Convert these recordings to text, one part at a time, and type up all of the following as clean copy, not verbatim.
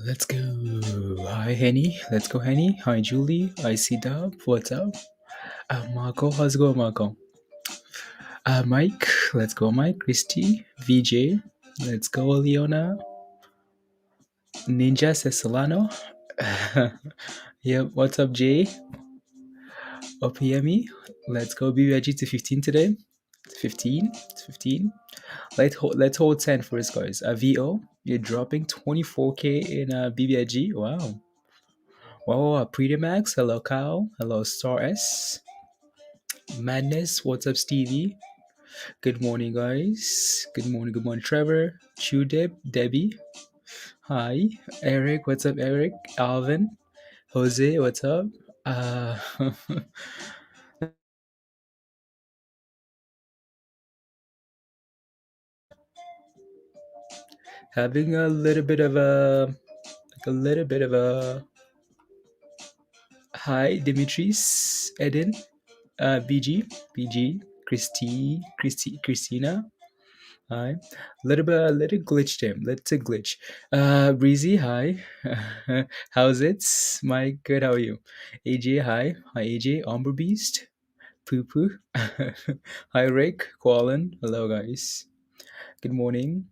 Let's go. Hi, Henny. Let's go, Henny. Hi, Julie. Hi, C-Dub. What's up? Marco. How's it going, Marco? Mike. Let's go, Mike. Christy. VJ. Let's go, Leona. Ninja says Solano. Yep. What's up, Jay? OPME. Let's go, BBIG to 15 today. 15. It's 15. Let's hold 10 for us, guys. VO. You're dropping 24K in BBIG. Wow. Wow, Pretty Max. Hello, Kyle. Hello, Star S. Madness. What's up, Stevie? Good morning, guys. Good morning, Trevor. Chudeb. Debbie. Hi. Eric. What's up, Eric? Alvin. Jose. What's up? Uh, having a little bit of a hi, Dimitris, Eden, BG, Christina. Hi. A little glitch there. Let's a glitch. Breezy, hi. How's it? Mike, good. How are you? AJ, hi. Hi, AJ. Umber Beast. Poo Poo. Hi, Rick. Colin. Hello, guys. Good morning.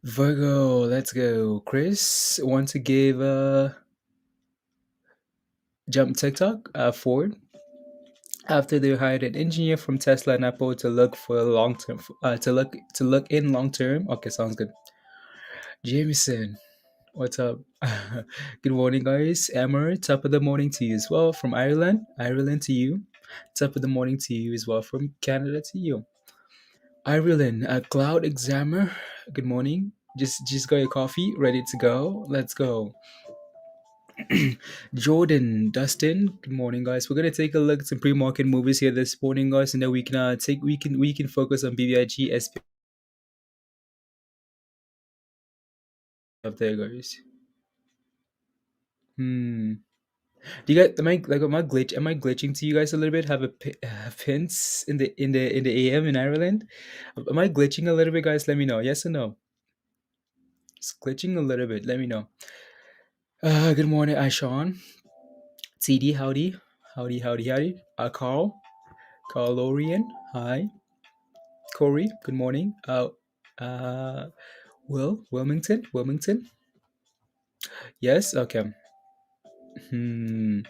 Virgo, let's go. Chris, want to give jump TikTok Ford after they hired an engineer from Tesla and Apple to look for long term to look in long term. Okay, sounds good. Jameson, what's up? Good morning, guys. Emmer, top of the morning to you as well from Ireland. Ireland to you. Top of the morning to you as well from Canada to you. Ireland, a cloud examiner. Good morning. Just got your coffee, ready to go. Let's go. Jordan, Dustin, good morning, guys. We're gonna take a look at some pre-market movies here this morning, guys, and then we can we can focus on BBIG SP up there, guys. Hmm. Do you guys am I glitching to you guys a little bit? Have hints in the AM in Ireland? Am I glitching a little bit, guys? Let me know. Yes or no? It's glitching a little bit. Let me know. Good morning, Sean. TD, howdy. Carl Lorian, hi. Corey, good morning. Uh, Wilmington. Yes, okay. Hmm.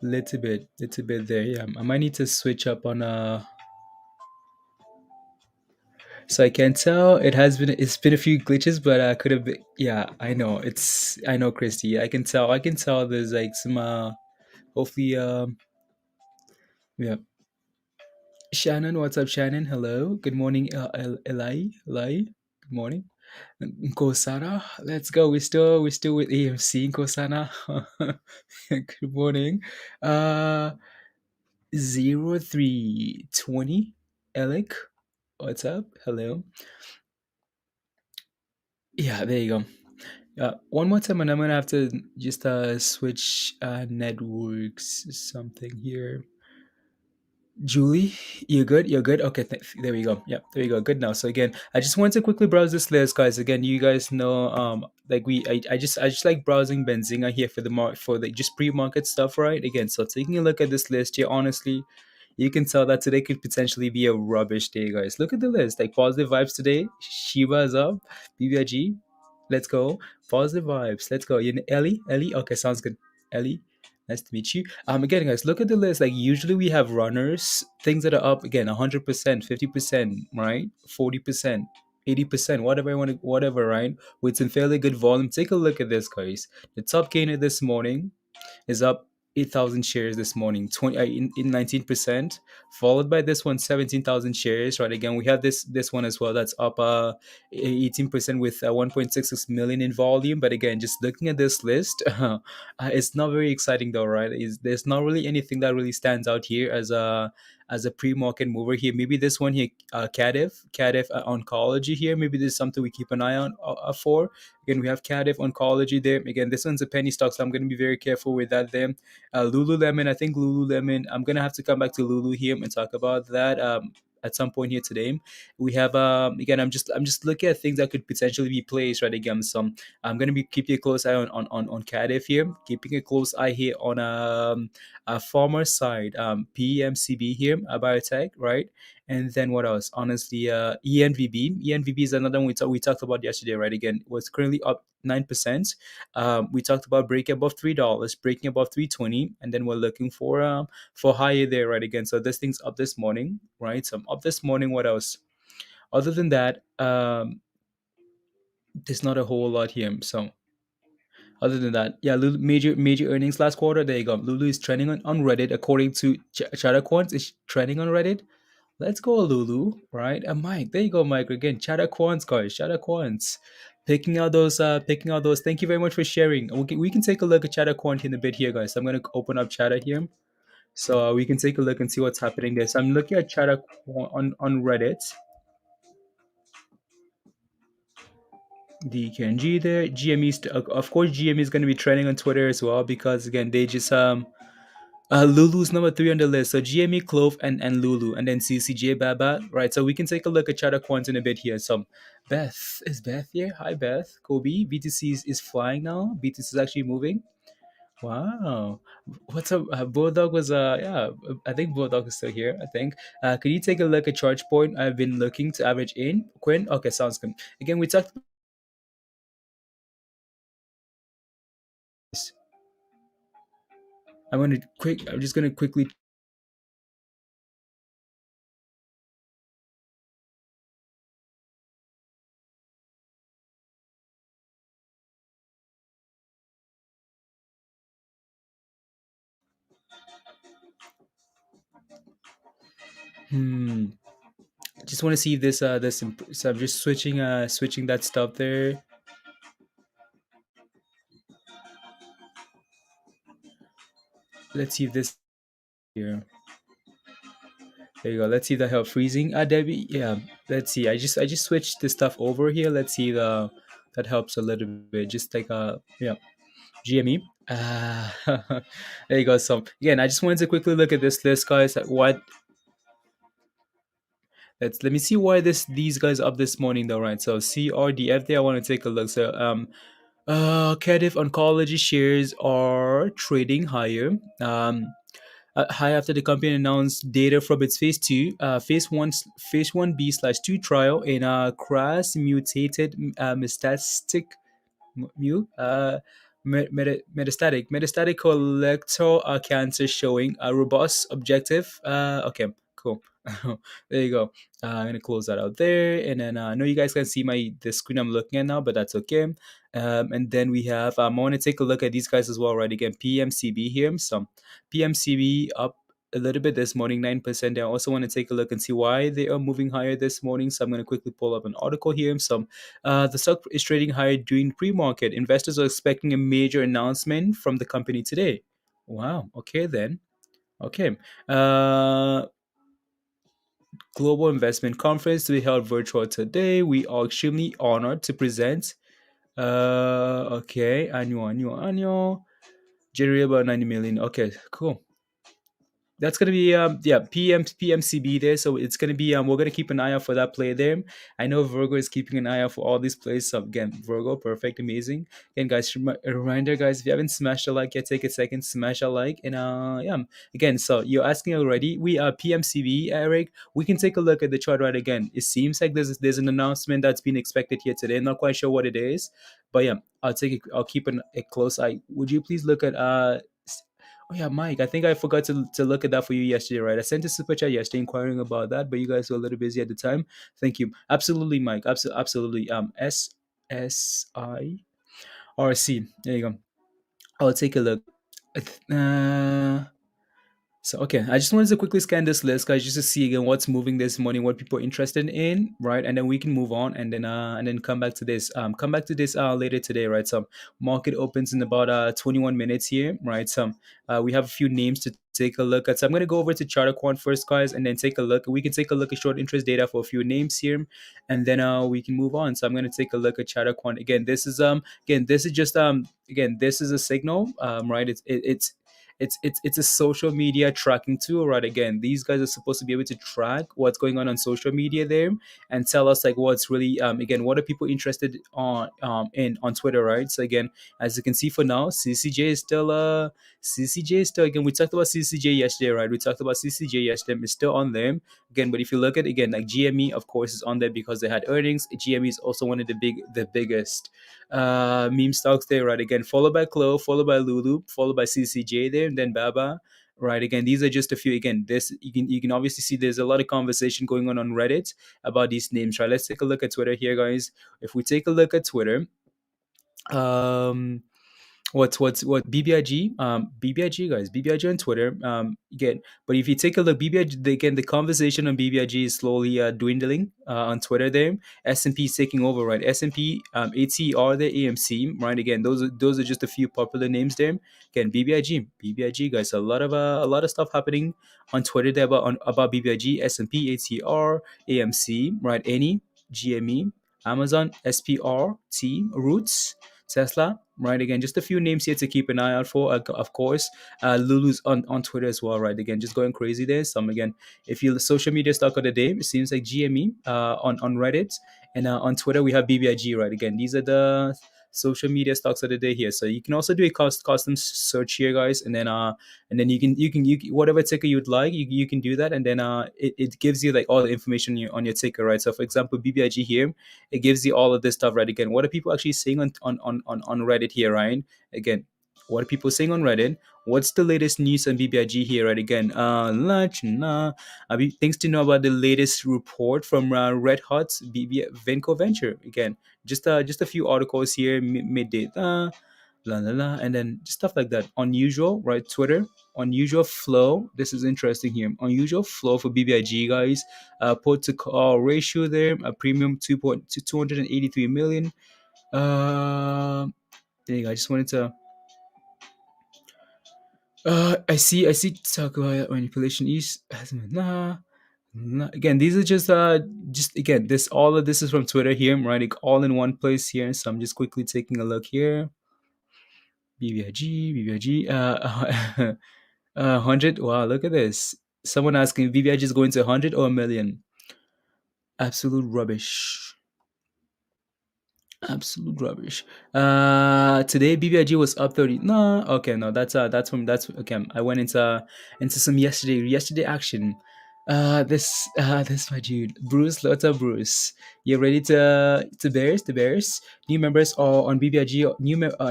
little bit there. Yeah, I might need to switch up on. So I can tell it's been a few glitches, but I could have been. Yeah, I know. I know, Christy. I can tell. There's like some. Hopefully. Yeah. Shannon, what's up, Shannon? Hello. Good morning, Eli. Good morning. Kosana, let's go. We're still with AMC Kosana. Good morning. Uh 0320 Alec. What's up? Hello. Yeah, there you go. One more time and I'm gonna have to just switch networks something here. Julie, you're good. You're good. Okay, there we go. Yep, there you go. Good now. So again, I just want to quickly browse this list, guys. Again, you guys know, like I just like browsing Benzinga here for the just pre-market stuff, right? Again, so taking a look at this list here, honestly, you can tell that today could potentially be a rubbish day, guys. Look at the list. Like positive vibes today. Shiba is up. BBIG. Let's go. Positive vibes. Let's go. You know, Ellie. Okay, sounds good. Ellie. Nice to meet you. Again, guys, look at the list. Like usually we have runners, things that are up again, 100%, 50%, right? 40%, 80%, whatever I want to, whatever, right? With some fairly good volume. Take a look at this, guys. The top gainer this morning is up 8,000 shares this morning, 20 in 19%, followed by this one 17,000 shares. Right, again we have this one as well that's up 18% with 1.66 million in volume. But again, just looking at this list, it's not very exciting though, right? There's not really anything that really stands out here as a pre-market mover here. Maybe this one here, Cardiff Oncology here. Maybe this is something we keep an eye on for. Again, we have Cardiff Oncology there. Again, this one's a penny stock, so I'm going to be very careful with that there. Lululemon, I think Lululemon, I'm going to have to come back to Lulu here and talk about that. at some point here today. We have again, I'm just looking at things that could potentially be placed right again. So I'm gonna be keeping a close eye on Cardiff here, keeping a close eye here on a Pharma side, PMCB here, Biotech, right? And then what else? Honestly, ENVB. ENVB is another one we talked about yesterday, right? Again, was currently up 9%. We talked about breaking above $3, breaking above 320, and then we're looking for higher there, right? Again, so this thing's up this morning, right? So I'm up this morning. What else? Other than that, there's not a whole lot here. So other than that, yeah, Lulu, major earnings last quarter. There you go. Lulu is trending on Reddit according to Chatterquants. Is trending on Reddit. Let's go, Lulu. Right, and Mike. There you go, Mike. Again, Chatterquants, guys. Chatterquants. Picking out those. Thank you very much for sharing. We can take a look at Chatterquant in a bit here, guys. So I'm gonna open up Chatter here, so we can take a look and see what's happening there. So I'm looking at Chatter on Reddit. DKNG there. GME, of course, GME is going to be trending on Twitter as well because again they just Lulu's number 3 on the list. So GME, CLOV, and Lulu, and then CCJ Baba. Right. So we can take a look at Chatter Quant in a bit here. So Beth is Beth here. Hi Beth. Kobe. BTC is flying now. BTC is actually moving. Wow. What's up? Bulldog was yeah, I think Bulldog is still here. I think. Could you take a look at charge point? I've been looking to average in. Quinn. Okay, sounds good. Again, we talked. I'm just gonna quickly. Hmm. Just want to see if this. So I'm just switching that stuff there. Let's see if this here. There you go. Let's see if that help freezing. Debbie. Yeah. Let's see. I just switched this stuff over here. Let's see the that helps a little bit. Just like yeah. GME. There you go. So again, I just wanted to quickly look at this list, guys. What let me see why these guys are up this morning though, right? So CRDF there. I want to take a look. So Cardiff Oncology shares are trading higher. High after the company announced data from its phase 1b/2 trial in cras mutated metastatic metastatic colorectal cancer showing a robust objective. Okay, cool. There you go. I'm gonna close that out there, and then I know you guys can see the screen I'm looking at now, but that's okay. And then we have I want to take a look at these guys as well, right? Again, PMCB here. So PMCB up a little bit this morning, 9%. I also want to take a look and see why they are moving higher this morning. So I'm going to quickly pull up an article here. So the stock is trading higher during pre-market. Investors are expecting a major announcement from the company today. Wow. Okay then. Okay. Global Investment Conference to be held virtual today. We are extremely honored to present. Okay. Annual. Generate about 90 million. Okay. Cool. That's gonna be yeah, PMCB there. So it's gonna be we're gonna keep an eye out for that play there. I know Virgo is keeping an eye out for all these plays. So again, Virgo, perfect, amazing. Again, guys, a reminder, guys, if you haven't smashed a like yet, take a second, smash a like, and yeah. Again, so you're asking already. We are PMCB, Eric. We can take a look at the chart right again. It seems like there's an announcement that's been expected here today. Not quite sure what it is, but yeah, I'll keep a close eye. Would you please look at Oh yeah, Mike. I think I forgot to look at that for you yesterday, right? I sent a super chat yesterday inquiring about that, but you guys were a little busy at the time. Thank you. Absolutely, Mike. Absolutely. SSIRC. There you go. I'll take a look. Uh, so okay, I just wanted to quickly scan this list, guys, just to see again what's moving this morning, what people are interested in, right? And then we can move on, and then come back to this. Come back to this later today, right? So market opens in about 21 minutes here, right? So we have a few names to take a look at. So I'm gonna go over to CharterQuant first, guys, and then take a look. We can take a look at short interest data for a few names here, and then we can move on. So I'm gonna take a look at CharterQuant again. This is just again this is a signal, right? It's it's a social media tracking tool, right? Again, these guys are supposed to be able to track what's going on social media there and tell us like what's really again, what are people interested on in on Twitter, right? So again, as you can see for now, CCJ is still, again, we talked about CCJ yesterday, right? We talked about CCJ yesterday. It's still on there again. But if you look at, again, like GME, of course, is on there because they had earnings. GME is also one of the biggest meme stocks there, right? Again, followed by CLOV, followed by Lulu, followed by CCJ there, and then Baba. Right, again, these are just a few. Again, this you can obviously see there's a lot of conversation going on Reddit about these names, right? Let's take a look at Twitter here, guys. If we take a look at Twitter, um what BBIG, BBIG, guys, BBIG on Twitter, again. But if you take a look, BBIG, again, the conversation on BBIG is slowly dwindling on Twitter there. S&P is taking over, right? S&P, ATR, the AMC, right? Again, those are just a few popular names there. Again, BBIG, guys, a lot of stuff happening on Twitter there about BBIG, S&P, ATR, AMC, right? Any GME, Amazon, SPRT, Roots, Tesla, right? Again, just a few names here to keep an eye out for. Of course, Lulu's on Twitter as well, right? Again, just going crazy there. Some, again, if you social media stock of the day, it seems like GME on Reddit, and on Twitter we have BBIG, right? Again, these are the social media stocks of the day here. So you can also do a custom search here, guys, and then you can whatever ticker you'd like, you can do that, and then it gives you like all the information on your ticker, right? So for example, BBIG here, it gives you all of this stuff, right? Again, what are people actually saying on Reddit here, right? Again, what are people saying on Reddit? What's the latest news on BBIG here, right? Again, things to know about the latest report from Red Hot's Vinco Venture. Again, just a few articles here, midday, la la la, and then just stuff like that. Unusual, right? Twitter, unusual flow. This is interesting here. Unusual flow for BBIG, guys. Put to call ratio there, a premium 283 million. There you go. I just wanted to. I see. Talk about manipulation is nah. Again, these are just again, this all of this is from Twitter here. I'm writing all in one place here, so I'm just quickly taking a look here. BBIG, 100. Wow, look at this. Someone asking, BBIG is going to 100 or a million? Absolute rubbish. Absolute rubbish. Today BBIG was up 30. No, okay, no, that's okay. I went into some yesterday action. This my dude, Bruce, Lotta Bruce. You ready to bears? The bears. New members are on BBIG.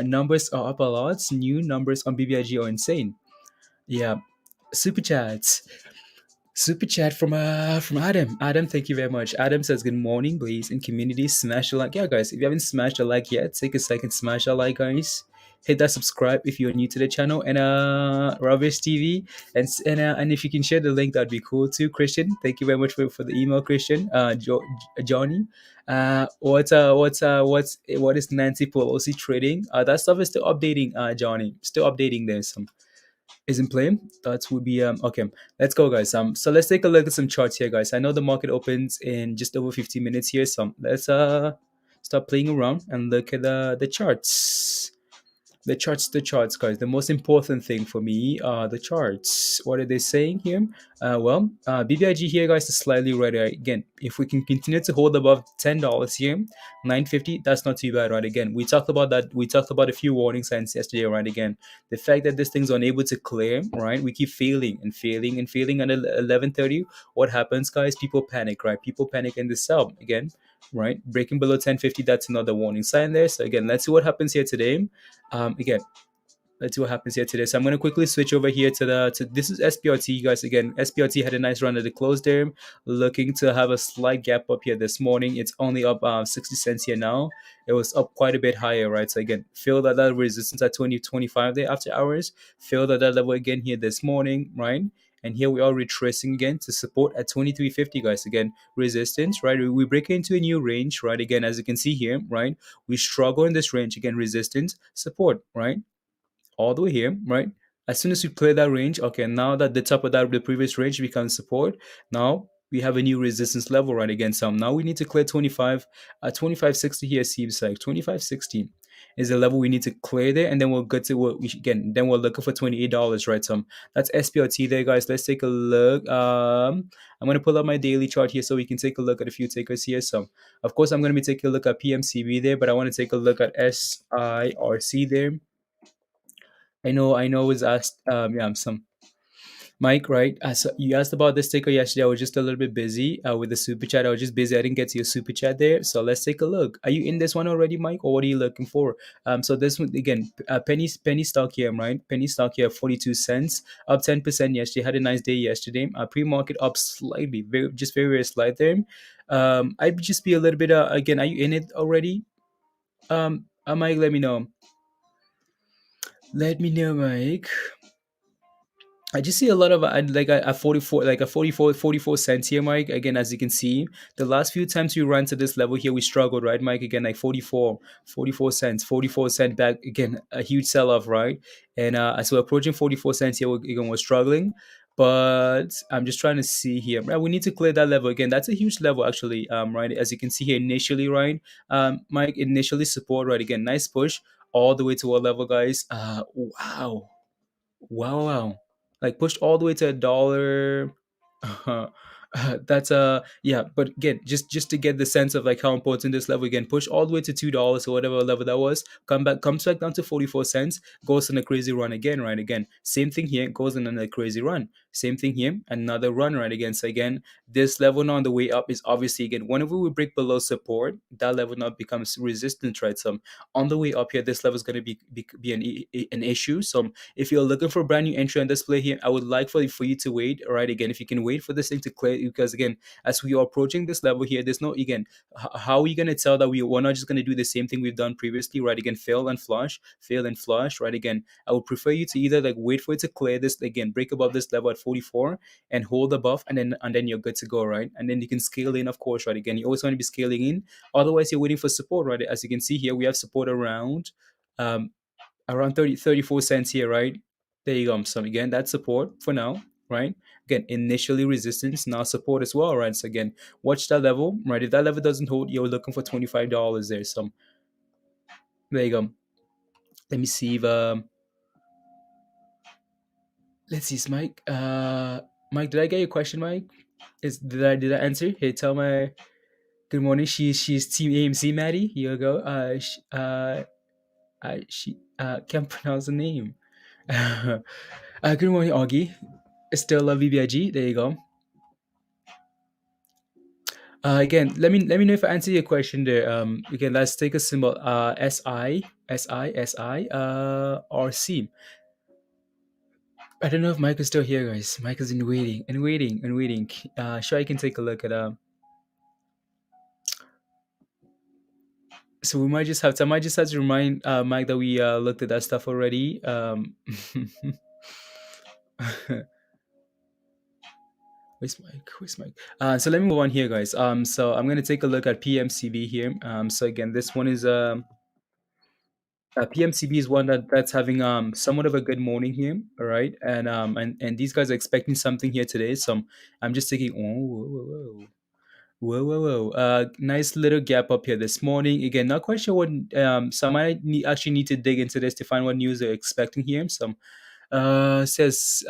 Numbers are up a lot. New numbers on BBIG are insane. Yeah, super chats. Super chat from Adam. Adam, thank you very much. Adam says, "Good morning, Blaze and community. Smash a like, yeah, guys. If you haven't smashed a like yet, take a second, smash a like, guys. Hit that subscribe if you're new to the channel, and Rubbish TV, and if you can share the link, that'd be cool too. Christian, thank you very much for the email, Christian. Johnny, what is Nancy Pelosi trading? That stuff is still updating. Johnny, still updating. There's some is in play. That would be okay. Let's go, guys. So let's take a look at some charts here, guys. I know the market opens in just over 15 minutes here. So let's start playing around and look at the charts. The charts, guys. The most important thing for me are the charts. What are they saying here? BBIG here, guys, is slightly red. Again, if we can continue to hold above $10 here, 950, that's not too bad, right? Again, we talked about that. We talked about a few warning signs yesterday, right? Again, the fact that this thing's unable to clear, right? We keep failing and failing and failing at 11:30. What happens, guys? People panic, right? People panic and they sell again, right? Breaking below 1050, that's another warning sign there. So again, let's see what happens here today. Again, let's see what happens here today. So I'm going to quickly switch over here to this is SPRT, guys. Again, SPRT had a nice run at the close there, looking to have a slight gap up here this morning. It's only up 60 cents here now. It was up quite a bit higher, right? So again, feel that resistance at 2025 there after hours. Feel that level again here this morning, right? And here we are retracing again to support at 2350, guys. Again, resistance, right? We break into a new range, right? Again, as you can see here, right? We struggle in this range. Again, resistance, support, right? All the way here, right? As soon as we clear that range, okay, now that the top of the previous range becomes support, now we have a new resistance level, right? Again, now we need to clear 25, 2560 here seems like 2560. is the level we need to clear there, and then we'll go to what we should get. Then we're looking for $28, right? So that's SPRT there, guys. Let's take a look. I'm gonna pull up my daily chart here so we can take a look at a few tickers here. So of course I'm gonna be taking a look at PMCB there, but I want to take a look at SIRC there. I know it was asked yeah, some Mike, right? So you asked about this ticker yesterday. I was just a little bit busy with the super chat. I was just busy. I didn't get to your super chat there. So let's take a look. Are you in this one already, Mike, or what are you looking for? So this one again, penny stock here, right? Penny stock here, 42 cents, up 10% yesterday. Had a nice day yesterday. Pre-market up slightly, very slight there. I'd just be a little bit. Again, are you in it already? Mike, let me know. Let me know, Mike. I just see a lot of like a 44 like a 44 cents here, Mike. Again, as you can see, the last few times we ran to this level here, we struggled, right, Mike? Again, like 44 cents, 44 cent back again, a huge sell off, right? And as we're approaching 44 cents here, we're struggling. But I'm just trying to see here. Right, we need to clear that level again. That's a huge level, actually. Right, as you can see here initially, right, Mike, initially support, right? Again, nice push all the way to what level, guys? Wow, wow. Like pushed all the way to a dollar. That's yeah, but again, just to get the sense of like how important this level again, push all the way to $2 or whatever level that was, comes back down to 44 cents, goes on a crazy run again, right? Again, same thing here, goes on a crazy run. Same thing here, another run, right? Again. So again, this level now on the way up is obviously again, whenever we break below support, that level now becomes resistance, right? So on the way up here, this level is going to be an issue. So if you're looking for a brand new entry on this play here, I would like for you to wait. All right, again, if you can wait for this thing to clear, because again, as we are approaching this level here, there's no again, how are we going to tell that we're not just going to do the same thing we've done previously, right? Again, fail and flush, right? Again, I would prefer you to either like wait for it to clear this again, break above this level at 44 and hold above, and then you're good to go, right? And then you can scale in, of course, right? Again, you always want to be scaling in. Otherwise, you're waiting for support, right? As you can see here, we have support um, around 34 cents here, right? There you go. So again, that's support for now, right? Again, initially resistance, now support as well, right? So again, watch that level, right? If that level doesn't hold, you're looking for $25 there. So there you go. Let me see if let's see, Mike. Mike, did I get your question, Mike? Did I answer? Hey, tell my good morning. She's team AMC Maddie. Here you go. She can't pronounce the name. Good morning, Augie. Still love BBIG. There you go. Again, let me know if I answer your question there. Again, let's take a symbol. RC. I don't know if Mike is still here, guys. Mike is in waiting and waiting and waiting. Sure, I can take a look at So we might just have to. I might just have to remind Mike that we looked at that stuff already. Where's Mike? Where's Mike? So let me move on here, guys. So I'm gonna take a look at PMCB here. So again, this one is PMCB is one that's having somewhat of a good morning here, all right, and these guys are expecting something here today. So I'm just thinking, whoa. Nice little gap up here this morning. Again, not quite sure what. So I might actually need to dig into this to find what news they're expecting here. So says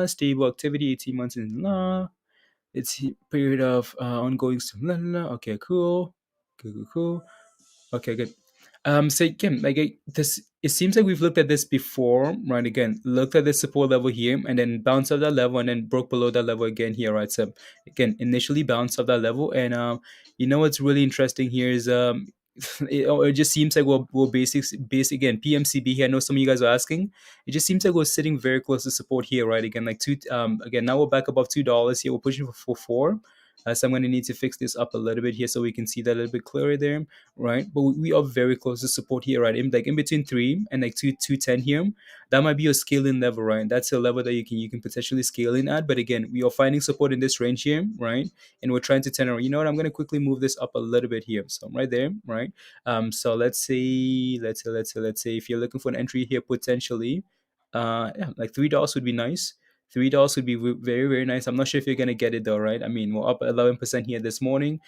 stable activity, 18 months in It's a period of ongoing. Okay, cool. Okay, good. So again, like this, it seems like we've looked at this before, right? Again, looked at the support level here, and then bounced off that level, and then broke below that level again here, right? So again, initially bounced off that level, and what's really interesting here is it just seems like we're basic again PMCB here. I know some of you guys are asking. It just seems like we're sitting very close to support here, right? Again, like again now we're back above $2 here. We're pushing for four. So I'm going to need to fix this up a little bit here so we can see that a little bit clearer there, right? But we are very close to support here, right? In between 3 and like 210 here. That might be your scaling level, right? That's a level that you can potentially scale in at. But again, we are finding support in this range here, right? And we're trying to turn around. You know what? I'm going to quickly move this up a little bit here. So I'm right there, right? So let's say if you're looking for an entry here, potentially, yeah, like $3 would be nice. $3 would be very, very nice. I'm not sure if you're gonna get it though, right? I mean, we're up 11% here this morning,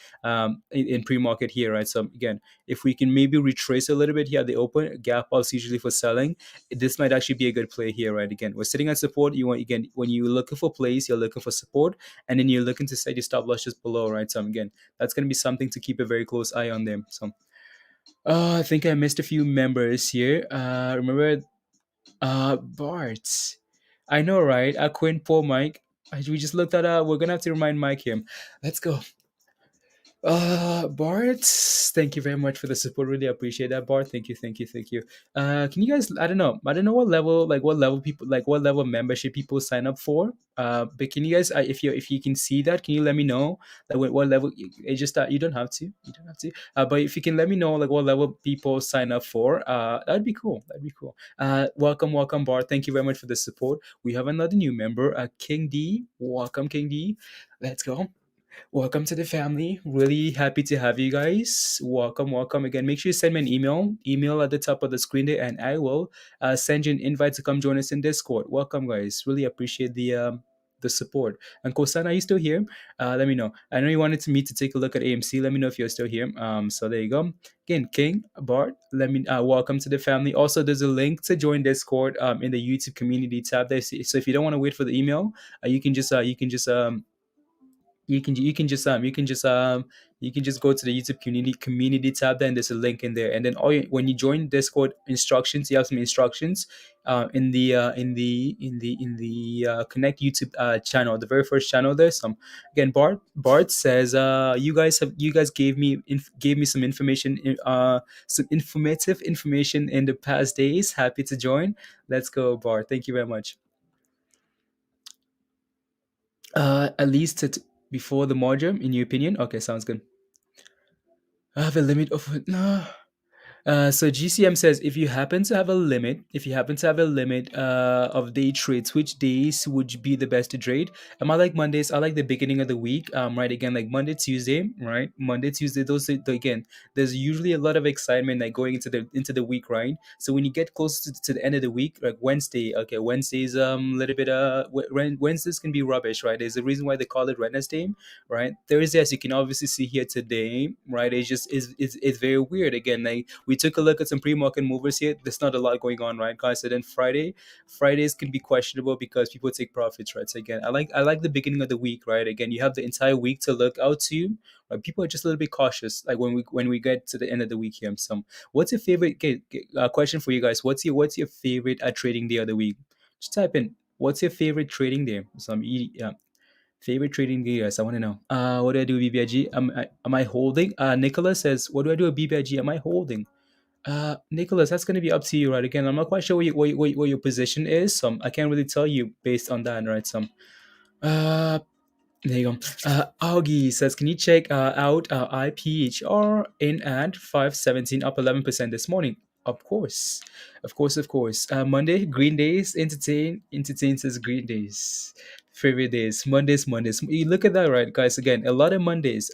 in pre-market here, right? So again, if we can maybe retrace a little bit here at the open, gap ups usually for selling, this might actually be a good play here, right? Again, we're sitting at support. You want, again, when you're looking for plays, you're looking for support, and then you're looking to set your stop loss just below, right? So again, that's gonna be something to keep a very close eye on them. So I think I missed a few members here. Remember, Bart. I know, right? Quinn, Paul, Mike. We just looked at. We're gonna have to remind Mike here. Let's go. Bart, thank you very much for the support. Really appreciate that, Bart. Thank you, thank you, thank you. Can you guys? I don't know what level, what level people, what level membership people sign up for. But can you guys, if you can see that, can you let me know like what level? It just you don't have to, you don't have to. But if you can let me know like what level people sign up for, that'd be cool. That'd be cool. Welcome, welcome, Bart. Thank you very much for the support. We have another new member, King D. Welcome, King D. Let's go. Welcome to the family. Really happy to have you guys. Welcome, welcome again. Make sure you send me an email at the top of the screen there, and I will send you an invite to come join us in Discord. Welcome, guys. Really appreciate the support. And Kosan, are you still here? Let me know. I know you wanted me to take a look at AMC. Let me know if you're still here. So there you go. Again, King, Bart, let me welcome to the family. Also, there's a link to join Discord in the YouTube community tab there. So if you don't want to wait for the email, you can just go to the YouTube community tab there, and there's a link in there. And then when you join Discord instructions, you have some instructions in the Connect YouTube channel, the very first channel there. Some again, Bart says you guys gave me some information, some informative information in the past days. Happy to join. Let's go, Bart. Thank you very much. At least before the merger, in your opinion? Okay, sounds good. I have a limit of no. So GCM says if you happen to have a limit of day trades, which days would be the best to trade? I like Mondays. I like the beginning of the week. Right, again, like Monday, Tuesday, right? Monday, Tuesday. Again, there's usually a lot of excitement like going into the week, right? So when you get close to the end of the week, like Wednesday, okay, Wednesday's a little bit Wednesdays can be rubbish, right? There's a reason why they call it Wednesday, right? Thursday, as you can obviously see here today, right? It's just it's very weird. Again, like we took a look at some pre-market movers here. There's not a lot going on, right, guys? So then Fridays can be questionable because people take profits, right? So again, I like the beginning of the week, right? Again, you have the entire week to look out to. Right? People are just a little bit cautious, like when we get to the end of the week here. So, what's your favorite? Question for you guys. What's your favorite trading day of the week? Just type in what's your favorite trading day. Favorite trading day, guys. I want to know. What do I do with BBIG? Am I holding? Nicholas says, what do I do with BBIG? Am I holding? Nicholas, that's going to be up to you, right? Again, I'm not quite sure what your position is, so I can't really tell you based on that, right? So, uh, there you go. Augie says, can you check out IPHR in at 517 up 11% this morning? Of course, of course, of course. Monday, Green Days, entertain says Green Days. Favorite days, Mondays. You look at that, right, guys? Again, a lot of Mondays.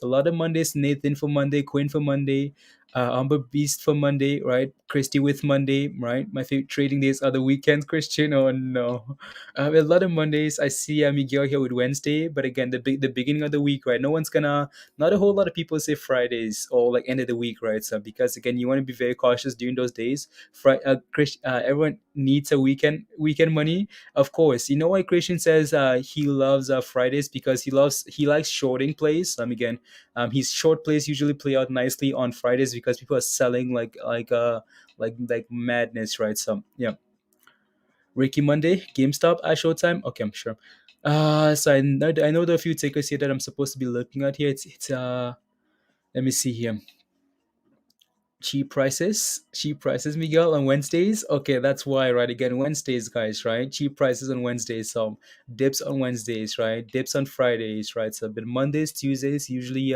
Nathan for Monday, Quinn for Monday, Amber Beast for Monday, right? Christy with Monday, right? My favorite trading days are the weekends, Christian. Oh no, a lot of Mondays. I see Miguel here with Wednesday, but again, the beginning of the week, right? Not a whole lot of people say Fridays or like end of the week, right? So because again, you want to be very cautious during those days. Everyone needs a weekend money, of course. You know why Christian says he loves Fridays because he likes shorting plays. Again, his short plays usually play out nicely on Fridays because people are selling like madness, right? So yeah. Ricky Monday, GameStop at Showtime. Okay, I'm sure. So I know there are a few tickers here that I'm supposed to be looking at here. It's let me see here. Cheap prices, Miguel, on Wednesdays. Okay, that's why, right? Again, Wednesdays, guys, right? Cheap prices on Wednesdays. So dips on Wednesdays, right? Dips on Fridays, right? So but Mondays, Tuesdays, usually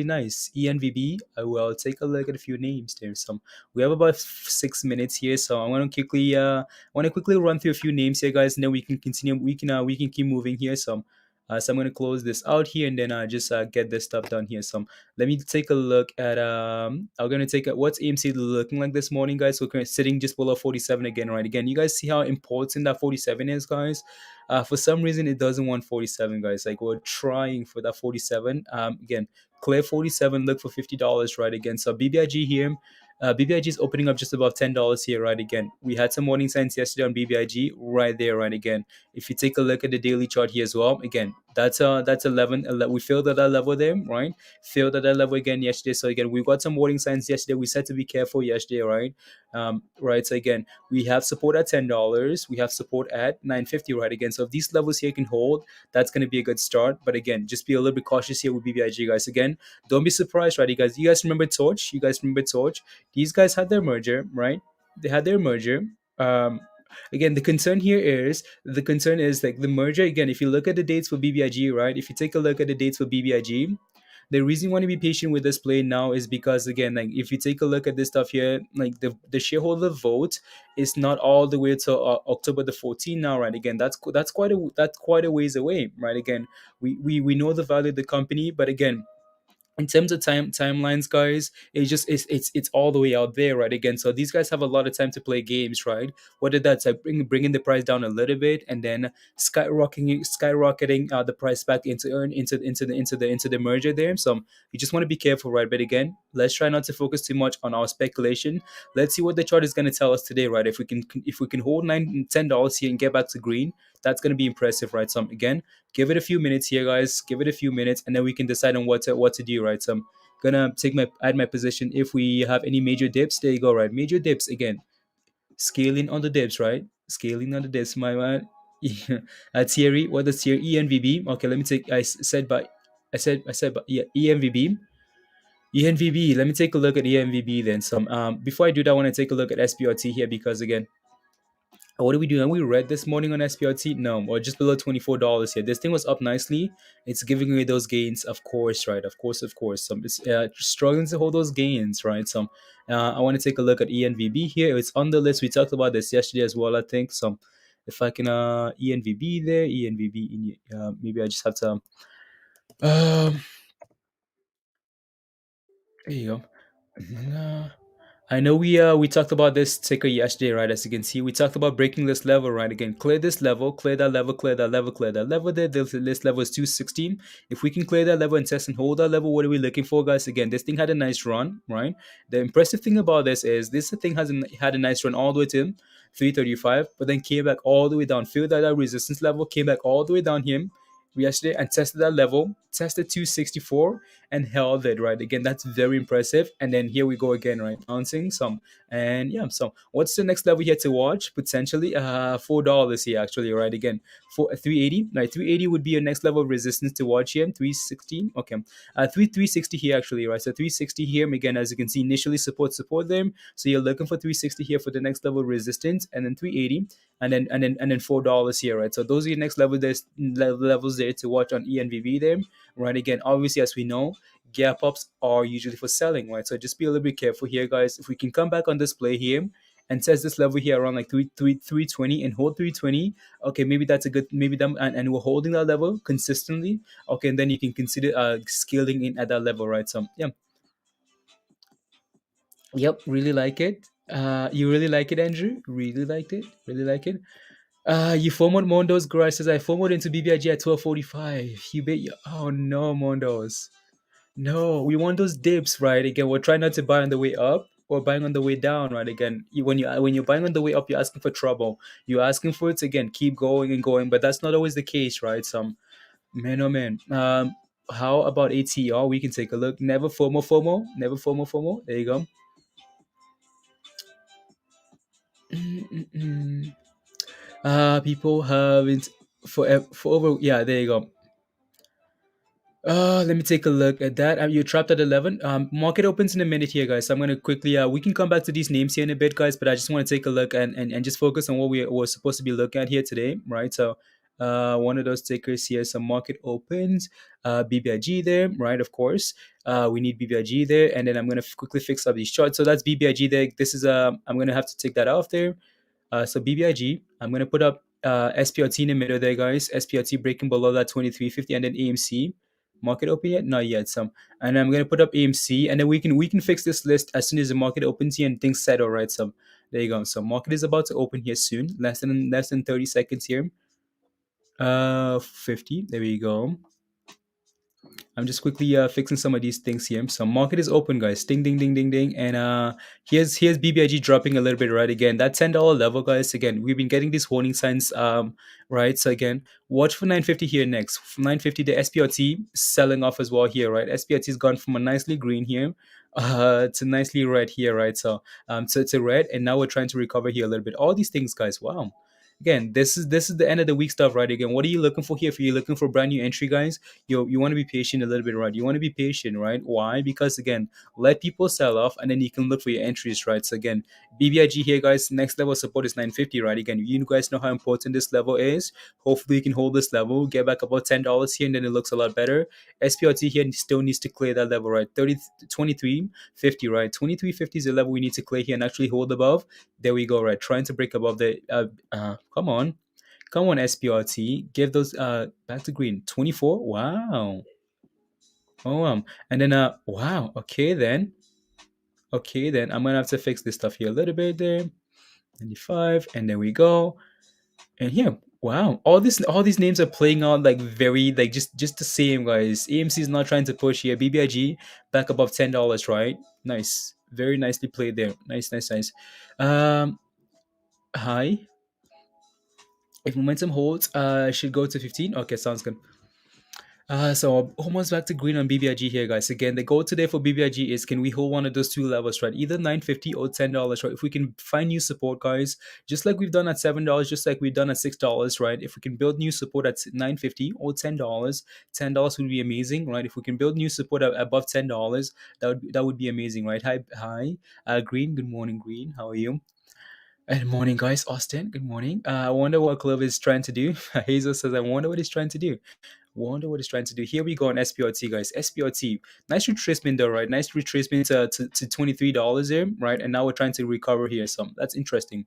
nice. ENVB. I will take a look at a few names there. So we have about 6 minutes here, so I want to quickly run through a few names here, guys, and then we can continue. We can keep moving here. So So I'm going to close this out here and then just get this stuff done here. So let me take a look at I'm going to take a, what's AMC looking like this morning, guys. So we're sitting just below 47 again, right? Again, you guys see how important that 47 is, guys. For some reason it doesn't want 47, guys. Like, we're trying for that 47. Again, clear 47, look for $50, right? Again, so BBIG here, BBIG is opening up just above $10 here, right? Again, we had some warning signs yesterday on BBIG, right there, right? Again, if you take a look at the daily chart here as well, again, that's 11. We failed at that level there, right? Failed at that level again yesterday. So again, we got some warning signs yesterday. We said to be careful yesterday, right? Right. So again, we have support at $10. We have support at 9.50, right? Again, so if these levels here can hold, that's going to be a good start. But again, just be a little bit cautious here with BBIG, guys. Again, don't be surprised, right? You guys remember Torch? You guys remember Torch? These guys had their merger, right? They had their merger. Um, Again, the concern is like the merger. Again, if you look at the dates for BBIG, right? If you take a look at the dates for BBIG, the reason you want to be patient with this play now is because, again, like if you take a look at this stuff here, like the shareholder vote is not all the way to October the 14th now, right? Again, that's quite a ways away, right? Again, we know the value of the company, but again, in terms of timelines, guys, it's all the way out there, right? Again, so these guys have a lot of time to play games, right? Whether that's like bringing the price down a little bit and then skyrocketing the price back into the merger there. So you just want to be careful, right? But again, let's try not to focus too much on our speculation. Let's see what the chart is going to tell us today, right? If we can hold $9-10 here and get back to green, that's going to be impressive, right? So again, give it a few minutes here, guys. Give it a few minutes, and then we can decide on what to do, right? So I'm gonna add my position. If we have any major dips, there you go, right? Major dips again. Scaling on the dips, right? Scaling on the dips, my man. Thierry, what does Thierry ENVB? Okay, let me take. I said, but yeah, ENVB. ENVB. Let me take a look at ENVB then. Some before I do that, I want to take a look at SPRT here because again, what are we doing? Are we red this morning on SPRT? No, or just below $24 here. This thing was up nicely. It's giving away those gains, of course, right? Of course, of course. It's struggling to hold those gains, right? So I want to take a look at ENVB here. It's on the list. We talked about this yesterday as well, I think. So if I can ENVB there, ENVB, maybe I just have to. Um, there you go. I know we talked about this ticker yesterday, right? As you can see, we talked about breaking this level, right? Again, clear this level, clear that level, clear that level, clear that level there. This level is 216. If we can clear that level and test and hold that level, what are we looking for, guys? Again, this thing had a nice run, right? The impressive thing about this is this thing had a nice run all the way to 335, but then came back all the way down, filled that resistance level, came back all the way down here yesterday and tested that level, tested 264 and held it, right? Again, that's very impressive. And then here we go again, right? Bouncing some. And yeah, so what's the next level here to watch? Potentially $4 here actually, right? Again, for 380, right? 380 would be your next level of resistance to watch here. 360, okay. 360 here actually, right? So 360 here, again, as you can see, initially support there. So you're looking for 360 here for the next level of resistance, and then 380, and then $4 here, right? So those are your next levels there to watch on ENVB there, right? Again, obviously, as we know, gap ups are usually for selling, right? So just be a little bit careful here, guys. If we can come back on this play here and test this level here around like 320 and hold 320, okay, maybe that's a good, maybe them, and we're holding that level consistently, okay, and then you can consider scaling in at that level, right? So yeah, yep, really like it. You really like it, Andrew? Really liked it? Really like it? You forward Mondo's garage says I forward into BBIG at 12:45. You bet you. Oh no, Mondos. No, we want those dips, right? Again, we're trying not to buy on the way up or buying on the way down, right? Again, when you're buying on the way up, you're asking for trouble. You're asking for it to, again, keep going and going, but that's not always the case, right? Some man, oh man. How about ATR? We can take a look. Never FOMO, never FOMO. There you go. Mm-mm-mm. People haven't for over. Yeah, there you go. Let me take a look at that. You're trapped at 11. Market opens in a minute here, guys. So I'm going to quickly, we can come back to these names here in a bit, guys, but I just want to take a look and just focus on what we're supposed to be looking at here today, right? So, one of those tickers here, some market opens, BBIG there, right? Of course, we need BBIG there, and then I'm going to quickly fix up these charts. So that's BBIG there. This is, I'm going to have to take that off there. So BBIG, I'm going to put up SPRT in the middle there, guys. SPRT breaking below that 2350, and then AMC. Market open yet? Not yet. Some, and I'm gonna put up AMC, and then we can fix this list as soon as the market opens here and things settle, right? So there you go. So market is about to open here soon. Less than 30 seconds here. 50. There we go. I'm just quickly fixing some of these things here. So market is open, guys. Ding, ding, ding, ding, ding. And here's BBIG dropping a little bit, right? Again, that $10 level, guys. Again, we've been getting these warning signs, right? So again, watch for 950 here next. From 950, the SPRT selling off as well here, right? SPRT has gone from a nicely green here to nicely red here, right? So it's a red, and now we're trying to recover here a little bit. All these things, guys. Wow. Again, this is the end of the week stuff, right? Again, what are you looking for here? If you're looking for brand new entry, guys, you want to be patient a little bit, right? You want to be patient, right? Why? Because again, let people sell off, and then you can look for your entries, right? So again, BBIG here, guys, next level support is 950, right? Again, you guys know how important this level is. Hopefully you can hold this level, get back about $10 here, and then it looks a lot better. SPRT here still needs to clear that level, right? 2350, right? 2350 is the level we need to clear here and actually hold above. There we go, right? Trying to break above the come on. Come on, SPRT. Give those back to green. 24. Wow. Oh and then wow. Okay then. Okay then. I'm gonna have to fix this stuff here a little bit there. 95. And there we go. And here. Wow. All these names are playing out like very like just the same, guys. AMC is not trying to push here. BBIG back above $10, right? Nice. Very nicely played there. Nice, nice, nice. Hi. If momentum holds, should go to 15. Okay, sounds good. So almost back to green on BBIG here, guys. Again, the goal today for BBIG is, can we hold one of those two levels, right? Either 950 or $10, right? If we can find new support, guys, just like we've done at $7, just like we've done at $6, right? If we can build new support at 950 or $10 would be amazing, right? If we can build new support above $10, that would be amazing, right? Hi, Green. Good morning, Green. How are you? Good morning, guys. Austin, good morning. I wonder what CLOV is trying to do. Hazel says, I wonder what he's trying to do. Wonder what he's trying to do. Here we go on SPRT, guys. SPRT. Nice retracement though, right? Nice retracement to $23 there, right? And now we're trying to recover here some. That's interesting.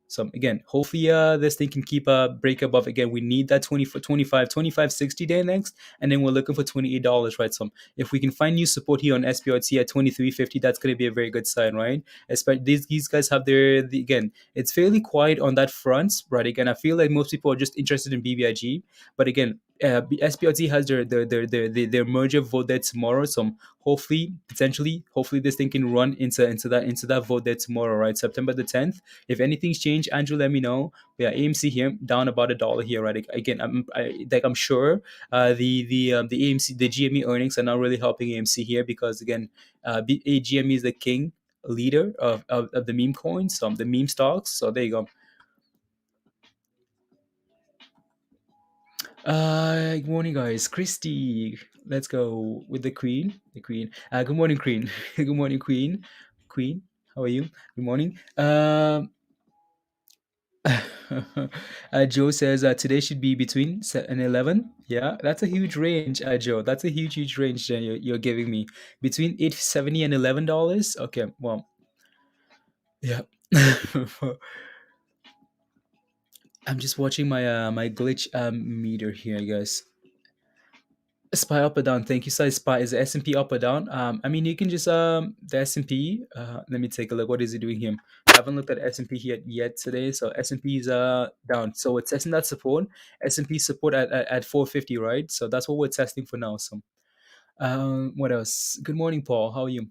So again, hopefully this thing can keep a break above. Again, we need that 20 for 25.60 there next, and then we're looking for $28, right? So if we can find new support here on SPRT at 23.50, that's going to be a very good sign, right? Especially these guys have again, it's fairly quiet on that front, right? Again, I feel like most people are just interested in BBIG, but again, SPRT has their merger vote there tomorrow. So hopefully this thing can run into that vote there tomorrow, right? September the 10th. If anything's changed, Andrew, let me know. Yeah, AMC here down about $1 here, right? Again, I'm sure the AMC, the GME earnings are not really helping AMC here, because again, GME is the king leader of the meme coins, the meme stocks. So there you go. Good morning, guys. Christy, let's go with the queen. The queen. Good morning, queen. Good morning, queen. Queen, how are you? Good morning. Joe says today should be between 7 and 11. Yeah, that's a huge range, Joe. That's a huge range you're giving me. Between 870 and $11. Okay, well, yeah. I'm just watching my glitch meter here, guys. SPY up or down? Thank you. So SPY, is the S&P up or down? I mean, you can just the S&P. Let me take a look. What is it doing here? I haven't looked at S&P here yet today. So S&P is down. So we're testing that support. S&P support at 450, right? So that's what we're testing for now. So what else? Good morning, Paul. How are you?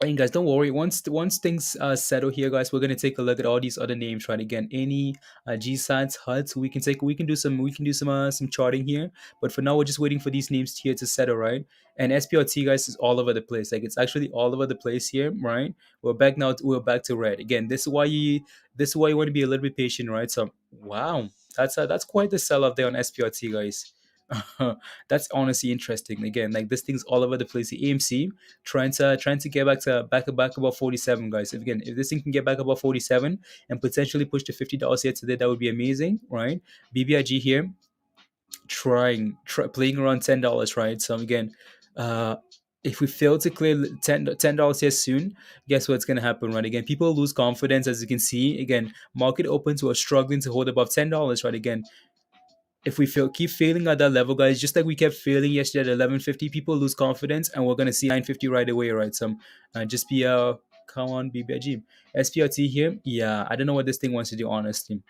And guys, don't worry. Once things settle here, guys, we're gonna take a look at all these other names, right? Again, any GSATs, HUDs, we can do some charting here. But for now, we're just waiting for these names here to settle, right? And SPRT, guys, is all over the place. Like, it's actually all over the place here, right? We're back to red again. This is why you want to be a little bit patient, right? So wow, that's quite the sell off there on SPRT, guys. That's honestly interesting. Again, like, this thing's all over the place. The AMC trying to get back above 47, guys. If this thing can get back above 47 and potentially push to $50 here today, that would be amazing, right? BBIG here playing around $10, right? So again, uh If we fail to clear $10 here soon, guess what's going to happen, right? Again, people lose confidence, as you can see. Again, market opens who are struggling to hold above $10, right? Again, if we keep failing at that level, guys, just like we kept failing yesterday at 11.50, people lose confidence, and we're going to see 9.50 right away, right? So just be come on, BBIG. SPRT here, yeah, I don't know what this thing wants to do, honestly.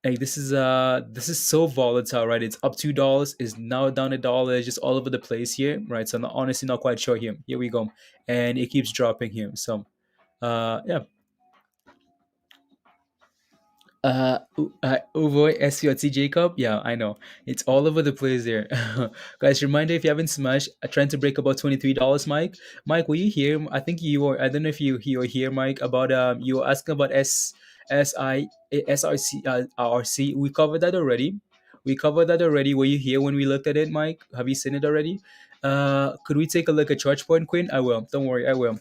Hey, this is so volatile, right? It's up $2, is now down $1, it's just all over the place here, right? So I'm honestly not quite sure here. Here we go, and it keeps dropping here. So, yeah, Uvoy SPRT Jacob. Yeah, I know. It's all over the place there. Guys, reminder if you haven't smashed, trying to break about $23, Mike. Mike, were you here? I think you were. I don't know if you were here, Mike, about you were asking about SRC RC. We covered that already. We covered that already. Were you here when we looked at it, Mike? Have you seen it already? Could we take a look at Charge Point, Quinn? I will. Don't worry, I will.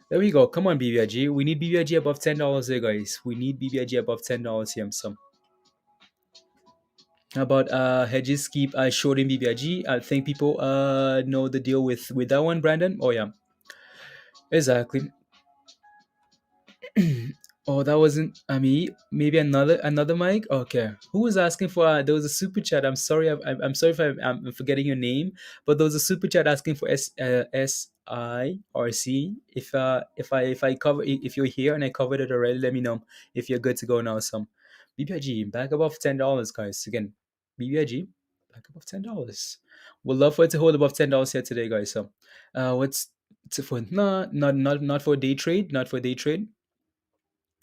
There we go. Come on, BBIG. We need BBIG above $10 there, guys. We need BBIG above $10 here. So, how about hedges keep shorting BBIG? I think people know the deal with that one, Brandon. Oh yeah, exactly. Oh, that wasn't me. Maybe another mic. Okay, who was asking for? There was a super chat. I'm sorry. I'm sorry if I'm forgetting your name, but there was a super chat asking for SIRC. If I cover if you're here and I covered it already, let me know if you're good to go now. Some BBIG back above $10, guys. Again, BBIG back above $10. We'd love for it to hold above $10 here today, guys. So, what's for not for day trade, not for day trade.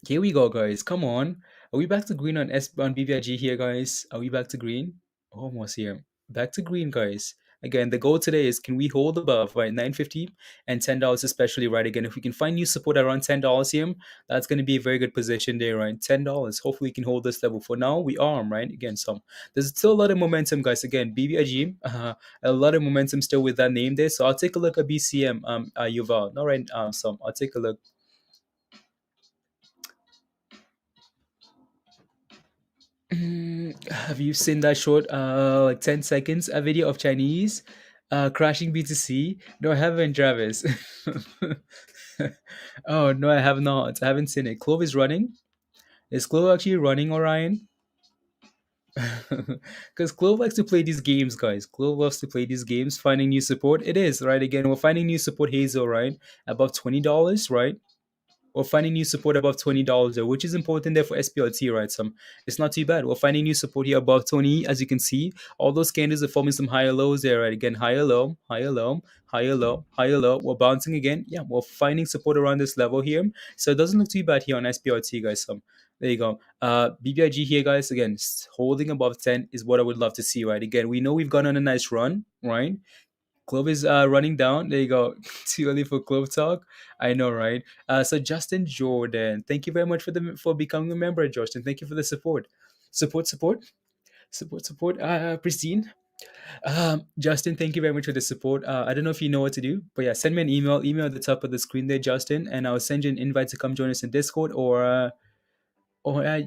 Here we go, guys. Come on. Are we back to green on BBIG here, guys? Are we back to green? Almost here. Back to green, guys. Again, the goal today is can we hold above, right? 9.50 and $10 especially, right? Again, if we can find new support around $10 here, that's going to be a very good position there, right? $10. Hopefully we can hold this level. For now, we are, right? Again, so there's still a lot of momentum, guys. Again, BBIG, a lot of momentum still with that name there. So I'll take a look at BCM, Yuval. All right, so I'll take a look. Have you seen that short, like 10 seconds, a video of Chinese crashing BTC? No, I haven't, Travis. Oh, no, I have not. I haven't seen it. Clove is running. Is Clove actually running, Orion? Because Clove likes to play these games, guys. Clove loves to play these games, finding new support. It is, right? Again, we're finding new support, Hazel, right? Above $20, right? We're finding new support above $20 there, which is important there for SPRT, right? It's not too bad. We're finding new support here above 20, as you can see. All those candles are forming some higher lows there, right? Again, higher low, higher low, higher low, higher low. We're bouncing again. Yeah, we're finding support around this level here. So it doesn't look too bad here on SPRT, guys. There you go. BBIG here, guys. Again, holding above 10 is what I would love to see, right? Again, we know we've gone on a nice run, right? Clove is running down. There you go. Too early for Clove talk. I know, right? So Justin Jordan, thank you very much for becoming a member, Justin. Thank you for the support. Support. Pristine. Justin, thank you very much for the support. I don't know if you know what to do, but yeah, send me an email. Email at the top of the screen there, Justin, and I'll send you an invite to come join us in Discord or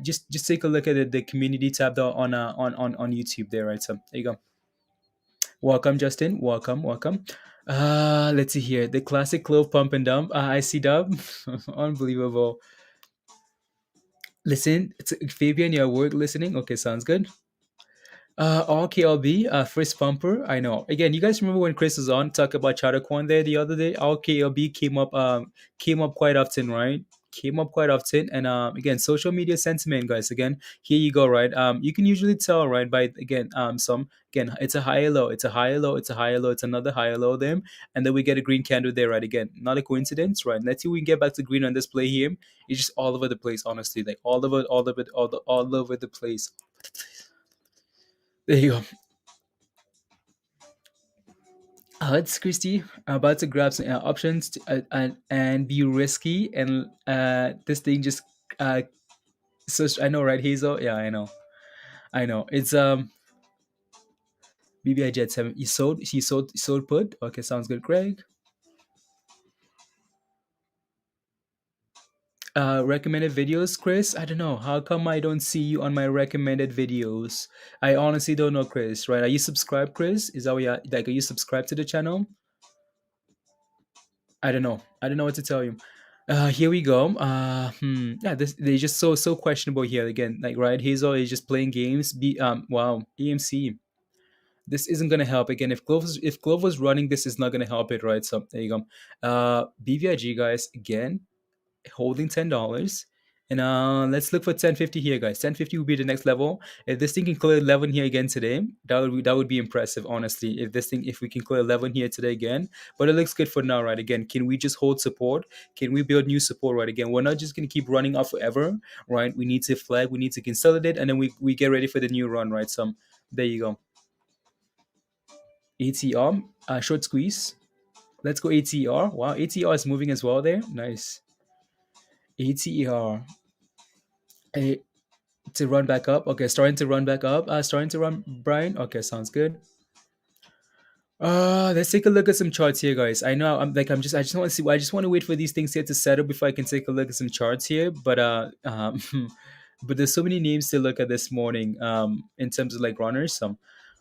just take a look at the community tab there on YouTube there, right? So there you go. Welcome, Justin. Welcome. Let's see here. The classic Clove pump and dump. I see dub. Unbelievable. Listen, it's Fabian, you're at work listening. Okay, sounds good. RKLB, first pumper. I know. Again, you guys remember when Chris was on talk about Chatterquan there the other day? RKLB came up quite often, right? Came up quite often, and again, social media sentiment, guys. Again, here you go, right? You can usually tell, right, by again, it's a higher low, it's a higher low, it's a higher low, it's another higher low there, and then we get a green candle there, right? Again, not a coincidence, right? Let's see if we can get back to green on this play here. It's just all over the place, honestly, like all over the place. There you go. It's Christy about to grab some options and be risky and this thing just so I know, right, Hazel? Yeah, I know it's BBI Jet 7. He sold put. Okay, sounds good, Greg. recommended videos, Chris. I don't know. How come I don't see you on my recommended videos? I honestly don't know, Chris. Right? Are you subscribed, Chris? Is that what you like? Are you subscribed to the channel? I don't know. I don't know what to tell you. Here we go. Yeah, this they're just so questionable here again. Like, right, Hazel is just playing games. Wow, EMC. This isn't gonna help again. If Clove was running, this is not gonna help it, right? So there you go. BVIG guys again holding $10. And let's look for 1050 here, guys. 1050 would be the next level. If this thing can clear 11 here again today, that would be impressive, honestly. If we can clear 11 here today again, but it looks good for now, right? Again, can we just hold support? Can we build new support, right? Again, we're not just gonna keep running up forever, right? We need to flag, we need to consolidate, and then we get ready for the new run, right? So there you go. ATR, short squeeze. Let's go ATR. Wow, ATR is moving as well there. Nice. ATR. To run back up. Okay, starting to run back up. Starting to run, Brian. Okay, sounds good. Let's take a look at some charts here, guys. I know I just want to see. I just want to wait for these things here to settle before I can take a look at some charts here. But there's so many names to look at this morning. In terms of like runners.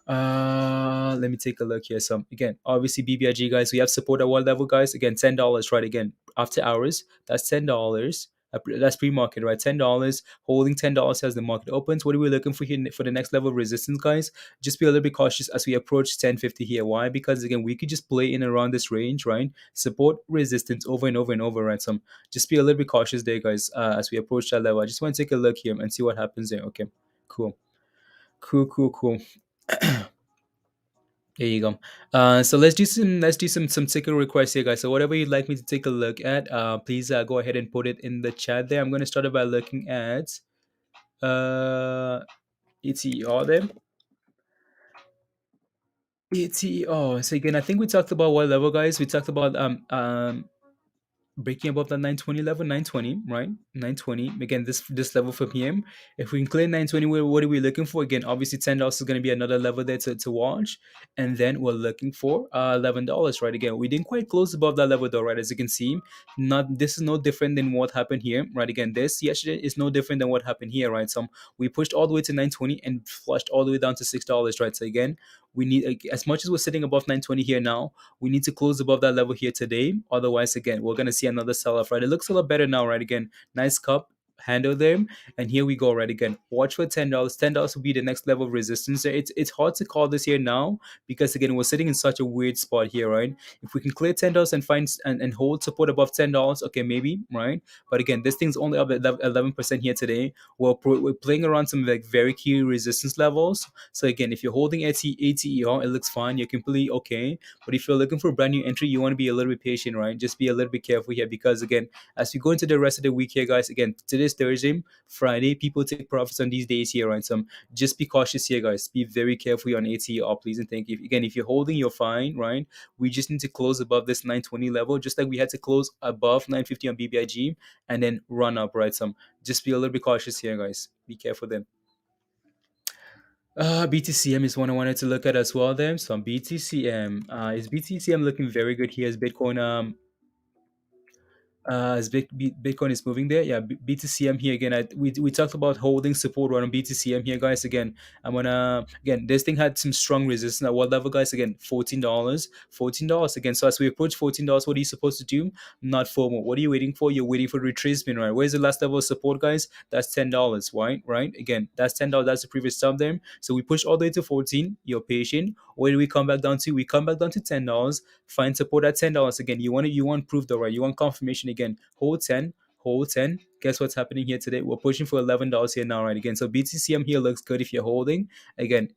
Let me take a look here. Some again, obviously BBIG guys. We have support at what level, guys? Again, $10, right? Again, after hours, that's $10. That's pre-market, right? $10, holding $10 as the market opens. What are we looking for here for the next level of resistance, guys? Just be a little bit cautious as we approach 1050 here. Why? Because again, we could just play in around this range, right? Support resistance over and over and over, right? So just be a little bit cautious there, guys, as we approach that level. I just want to take a look here and see what happens there. Okay, cool, cool. There you go. So let's do some ticker requests here, guys. So whatever you'd like me to take a look at, please go ahead and put it in the chat there. I'm going to start by looking at uh ETR there. ETR. So again, I think we talked about what level, guys. We talked about breaking above the 920 level, 920, right? 920 again, this level for PM. If we can clear 920, what are we looking for? Again, obviously $10 is going to be another level there to watch, and then we're looking for $11, right? Again, we didn't quite close above that level though, right? As you can see, not this is no different than what happened here, right? Again, this yesterday is no different than what happened here, right? So we pushed all the way to 920 and flushed all the way down to $6, right? So again, we need, as much as we're sitting above 920 here now, we need to close above that level here today. Otherwise, again, we're going to see another sell-off, right? It looks a lot better now, right? Again, nice cup, handle them, and here we go, right? Again, watch for $10. $10 will be the next level of resistance. So it's hard to call this here now because again, we're sitting in such a weird spot here, right? If we can clear $10 and find and hold support above $10, okay, maybe, right? But again, this thing's only up at 11% here today. We're playing around some like very key resistance levels. So again, if you're holding ATER, it looks fine. You're completely okay. But if you're looking for a brand new entry, you want to be a little bit patient, right? Just be a little bit careful here because again, as we go into the rest of the week here, guys, again, today's Thursday, Friday, people take profits on these days here, right? So just be cautious here, guys. Be very careful on ATER, please and thank you. Again, if you're holding, you're fine, right? We just need to close above this 920 level, just like we had to close above 950 on BBIG and then run up, right? So just be a little bit cautious here, guys. Be careful then. BTCM is one I wanted to look at as well. Then, so BTCM, is BTCM looking very good here as Bitcoin Bitcoin is moving there. Yeah, BTCM here again. We talked about holding support right on BTCM here, guys. Again, I'm gonna again. This thing had some strong resistance at what level, guys? Again, $14, $14 again. So as we approach $14, what are you supposed to do? Not FOMO. What are you waiting for? You're waiting for retracement, right? Where's the last level of support, guys? That's $10, right? Right. Again, that's $10. That's the previous stop there. So we push all the way to 14. You're patient. Where do we come back down to? We come back down to $10. Find support at $10 again. You want proof though, right? You want confirmation again. Hold 10, hold 10. Guess what's happening here today? We're pushing for $11 here now, right? Again, so BTCM here looks good if you're holding. Again,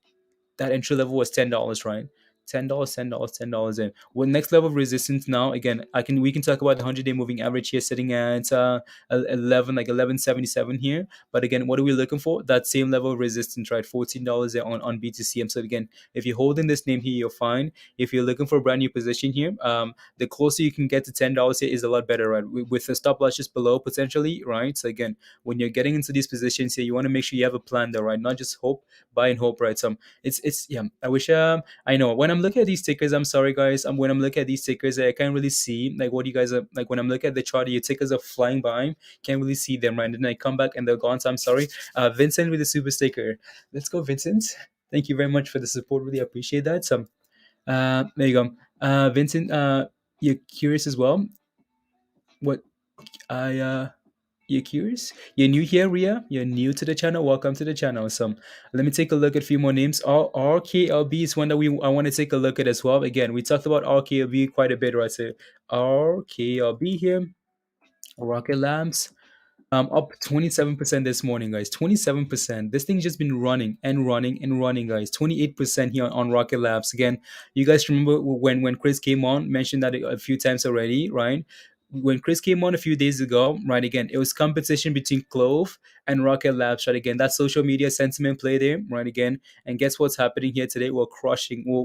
that entry level was $10, right? $10. In. Well, next level of resistance now. Again, we can talk about the 100-day moving average here, sitting at 1177 here. But again, what are we looking for? That same level of resistance, right? $14 there on BTCM. So again, if you're holding this name here, you're fine. If you're looking for a brand new position here, the closer you can get to $10 here is a lot better, right? With the stop loss just below potentially, right? So again, when you're getting into these positions here, you want to make sure you have a plan there, right? Not just buy and hope, right? So it's yeah. I wish I know when I'm looking at these tickers, I'm sorry guys. When I'm looking at these tickers, I can't really see like what you guys are like. When I'm looking at the chart, your tickers are flying by. Can't really see them, right? And then I come back and they're gone. So I'm sorry. Vincent with the super sticker. Let's go, Vincent. Thank you very much for the support. Really appreciate that. So there you go. Vincent, you're curious as well. What I You're curious? You're new here, Ria? You're new to the channel? Welcome to the channel. So let me take a look at a few more names. RKLB is one that I want to take a look at as well. Again, we talked about RKLB quite a bit, right? So RKLB here, Rocket Labs. Up 27% this morning, guys. 27%. This thing's just been running and running and running, guys. 28% here on Rocket Labs. Again, you guys remember when Chris came on, mentioned that a few times already, right? When Chris came on a few days ago, right? Again, it was competition between CLOV and Rocket Labs, right? Again, that social media sentiment play there, right? Again, and guess what's happening here today? We're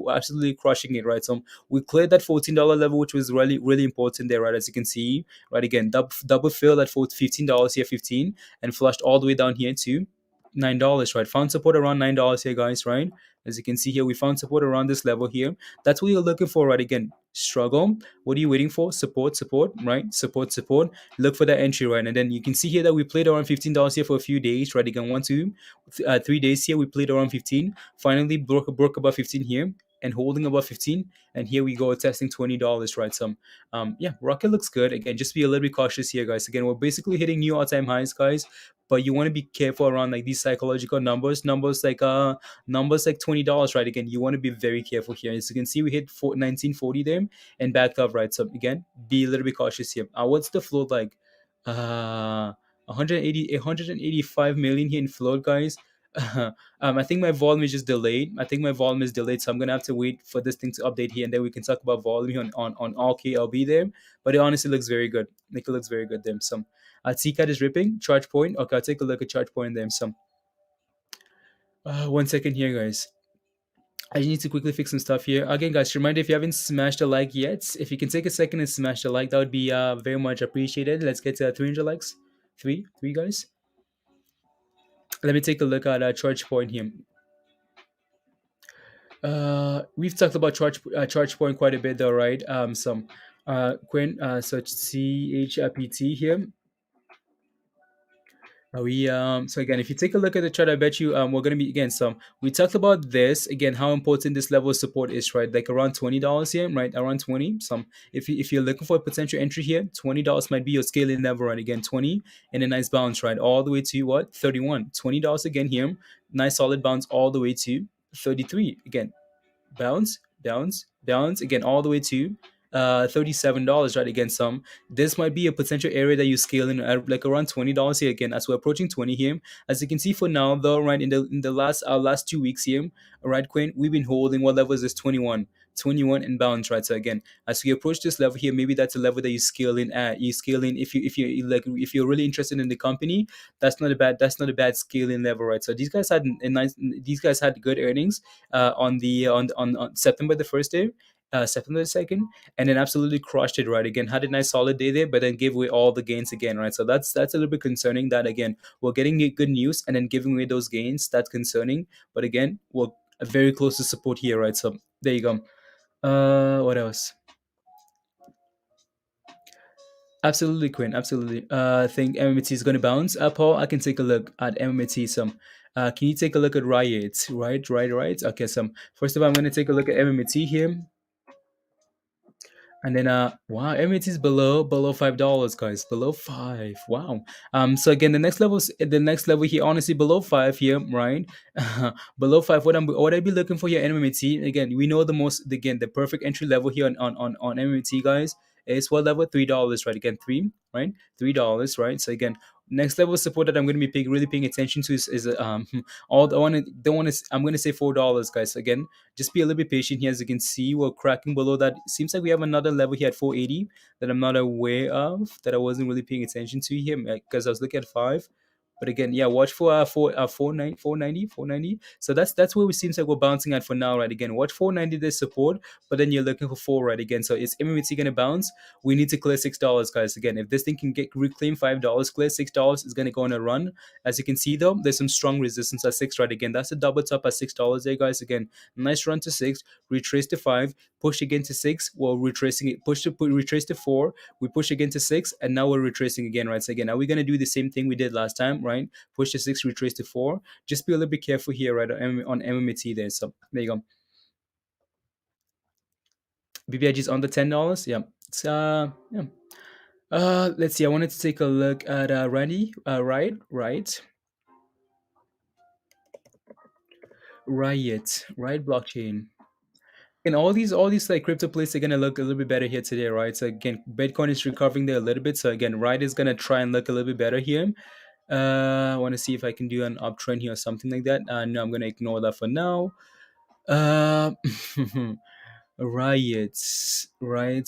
absolutely crushing it, right? So we cleared that $14 level, which was really, really important there, right? As you can see, right? Again, double fill at $15 here, 15, and flushed all the way down here to $9, right? Found support around $9 here, guys, right? As you can see here, we found support around this level here. That's what you're looking for, right? Again, struggle. What are you waiting for? Support, right? Support. Look for that entry, right? And then you can see here that we played around $15 here for a few days, right? Again, 3 days here, we played around 15. Finally, broke above 15 here and holding above 15. And here we go, testing $20, right? So, yeah, Rocket looks good. Again, just be a little bit cautious here, guys. Again, we're basically hitting new all-time highs, guys. But you want to be careful around like these psychological numbers like $20, right? Again, you want to be very careful here. As you can see, we hit 1940 there and backed up, right? So again, be a little bit cautious here. What's the float like? 185 million here in float, guys. I think my volume is just delayed. So I'm gonna have to wait for this thing to update here, and then we can talk about volume on all KLB there. But it honestly looks very good. It looks very good there. So TCAT is ripping. Charge point. Okay, I'll take a look at charge point there. So 1 second here, guys. I just need to quickly fix some stuff here. Again, guys, reminder, if you haven't smashed a like yet, if you can take a second and smash the like, that would be very much appreciated. Let's get to 300 likes. Three, guys. Let me take a look at charge point here. We've talked about charge point quite a bit, though, right? Some Quinn, so CHPT here. So again, if you take a look at the chart, I bet you we're gonna be again some. We talked about this again, how important this level of support is, right? Like around $20 here, right? Around 20. Some if you're looking for a potential entry here, $20 might be your scaling level, right? Again, 20 and a nice bounce, right? All the way to what? 31. $20 again here. Nice solid bounce all the way to 33. Again, bounce again all the way to $37, right? Again, some this might be a potential area that you scale in at like around $20 here. Again, as we're approaching 20 here, as you can see for now, though, right? In the last 2 weeks here, right, Quinn, we've been holding what level is this? 21 and bounce, right? So again, as we approach this level here, maybe that's a level that you scale in at. You scale in if you're really interested in the company. That's not a bad scaling level, right? So these guys had good earnings on the on September the first day. September the 2nd, and then absolutely crushed it, right? Again, had a nice solid day there, but then gave away all the gains again, right? So that's a little bit concerning that again we're getting good news and then giving away those gains. That's concerning, but again, we're very close to support here, right? So there you go. What else? Absolutely, Quinn. Absolutely. I think MMT is going to bounce. Paul, I can take a look at MMT. Some. Can you take a look at Riot? Right. Okay. Some. First of all, I'm going to take a look at MMT here. And then wow, MAT is below $5, guys. Below five. Wow. So again, the next level here, honestly, below five here, right? Below five. What I'd be looking for here, MAT. Again, we know the perfect entry level here on MAT, guys, is what level? $3, right? Again, $3, right? So again, next level support that I'm going to be really paying attention to is all I want to don't want to I'm going to say $4, guys. Again, just be a little bit patient here. As you can see, we're cracking below that. It seems like we have another level here at 480 that I'm not aware of, that I wasn't really paying attention to here because I was looking at 5. But again, yeah, watch for 490. So that's where we seems like we're bouncing at for now, right? Again, watch 490 there's support, but then you're looking for four, right? Again, so is MMT gonna bounce? We need to clear $6, guys. Again, if this thing can get reclaim $5, clear $6 is gonna go on a run. As you can see though, there's some strong resistance at six, right? Again, that's a double top at $6 there, guys. Again, nice run to six, retrace to five, push again to six, well retracing it, retrace to four, we push again to six, and now we're retracing again, right? So again, are we gonna do the same thing we did last time, right? Push to six, retrace to four. Just be a little bit careful here, right? On MMT there. So there you go. BBIG is on the $10. Yeah. It's yeah. Let's see. I wanted to take a look at Randy. Riot blockchain. And all these like crypto plays are gonna look a little bit better here today, right? So again, Bitcoin is recovering there a little bit. So again, Riot is gonna try and look a little bit better here. I want to see if I can do an uptrend here or something like that. No, I'm gonna ignore that for now. Uh, Riots. Again,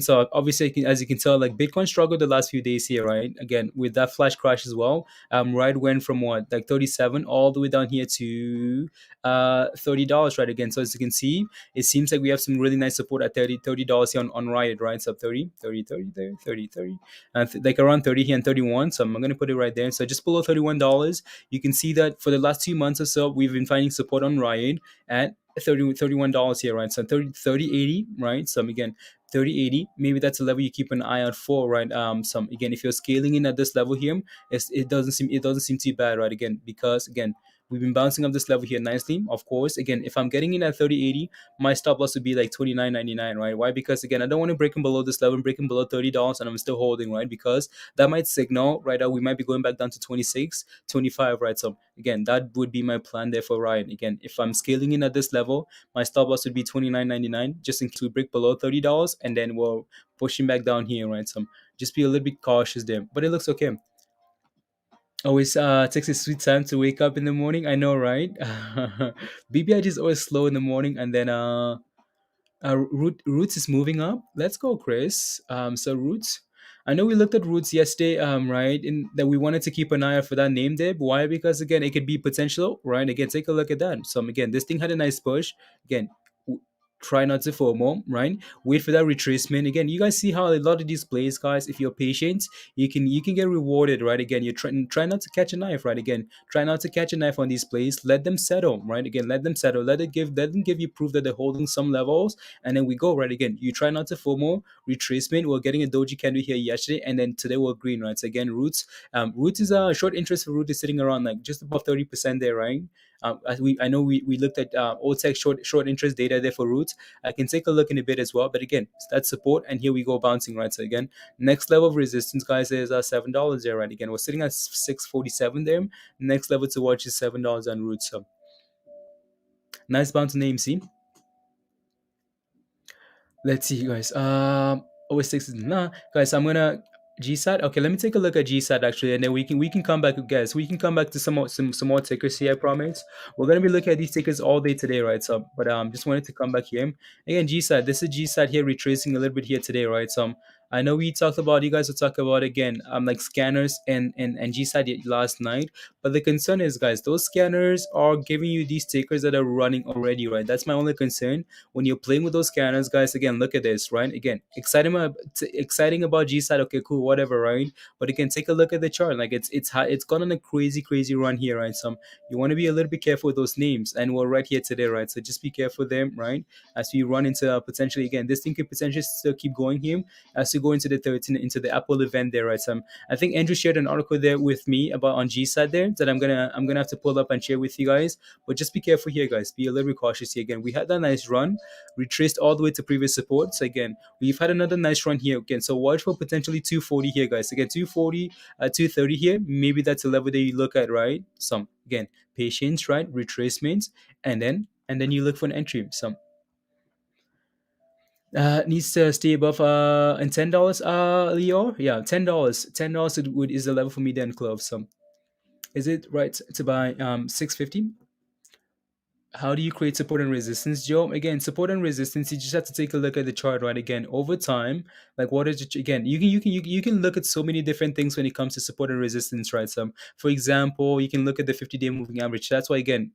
so obviously, as you can tell, like Bitcoin struggled the last few days here, right? Again, with that flash crash as well. Riot went from what, like 37 all the way down here to $30, right? Again, so as you can see, it seems like we have some really nice support at $30 here on Riot, right? So 30 there, 30, like around 30 here and 31. So I'm gonna put it right there. So just below $31, you can see that for the last 2 months or so, we've been finding support on Riot at $31 here, right? So 30 80, right? So again, 30 80, maybe that's a level you keep an eye out for, right? Some again, if you're scaling in at this level here, it doesn't seem too bad, right? Again, because again, we've been bouncing up this level here nicely. Of course, again, if I'm getting in at 30 80, my stop loss would be like 29.99, right? Why? Because again, I don't want to break them below this level, breaking below $30, and I'm still holding, right? Because that might signal, right? We might be going back down to 26, 25, right? So again, that would be my plan there for Ryan. Again, if I'm scaling in at this level, my stop loss would be 29.99, just in case we break below $30, and then we're pushing back down here, right? So just be a little bit cautious there, but it looks okay. Always takes a sweet time to wake up in the morning. I know, right? BBIG is always slow in the morning, and then Roots is moving up. Let's go, Chris. So Roots. I know we looked at Roots yesterday, right? In that we wanted to keep an eye out for that name there. Why? Because again, it could be potential, right? Again, take a look at that. So again, this thing had a nice push. Again, try not to FOMO, right? Wait for that retracement. Again, you guys see how a lot of these plays, guys, if you're patient, you can get rewarded, right? Again, you try not to catch a knife, right? Again, try not to catch a knife on these plays. Let them settle, right? Again, let them settle. Let them give you proof that they're holding some levels, and then we go, right? Again, you try not to FOMO retracement. We're getting a doji candle here yesterday, and then today we're green, right? So again, Roots is a short interest for Root is sitting around like just above 30% there, right? I know we looked at old tech short interest data there for Roots. I can take a look in a bit as well, but again, that's support, and here we go bouncing, right? So again, next level of resistance, guys, is $7 there, right? Again, we're sitting at 647 there. Next level to watch is $7 on Roots. So nice bounce on AMC. Let's see, guys. Always six is nah, guys. I'm gonna GSAT. Okay, let me take a look at GSAT actually, and then we can come back, guys. We can come back to some more tickers here. I promise. We're gonna be looking at these tickers all day today, right? So, but just wanted to come back here again. GSAT. This is GSAT here, retracing a little bit here today, right? So. I know we talked about, you guys will talk about again, like scanners and GSAT last night. But the concern is, guys, those scanners are giving you these tickers that are running already, right? That's my only concern when you're playing with those scanners, guys. Again, look at this, right? Again, exciting about GSAT. Okay, cool, whatever, right? But again, take a look at the chart. Like it's gone on a crazy run here, right? So you want to be a little bit careful with those names, and we're right here today, right? So just be careful with them, right? As we run into potentially, again, this thing could potentially still keep going here as we go into the 13 into the Apple event there, right? So I think Andrew shared an article there with me about on GSAT there that I'm gonna have to pull up and share with you guys. But just be careful here, guys. Be a little bit cautious here. Again, we had that nice run, retraced all the way to previous support. So again, we've had another nice run here again. So watch for potentially 240 here, guys. Again, 240, 230 here. Maybe that's a level that you look at, right? Some again, patience, right? Retracements, and then you look for an entry. Some needs to stay above and $10, Leo. Yeah, $10. $10 is the level for me then, CLOV. So is it right to buy 650? How do you create support and resistance, Joe? Again, support and resistance, you just have to take a look at the chart, right? Again, over time, like what is it? Again, you can look at so many different things when it comes to support and resistance, right? So, for example, you can look at the 50-day moving average. That's why, again,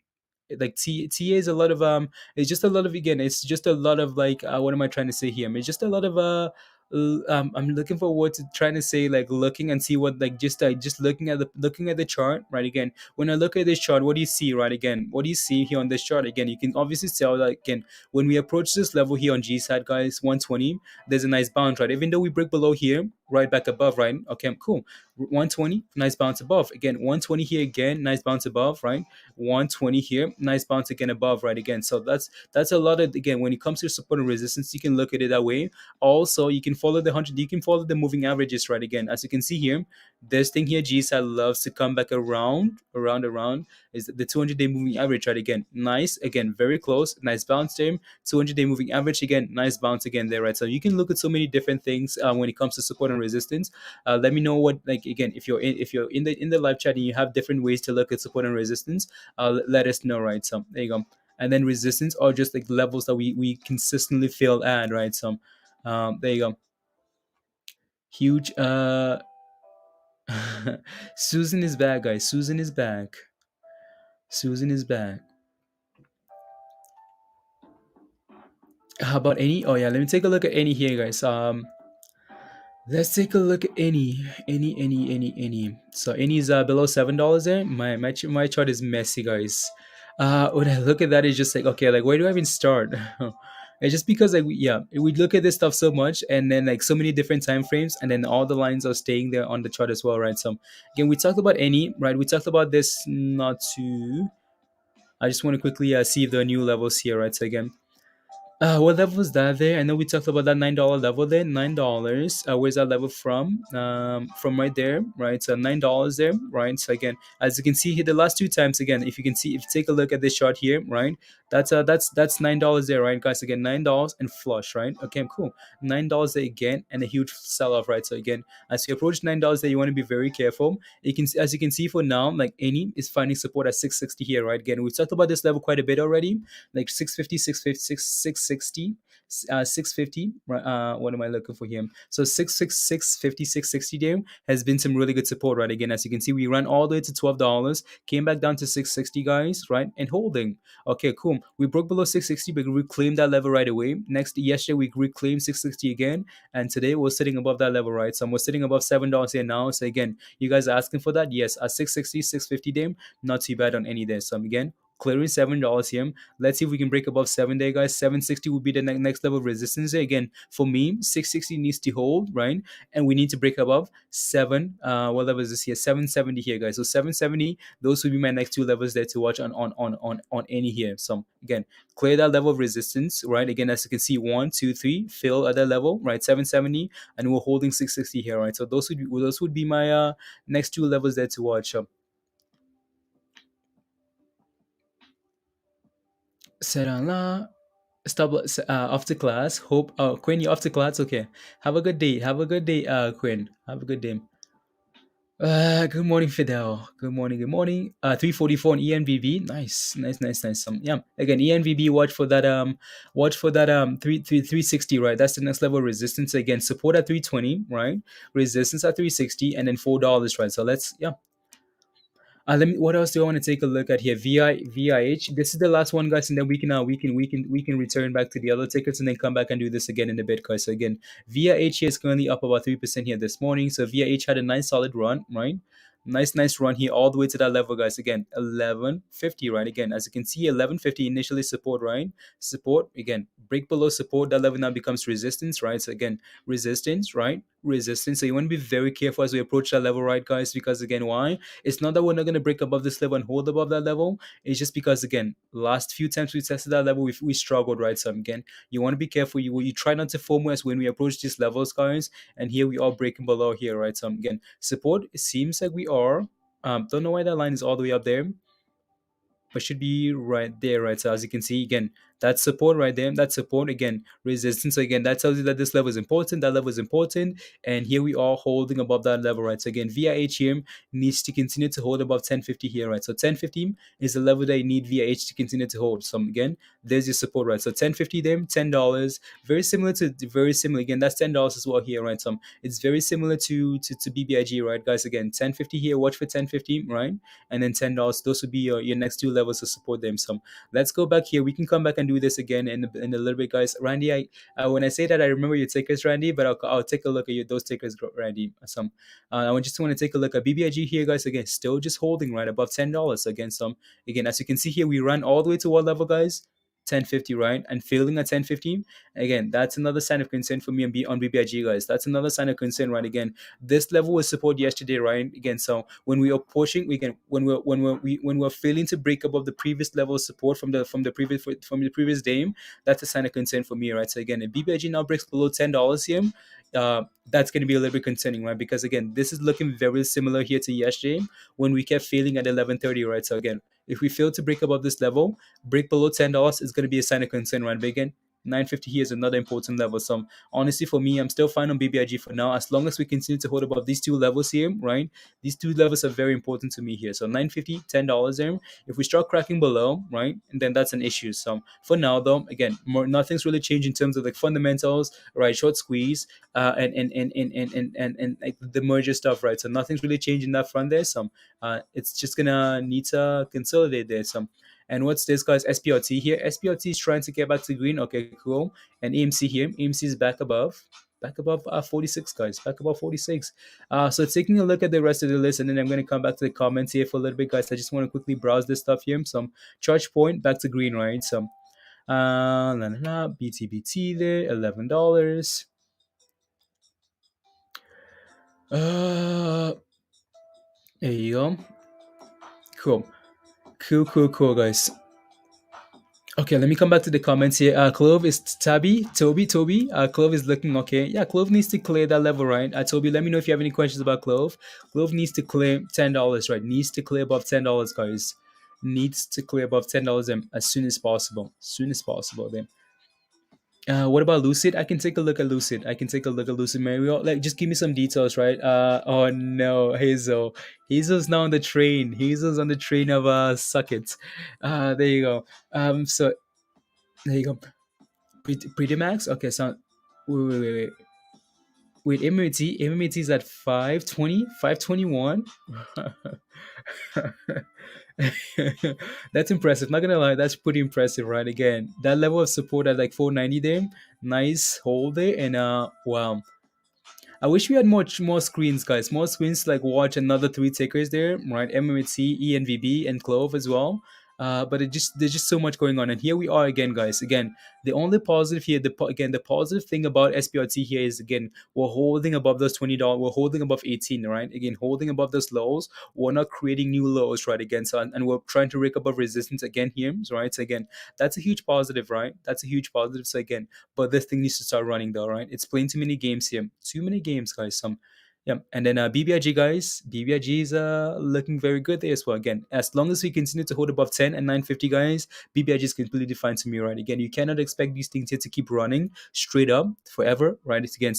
like TA is a lot of it's just a lot of, again, it's just a lot of like what am I trying to say here? It's just a lot of I'm looking forward to trying to say, like, looking and see what, like, just looking at the chart, right? Again, when I look at this chart, what do you see, right? Again, what do you see here on this chart? Again, you can obviously tell that, again, when we approach this level here on G side, guys, 120, there's a nice bounce, right? Even though we break below here, right back above, right? Okay, cool. 120, nice bounce above. Again, 120 here again, nice bounce above, right? 120 here, nice bounce again above, right? Again, so that's a lot of, again, when it comes to support and resistance, you can look at it that way. Also, you can follow the 100, you can follow the moving averages, right? Again, as you can see here, this thing here, GSAT loves to come back around is the 200-day moving average, right? Again, nice, again, very close, nice bounce there. 200-day moving average again, nice bounce again there, right? So you can look at so many different things when it comes to support and resistance. Let me know what, like, again, if you're in the live chat and you have different ways to look at support and resistance, let us know, right? So there you go. And then resistance are just like levels that we consistently fail at, right? So there you go. Huge. Susan is back, guys. Susan is back. Susan is back. How about any? Oh yeah, let me take a look at any here, guys. Let's take a look at any. So any is below $7 there. My chart is messy, guys. When I look at that, it's just like, okay, like, where do I even start? It's just because, like, we look at this stuff so much, and then, like, so many different time frames, and then all the lines are staying there on the chart as well, right? So again, we talked about any, right? We talked about this not too. I just want to quickly see the new levels here, right? So again, what level was that there? I know we talked about that $9 level there. $9. Where's that level from? From right there, right? So $9 there, right? So again, as you can see here, the last two times, again, if you can see, if you take a look at this chart here, right? That's $9 there, right, guys? Again, $9 and flush, right? Okay, cool. $9 there again, and a huge sell-off, right? So again, as you approach $9 there, you want to be very careful. As you can see for now, like, any is finding support at 660 here, right? Again, we've talked about this level quite a bit already, like 650, 650, 660, 650, what am I looking for here? So 650, 660 there has been some really good support, right? Again, as you can see, we ran all the way to $12, came back down to 660, guys, right? And holding. Okay, cool. We broke below 660, but we reclaimed that level right away. Yesterday we reclaimed 660 again, and today we're sitting above that level, right? So we're sitting above $7 here now. So again, you guys are asking for that? Yes, at 660, 650 there, not too bad on any day. So again, clearing $7 here. Let's see if we can break above 7 day, guys. 760 would be the next level of resistance there. Again, for me, 660 needs to hold, right? And we need to break above 7. What level is this here? 770 here, guys. So 770, those would be my next two levels there to watch on any here. So again, clear that level of resistance, right? Again, as you can see, 1, 2, 3, fill at that level, right? 770, and we're holding 660 here, right? So those would be my next two levels there to watch. Serana, stop. Off to class. Hope. Oh, Quinn, you off to class? Okay. Have a good day. Have a good day, Quinn. Have a good day. Good morning, Fidel. Good morning. Good morning. 344 on ENVB. Nice. Yeah. Again, ENVB. Watch for that 360. Right. That's the next level of resistance. Again, support at 320. Right. Resistance at 360, and then $4. Right. So let's, yeah. Let me. What else do I want to take a look at here? VIH. This is the last one, guys, and then we can return back to the other tickets and then come back and do this again in a bit, guys. So again, VIH here is currently up about 3% here this morning. So VIH had a nice solid run, right? Nice run here all the way to that level, guys. Again, 1150, right? Again, as you can see, 1150 initially support, right? Support again, break below support. That level now becomes resistance, right? So again, resistance, right? Resistance. So you want to be very careful as we approach that level, right, guys? Because again, why? It's not that we're not going to break above this level and hold above that level. It's just because, again, last few times we tested that level, we struggled, right? So again, you want to be careful. You try not to FOMO as when we approach these levels, guys. And here we are breaking below here, right? So again, support, it seems like we are. Don't know why that line is all the way up there, but should be right there, right? So as you can see, again, That's support right there. That's support again. Resistance again. That tells you that this level is important. That level is important. And here we are holding above that level, right? So again, VIH here needs to continue to hold above 1050 here, right? So 1050 is the level that you need VIH to continue to hold. So again, there's your support, right? So 1050 there, $10. Very similar. Again, that's $10 as well here, right? So it's very similar to BBIG, right, guys? Again, 1050 here. Watch for 1050, right? And then $10. Those would be your next two levels to support them. So let's go back here. We can come back and do this again in a little bit, guys. Randy, when I say that, I remember your tickers, Randy, but I'll take a look at those tickers, Randy. I just want to take a look at BBIG here, guys. Again, still just holding right above $10 again. Again, as you can see here, we run all the way to what level, guys? 1050, right? And failing at 1050, again, that's another sign of concern for me on BBIG, guys. That's another sign of concern, right? Again, this level was support yesterday, right? Again, so when we are pushing, when we're failing to break above the previous level of support from the previous day, that's a sign of concern for me, right? So again, if BBIG now breaks below $10 here, that's going to be a little bit concerning, right? Because again, this is looking very similar here to yesterday when we kept failing at 11:30, right? So again, if we fail to break above this level, break below $10 is going to be a sign of concern, right? But again, 950 here is another important level. So honestly, for me, I'm still fine on BBIG for now. As long as we continue to hold above these two levels here, right? These two levels are very important to me here. So 950, $10 there. If we start cracking below, right, and then that's an issue. So for now, though, again, nothing's really changed in terms of like fundamentals, right? Short squeeze, and like the merger stuff, right? So nothing's really changed in that front there. So it's just gonna need to consolidate there. So and what's this, guys? SPRT here. SPRT is trying to get back to green. Okay, cool. And AMC here. AMC is back above 46, guys. Back above 46. So taking a look at the rest of the list, and then I'm going to come back to the comments here for a little bit, guys. I just want to quickly browse this stuff here. Some charge point back to green, right? Some BTBT there, $11. There you go. Cool. Cool, guys. Okay, let me come back to the comments here. Clove is Toby. Clove is looking okay. Yeah, Clove needs to clear that level, right? Toby, let me know if you have any questions about Clove. Clove needs to clear $10, right? Needs to clear above $10, guys. Needs to clear above $10 as soon as possible. Then. What about Lucid? I can take a look at Lucid. Mario. Like, just give me some details, right? Oh no, Hazel. Hazel's now on the train. Hazel's on the train of suck it. There you go. So there you go. Pretty max. Okay, so wait. Wait, MMT is at 520, 521. That's impressive. Not gonna lie, that's pretty impressive, right? Again, that level of support at like 490 there, nice hold there, and wow. I wish we had more screens, guys. More screens to like watch another three tickers there, right? MMT, ENVB, and Clove as well. But there's just so much going on, and here we are again, guys. Again, the only positive here, the positive thing about SPRT here is again we're holding above those $20. We're holding above 18, right? Again, holding above those lows. We're not creating new lows, right? Again, so and we're trying to break above resistance again here, right? So again, that's a huge positive, right? That's a huge positive. So again, but this thing needs to start running though, right? It's playing too many games here. Too many games, guys. Yeah, and then BBIG, guys. BBIG is looking very good there as well. Again, as long as we continue to hold above 10 and 950, guys, BBIG is completely fine to me, right? Again, you cannot expect these things here to keep running straight up forever, right? It's again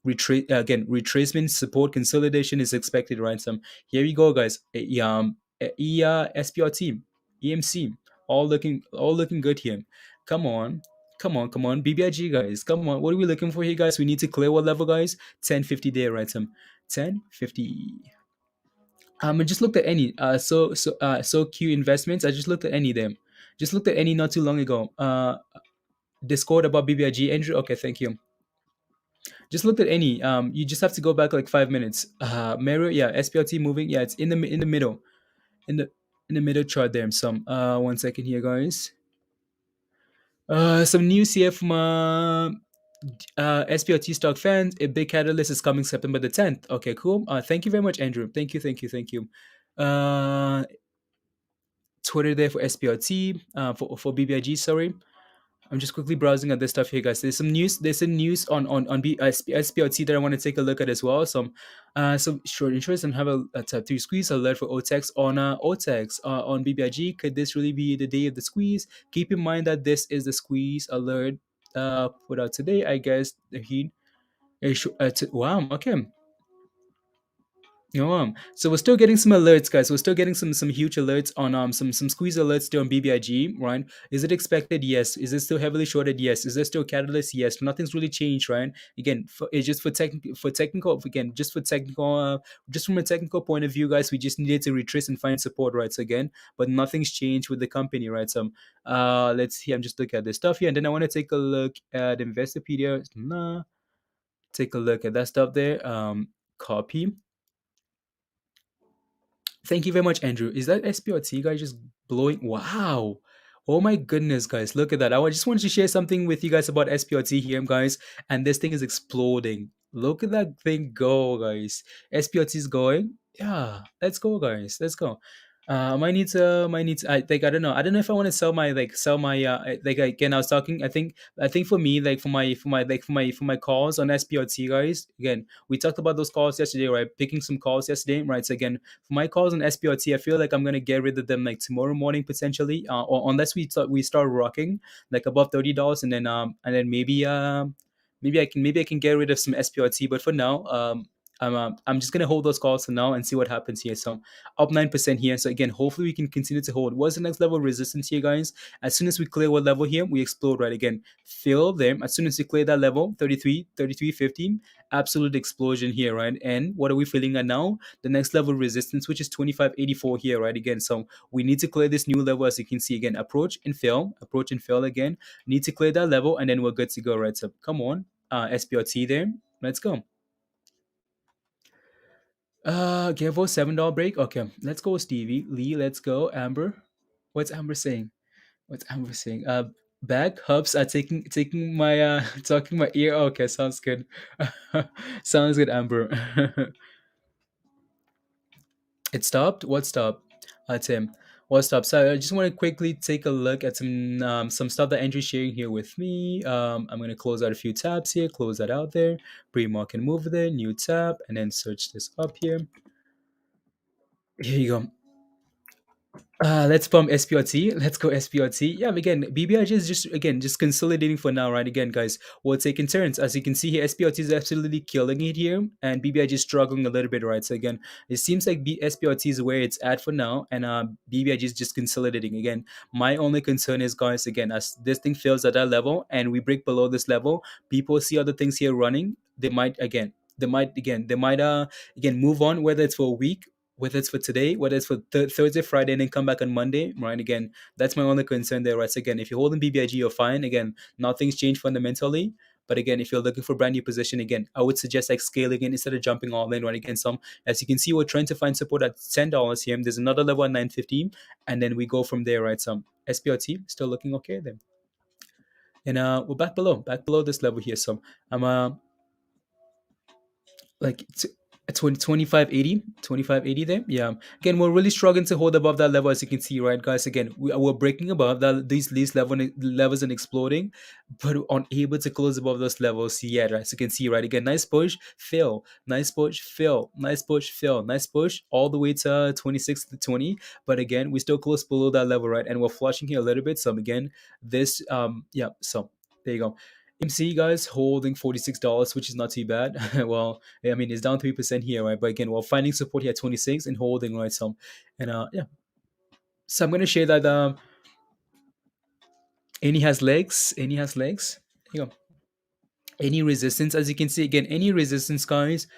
retracement support consolidation is expected, right? Here you go, guys. SPRT, EMC, all looking good here. Come on. BBIG, guys. Come on. What are we looking for here, guys? We need to clear what level, guys? 1050 there, right? 1050. I just looked at any. So Q investments. I just looked at any of them. Just looked at any not too long ago. Discord about BBIG. Andrew. Okay, thank you. Just looked at any. You just have to go back like 5 minutes. Mario. Yeah. SPLT moving. Yeah, it's in the middle. In the middle chart there. Some. 1 second here, guys. Some news here from SPRT stock fans. A big catalyst is coming September the 10th. Okay, cool. Thank you very much, Andrew. Thank you. Uh, Twitter there for SPRT, for BBIG, sorry. I'm just quickly browsing at this stuff here, guys. There's some news. There's some news on SPRT that I want to take a look at as well. Some short interest and have a type 3 squeeze alert for OTEX on BBIG. Could this really be the day of the squeeze? Keep in mind that this is the squeeze alert put out today. I guess the heat. Wow. Okay. So we're still getting some alerts, guys. We're still getting some huge alerts on some squeeze alerts still on BBIG, right? Is it expected? Yes. Is it still heavily shorted? Yes. Is there still catalyst? Yes. Nothing's really changed, right? Again, it's just for technical again, just for technical just from a technical point of view, guys, we just needed to retrace and find support, right? So again, but nothing's changed with the company, right? So let's see. I'm just looking at this stuff here, and then I want to take a look at Investopedia. Take a look at that stuff there. Copy. Thank you very much, Andrew. Is that SPRT guy just blowing? Wow. Oh my goodness, guys. Look at that. Just wanted to share something with you guys about SPRT here, guys. And this thing is exploding. Look at that thing go, guys. SPRT is going. Yeah. Let's go, guys. Let's go. I think I don't know. I don't know if I want to sell my like again I was talking I think for me like for my calls on SPRT guys again we talked about those calls yesterday, right? Picking some calls yesterday, right? So again, for my calls on SPRT, I feel like I'm gonna get rid of them like tomorrow morning potentially, or unless we start rocking like above $30, and then maybe I can get rid of some SPRT, but for now I'm just gonna hold those calls for now and see what happens here. So up 9% here. So again, hopefully we can continue to hold. What's the next level of resistance here, guys? As soon as we clear what level here, we explode, right? Again, fill them. As soon as we clear that level, 33.15, absolute explosion here, right? And what are we feeling at now? The next level of resistance, which is 25.84 here, right? Again, so we need to clear this new level, as you can see again, approach and fail again. Need to clear that level, and then we're good to go, right? So come on, SPRT there. Let's go. Give us $7 break. Okay, let's go, Stevie Lee. Let's go, Amber. What's Amber saying? What's Amber saying? Back hubs are taking my talking my ear. Okay, sounds good. Sounds good, Amber. It stopped. What stopped? Tim. What stopped? So I just want to quickly take a look at some stuff that Andrew's sharing here with me. I'm gonna close out a few tabs here. Close that out there. Pre-mark and move there. New tab, and then search this up here. Here you go. Let's pump SPRT. Let's go SPRT. Yeah, again, BBIG is just consolidating for now, right? Again, guys, we're taking turns. As you can see here, SPRT is absolutely killing it here, and BBIG is struggling a little bit, right? So again, it seems like SPRT is where it's at for now, and BBIG is just consolidating. Again, my only concern is, guys, again, as this thing fails at that level and we break below this level, people see other things here running. They might again move on, whether it's for a week, whether it's for today, whether it's for Thursday, Friday, and then come back on Monday, right? Again, that's my only concern there, right? So again, if you're holding BBIG, you're fine. Again, nothing's changed fundamentally. But again, if you're looking for brand new position, again, I would suggest like scaling in instead of jumping all in, right? Again, as you can see, we're trying to find support at $10 here. There's another level at 9.15, and then we go from there, right? Some SPRT still looking okay then. And we're back below this level here. So I'm like 2580 there. Yeah, again, we're really struggling to hold above that level, as you can see, right, guys? Again, we're breaking above that these levels and exploding, but unable to close above those levels yet, right? So you can see, right, again, nice push, fail, nice push, fail, nice push, fail, nice push, all the way to 26 to 20. But again, we still close below that level, right? And we're flushing here a little bit. So again, this yeah, so there you go. MC, guys, holding $46, which is not too bad. Well, I mean, it's down 3% here, right? But again, we're finding support here at 26 and holding, right? So, and yeah. So I'm gonna share that any has legs. Any has legs. Here you go. Any resistance, as you can see again, any resistance, guys,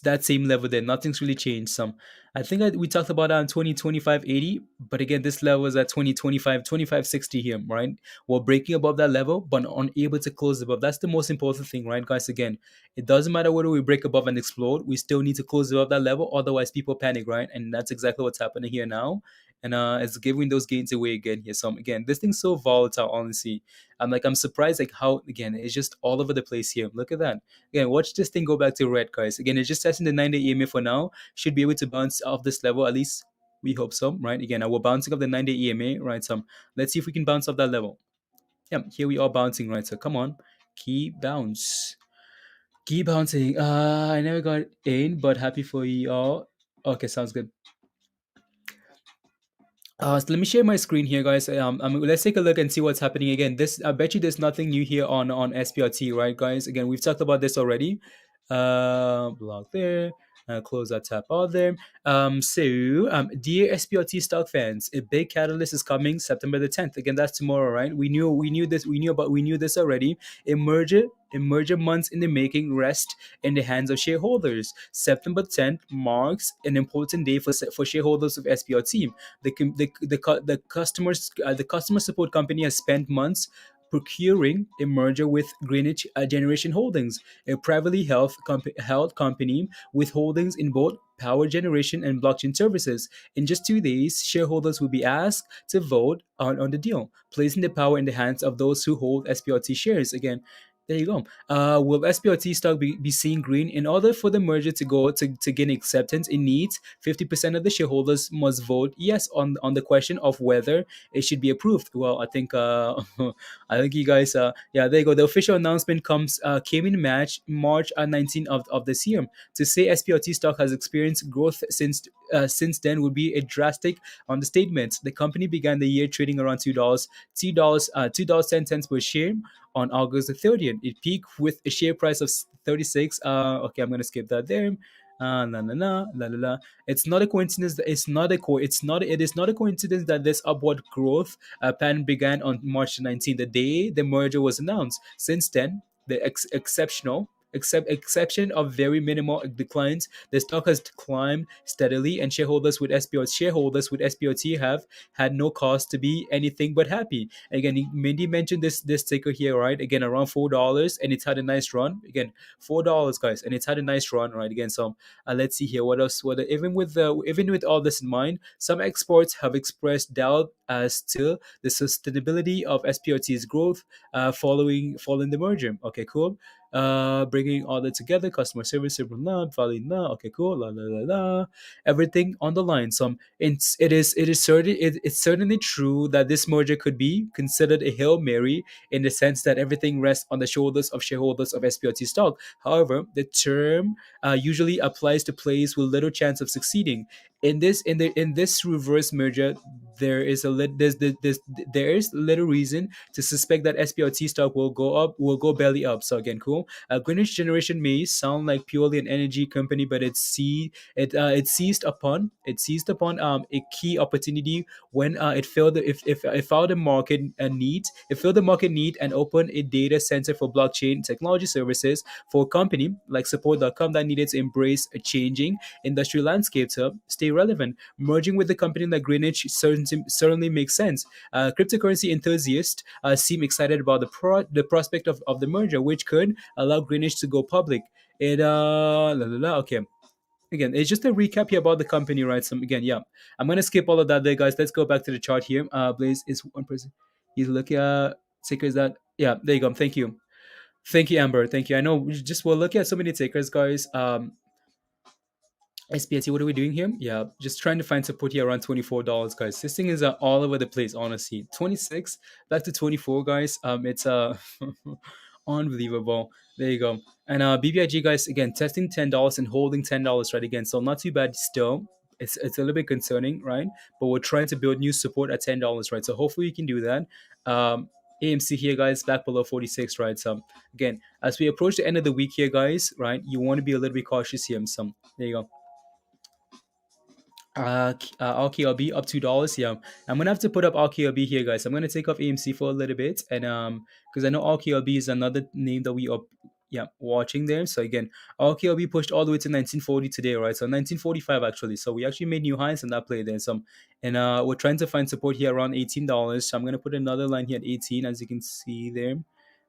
that same level there, nothing's really changed. Some I think we talked about that in 2025.80, but again, this level is at 2025.60 here, right? We're breaking above that level but unable to close above. That's the most important thing, right, guys? Again, it doesn't matter whether we break above and explode, we still need to close above that level, otherwise people panic, right? And that's exactly what's happening here now. And it's giving those gains away again here. So again, this thing's so volatile, honestly. I'm surprised like how again it's just all over the place here. Look at that. Again, watch this thing go back to red, guys. Again, it's just testing the 9-day EMA for now. Should be able to bounce off this level, at least we hope so, right? Again, we're bouncing off the 9-day EMA, right? So let's see if we can bounce off that level. Yeah, here we are bouncing, right? So come on, keep bounce. Keep bouncing. I never got in, but happy for you all. Okay, sounds good. So let me share my screen here, guys. Let's take a look and see what's happening again. This, I bet you, there's nothing new here on SPRT, right, guys? Again, we've talked about this already. Block there. Close that tab out there. Dear SPRT stock fans, a big catalyst is coming September the 10th. Again, that's tomorrow, right? We knew this already. A merger months in the making rest in the hands of shareholders. September 10th marks an important day for shareholders of SPRT. The customer support company has spent months procuring a merger with Greenwich Generation Holdings, a privately held company with holdings in both power generation and blockchain services. In just 2 days, shareholders will be asked to vote on the deal, placing the power in the hands of those who hold SPRT shares. Again, there you go. Will SPRT stock be seeing green? In order for the merger to gain acceptance, it needs 50% of the shareholders must vote yes on the question of whether it should be approved. Well, I think I think you guys yeah, there you go. The official announcement came in March 19 of this year. To say SPRT stock has experienced growth since then would be a drastic understatement. The company began the year trading around $2.10 per share on August the 30th. It peaked with a share price of 36. Okay, I'm gonna skip that there. La la la la la la. It's not a coincidence. It is not a coincidence that this upward growth plan began on March 19th, the day the merger was announced. Since then, the exception of very minimal declines, the stock has climbed steadily, and shareholders with SPOT have had no cause to be anything but happy. Again, Mindy mentioned this ticker here, right? Again, around $4, and it's had a nice run. Again, $4, guys, and it's had a nice run, right? Again, so let's see here. What else? Even with all this in mind, some experts have expressed doubt as to the sustainability of SPOT's growth following the merger. Okay, cool. Bringing all that together, customer service, super lab, value now. Okay, cool. La la la la. Everything on the line. It's certainly true that this merger could be considered a hail mary in the sense that everything rests on the shoulders of shareholders of SPLT stock. However, the term usually applies to plays with little chance of succeeding. In this reverse merger, there is little reason to suspect that SPLT stock will go belly up. So again, cool. Greenwich Generation may sound like purely an energy company, but it seized upon a key opportunity when it found a market need it filled the market need and opened a data center for blockchain technology services for a company like support.com that needed to embrace a changing industry landscape to stay relevant. Merging with a company like Greenwich certainly makes sense. Cryptocurrency enthusiasts seem excited about the prospect of the merger, which could allow Greenwich to go public. Okay. Again, it's just a recap here about the company, right? So again, yeah, I'm gonna skip all of that there, guys. Let's go back to the chart here. Blaze is one person. He's looking at tickers that, yeah, there you go. Thank you, Amber. Thank you. I know we're looking at so many tickers, guys. SPLT, what are we doing here? Yeah, just trying to find support here around $24, guys. This thing is all over the place, honestly. 26 back to 24, guys. It's unbelievable. There you go. And BBIG, guys, again testing $10 and holding $10, right? Again, so not too bad still. It's a little bit concerning, right? But we're trying to build new support at $10, right? So hopefully you can do that. AMC here, guys, back below 46, right? So again, as we approach the end of the week here, guys, right? You want to be a little bit cautious here. So there you go. RKLB up $2. Yeah, I'm gonna have to put up RKLB here, guys. I'm gonna take off AMC for a little bit, and because I know RKLB is another name that we are, yeah, watching there. So again, RKLB pushed all the way to 1940 today, right? So 1945 actually. So we actually made new highs in that play there. So, and we're trying to find support here around $18. So I'm gonna put another line here at 18, as you can see there.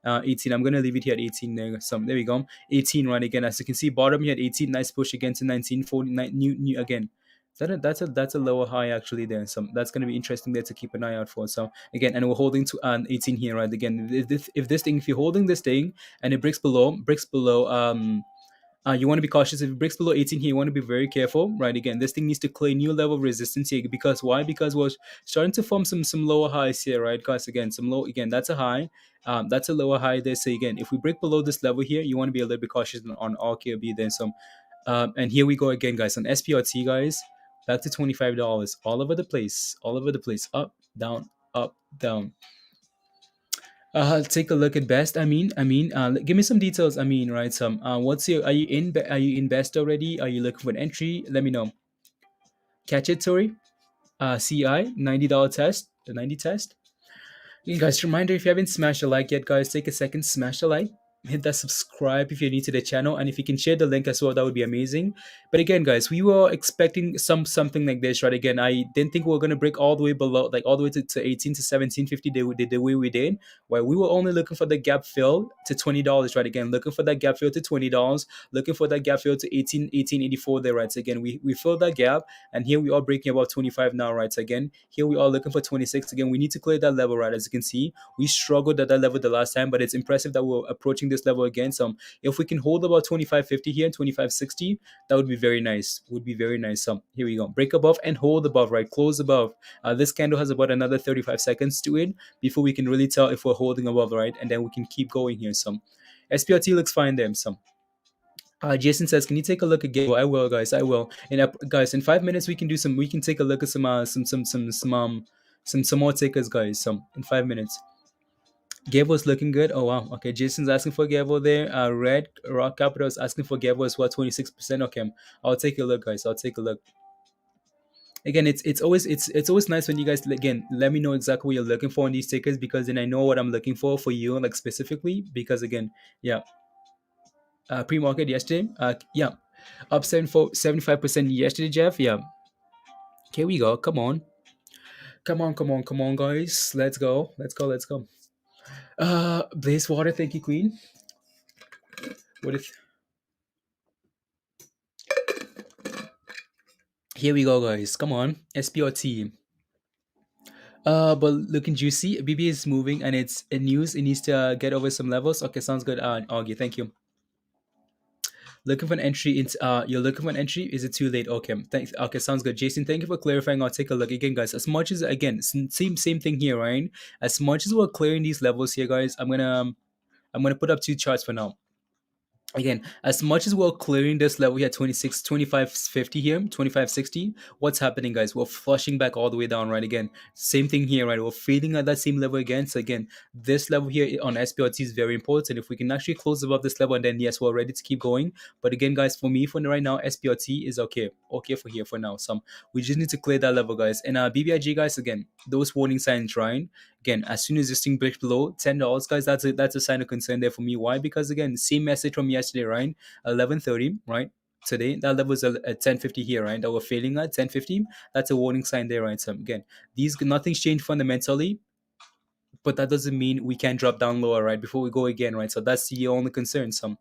18. I'm gonna leave it here at 18 there. So there we go. 18 right again. As you can see, bottom here at 18. Nice push again to 1949. New again. That's a lower high actually there. So that's going to be interesting there to keep an eye out for. So again, and we're holding to an 18 here, right? Again, if you're holding this thing and it breaks below You want to be cautious. If it breaks below 18 here, you want to be very careful, right? Again, this thing needs to clear new level of resistance here. Because why? Because we're starting to form some lower highs here, right? Because again, some low, again, that's a high. That's a lower high there. So again, if we break below this level here, you want to be a little bit cautious on RKLB. Then some. And here we go again, guys. On SPRT, guys, back to $25. All over the place. All over the place. Up, down, up, down. Take a look at best. Give me some details. Right? Some. What's your? Are you in? Are you in best already? Are you looking for an entry? Let me know. Catch it, sorry. CEI $90 test. The 90 test. Hey guys, reminder, if you haven't smashed a like yet, guys, take a second, smash the like, hit that subscribe if you're new to the channel, and if you can share the link as well, that would be amazing. But again, guys, we were expecting something like this, right? Again, I didn't think we were gonna break all the way below, like all the way to 18 to 17.50 the way we did. Where we were only looking for the gap fill to $20, right? Again, looking for that gap fill to $20, looking for that gap fill to 18.84 there, right? So again, we filled that gap, and here we are breaking about 25 now, right? So again, here we are looking for 26. Again, we need to clear that level, right? As you can see, we struggled at that level the last time, but it's impressive that we're approaching this level again. So if we can hold about 25.50 here, 25.60, that would be very nice. Would be very nice. So here we go. Break above and hold above, right? Close above. This candle has about another 35 seconds to it before we can really tell if we're holding above, right? And then we can keep going here. So SPRT looks fine there. So Jason says, "Can you take a look at Gable?" I will, guys. I will. And guys, in 5 minutes we can do some. We can take a look at some more takers, guys. Some in 5 minutes. Gable's looking good. Oh wow. Okay, Jason's asking for Gable there. Red Rock Capital is asking for Gable as well. 26%. Okay, I'll take a look, guys. I'll take a look. Again, it's always nice when you guys again let me know exactly what you're looking for in these takers, because then I know what I'm looking for you, like specifically. Because again, yeah, pre-market yesterday. Yeah, up 75% yesterday, Jeff. Yeah. Here we go. Come on. Come on, guys. Let's go. Let's go. Let's go. Blaze water. Thank you, Queen. What if? Here we go, guys. Come on. SPRT. But looking juicy. BB is moving, and it's a news. It needs to get over some levels. Okay, sounds good. Augie, thank you. Looking for an entry into you're looking for an entry. Is it too late? Okay, thanks. Okay, sounds good. Jason, thank you for clarifying. I'll take a look again, guys. As much as again, same thing here, right? As much as we're clearing these levels here, guys, I'm gonna put up two charts for now. Again, as much as we're clearing this level here, 26 25.50 here, 25.60, what's happening, guys? We're flushing back all the way down, right? Again, same thing here, right? We're fading at that same level again. So again, this level here on SPRT is very important. If we can actually close above this level, and then yes, we're ready to keep going. But again, guys, for me, for right now, SPRT is okay for here for now. So we just need to clear that level, guys. And BBIG, guys, again, those warning signs, right? Again, as soon as this thing breaks below $10, guys, that's a sign of concern there for me. Why? Because again, same message from yesterday, right? 11:30, right? Today, that level is at 10:50 here, right? That we're failing at 10:50. That's a warning sign there, right? So again, nothing's changed fundamentally, but that doesn't mean we can't drop down lower, right? Before we go again, right? So that's the only concern. So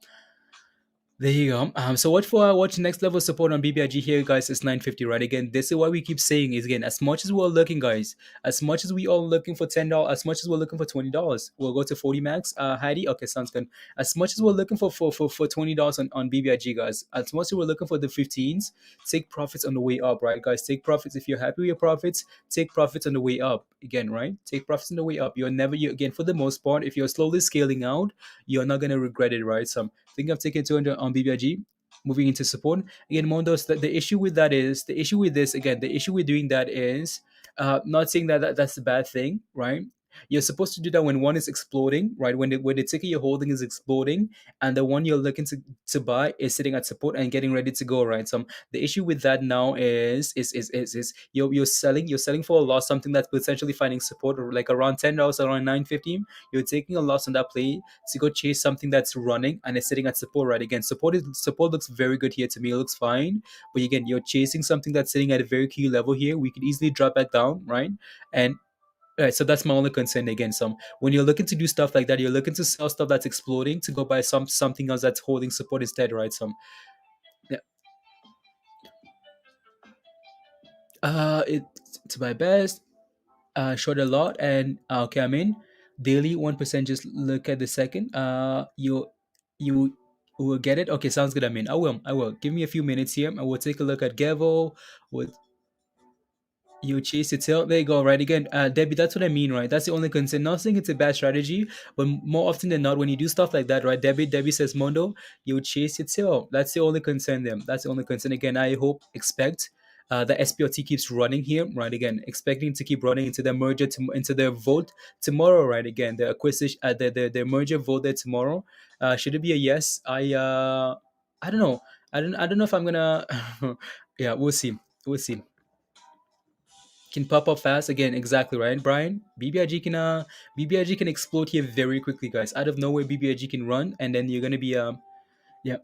there you go. So watch next level support on BBIG here, guys, is 950, right? Again, this is what we keep saying is again, as much as we're looking, guys, as much as we are looking for $10, as much as we're looking for $20, we'll go to 40 max. Heidi, okay, sounds good. As much as we're looking for $20 on BBIG, guys, as much as we're looking for the 15s, take profits on the way up, right, guys? Take profits if you're happy with your profits. Take profits on the way up again, right? Take profits on the way up. You again, for the most part, if you're slowly scaling out, you're not gonna regret it, right? So I think I've taken 200 on BBIG. Moving into support again, Mondos. The issue with that is the issue with this again. The issue with doing that is not saying that's a bad thing, right? You're supposed to do that when one is exploding, right? When the ticket you're holding is exploding, and the one you're looking to buy is sitting at support and getting ready to go, right? So the issue with that now is you're selling for a loss something that's potentially finding support, or like around $10, around 9.50. You're taking a loss on that play to go chase something that's running and it's sitting at support, right? Again, support looks very good here to me. It looks fine, but again, you're chasing something that's sitting at a very key level here. We could easily drop back down, right? And right, so that's my only concern again. When you're looking to do stuff like that, you're looking to sell stuff that's exploding to go buy something else that's holding support instead, right? Yeah, it to my best, short a lot, and okay, I'm in daily 1%. Just look at the second. You we'll get it. Okay, sounds good. I mean, I will. Give me a few minutes here. I will take a look at Gevo. We'll You chase your tail. There you go. Right again, Debbie. That's what I mean, right? That's the only concern. Not saying it's a bad strategy, but more often than not, when you do stuff like that, right? Debbie says, Mondo, you chase your tail. That's the only concern. Them. That's the only concern. Again, I hope expect. The SPRT keeps running here, right? Again, expecting to keep running into the merger, into the vote tomorrow, right? Again, the acquisition, the merger vote there tomorrow. Should it be a yes? I don't know. I don't know if I'm gonna. Yeah, we'll see. We'll see. Can pop up fast again. Exactly right, Brian. BBIG can explode here very quickly, guys. Out of nowhere, BBIG can run, and then you're gonna be yeah.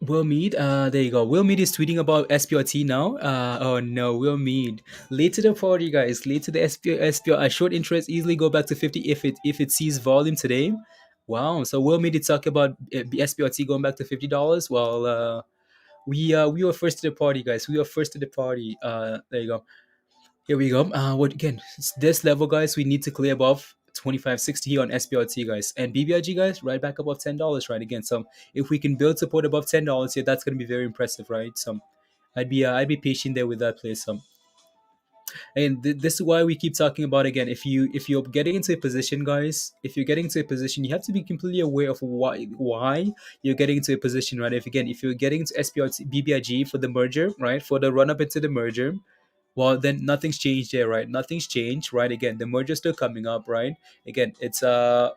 Will Mead, there you go. Will Mead is tweeting about SPRT now. Oh no, Will Mead. Late to the party, guys. Late to the SPR. Short interest easily go back to 50 if it sees volume today. Wow. So Will Mead is talking about SPRT going back to $50. Well, we were first to the party, guys. We were first to the party. There you go. Here we go. What again? This level, guys, we need to clear above 2560 here on SPRT, guys, and BBIG, guys, right back above $10, right again. So if we can build support above $10 here, that's gonna be very impressive, right? So I'd be patient there with that play. So and this is why we keep talking about again. If you're getting into a position, guys, if you're getting into a position, you have to be completely aware of why you're getting into a position, right? If you're getting into SPRT BBIG for the merger, right, for the run up into the merger, well, then nothing's changed there, right? Nothing's changed, right? Again, the merger's still coming up, right? Again, it's the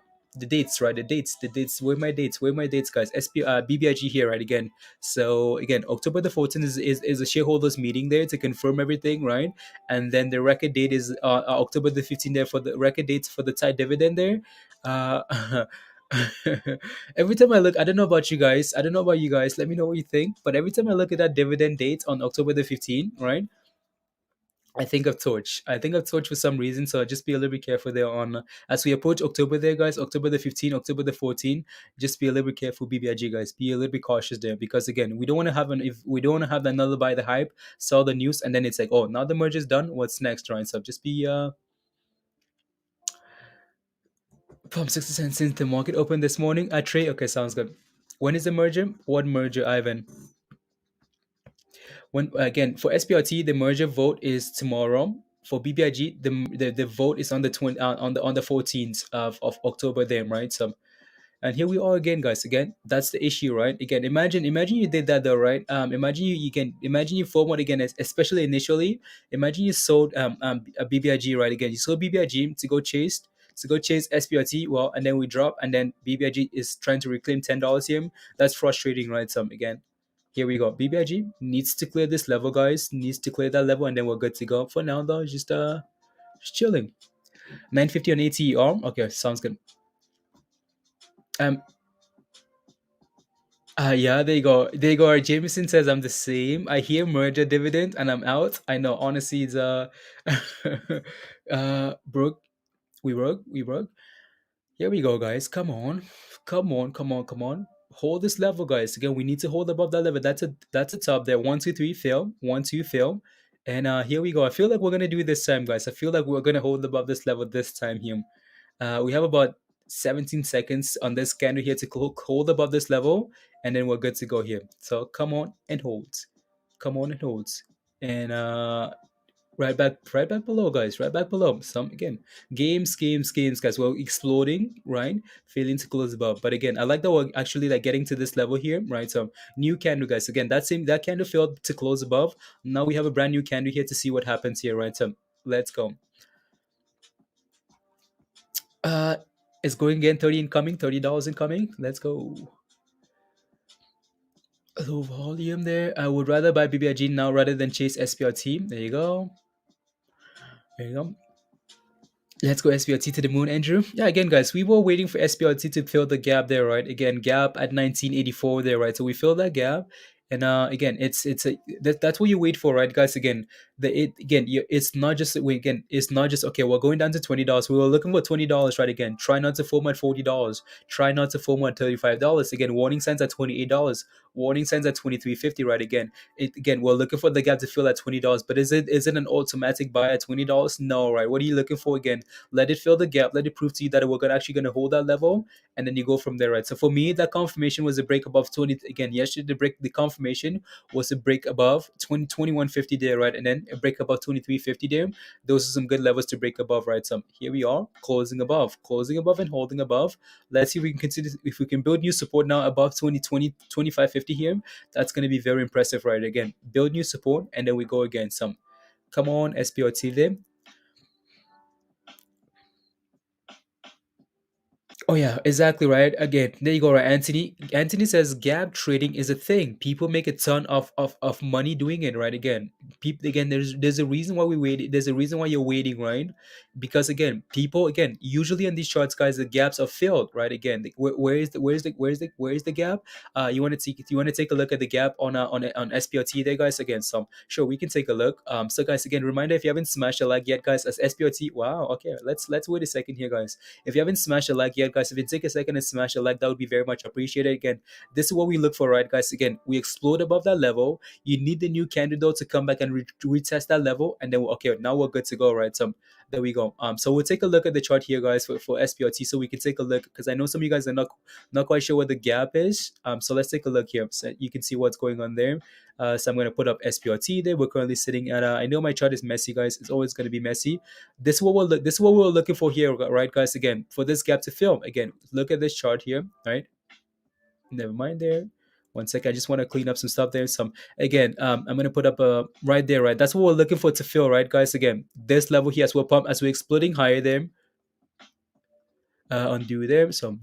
dates, right? The dates. Where are my dates, guys? BBIG here, right? Again, so again, October the 14th is a shareholders meeting there to confirm everything, right? And then the record date is October the 15th there for the record dates for the Thai dividend there. Uh, every time I look, I don't know about you guys. I don't know about you guys. Let me know what you think. But every time I look at that dividend date on October the 15th, right? I think of Torch. I think of Torch for some reason, so just be a little bit careful there on as we approach October there, guys. October the 15th, October the 14th. Just be a little bit careful, BBIG guys. Be a little bit cautious there because again, we don't want to have an if we don't want to have another buy the hype, sell the news, and then it's like, oh, now the merge is done. What's next, right? So just be from 60 cents since the market opened this morning. A trade. Okay, sounds good. When is the merger? What merger, Ivan? When again for SPRT, the merger vote is tomorrow. For BBIG, the vote is on the on the 14th of October. Then right. So and here we are again, guys. Again, that's the issue, right? Again, imagine you did that though, right? Imagine you can imagine you forward again, especially initially. Imagine you sold a BBIG, right? Again, you sold BBIG to go chase SPRT. Well, and then we drop, and then BBIG is trying to reclaim $10 here. That's frustrating, right? So again, here we go. BBIG needs to clear this level, guys. Needs to clear that level, and then we're good to go. For now, though, just chilling. 950 on ATE. Okay, sounds good. Um, yeah, there you go. There you go. Jameson says I'm the same. I hear merger dividend and I'm out. I know. Honestly, it's Brooke. We work. Here we go, guys. Come on. Hold this level, guys. Again, we need to hold above that level. That's a top there. One, two, three, fail. One, two, fail. And here we go. I feel like we're gonna do it this time, guys. I feel like we're gonna hold above this level this time here. We have about 17 seconds on this candle here to hold above this level, and then we're good to go here. So come on and hold. Come on and hold. And right back below, guys. Right back below. Some again, games, guys. We're exploding, right? Failing to close above. But again, I like that we're actually like getting to this level here, right? So new candle, guys. Again, that candle failed to close above. Now we have a brand new candle here to see what happens here, right? So let's go. Uh, it's going again. 30 incoming. $30 incoming. Let's go. Low volume there. I would rather buy BBIG now rather than chase SPRT. There you go. There you go. Let's go SPRT to the moon, Andrew. Yeah, again, guys, we were waiting for SPRT to fill the gap there, right? Again, gap at 1984 there, right? So we filled that gap, and again, that's what you wait for, right, guys? Again, it's not just it's not just okay, we're going down to $20. We were looking for $20, right? Again, try not to foam at $40. Try not to foam at $35. Again, warning signs at $28. Warning signs at 23.50, right? Again, we're looking for the gap to fill at $20. But is it an automatic buy at $20? No, right? What are you looking for? Again, let it fill the gap, let it prove to you that we're actually gonna hold that level, and then you go from there, right? So for me, that confirmation was a break above 20. Again, yesterday the confirmation was a break above 21.50 there, right? And then a break above 23.50 there. Those are some good levels to break above, right? So here we are, closing above and holding above. Let's see if we can consider if we can build new support now above 25.50 here. That's going to be very impressive, right? Again, build new support, and then we go again. Some, come on, SPRT there. Oh yeah, exactly right. Again, there you go, right? Anthony says gap trading is a thing. People make a ton of money doing it, right? Again, people again, there's a reason why we wait. There's a reason why you're waiting, right? Because again, people again, usually on these charts, guys, the gaps are filled, right? Again, where is the gap? You want to take a look at the gap on SPLT there, guys. Again, so sure we can take a look. So guys, again, reminder if you haven't smashed a like yet, guys, as SPLT. Wow, okay, let's wait a second here, guys. If you haven't smashed a like yet, guys, if you take a second and smash a like, that would be very much appreciated. Again, this is what we look for, right, guys? Again, we explode above that level. You need the new candidate to come back and retest that level, and then okay, now we're good to go, right? So there we go. So we'll take a look at the chart here, guys, for SPRT, so we can take a look because I know some of you guys are not quite sure what the gap is. So let's take a look here, so you can see what's going on there. So I'm going to put up SPRT there. We're currently sitting at. I know my chart is messy, guys. It's always going to be messy. This is what we're looking for here, right, guys? Again, for this gap to fill. Again, look at this chart here, right? Never mind there. One second, I just want to clean up some stuff there. Some again, I'm gonna put up a right there, right? That's what we're looking for to fill, right, guys? Again, this level here as we're exploding higher there. Undo there. So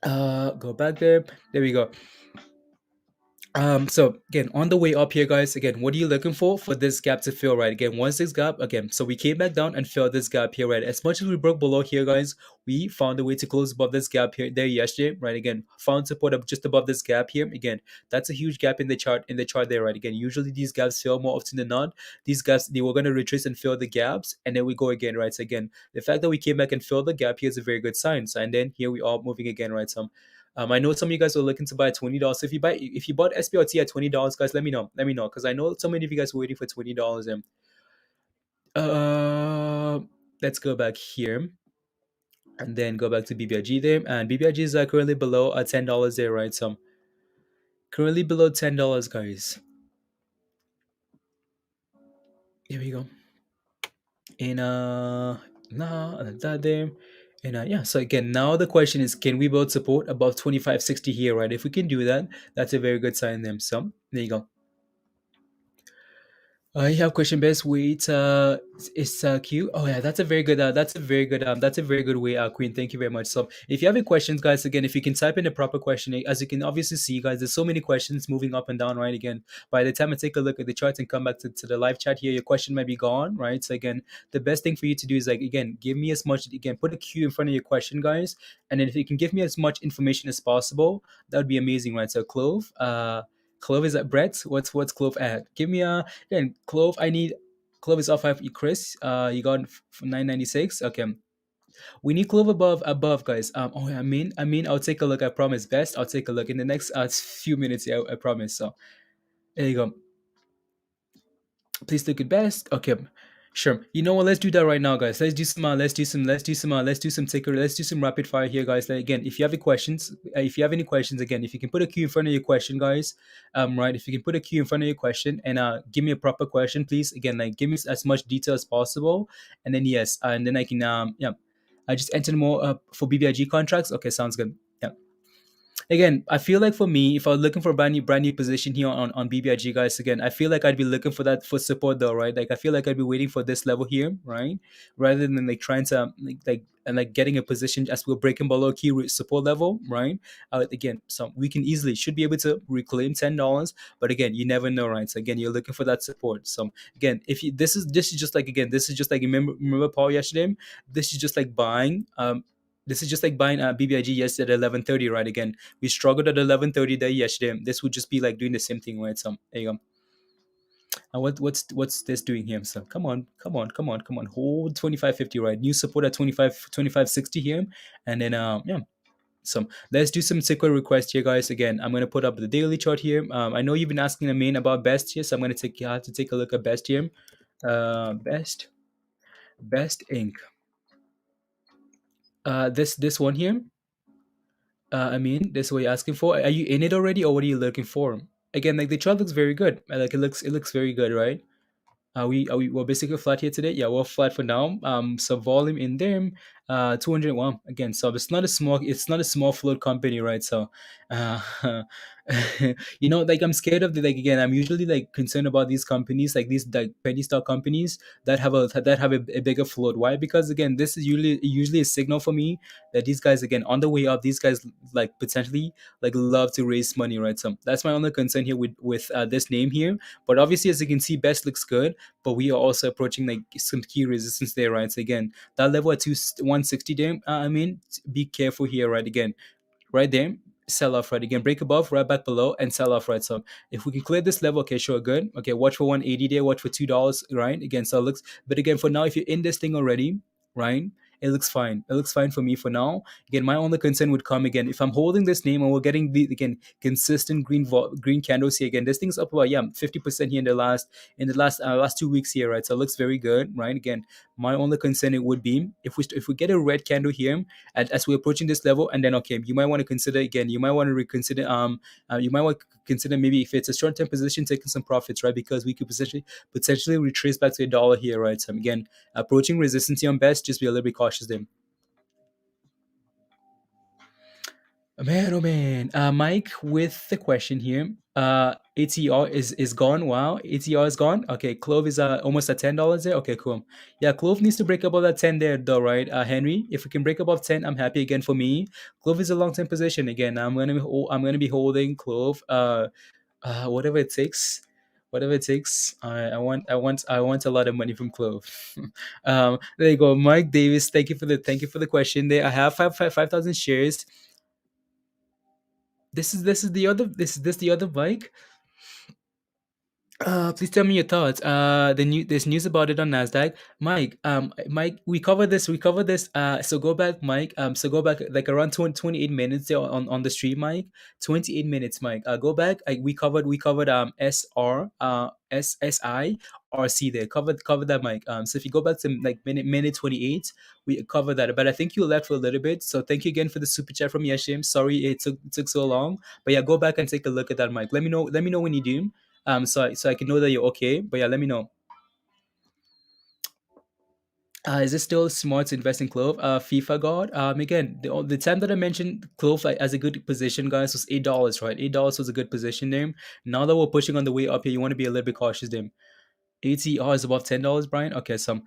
go back there. There we go. So again, on the way up here, guys, again, what are you looking for this gap to fill, right? Again, once this gap, again, so we came back down and filled this gap here, right? As much as we broke below here, guys, we found a way to close above this gap here there yesterday, right? Again, found support up just above this gap here. Again, that's a huge gap in the chart there, right? Again, usually these gaps fill more often than not. These gaps, they were gonna retrace and fill the gaps, and then we go again, right? So again, the fact that we came back and filled the gap here is a very good sign. So and then here we are moving again, right? So I know some of you guys are looking to buy $20. If you bought SPRT at $20, guys, let me know. Let me know because I know so many of you guys were waiting for $20. And uh, let's go back here and then go back to BBIG there. And BBIG is currently below $10 there, right? So currently below $10, guys. Here we go. And that there. And yeah, so again, now the question is, can we build support above 25.60 here, right? If we can do that, that's a very good sign there. So there you go. I have question best wait is Q. Oh yeah, that's a very good way, Queen. Thank you very much. So if you have any questions, guys, again, if you can type in the proper question, as you can obviously see, guys, there's so many questions moving up and down, right? Again, by the time I take a look at the charts and come back to the live chat here, your question might be gone, right? So again, the best thing for you to do is like again, give me as much again, put a Q in front of your question, guys, and then if you can give me as much information as possible, that would be amazing, right? So Clove is at Brett. What's Clove at? Give me a then Clove. I need Clove is off five. Chris, you got 996. Okay, we need Clove above, guys. Oh, I mean, I'll take a look. I promise. Best, I'll take a look in the next few minutes. Yeah, I promise. So there you go. Please look at best. Okay, sure. You know what? Let's do that right now, guys. Let's do some rapid fire here, guys. Like, again, if you have any questions, again, if you can put a Q in front of your question, guys, right? If you can put a Q in front of your question and give me a proper question, please. Again, like give me as much detail as possible, and then yes, and then I can yeah, I just enter more for BBIG contracts. Okay, sounds good. Yeah. Again, I feel like for me, if I was looking for a brand new position here on BBIG, guys, again, I feel like I'd be looking for that for support though, right? Like I feel like I'd be waiting for this level here, right? Rather than like trying to like getting a position as we're breaking below support level, right? Again, so we can easily should be able to reclaim $10, but again, you never know, right? So again, you're looking for that support. So again, if you this is just like again, this is just like remember Paul yesterday. This is just like buying. This is just like buying BBIG yesterday at 11:30, right? Again, we struggled at 11:30 there yesterday. This would just be like doing the same thing, right? So there you go. What's this doing here? So come on, come on, come on, come on. Hold 25.50, right? New support at 25.60 here, and then yeah. So let's do some SQL requests here, guys. Again, I'm gonna put up the daily chart here. I know you've been asking the main about best here, so I'm gonna have to take a look at best here. Best ink. This one here. I mean, this is what you're asking for. Are you in it already, or what are you looking for? Again, like the chart looks very good. Like it looks very good, right? We're basically flat here today? Yeah, we're flat for now. So volume in there, 200. Well, again, so it's not a small float company, right? So, uh, like I'm scared of the like again. I'm usually like concerned about these companies, like these like penny stock companies that have a bigger float. Why? Because again, this is usually a signal for me that these guys again on the way up. These guys like potentially like love to raise money, right? So that's my only concern here with this name here. But obviously, as you can see, best looks good, but we are also approaching like some key resistance there, right? So again, that level at 160 there, I mean, be careful here, right? Again, right there, sell off, right? Again, break above, right back below, and sell off, right? So if we can clear this level, okay, sure, good. Okay, watch for 180 there, watch for $2, right? Again, so it looks, but again, for now, if you're in this thing already, right? It looks fine. It looks fine for me for now. Again, my only concern would come again if I'm holding this name and we're getting the again consistent green candles here. Again, this thing's up about 50% here in the last 2 weeks here, right? So it looks very good, right? Again, my only concern it would be if we get a red candle here as we're approaching this level, and then okay, you might want to consider again. You might want to reconsider. You might want to consider maybe if it's a short term position, taking some profits, right? Because we could potentially retrace back to $1 here, right? So again, approaching resistance here on best, just be a little bit cautious there. Man, oh man. Mike, with the question here. ATR is gone. Wow, ATR is gone. Okay, Clove is almost at $10 there. Okay, cool. Yeah, Clove needs to break above that 10 there though, right? Henry, if we can break above 10, I'm happy again for me. Clove is a long term position again. I'm gonna be holding Clove. Whatever it takes. Whatever it takes. I want a lot of money from Clove. There you go, Mike Davis. Thank you for the question. There, I have 5,000 shares. This is the other this the other bike. Please tell me your thoughts. There's news about it on Nasdaq. Mike, we covered this. So go back, Mike. So go back like around 28 minutes there on the stream, Mike. 28 minutes, Mike. Go back. We covered SSI RC there. Covered that, Mike. So if you go back to like minute 28, we covered that. But I think you left for a little bit. So thank you again for the super chat from Yashim. Sorry it took so long. But yeah, go back and take a look at that, Mike. Let me know. Let me know when you do. So I can know that you're okay. But yeah, let me know. Is it still smart to invest in Clove? FIFA God. Again, the time that I mentioned Clove like, as a good position, guys, was $8, right? $8 was a good position there. Now that we're pushing on the way up here, you want to be a little bit cautious there. ATR is above $10, Brian. Okay, so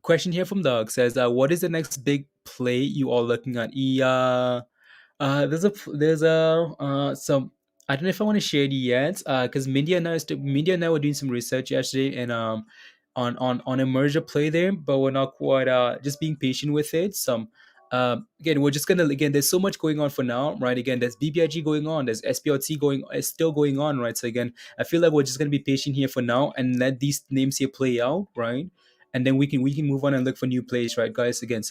question here from Doug says, what is the next big play you are looking at? Some I don't know if I want to share it yet, because Media and I were doing some research yesterday and on a merger play there, but we're not quite just being patient with it. Again, we're just gonna again. There's so much going on for now, right? Again, there's BBIG going on, there's SPRT is still going on, right? So again, I feel like we're just gonna be patient here for now and let these names here play out, right? And then we can move on and look for new plays, right, guys? Again,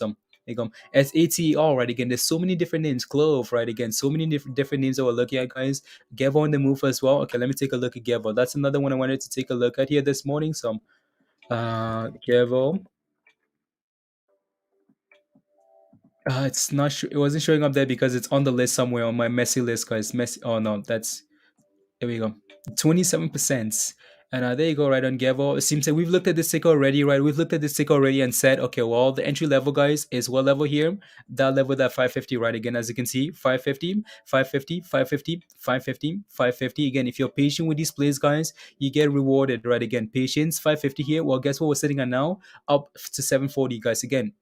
SATR, right? Again, there's so many different names. Clove, right? Again, so many different names that we're looking at, guys. Gevo on the move as well. Okay, let me take a look at Gevo. That's another one I wanted to take a look at here this morning. Gevo. It's not. It wasn't showing up there because it's on the list somewhere on my messy list, guys. Messy. Oh no, that's. There we go. 27%. And there you go, right on Gevo. It seems like we've looked at this ticker already, right? We've looked at this ticker already and said, okay, well, the entry level, guys, is what level here? That level, that 550, right? Again, as you can see, 550, 550, 550, 550, 550. Again, if you're patient with these plays, guys, you get rewarded, right? Again, patience, 550 here. Well, guess what we're sitting at now? Up to 740, guys. Again,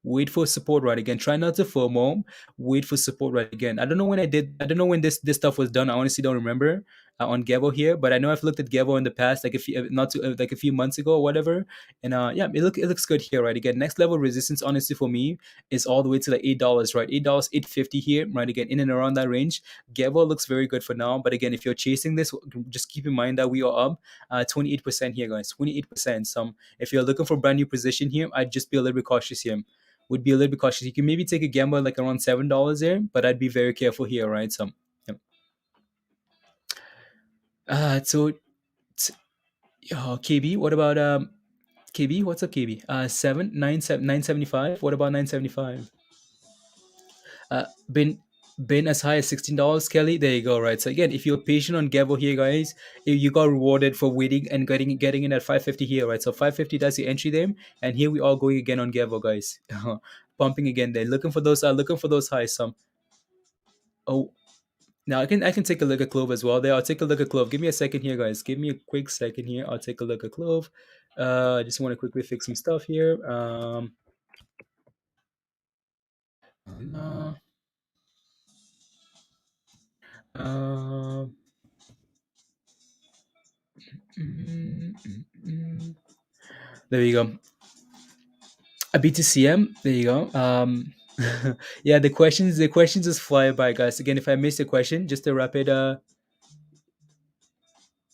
wait for support, right? Again, try not to FOMO. Wait for support, right? Again, I don't know when this stuff was done. I honestly don't remember. on Gevo here, but I know I've looked at Gevo in the past, like a few, not too, like a few months ago or whatever, and yeah, it looks good here, right? Again, next level resistance, honestly, for me, is all the way to like $8, right? $8, 8.50 here, right? Again, in and around that range. Gevo looks very good for now, but again, if you're chasing this, just keep in mind that we are up 28% here, guys. 28%. Some if you're looking for a brand new position here, I'd just be a little bit cautious here. Would be a little bit cautious. You can maybe take a gamble like around $7 there, but I'd be very careful here, right? So, yeah. So KB, what about KB? What's up, KB? 975. What about 975? Uh, been been as high as $16, Kelly. There you go, right? So again, if you're patient on Gevo here, guys, you got rewarded for waiting and getting in at 550 here, right? So 550, that's the entry there, and here we are going again on Gevo, guys, pumping again. There, looking for those highs. Some oh. Now I can take a look at Clove as well. There, I'll take a look at Clove. Give me a second here, guys. Give me a quick second here. I'll take a look at Clove. I just want to quickly fix some stuff here. Uh, uh, there you go. A BTCM. There you go. Yeah, the questions just fly by, guys. Again, if I missed a question, just a rapid. Oh,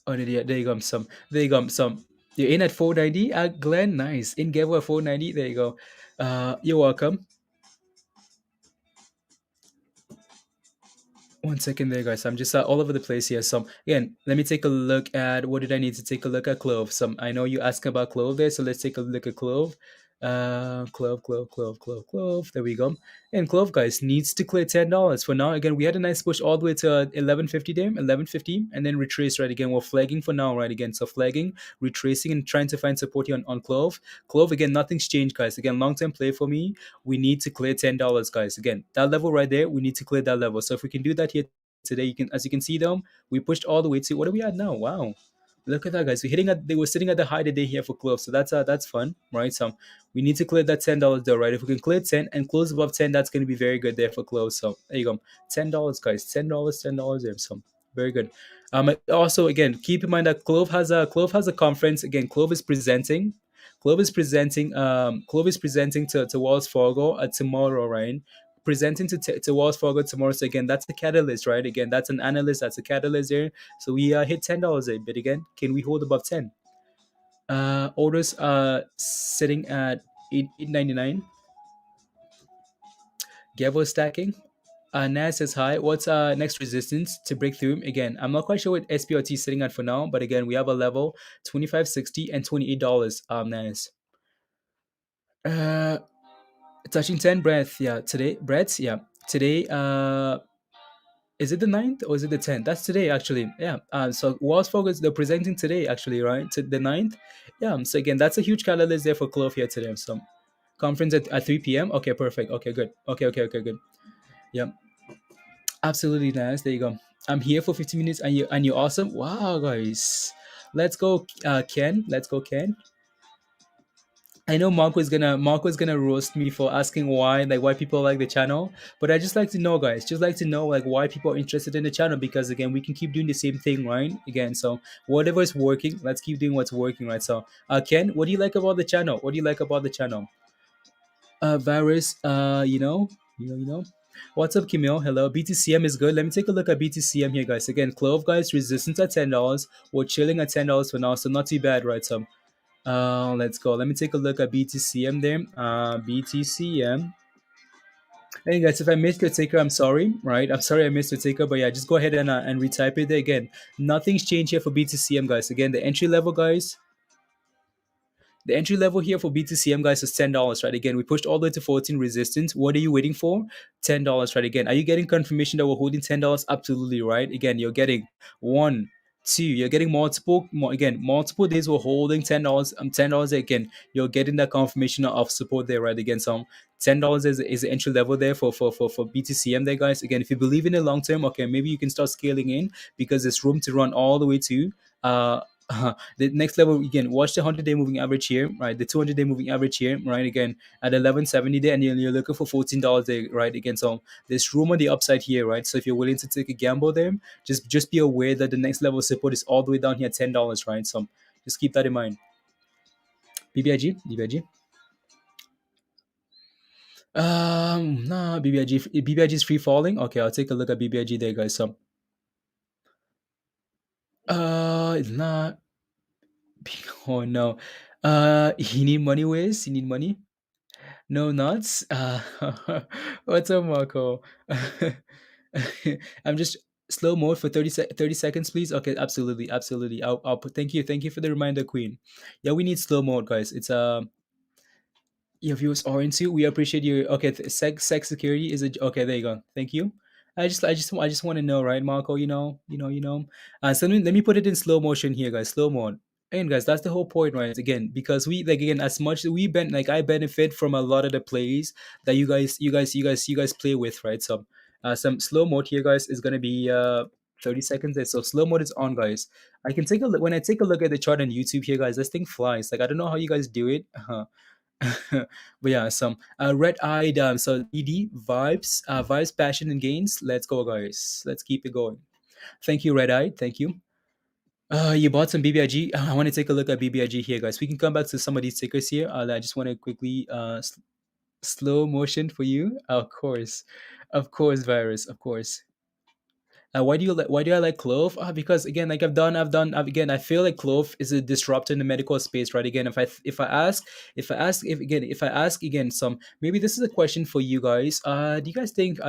there you go. Some. There you go. Some. You're in at 490. Glenn, nice. In Gevo at 490. There you go. You're welcome. One second there, guys. I'm just all over the place here. So again, let me take a look at what did I need to take a look at Clove. Some I know you asked about Clove there, so let's take a look at Clove. Clove. There we go. And Clove, guys, needs to clear $10 for now. Again, we had a nice push all the way to 1150 there, 1150, and then retrace right again. We're flagging for now, right again. So flagging, retracing, and trying to find support here on Clove. Clove again, nothing's changed, guys. Again, long term play for me. We need to clear $10, guys. Again, that level right there, we need to clear that level. So if we can do that here today, as you can see them, we pushed all the way to what are we at now? Wow. Look at that, guys. They were sitting at the high today here for close. So that's fun, right? So we need to clear that $10 though, right? If we can clear 10 and close above 10, that's gonna be very good there for close. So there you go. $10, guys. $10 there. So very good. Also again, keep in mind that Clove has a conference. Again, Clove is presenting to Wells Fargo tomorrow, right? Presenting to Wells Fargo tomorrow. So again, that's the catalyst, right? Again, that's an analyst, that's a catalyst there. So we hit $10 a bit again. Can we hold above 10? Orders sitting at 899. Gevo stacking. NAS is high. What's next resistance to break through? Again, I'm not quite sure what SPRT is sitting at for now, but again, we have a level 25.60 and $28 NAS. Touching 10 breath. Yeah, today breaths. Yeah, today. Is it the 9th or is it the 10th? That's today actually. Yeah. So Wells Fargo they're presenting today actually, right? To the 9th. Yeah. So again, that's a huge catalyst there for Clove here today. So conference at 3 p.m. Okay, perfect. Okay, good. Okay, good. Yeah. Absolutely nice. There you go. I'm here for 15 minutes and you're awesome. Wow, guys. Let's go, Ken. Let's go, Ken. I know Marco's gonna roast me for asking why people like the channel, but I just like to know, guys, just like to know like why people are interested in the channel, because again we can keep doing the same thing, right? Again, so whatever is working, let's keep doing what's working, right? So Ken, what do you like about the channel? What do you like about the channel? Virus, you know. What's up, Kimil? Hello. BTCM is good. Let me take a look at BTCM here, guys. Again, Clove, guys, resistance at $10. We're chilling at $10 for now, so not too bad, right? So let's go. Let me take a look at BTCM there. BTCM. Hey guys, if I missed your taker, I'm sorry. Right, I'm sorry I missed your taker, but yeah, just go ahead and retype it there again. Nothing's changed here for BTCM, guys. Again, the entry level, guys. The entry level here for BTCM, guys, is $10, right? Again, we pushed all the way to 14 resistance. What are you waiting for? $10, right? Again, are you getting confirmation that we're holding $10? Absolutely, right? Again, you're getting one, two. You're getting multiple days we're holding $10. $10 again. You're getting that confirmation of support there, right? Again, so $10 is the entry level there for BTCM there, guys. Again, if you believe in the long term, okay, maybe you can start scaling in because there's room to run all the way to The next level again, watch the 100-day moving average here, right? The 200-day moving average here, right? Again at 1170 there, and you're looking for $14 there, right? Again, so there's room on the upside here, right? So if you're willing to take a gamble there, just be aware that the next level of support is all the way down here at $10, right? So just keep that in mind. BBIG, BBIG. Nah, BBIG is free falling. Okay, I'll take a look at BBIG there, guys. So, it's not. Oh no. You need money, Wiz? You need money? No nuts. What's up, Marco? I'm just slow mode for 30 seconds, please. Okay, absolutely, absolutely. I'll put. Thank you for the reminder, Queen. Yeah, we need slow mode, guys. It's your viewers are into. We appreciate you. Okay, sex security is a okay. There you go. Thank you. I just want to know, right, Marco? You know. So let me put it in slow motion here, guys. Slow mode. And guys, that's the whole point, right? Again, because we like again, as much as I benefit from a lot of the plays that you guys play with, right? So, some slow mode here, guys, is gonna be 30 seconds there. So slow mode is on, guys. I can take a look when I take a look at the chart on YouTube here, guys. This thing flies. Like I don't know how you guys do it. But yeah, some red-eyed so ED vibes, passion and gains. Let's go, guys. Let's keep it going. Thank you, red-eyed. Thank you. You bought some BBIG. I want to take a look at BBIG here, guys. We can come back to some of these tickers here. I just want to quickly slow motion for you. Of course, virus. Of course. Why do I like clove? Because again, like again, I feel like clove is a disruptor in the medical space, right? Again, if I ask again, some maybe this is a question for you guys. Do you guys think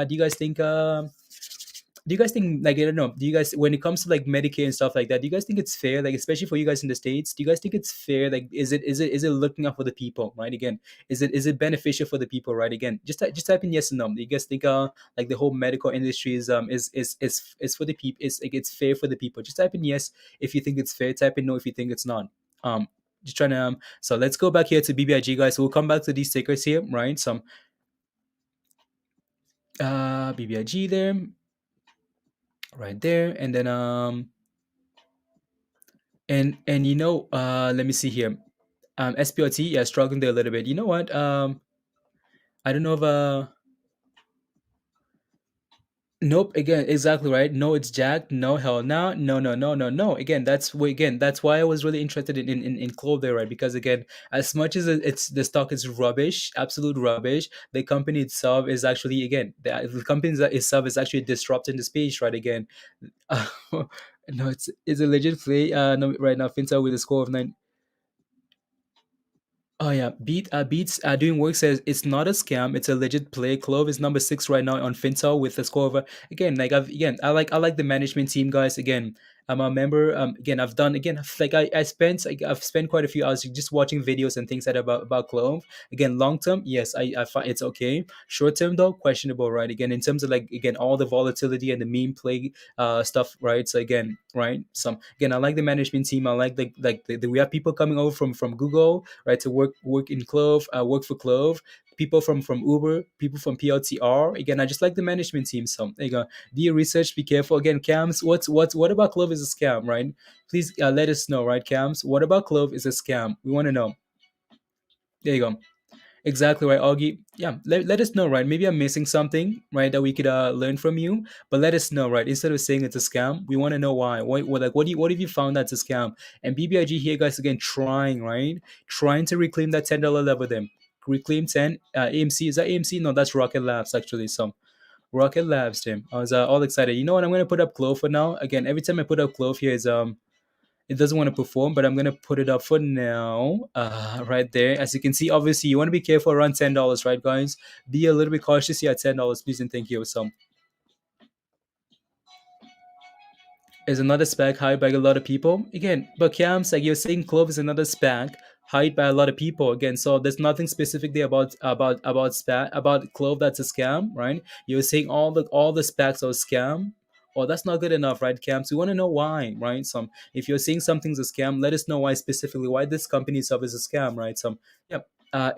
like I don't know? Do you guys when it comes to like Medicare and stuff like that? Do you guys think it's fair? Like especially for you guys in the states, do you guys think it's fair? Like is it looking out for the people? Right again, is it beneficial for the people? Right again, just type in yes and no. Do you guys think like the whole medical industry is for the people? Is like it's fair for the people? Just type in yes if you think it's fair. Type in no if you think it's not. Um, just trying to so let's go back here to BBIG guys. We'll come back to these stickers here, right? Some BBIG there right there and then and let me see here SPRT, yeah, struggling there a little bit. You know what, I don't know if nope, again, exactly right. No, it's jacked. No, hell no. No, no, no, no, no. Again, that's why I was really interested in clove there, right? Because again, as much as it's the stock is rubbish, absolute rubbish, the company itself is actually again the company itself is actually disrupting the space, right? Again, no, it's a legit play. No, right now, Finta with a score of nine. Oh yeah, Beats doing work says it's not a scam. It's a legit play. Clove is number 6 right now on Fintel with a score of again. Like I like the management team guys. Again, I'm a member. Again, I've done again. Like I've spent quite a few hours just watching videos and things that about Clove. Again, long term, yes, I find it's okay. Short term though, questionable, right? Again, in terms of like again all the volatility and the meme play stuff, right? So again, right? Some again, I like the management team. I like we have people coming over from Google, right, to work in Clove, work for Clove. People from Uber, people from PLTR. Again, I just like the management team. So there you go. Do your research. Be careful. Again, Cams. What about Clove is a scam, right? Please let us know, right, Cams? What about Clove is a scam? We want to know. There you go. Exactly right, Augie. Yeah, let us know, right? Maybe I'm missing something, right, that we could learn from you. But let us know, right? Instead of saying it's a scam, we want to know why. What have you found that's a scam? And BBIG here, guys, again, trying, right? Trying to reclaim that $10 level then. Reclaim 10. AMC, is that AMC? No, that's Rocket Labs, actually. So Rocket Labs, Tim. I was all excited. You know what? I'm gonna put up Clove for now. Again, every time I put up Clove here is it doesn't want to perform, but I'm gonna put it up for now. Right there, as you can see, obviously you want to be careful around $10, right, guys? Be a little bit cautious here at $10, please and thank you. So is another spec hyped by a lot of people again, but Cams, like you're saying, Clove is another spec hyped by a lot of people again. So there's nothing specific there about Clove that's a scam, right? You're saying all the specs are a scam. Oh, that's not good enough, right, Cams? We want to know why, right? Some if you're saying something's a scam, let us know why specifically, why this company itself is a scam, right? Some yep.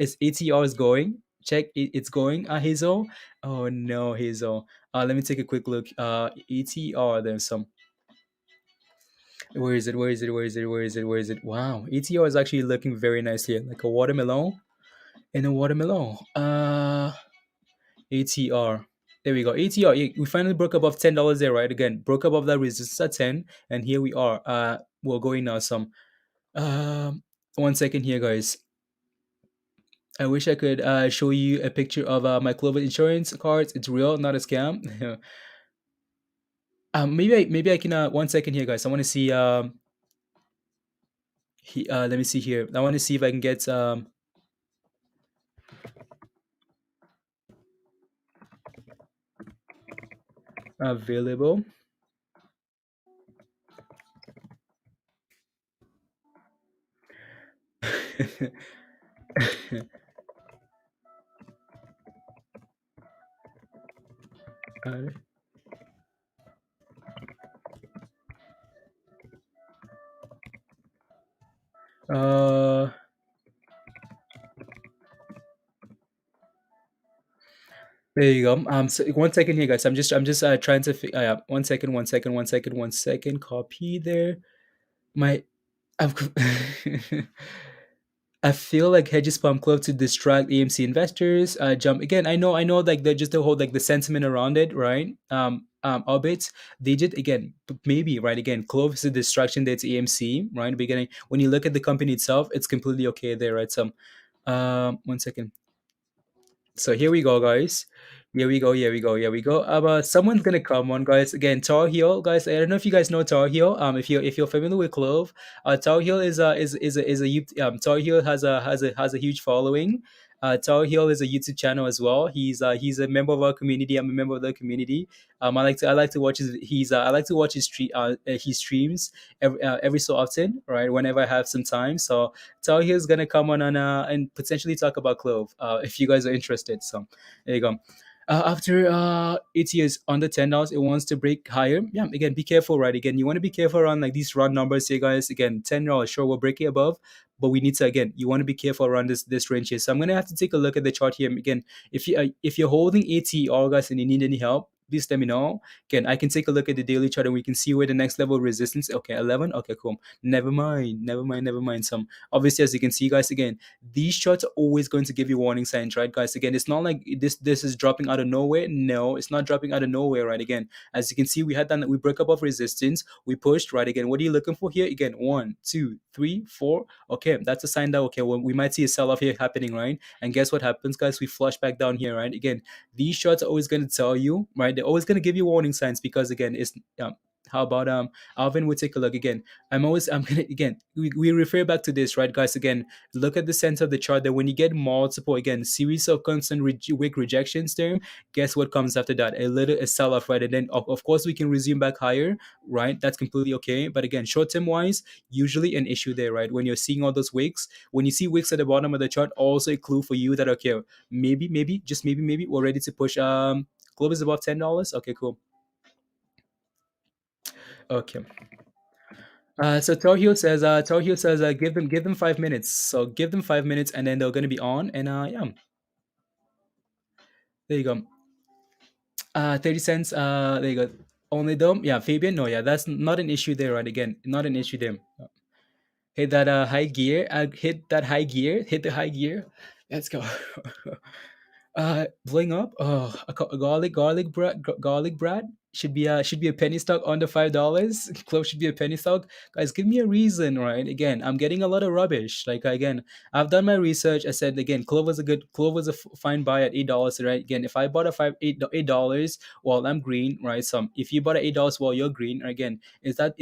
Is ATR is going? Check it's going. Hazel. Oh no, Hazel. Let me take a quick look. ATR. There's some Where is it? Where is it? Where is it? Where is it? Where is it? Wow, ATR is actually looking very nice here, like a watermelon and a watermelon. ATR. There we go. ATR. Yeah, we finally broke above $10 there, right? Again, broke above that resistance at 10, and here we are. We're going now some. Um, 1 second here, guys. I wish I could show you a picture of my Clover insurance cards. It's real, not a scam. Maybe I can 1 second here, guys. I want to see let me see here. I want to see if I can get available. Uh, uh, there you go. So 1 second here, guys. I'm just trying to 1 second, 1 second, 1 second, 1 second. Copy there. My I've I feel like hedges pump clove to distract AMC investors. Jump again. I know, like the just the whole like the sentiment around it, right? Albeit they did again, maybe right again. Clove is a distraction there to AMC, right? Beginning when you look at the company itself, it's completely okay there, right? 1 second. So here we go, guys. Here we go. Here we go. Here we go. Someone's gonna come on, guys. Again, Tar Heel, guys. I don't know if you guys know Tar Heel. If you're familiar with Clove, Tar Heel Tar Heel has a huge following. Tar Heel is a YouTube channel as well. He's a member of our community. I'm a member of the community. I like to watch his streams every so often, right? Whenever I have some time. So Tar Heel is gonna come on and potentially talk about Clove. If you guys are interested. So there you go. After 8 years under $10, it wants to break higher. Yeah, again, be careful, right? Again, you want to be careful around like these round numbers here, guys. Again, $10, sure, we're breaking above, but we need to again, you want to be careful around this range here. So I'm gonna have to take a look at the chart here again. If you're holding ATR, guys, and you need any help, please let me know. Again, I can take a look at the daily chart and we can see where the next level of resistance. Okay, 11. Okay, cool. Never mind. Never mind. Never mind. Some obviously, as you can see, guys, again, these charts are always going to give you warning signs, right, guys? Again, it's not like this is dropping out of nowhere. No, it's not dropping out of nowhere, right? Again, as you can see, we broke above resistance, we pushed, right? Again, what are you looking for here? Again, 1, 2, 3, 4. Okay, that's a sign that okay, well, we might see a sell-off here happening, right? And guess what happens, guys? We flush back down here, right? Again, these charts are always going to tell you, right? They're always going to give you warning signs because again, it's how about Alvin would take a look again. I'm gonna again we refer back to this, right, guys? Again, look at the center of the chart that when you get multiple again series of constant wick rejections there, guess what comes after that? A sell-off, right? And then of course we can resume back higher, right? That's completely okay. But again, short-term wise, usually an issue there, right? When you're seeing all those wicks, when you see wicks at the bottom of the chart, also a clue for you that okay, maybe just maybe we're ready to push Globe is above $10. Okay, cool. Okay. So Tor Hill says, give them 5 minutes. So give them 5 minutes, and then they're gonna be on. And yeah, there you go. 30 cents. There you go. Only though, yeah, Fabian. No, yeah, that's not an issue there, right? Again, not an issue there. Hit that high gear. Hit that high gear. Hit the high gear. Let's go. Blowing up. Oh, garlic bread should be a penny stock under $5. Clove should be a penny stock. Guys, give me a reason, right? Again, I'm getting a lot of rubbish. Like again, I've done my research. I said again, Clove was a fine buy at $8, right? Again, if I bought a $8, well, I'm green, right? So if you bought at $8, well, you're green. Again, is that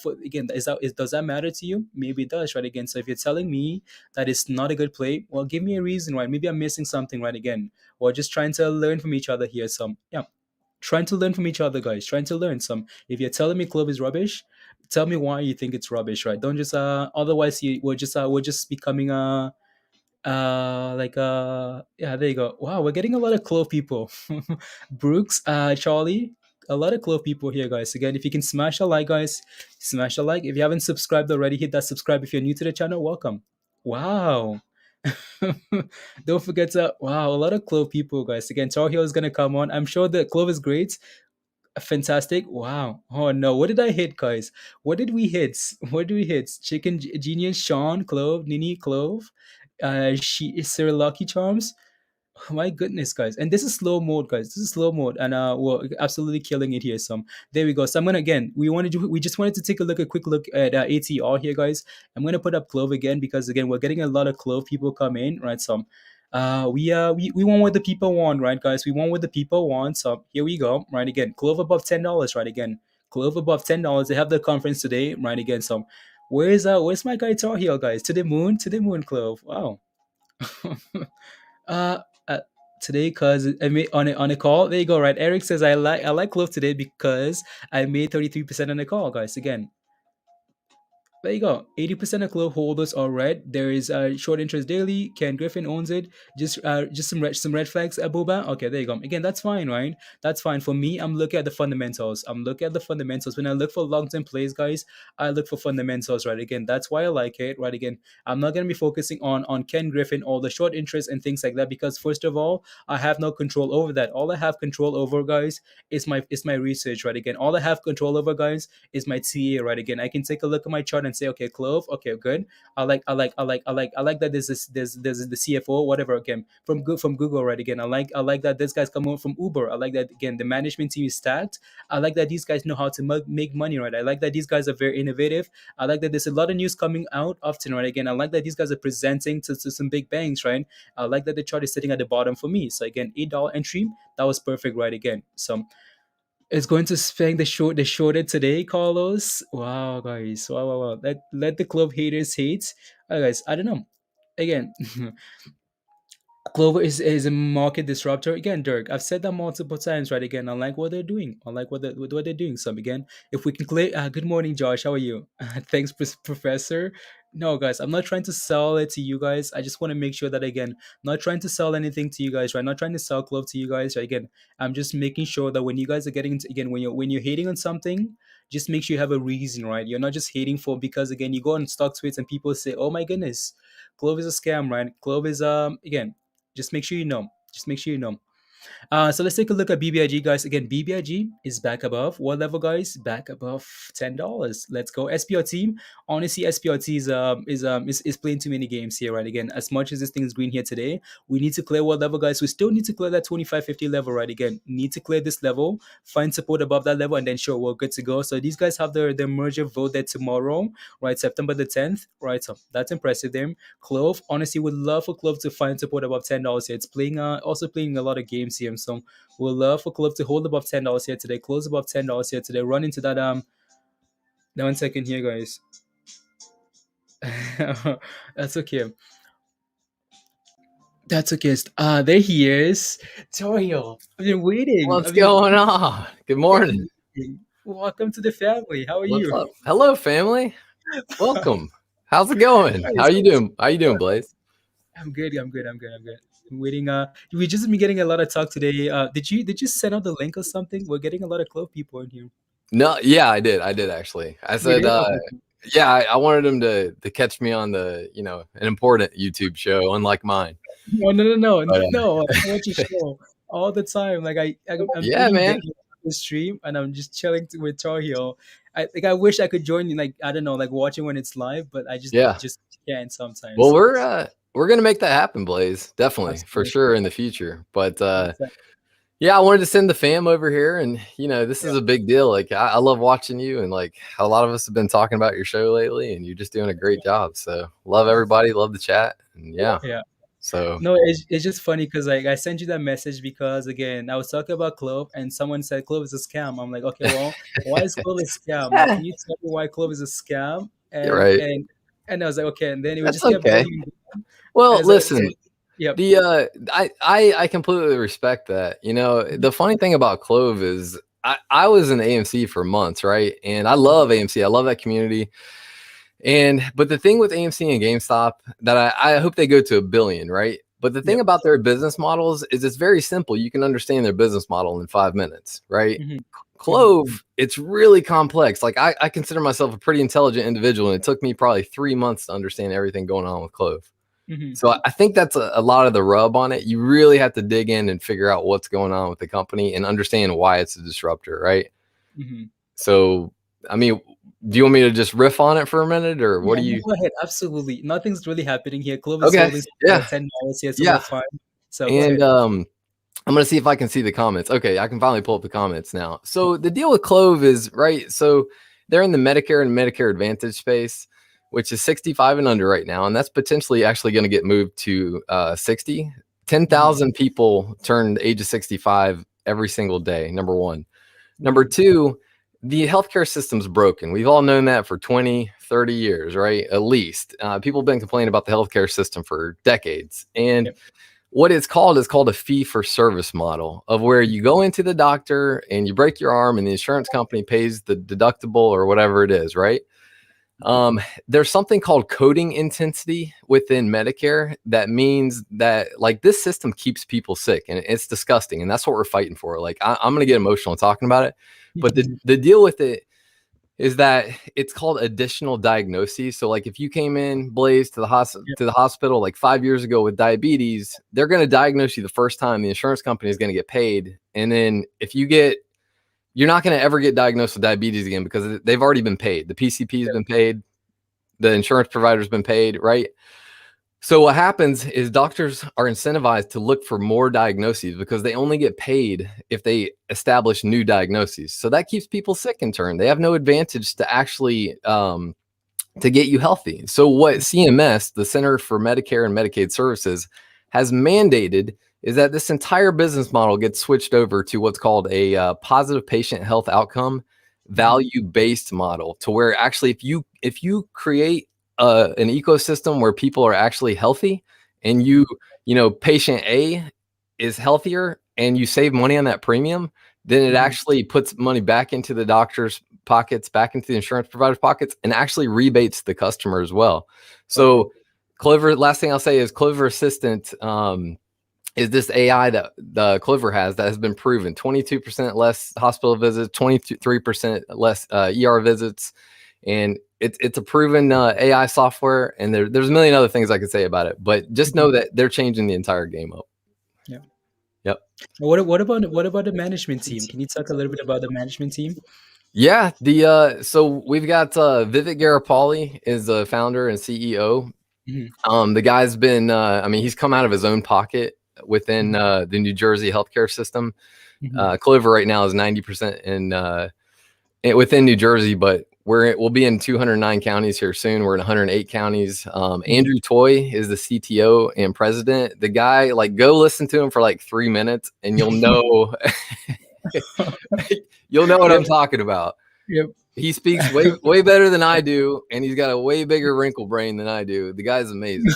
for again? Does that matter to you? Maybe it does, right? Again, so if you're telling me that is not a good play, well, give me a reason, right? Maybe I'm missing something, right? Again, we're just trying to learn from each other here. Some, yeah, trying to learn from each other, guys. Trying to learn some. If you're telling me club is rubbish, tell me why you think it's rubbish, right? Don't just otherwise we're just becoming yeah, there you go. Wow, we're getting a lot of clove people. Brooks, Charlie, a lot of clove people here, guys. Again, if you can smash a like, guys, smash a like. If you haven't subscribed already, hit that subscribe. If you're new to the channel, welcome. Wow. Don't forget to wow, a lot of clove people, guys. Again, Tar Heel is gonna come on. I'm sure the clove is great. Fantastic. Wow. Oh no. What did I hit, guys? What did we hit? What did we hit? Chicken Genius, Sean, Clove, Nini, Clove, she is Sir Lucky Charms. Oh my goodness, guys. And this is slow mode, guys. This is slow mode. And we're absolutely killing it here. So there we go. So I'm gonna again we just wanted to take a quick look at ATR here, guys. I'm gonna put up Clove again because again we're getting a lot of Clove people come in, right? So we want what the people want, right, guys? We want what the people want. So here we go, right? Again, Clove above $10, right? Again, Clove above $10. They have the conference today, right? Again, so where's my guy Tar here, guys? To the moon, Clove. Wow. uh, uh Today because I made on a call. There you go, right? Eric says I like Clove today because I made 33% on the call, guys. Again, there you go. 80% of Clove holders are red. There is a short interest daily. Ken Griffin owns it. Just some red flags, Abuba. Okay, there you go. Again, that's fine, right? That's fine. For me, I'm looking at the fundamentals. I'm looking at the fundamentals. When I look for long-term plays, guys, I look for fundamentals, right? Again, that's why I like it, right? Again, I'm not gonna be focusing on Ken Griffin or the short interest and things like that because first of all, I have no control over that. All I have control over, guys, is my research, right? Again, all I have control over, guys, is my TA, right? Again, I can take a look at my chart and say, okay, Clove, okay, good. I like that there's the CFO, whatever. Again, from Google, right? Again, I like that this guy's coming from Uber. I like that again the management team is stacked. I like that these guys know how to make money, right? I like that these guys are very innovative. I like that there's a lot of news coming out often, right? Again, I like that these guys are presenting to some big banks, right? I like that the chart is sitting at the bottom for me. So again, $8 entry, that was perfect, right? Again, so it's going to spend the shorted today, Carlos. Wow, guys. Wow, wow, wow. Let the club haters hate. Guys, I don't know. Again, Clover is a market disruptor. Again, Dirk, I've said that multiple times, right? Again, I like what they're doing. I like what they're doing. So again, if we can clear good morning, Josh. How are you? Thanks, Professor. No, guys, I'm not trying to sell it to you guys. I just want to make sure that again, not trying to sell anything to you guys, right? Not trying to sell Clove to you guys, right? Again, I'm just making sure that when you guys are getting into, again, when you're hating on something, just make sure you have a reason, right? You're not just hating for because again, you go on stock tweets and people say, "Oh my goodness, Clove is a scam," right? Clove is again, just make sure you know. Just make sure you know. So let's take a look at BBIG, guys. Again, BBIG is back above what level, guys? Back above $10. Let's go. SPRT. Honestly, SPRT is playing too many games here, right? Again, as much as this thing is green here today, we need to clear what level, guys? We still need to clear that 2550 level, right? Again, need to clear this level, find support above that level, and then sure, we're good to go. So these guys have their merger vote there tomorrow, right? September the 10th, right? So that's impressive. Them Clove, honestly, would love for Clove to find support above $10 here. It's playing also playing a lot of games here. So we'll love for Clove to hold above $10 here today, close above $10 here today, run into that now 1 second here, guys. That's okay. That's okay. There he is. Toyo. I've been waiting. What's going on? Good morning. Welcome to the family. How are What's you? up? Hello, family. Welcome. How's it going? How you doing? How you doing, Blaze? I'm good. I'm good. I'm good. I'm good. I'm waiting. We just been getting a lot of talk today. Did you send out the link or something? We're getting a lot of Clove people in here. No, yeah, I did actually. I You said, did? Okay. yeah, I wanted him to catch me on the, an important YouTube show, unlike mine. No. But, No. I watch your show all the time. Like I'm yeah, eating man. dinner on the stream and I'm just chilling with Tar Heel. I wish I could join you. Like I don't know, like watching when it's live, but I Yeah. just can't sometimes. Well, So we're gonna make that happen, Blaze. Definitely, for absolutely. sure, in the future. But Exactly. yeah, I wanted to send the fam over here, and this Yeah. is a big deal. Like I love watching you, and like a lot of us have been talking about your show lately, and you're just doing a great job. So love everybody, love the chat, and yeah. Yeah. So No, it's just funny because like I sent you that message because again I was talking about Clove and someone said Clove is a scam. I'm like, okay, well, why is Clove a scam? Like, can you tell me why Clove is a scam? you're And right. and I was like, okay, and then it would That's just kept okay. going. And Well, it's like, listen, okay, yep. I completely respect that. The funny thing about Clove is I was in AMC for months, right? And I love AMC. I love that community. But the thing with AMC and GameStop that I hope they go to 1 billion, right? But the thing Yep. about their business models is it's very simple. You can understand their business model in 5 minutes, right? Mm-hmm. Clove, it's really complex. Like I consider myself a pretty intelligent individual, and it took me probably 3 months to understand everything going on with Clove. Mhm. So I think that's a lot of the rub on it. You really have to dig in and figure out what's going on with the company and understand why it's a disruptor, right? Mhm. So, I mean, do you want me to just riff on it for a minute, or what Yeah, do no, you? go ahead. Absolutely. Nothing's really happening here. CLOV is Okay, holding yeah, at $10 here, so we're yeah, fine. So go and ahead. I'm gonna see if I can see the comments. Okay, I can finally pull up the comments now. So the deal with CLOV is right. So they're in the Medicare and Medicare Advantage space, which is 65 and under right now, and that's potentially actually going to get moved to 60. Mhm. 10,000 people turn the age of 65 every single day. Number one. Number Mhm. two, the healthcare system's broken. We've all known that for 20, 30 years, right? At least. People have been complaining about the healthcare system for decades. And Yep. what it's called is called a fee for service model, of where you go into the doctor and you break your arm and the insurance company pays the deductible or whatever it is, right? There's something called coding intensity within Medicare that means that, like, this system keeps people sick, and it's disgusting, and that's what we're fighting for. Like, I'm gonna get emotional talking about it, but the deal with it is that it's called additional diagnoses. So, like, if you came in, Blaze, to Yep. the hospital like 5 years ago with diabetes, they're going to diagnose you the first time. The insurance company is going to get paid, and then if you get, you're not going to ever get diagnosed with diabetes again because they've already been paid. The PCP has Yep. been paid, the insurance provider's been paid, right? So what happens is doctors are incentivized to look for more diagnoses because they only get paid if they establish new diagnoses. So that keeps people sick in turn. They have no advantage to actually to get you healthy. So what CMS, the Center for Medicare and Medicaid Services, has mandated is that this entire business model gets switched over to what's called a positive patient health outcome Mhm. value-based model, to where actually if you create an ecosystem where people are actually healthy, and Mhm. patient A is healthier and you save money on that premium, then it Mhm. actually puts money back into the doctor's pockets, back into the insurance provider's pockets, and actually rebates the customer as well. Okay. So Clover, last thing I'll say is Clover Assistant is this AI that the Clover has that has been proven 22% less hospital visits, 23% less ER visits, and it's a proven AI software. And there's a million other things I could say about it, but just know Mhm. that they're changing the entire game up. Yeah. Yep. What about the management team? Can you talk a little bit about the management team? Yeah, the so we've got Vivek Garipalli is the founder and CEO. Mhm. The guy's been I mean, he's come out of his own pocket within Mhm. the New Jersey healthcare system. Mhm. Clover right now is 90% within New Jersey, but we'll be in 209 counties here soon. We're in 108 counties. Mhm. Andrew Toy is the CTO and president. The guy, like, go listen to him for like 3 minutes, and you'll know you'll know what Yep. I'm talking about. Yep. He speaks way better than I do, and he's got a way bigger wrinkle brain than I do. The guy's amazing.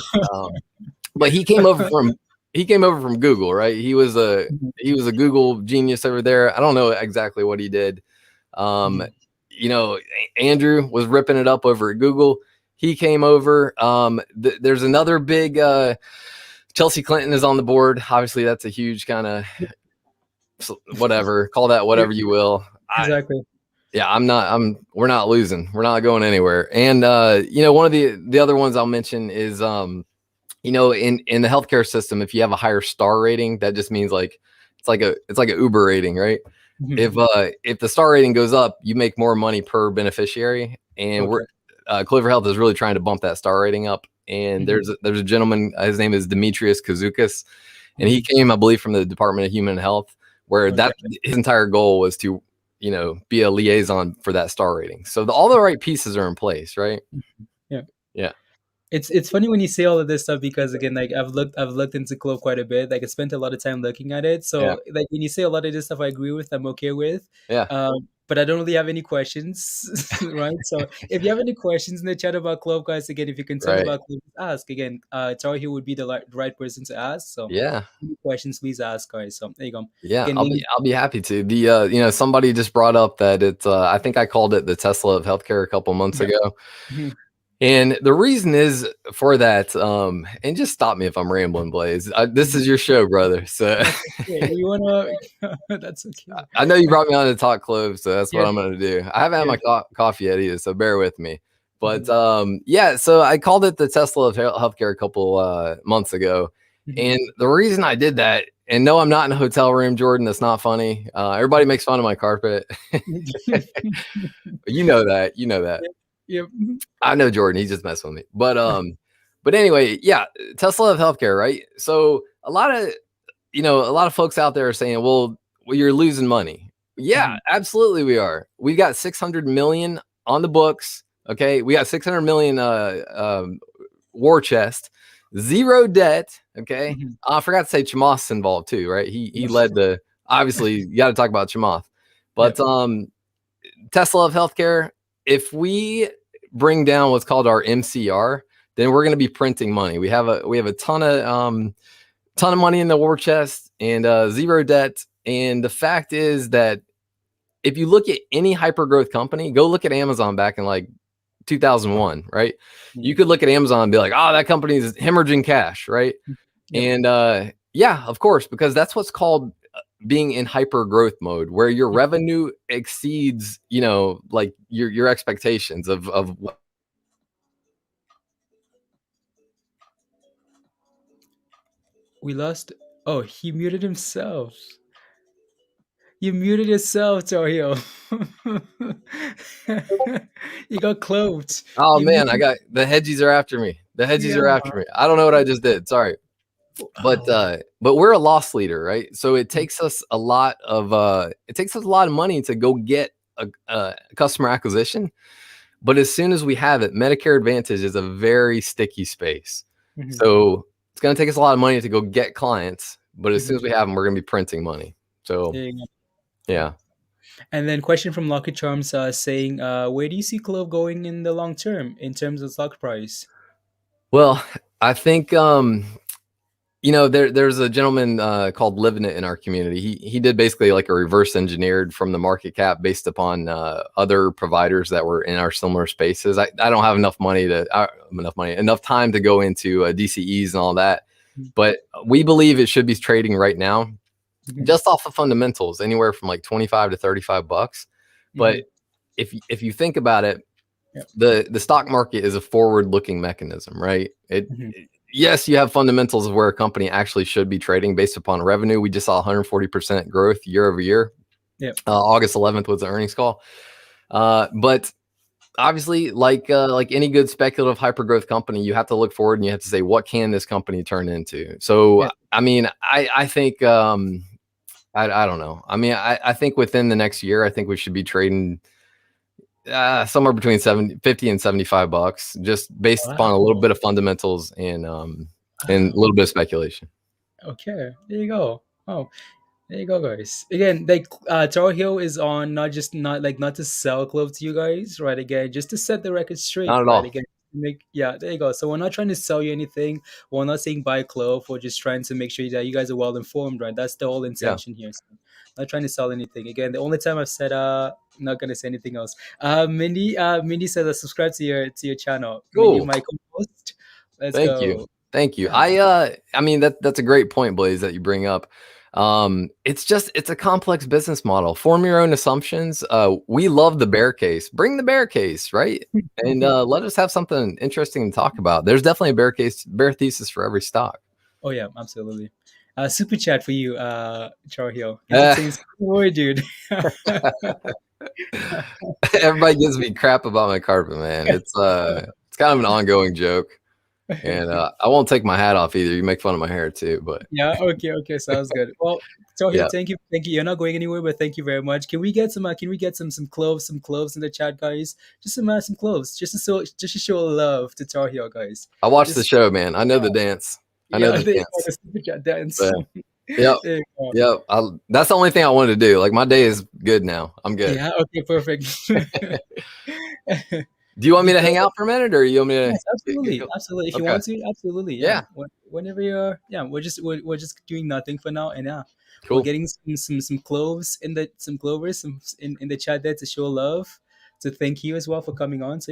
But he came over from Google, right? Mhm. He was a Google genius over there. I don't know exactly what he did. Um, Mhm. Andrew was ripping it up over at Google. He came over. There's another big Chelsea Clinton is on the board. Obviously, that's a huge kind of whatever. Call that Yep. whatever you will. Exactly. Yeah, we're not losing. We're not going anywhere. And one of the other ones I'll mention is in the healthcare system, if you have a higher star rating, that just means like it's like a Uber rating, right? Mhm. If the star rating goes up, you make more money per beneficiary, and we're Okay. Clover Health is really trying to bump that star rating up. And Mhm. there's a gentleman, his name is Demetrius Kazoukas, and he Mhm. came, I believe, from the Department of Human Health, where Okay. that his entire goal was to be a liaison for that star rating. So all the right pieces are in place, right? Yeah. Yeah, It's funny when you say all of this stuff because again, like I've looked into Clove quite a bit. Like I spent a lot of time looking at it. yeah, So like when you say a lot of this stuff, I agree with. I'm okay with. yeah. But I don't really have any questions, right? So if you have any questions in the chat about Clove, guys, again, if you can talk Right. about Clove, ask again. Tara here would be the right person to ask. So Yeah. any questions, please ask, guys. So there you go. Yeah, Again, link. I'll be happy to. The somebody just brought up that it's I think I called it the Tesla of healthcare a couple months Yeah. ago. Mhm. And the reason is for that, and just stop me if I'm rambling, Blaze. This Mhm. is your show, brother. So That's okay. We wanna. That's okay. I know you brought me on to talk cloves, so that's what Yeah. I'm going to do. I haven't had Yeah. my coffee yet either, so bear with me. But yeah, so I called it the Tesla of healthcare a couple months ago. And the reason I did that, and no, I'm not in a hotel room, Jordan. That's not funny. Everybody makes fun of my carpet. You know that. You know that. Yep. I know Jordan. He's just messing with me. But anyway, yeah, Tesla of healthcare, right? So a lot of folks out there are saying, well, you're losing money. Yeah, absolutely we are. We've got 600 million on the books. Okay, we got 600 million war chest, zero debt. Okay, I forgot to say Chamath's involved too, right? He led the. Obviously, you got to talk about Chamath, but Tesla of healthcare. If we bring down what's called our MCR, then we're going to be printing money. We have a ton of money in the war chest and zero debt. And the fact is that if you look at any hyper growth company, go look at Amazon back in like 2001, right? You could look at Amazon and be like, oh, that company is hemorrhaging cash, right? And yeah, of course, because that's what's called being in hyper growth mode, where your revenue exceeds, like your expectations of what. We lost. Oh, he muted himself. You muted yourself, Torio. You got cloved. Oh You man, muted. the hedgies are after me. The hedgies Yeah. are after me. I don't know what I just did. Sorry. But we're a loss leader, right? So it takes us a lot of money to go get a customer acquisition. But as soon as we have it, Medicare Advantage is a very sticky space. So it's going to take us a lot of money to go get clients. But as soon as we have them, we're going to be printing money. So yeah. And then question from Lucky Charms saying, where do you see CLOV going in the long term in terms of stock price? Well, I think there's a gentleman called Innate in our community. He did basically like a reverse engineered from the market cap based upon other providers that were in our similar spaces. I don't have enough time to go into DCEs and all that, but we believe it should be trading right now just off of fundamentals, anywhere from like 25 to 35 bucks. But if you think about it, the stock market is a forward-looking mechanism, right? Yes, you have fundamentals of where a company actually should be trading based upon revenue. We just saw 140% growth year over year. August 11th was the earnings call. But obviously, like any good speculative hypergrowth company, you have to look forward and you have to say, what can this company turn into? So, I mean, I think, I don't know. I mean, I think within the next year, I think we should be trading somewhere between 50 and 75 bucks, just based upon a little bit of fundamentals and a little bit of speculation. Okay, there you go. Oh, there you go, guys. Again, like Tar Heel is on not to sell CLOV to you guys, right? Again, just to set the record straight, Not at right? all. Again, there you go. So we're not trying to sell you anything. We're not saying buy CLOV. We're just trying to make sure that you guys are well informed, right? That's the whole intention here. So not trying to sell anything. Again, the only time I've said I'm not gonna say anything else. Mindy says I subscribe to your channel. Mindy, Cool. my co-host. Let's Thank go. you. Thank you. Yeah. I mean, that's a great point, Blaze, that you bring up. It's a complex business model. Form your own assumptions. We love the bear case. Bring the bear case, right? And let us have something interesting to talk about. There's definitely a bear thesis for every stock. Oh yeah, absolutely. Super chat for you, Charhiel. Entertains boy, dude. Everybody gives me crap about my carpet, man. It's kind of an ongoing joke. And I won't take my hat off either. You make fun of my hair too, but yeah, okay, sounds good. Well, Charhiel, thank you. You're not going anywhere, but thank you very much. Can we get some cloves in the chat, guys? Just some cloves, just to show love to Charhiel, guys. I watched the show, man. I know the dance. I know the dance. The super chat dance. Yep. Yep. That's the only thing I wanted to do. Like, my day is good now. I'm good. Yeah. Okay. Perfect. Do you want me to hang out for a minute, or you want me to? Yes, absolutely. If you want to, absolutely. Yeah. Whenever you're, we're just doing nothing for now, and cool. We're getting some cloves in the clovers in the chat there to show love, to thank you as well for coming on. So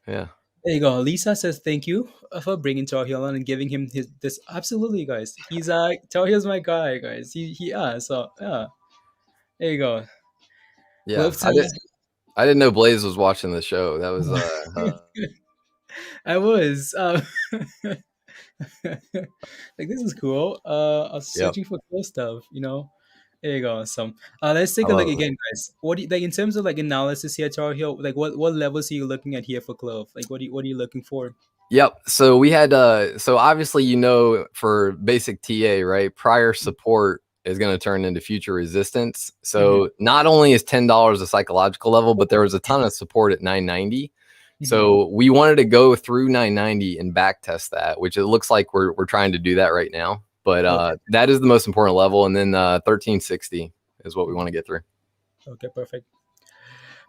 yeah. There you go. Lisa says thank you for bringing Tarhiel on and giving him this. Absolutely, guys. He's Tarhiel's my guy, guys. So there you go. Yeah. I didn't know Blaze was watching the show. That was I was. Like this is cool. I was yep. searching for cool stuff, you know. There you go. Awesome. Let's I take a look love it. again, guys. What do you, like in terms of like analysis here, Tar Heel? Like what levels are you looking at here for CLOV? Like what are you looking for? Yep. So we had so obviously for basic TA, right? Prior support is going to turn into future resistance. Mm-hmm. So not only is $10 a psychological level, but there was a ton of support at 990. Mm-hmm. So we wanted to go through 990 and back test that, which it looks like we're trying to do that right now. But Okay. that is the most important level, and then 1360 is what we want to get through. Okay. Perfect.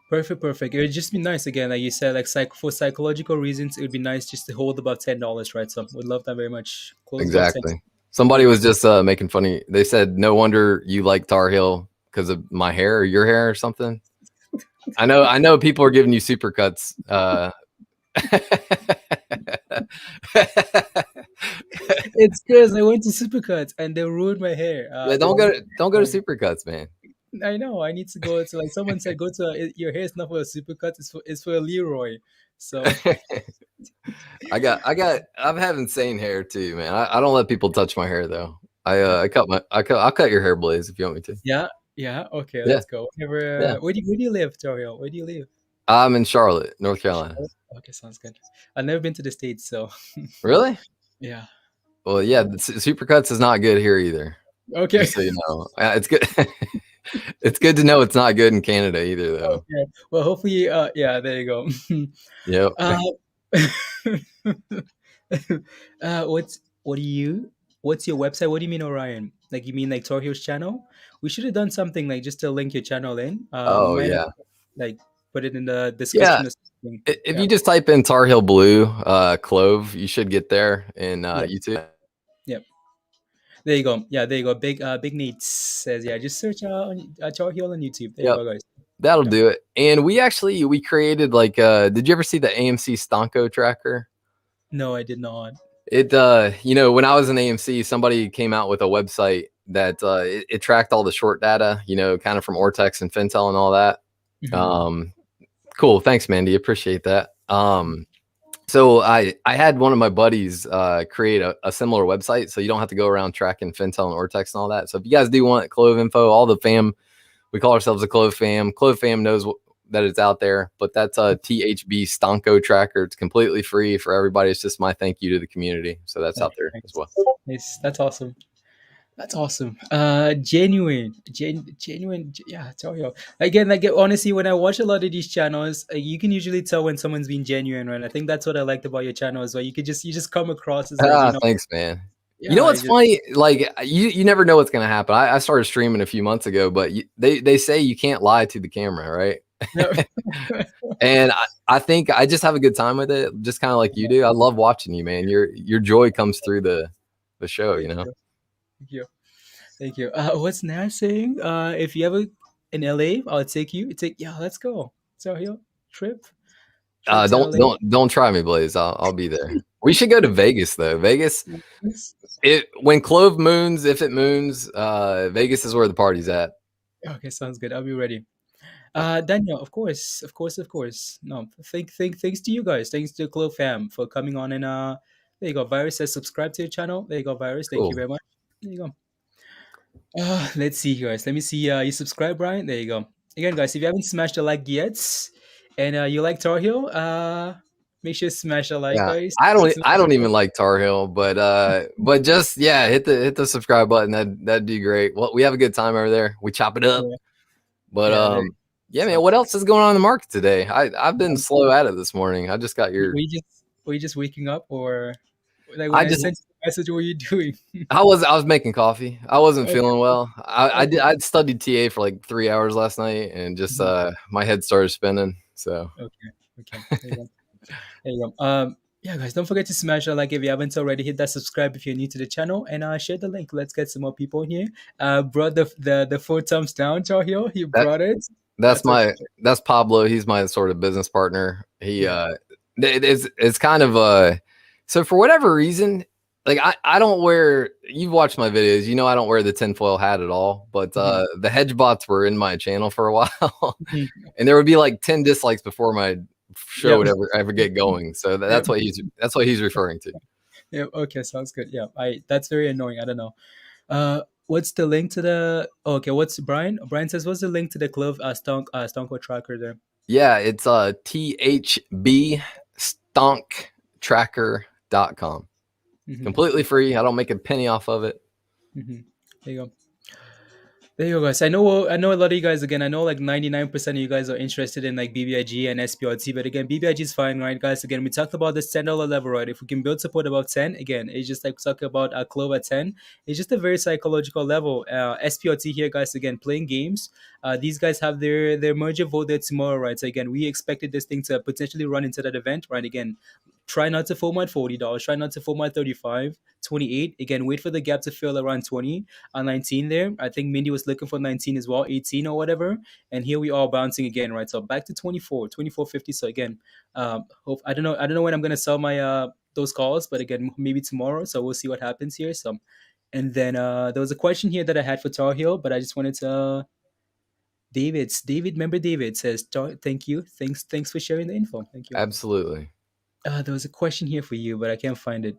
Perfect. It would just be nice again, like you said, like for psychological reasons, it would be nice just to hold about $10, right? So would love that very much. Close about 10. Exactly. Somebody was just making funny. They said, "No wonder you like Tar Heel because of my hair or your hair or something." I know. People are giving you supercuts. It's because I went to Supercuts and they ruined my hair. Yeah, don't go to supercuts, man. I know. I need to go to like someone said, go to your hair is not for a Supercuts. It's for a Leroy. So I'm having insane hair too, man. I don't let people touch my hair though. I'll cut your hair, Blaze, if you want me to. yeah. Okay, Yeah, let's go. yeah. Where do you live, Dario? Where do you live? I'm in Charlotte, North Carolina. Okay, sounds good. I've never been to the States, so Really? yeah. Well, yeah. Supercuts is not good here either. Okay. Just so you know, it's good. It's good to know it's not good in Canada either, though. Okay. Well, hopefully, yeah. There you go. Yep. What's your website? What do you mean, Orion? Like you mean like Tar Heel's channel? We should have done something like just to link your channel in. We Oh might have yeah. like put it in the Yeah. description or something. If Yeah. you just type in Tar Heel Blue CLOV, you should get there in Yep. YouTube. Yep. There you go. Yeah, there you go. Big Neat says, yeah, just search on Tar Heel on YouTube. There you Yep. go, guys. That'll Yeah. do it. And we created like did you ever see the AMC Stonko tracker? No, I did not. It when I was in AMC, somebody came out with a website that it tracked all the short data, kind of from Ortex and Fintel and all that. Mhm. Cool. Thanks, Mandy. Appreciate that. So I had one of my buddies create a similar website, so you don't have to go around tracking Fintel and Ortex and all that. So if you guys do want CLOV info, all the fam, we call ourselves a CLOV fam. CLOV fam knows that it's out there, but that's a THB Stonko tracker. It's completely free for everybody. It's just my thank you to the community. So that's out there as well. Nice. That's awesome. That's awesome. Genuine. Yeah, tell you again. Like honestly, when I watch a lot of these channels, you can usually tell when someone's being genuine, right? I think that's what I liked about your channel as well. You just come across as like Thanks, man. You know yeah. what's funny? Like you never know what's gonna happen. I started streaming a few months ago, but they say you can't lie to the camera, right? And I think I just have a good time with it, just kind of like you do. I love watching you, man. Your joy comes through the show, Thank you. What's Nash saying? If you ever in LA, I'll take you. Yeah, let's go. So here, trip to LA. Don't try me, Blaze. I'll be there. We should go to Vegas though. Vegas, when CLOV moons, if it moons, Vegas is where the party's at. Okay, sounds good. I'll be ready. Daniel, of course. No, thanks to you guys. Thanks to CLOV fam for coming on and there you go. Virus says subscribe to your channel. There you go, Virus. Thank you very much. There you go. Let's see, guys. Let me see. You subscribe, Brian. There you go. Again, guys, if you haven't smashed the like yet, and you like Tar Heel, make sure to smash the like, guys. I don't even like Tar Heel, but just hit the subscribe button. That'd do great. Well, we have a good time over there. We chop it up. But man, what else is going on in the market today? I've been slow at it this morning. I just got your. Were you just waking up, or like when I sent you the message? What were you doing? I was making coffee. I wasn't feeling well. I'd studied TA for like 3 hours last night, and just my head started spinning. So okay. There you go. Yeah, guys, don't forget to smash that like if you haven't already. Hit that subscribe if you're new to the channel, and share the link. Let's get some more people in here. Brought the 4 thumbs down, Tar Heel. He brought it. That's Pablo. He's my sort of business partner. He it's kind of so for whatever reason, like I don't wear, you've watched my videos, you know, I don't wear the tinfoil hat at all, but the hedge bots were in my channel for a while and there would be like 10 dislikes before my show would ever get going. So that's what he's referring to. Yeah. Okay. Sounds good. Yeah. That's very annoying. I don't know. What's the link to the? Oh, okay. What's Brian? Brian says, "What's the link to the CLOV Stonko tracker there?" Yeah, it's thbstonktracker.com. Completely free. I don't make a penny off of it. There you go. There you go, guys. I know a lot of you guys, again, I know like 99% of you guys are interested in like BBIG and SPRT, but again, BBIG is fine, right, guys? Again, we talked about this $10 level, right? If we can build support above 10, again, it's just like talking about a CLOV at 10. It's just a very psychological level. SPRT here, guys, again, playing games. These guys have their merger vote there tomorrow, right? So again, we expected this thing to potentially run into that event, right? Again, try not to foam at $40, try not to foam at 35, 28. Again, wait for the gap to fill around 20 on 19 there. I think Mindy was looking for 19 as well, 18 or whatever. And here we are bouncing again, right? So back to 24.50. So again, I don't know when I'm gonna sell my those calls, but again, maybe tomorrow. So we'll see what happens here. So, and then there was a question here that I had for Tar Heel, but I just wanted to. David, remember David says, thank you. Thanks for sharing the info. Thank you. Absolutely. There was a question here for you, but I can't find it.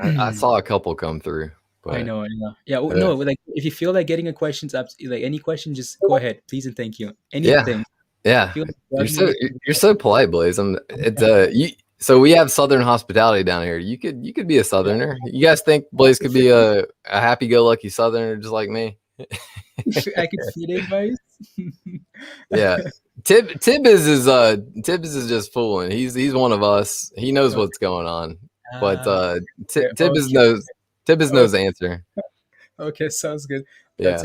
I saw a couple come through. But, I know. Yeah, no, like if you feel like getting a question, like any question, just go ahead, please and thank you. Anything. Yeah. You're so polite, Blaze. So we have Southern hospitality down here. You could be a Southerner. You guys think Blaze could be a happy-go-lucky Southerner just like me? I could feed advice. Yeah. Tibbs is just fooling. He's one of us. He knows what's going on. But Tibbs knows the answer. Okay, sounds good. Yeah.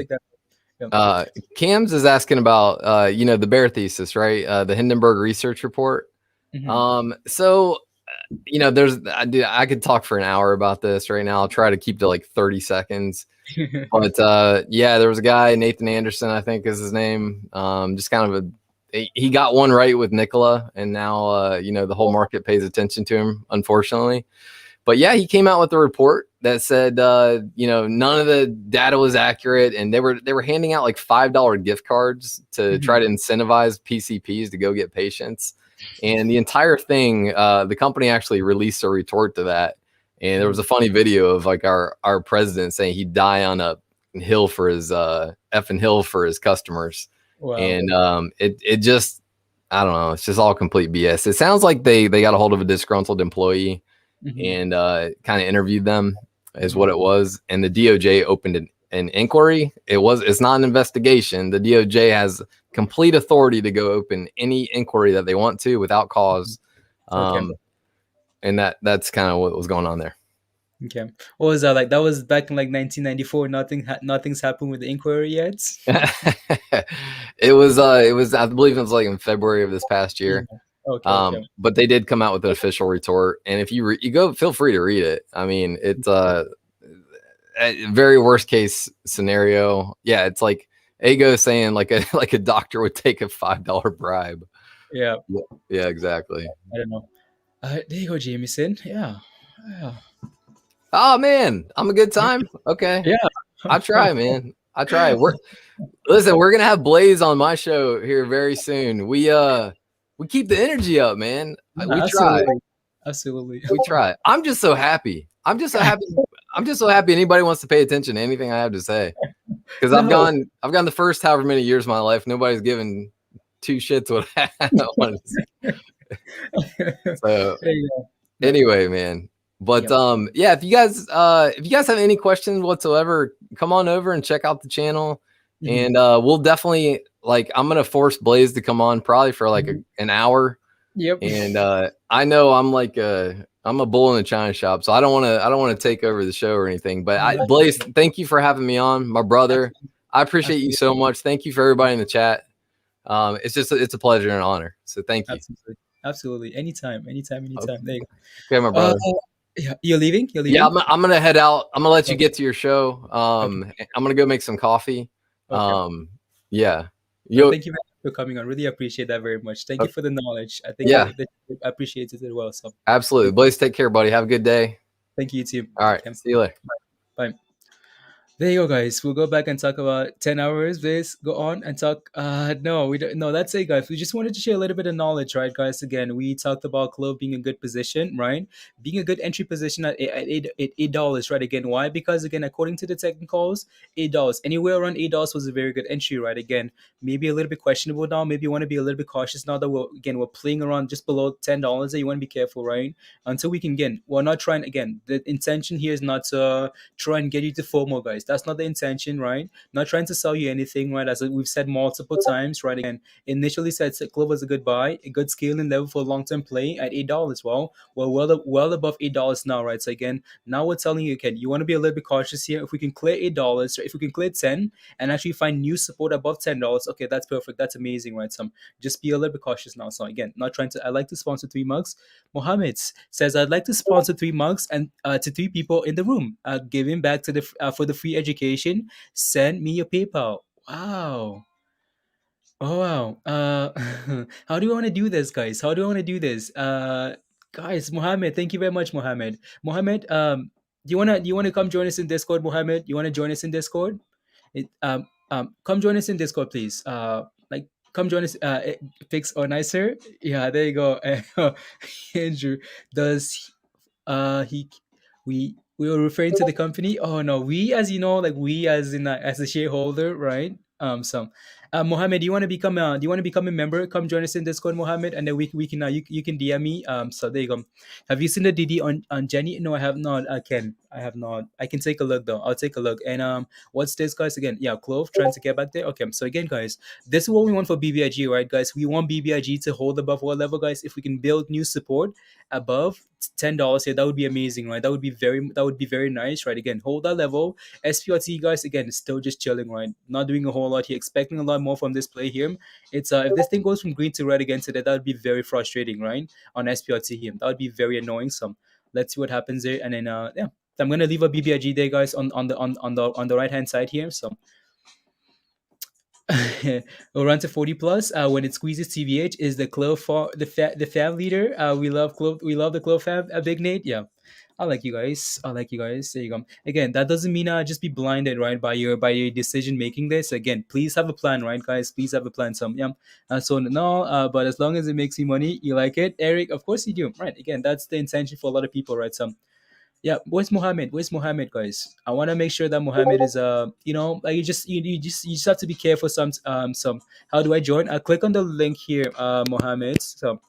Cams is asking about the bear thesis, right? The Hindenburg research report. So I could talk for an hour about this right now. I'll try to keep to like 30 seconds. But there was a guy, Nathan Anderson, I think is his name. Just kind of he got one right with Nikola, and now the whole market pays attention to him, unfortunately. But yeah, he came out with a report that said none of the data was accurate, and they were handing out like $5 gift cards to try to incentivize PCPs to go get patients. And the entire thing, the company actually released a retort to that. And there was a funny video of like our president saying he'd die on a hill for his effing hill for his customers. Wow. And it just, I don't know, it's just all complete BS. It sounds like they got a hold of a disgruntled employee and kind of interviewed them is what it was. And the DOJ opened an inquiry. It's not an investigation. The DOJ has complete authority to go open any inquiry that they want to without cause. And that's kind of what was going on there. Okay. What was that like? That was back in like 1994. Nothing's happened with the inquiry yet. It was I believe it was like in February of this past year. Okay. But they did come out with an official retort, and if you go, feel free to read it. I mean, it's a very worst case scenario. Yeah, it's like Ego saying like a doctor would take a $5 bribe. Yeah, exactly. I don't know. There you go, Jameson. Yeah. Oh man, I'm a good time. Okay. Yeah. I try, man. I try. We're gonna have Blaze on my show here very soon. We keep the energy up, man. We try. Absolutely. We try. I'm just so happy. I'm just so happy anybody wants to pay attention to anything I have to say. Because I've gone the first however many years of my life, nobody's given two shits what I want to say. So anyway, man. But if you guys have any questions whatsoever, come on over and check out the channel. And we'll definitely I'm gonna force Blaze to come on probably for like an hour. Yep. And I know I'm a bull in the china shop, so I don't want to take over the show or anything. But Blaze, thank you for having me on, my brother. I appreciate you so much. Thank you for everybody in the chat. It's a pleasure and an honor. So thank you. Absolutely. Anytime. Okay. There you go. Okay, my brother. You're leaving? Yeah, I'm gonna head out. I'm gonna let you get to your show. I'm gonna go make some coffee. Okay. Yeah. Thank you for coming on. Really appreciate that very much. Thank you for the knowledge. I think I appreciate it as well. So absolutely. Blaze, take care, buddy. Have a good day. Thank you, too. All right. Okay, See you later. bye. There you go, guys. We'll go back and talk about 10 hours. Please go on and talk. No, we don't. No, that's it, guys. We just wanted to share a little bit of knowledge, right, guys? Again, we talked about CLOV being a good position, right? Being a good entry position at $8, right? Again, why? Because again, according to the technicals, $8 anywhere around $8 was a very good entry, right? Again, maybe a little bit questionable now. Maybe you want to be a little bit cautious now that we're playing around just below $10. That you want to be careful, right? Until we can again, we're not trying again. The intention here is not to try and get you to FOMO, guys. That's not the intention, right? Not trying to sell you anything, right? As we've said multiple times, right? Again, initially said Clove was a good buy, a good scaling level for long-term play at $8. Well, we're well above $8 now, right? So again, now we're telling you again, you want to be a little bit cautious here. If we can clear $8, right? If we can clear 10 and actually find new support above $10, okay, that's perfect. That's amazing, right? So just be a little bit cautious now. So again, not trying to. I like to sponsor three mugs. Mohammed says, I'd like to sponsor three mugs and to three people in the room. Giving back to the for the free education. Send me your PayPal. Wow. Oh wow. How do you want to do this, guys? How do you want to do this? Guys, Mohammed, thank you very much, Mohammed. Mohammed, do you wanna come join us in Discord, Mohammed? You wanna join us in Discord? Come join us in Discord, please. Like, come join us. Fix or nicer. Yeah, there you go. Andrew, does he? We were referring to the company. Oh no, we as you know, like we as in as a shareholder, right? Mohammed, do you want to become a member? Come join us in Discord, Mohammed, and then we can you can DM me. So there you go. Have you seen the DD on Jenny? No, I have not. I have not. I can take a look though. I'll take a look. And what's this, guys? Again, yeah, Clove trying to get back there. Okay, so again, guys, this is what we want for BBIG, right, guys? We want BBIG to hold above what level, guys? If we can build new support above $10 here, that would be amazing, right? That would be very nice, right? Again, hold that level. SPRT, guys, again, is still just chilling, right? Not doing a whole lot here, expecting a lot more from this play here. It's if this thing goes from green to red again today, that would be very frustrating, right? On SPRT here, that would be very annoying. So let's see what happens there, and then yeah. So I'm gonna leave a BBIG there, guys, on the right hand side here. So we'll run to 40 plus. When it squeezes TVH is the the fab leader. We love the Clove fab. Big Nate, yeah. I like you guys. I like you guys. There you go. Again, that doesn't mean just be blinded, right, by your decision making. This again, please have a plan, right, guys? Please have a plan. Some yeah. So no, but as long as it makes you money, you like it, Eric. Of course you do, right? Again, that's the intention for a lot of people, right? So yeah, where's Mohammed? Where's Mohammed, guys? I want to make sure that Mohammed is like you just have to be careful. Some how do I join? I click on the link here, Mohammed. So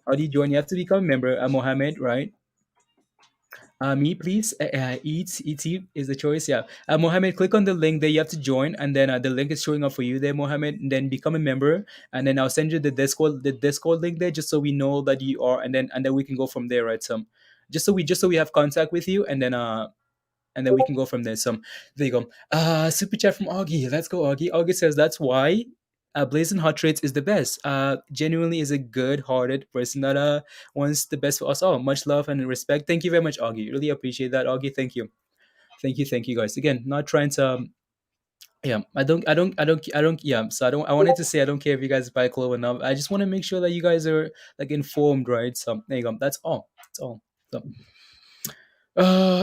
how do you join? You have to become a member, Mohammed, right? Me, please. ET is the choice. Yeah. Mohammed, click on the link there. You have to join, and then the link is showing up for you there, Mohammed. And then become a member, and then I'll send you the Discord link there, just so we know that you are, and then we can go from there, right? So, just so we have contact with you, and then we can go from there. So there you go. Super chat from Augie. Let's go, Augie. Augie says that's why Blazing Hot Trades is the best. Genuinely is a good-hearted person that wants the best for us all. Much love and respect. Thank you very much, Augie. Really appreciate that, Augie. Thank you, guys. Again, not trying to. Yeah, I don't. Yeah, so I wanted to say I don't care if you guys buy Clover or not. I just want to make sure that you guys are like informed, right? So there you go. That's all. That's all. So,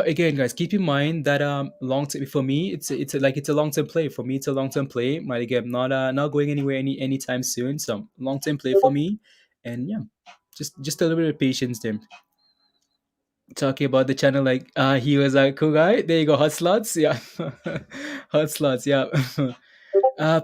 again, guys, keep in mind that long term for me, it's a long term play. For me, it's a long term play. Right, again, not going anywhere anytime soon. So long term play for me, and yeah, just a little bit of patience there. Talking about the channel, like he was a cool guy. There you go, hot slots, yeah, hot slots, yeah.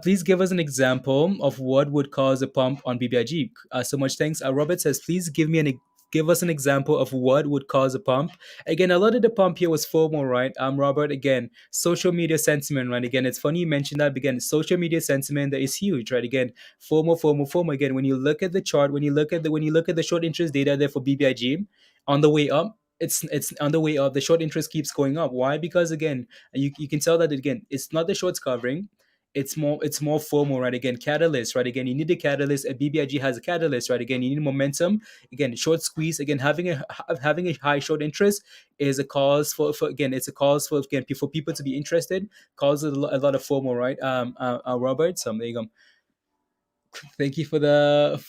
Please give us an example of what would cause a pump on BBIG. So much thanks. Robert says, please give us an example of what would cause a pump. Again, a lot of the pump here was FOMO, right? Robert, again, social media sentiment, right? Again, it's funny you mentioned that. Again, social media sentiment that is huge, right? Again, FOMO. Again, when you look at the chart, when you look at the short interest data there for BBIG on the way up. It's on the way up. The short interest keeps going up. Why? Because again, you can tell that again, it's not the shorts covering, it's more FOMO, right? Again, catalyst, right? Again, you need a catalyst. A BBIG has a catalyst, right? Again, you need momentum. Again, short squeeze. Again, having a high short interest is a cause for again. It's a cause for again for people to be interested. Causes a lot of FOMO, right? Robert. So there you go. Thank you for the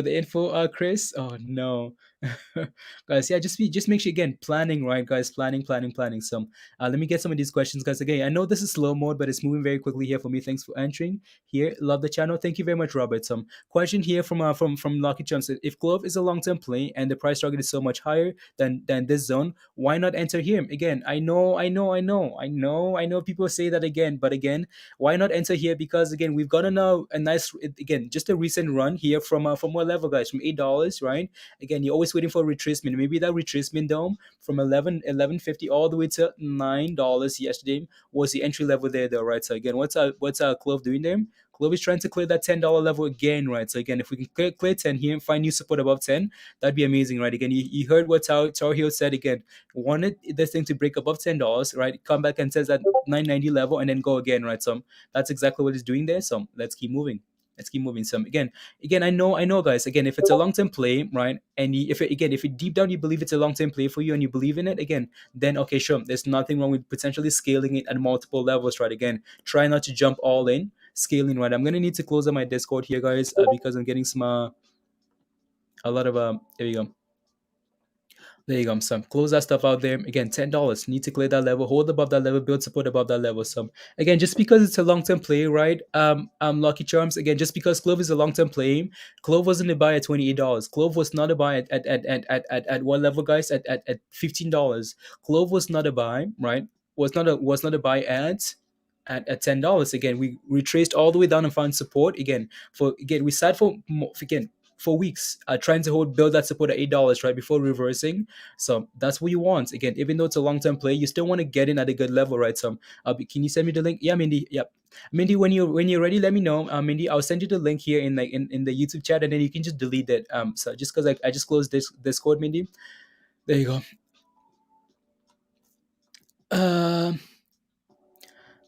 info, Chris. Oh no. Guys, yeah, just make sure again planning, right, guys? Planning. So let me get some of these questions, guys. Again, I know this is slow mode, but it's moving very quickly here for me. Thanks for entering here. Love the channel. Thank you very much, Robert. Some question here from Lucky Johnson. If Clove is a long term play and the price target is so much higher than this zone, why not enter here? Again, I know people say that again, but again, why not enter here? Because again, we've gotten a nice, again, just a recent run here from what level, guys? From $8, right? Again, you're always waiting for a retracement. Maybe that retracement dome from 11.50 all the way to $9 yesterday was the entry level there, though, right? So again, what's our Clove doing there? Clove is trying to clear that $10 level again, right? So again, if we can clear 10 here and find new support above 10, that'd be amazing, right? Again, you heard what Tower Hill said again. Wanted this thing to break above $10, right? Come back and says that 990 level and then go again, right? So that's exactly what it's doing there. So let's keep moving. Let's keep moving. So again, I know, guys. Again, if it's a long term play, right, and if it deep down you believe it's a long term play for you and you believe in it, again, then okay, sure. There's nothing wrong with potentially scaling it at multiple levels, right? Again, try not to jump all in, scaling, right. I'm gonna need to close up my Discord here, guys, because I'm getting some a lot of there you go. There you go. So close that stuff out there. Again, $10. Need to clear that level, hold above that level, build support above that level. So again, just because it's a long-term play, right? Lucky Charms, again, just because Clove is a long-term play, Clove wasn't a buy at $28. Clove was not a buy at what level, guys? At $15. Clove was not a buy, right? Was not a buy at $10. Again, we retraced all the way down and found support. We sat for weeks, trying to build that support at $8, right, before reversing. So that's what you want. Again, even though it's a long term play, you still want to get in at a good level, right? So, can you send me the link? Yeah, Mindy. Yep. Mindy, when you're ready, let me know. Mindy, I'll send you the link here in the YouTube chat, and then you can just delete it. So just because I just closed this Discord, Mindy. There you go. Um.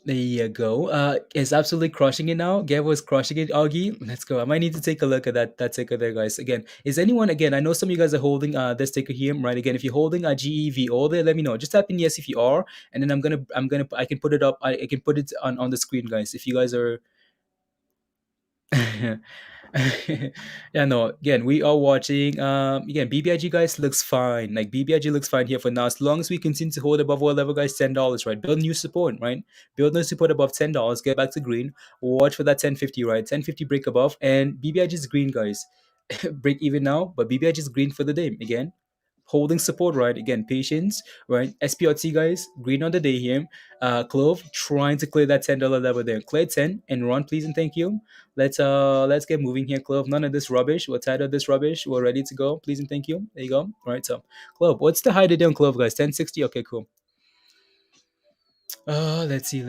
There you go. It's absolutely crushing it now. Gav was crushing it, Augie. Let's go. I might need to take a look at that ticker there, guys. Again, is anyone again? I know some of you guys are holding this ticker here, right? Again, if you're holding a GEVO there, let me know. Just type in yes if you are, and then I can put it up. I can put it on the screen, guys. If you guys are yeah, no, again, we are watching again, BBIG, guys, looks fine. Like BBIG looks fine here for now, as long as we continue to hold above our level, guys. $10, right? Build new support, right? Build new support above $10, get back to green. Watch for that 1050, right? 1050 break above, and BBIG is green, guys. Break even now, but BBIG is green for the day. Again, holding support, right? Again, patience, right? SPRT, guys, green on the day here. Clove trying to clear that $10 level there. Clear 10 and run, please and thank you. Let's get moving here, Clove. None of this rubbish. We're tired of this rubbish. We're ready to go. Please and thank you. There you go. All right, so Clove, what's the high today on Clove, guys? 1060. Okay, cool. Let's see.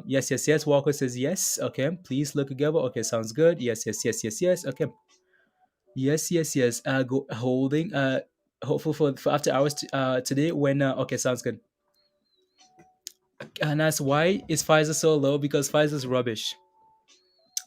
Yes. Walker says yes. Okay, please look together. Okay, sounds good. Yes. Okay. Yes. Go holding. Hopeful for after hours today when okay, sounds good. And that's why is Pfizer so low? Because Pfizer's rubbish.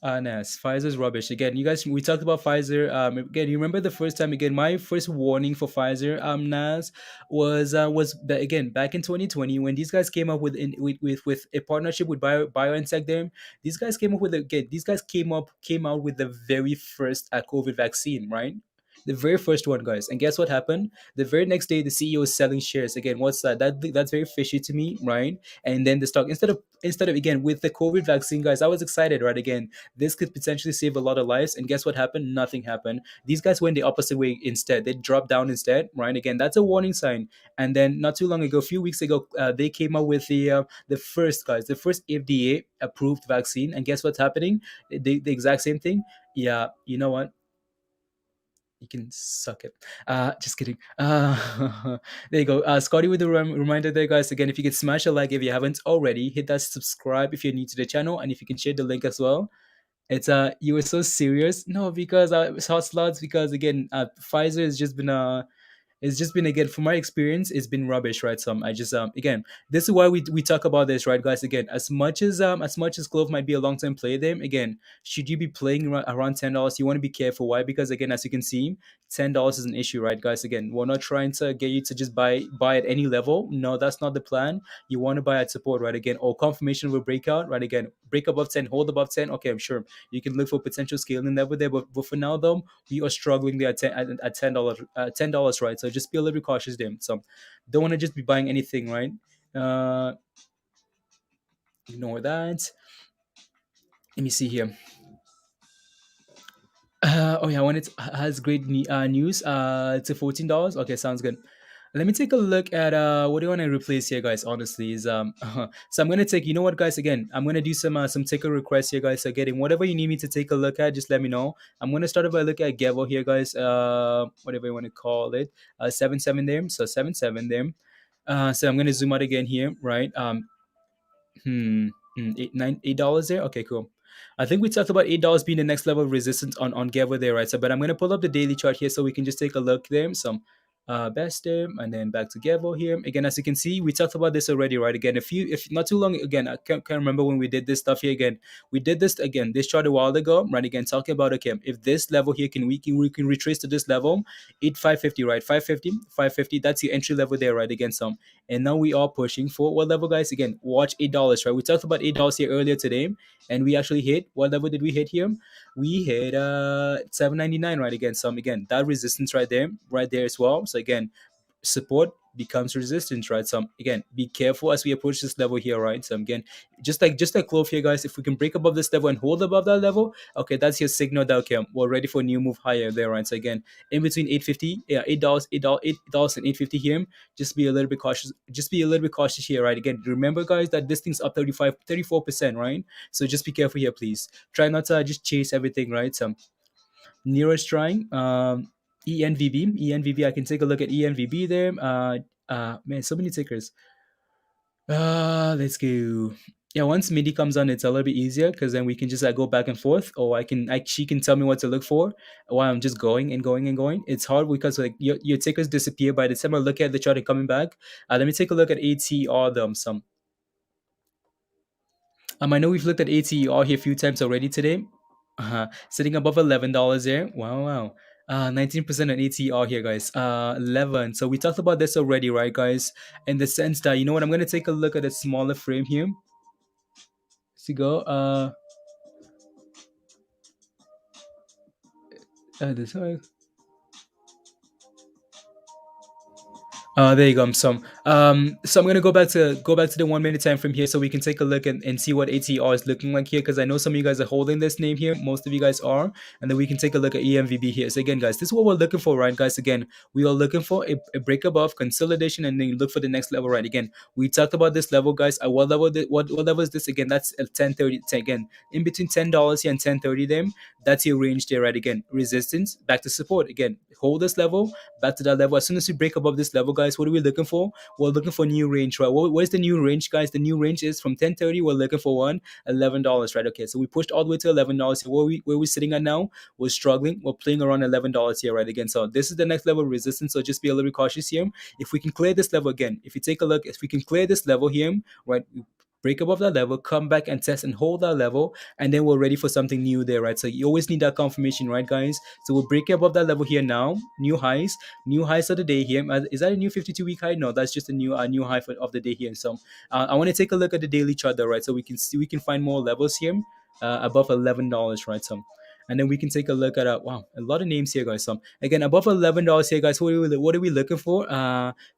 Nas, Pfizer's rubbish. Again, you guys, we talked about Pfizer. Again, you remember the first time? Again, my first warning for Pfizer, Nas, was that again back in 2020 when these guys came up with a partnership with BioNTech. There, these guys came up with again. These guys came out with the very first COVID vaccine, right? The very first one, guys. And guess what happened? The very next day, the CEO is selling shares. Again, what's that? That's very fishy to me, right? And then the stock instead of again with the COVID vaccine, guys, I was excited, right? Again, this could potentially save a lot of lives. And guess what happened? Nothing happened. These guys went the opposite way instead. They dropped down instead, right? Again, that's a warning sign. And then not too long ago, a few weeks ago, they came out with the first FDA approved vaccine. And guess what's happening? The exact same thing. Yeah, you know what? You can suck it. Just kidding. There you go. Scotty with the reminder there, guys. Again, if you could smash a like if you haven't already, hit that subscribe if you're new to the channel, and if you can share the link as well. It's you were so serious. No, because it's hot slots. Because again, Pfizer has just been It's just been, again, from my experience, it's been rubbish, right? So I just again, this is why we talk about this, right, guys? Again, as much as Clove might be a long term play there, again, should you be playing around $10, you want to be careful. Why? Because again, as you can see, $10 is an issue, right, guys? Again, we're not trying to get you to just buy at any level. No, that's not the plan. You want to buy at support, right? Again, or confirmation of a breakout, right? Again, break above 10, hold above 10. Okay, I'm sure you can look for potential scaling level there, but for now though, we are struggling there at $10, $10, right? So just be a little bit cautious there. So don't want to just be buying anything, right? Uh, Ignore that. Let me see here. Oh yeah, when it has great news. To $14. Okay, sounds good. Let me take a look at what do you want to replace here, guys? Honestly, is so I'm gonna take. You know what, guys? Again, I'm gonna do some ticker requests here, guys. So getting whatever you need me to take a look at, just let me know. I'm gonna start by look at Gevo here, guys. Whatever you want to call it. 7-7 there. So 7-7 there. So I'm gonna zoom out again here, right? Hmm. $8 there. Okay, cool. I think we talked about $8 being the next level of resistance on Gevo there, right? So, but I'm gonna pull up the daily chart here so we can just take a look there. Some best there, and then back to Gevo here. Again, as you can see, we talked about this already, right? Again, if not too long again, I can't remember when we did this stuff here again. We did this again, this chart a while ago, right? Again, talking about, okay, if this level here we can retrace to this level, 8550, right? 550, 550. That's your entry level there, right? Again, some. And now we are pushing for what level, guys? Again, watch $8, right? We talked about $8 here earlier today, and we actually hit, what level did we hit here? We hit 799, right? Again, some, again, that resistance right there as well. So again, support becomes resistance, right? So again, be careful as we approach this level here, right? So again, just like Clove here, guys, if we can break above this level and hold above that level, okay, that's your signal that, okay, we're ready for a new move higher there, right? So again, in between 850, yeah, $8 and 850 here, just be a little bit cautious. Just be a little bit cautious here, right? Again, remember, guys, that this thing's up 34%, right? So just be careful here, please. Try not to just chase everything, right? So nearest trying ENVB. I can take a look at ENVB there. Man, so many tickers. Let's go. Yeah, once MIDI comes on, it's a little bit easier because then we can just go back and forth, or she can tell me what to look for while I'm just going and going and going. It's hard because like your tickers disappear by the time I look at the chart and coming back. Let me take a look at ATR them some. I know we've looked at ATR here a few times already today. Sitting above $11 there. Wow, wow. 19% on ATR here, guys. 11. So we talked about this already, right, guys? In the sense that, you know what, I'm gonna take a look at a smaller frame here. To go. This way. There you go. So I'm gonna go back to the 1 minute time from here, so we can take a look and see what ATR is looking like here, because I know some of you guys are holding this name here. Most of you guys are, and then we can take a look at EMVB here. So again, guys, this is what we're looking for, right, guys? Again, we are looking for a break above consolidation, and then you look for the next level, right? Again, we talked about this level, guys. At what level? What level is this again? That's at 1030. Again, in between $10 here and 1030 there. That's your range there, right? Again, resistance back to support. Again, hold this level back to that level. As soon as we break above this level, guys, what are we looking for? We're looking for new range, right? Where's the new range, guys? The new range is from 1030. We're looking for $11, right? Okay, so we pushed all the way to $11 here. Where we sitting at now? We're struggling. We're playing around $11 here, right? Again, so this is the next level of resistance. So just be a little bit cautious here. If we can clear this level again, if you take a look, if we can clear this level here, right? Break above that level, come back and test and hold that level, and then we're ready for something new there, right? So you always need that confirmation, right, guys? So we'll break above that level here now. New highs of the day here. Is that a new 52-week high? No, that's just a new high of the day here. So I want to take a look at the daily chart though, right? So we can find more levels here above $11, right? So. And then we can take a look at wow, a lot of names here, guys. So again, above $11 here, guys. What are we looking for?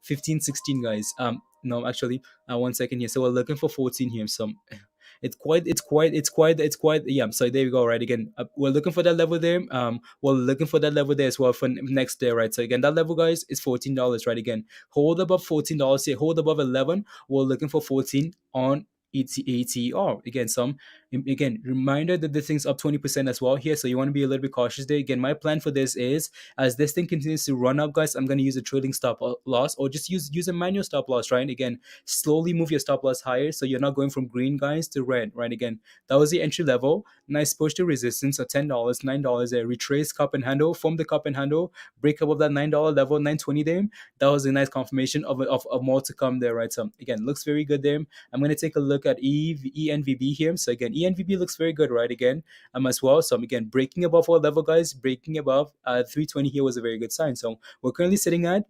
15, 16, guys. No, actually, 1 second here. So we're looking for 14 here. So it's quite yeah. So there we go, right? Again, we're looking for that level there. We're looking for that level there as well for next day, right? So again, that level, guys, is $14, right? Again, hold above $14 here, hold above 11. We're looking for 14 on ATR again. Some Again, reminder that this thing's up 20% as well here, so you want to be a little bit cautious there. Again, my plan for this is, as this thing continues to run up, guys, I'm going to use a trailing stop loss, or just use a manual stop loss, right? Again, slowly move your stop loss higher so you're not going from green, guys, to red, right? Again, that was the entry level. Nice push to resistance of $10, $9 there. Retrace cup and handle, form the cup and handle, break above that $9 level, 920 there. That was a nice confirmation of more to come there, right? So again, looks very good there. I'm going to take a look at ENVB here. So again, ENVB looks very good, right? Again, as well. So again, breaking above our level, guys, breaking above 320 here was a very good sign. So we're currently sitting at,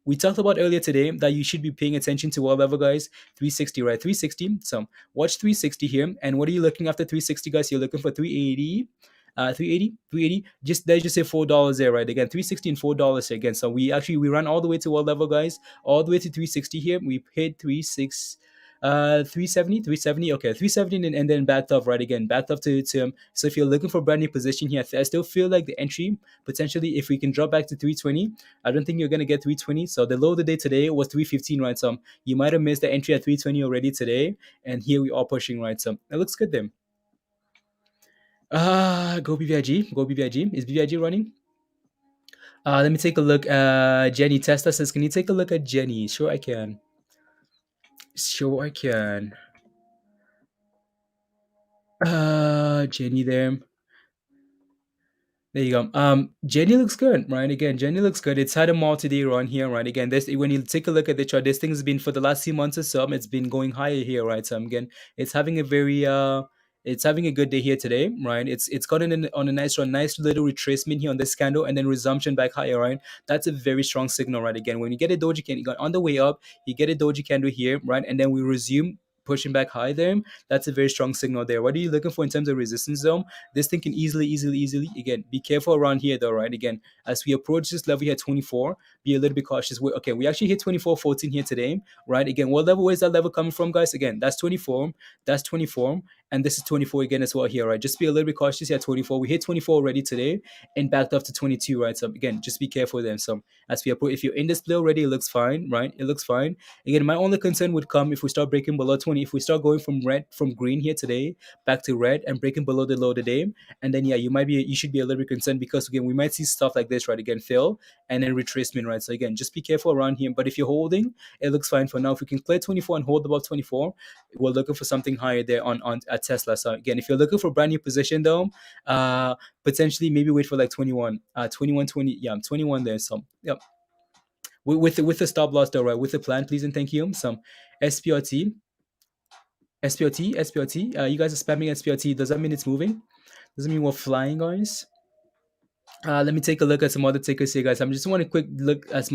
we talked about earlier today that you should be paying attention to what level, guys? 360, right? 360. So watch 360 here. And what are you looking after 360, guys? You're looking for 380. 380. Just let's just say $4 there, right? Again, 360 and $4 here again. So we ran all the way to what level, guys? All the way to 360 here. We hit 370, okay, 370, and then backed off, right? Again, backed off to so if you're looking for a brand new position here, I still feel like the entry potentially, if we can drop back to 320, I don't think you're gonna get 320. So the low of the day today was 315, right? So you might have missed the entry at 320 already today, and here we are pushing, right? So it looks good then. Go BBIG, go BBIG. Is BBIG running? Let me take a look. Jenny Testa says, can you take a look at Jenny? Sure, I can. Sure, I can. Jenny there. There you go. Jenny looks good, right? Again, Jenny looks good. It's had a multi-day run here, right? Again, this, when you take a look at the chart, this thing's been for the last 2 months or so, it's been going higher here, right? So again, it's having a very it's having a good day here today, right? It's gotten on a nice run, nice little retracement here on this candle, and then resumption back higher, right? That's a very strong signal, right? Again, when you get a doji candle, you got on the way up, you get a doji candle here, right? And then we resume pushing back high there. That's a very strong signal there. What are you looking for in terms of resistance zone? This thing can easily, again, be careful around here though, right? Again, as we approach this level here, 24, be a little bit cautious. Okay, we actually hit 24.14 here today, right? Again, what level, where's that level coming from, guys? Again, that's 24, and this is 24 again as well here, right? Just be a little bit cautious here at 24. We hit 24 already today and backed up to 22, right? So again, just be careful then. So as we approach, if you're in this play already, it looks fine, right? It looks fine. Again, my only concern would come if we start breaking below 20, if we start going from green here today back to red and breaking below the low today, and then yeah, you should be a little bit concerned, because again, we might see stuff like this, right? Again, fail and then retracement, right? So again, just be careful around here. But if you're holding, it looks fine for now. If we can clear 24 and hold above 24, we're looking for something higher there on at Tesla. So again, if you're looking for a brand new position though, potentially maybe wait for like 21, 21, 20, yeah, 21 there. So yeah, with the stop loss though, right? With the plan, please and thank you. Some SPRT. SPRT. You guys are spamming SPRT. Does that mean it's moving? Does it mean we're flying, guys? Let me take a look at some other tickers here, guys. I'm just want to quick look as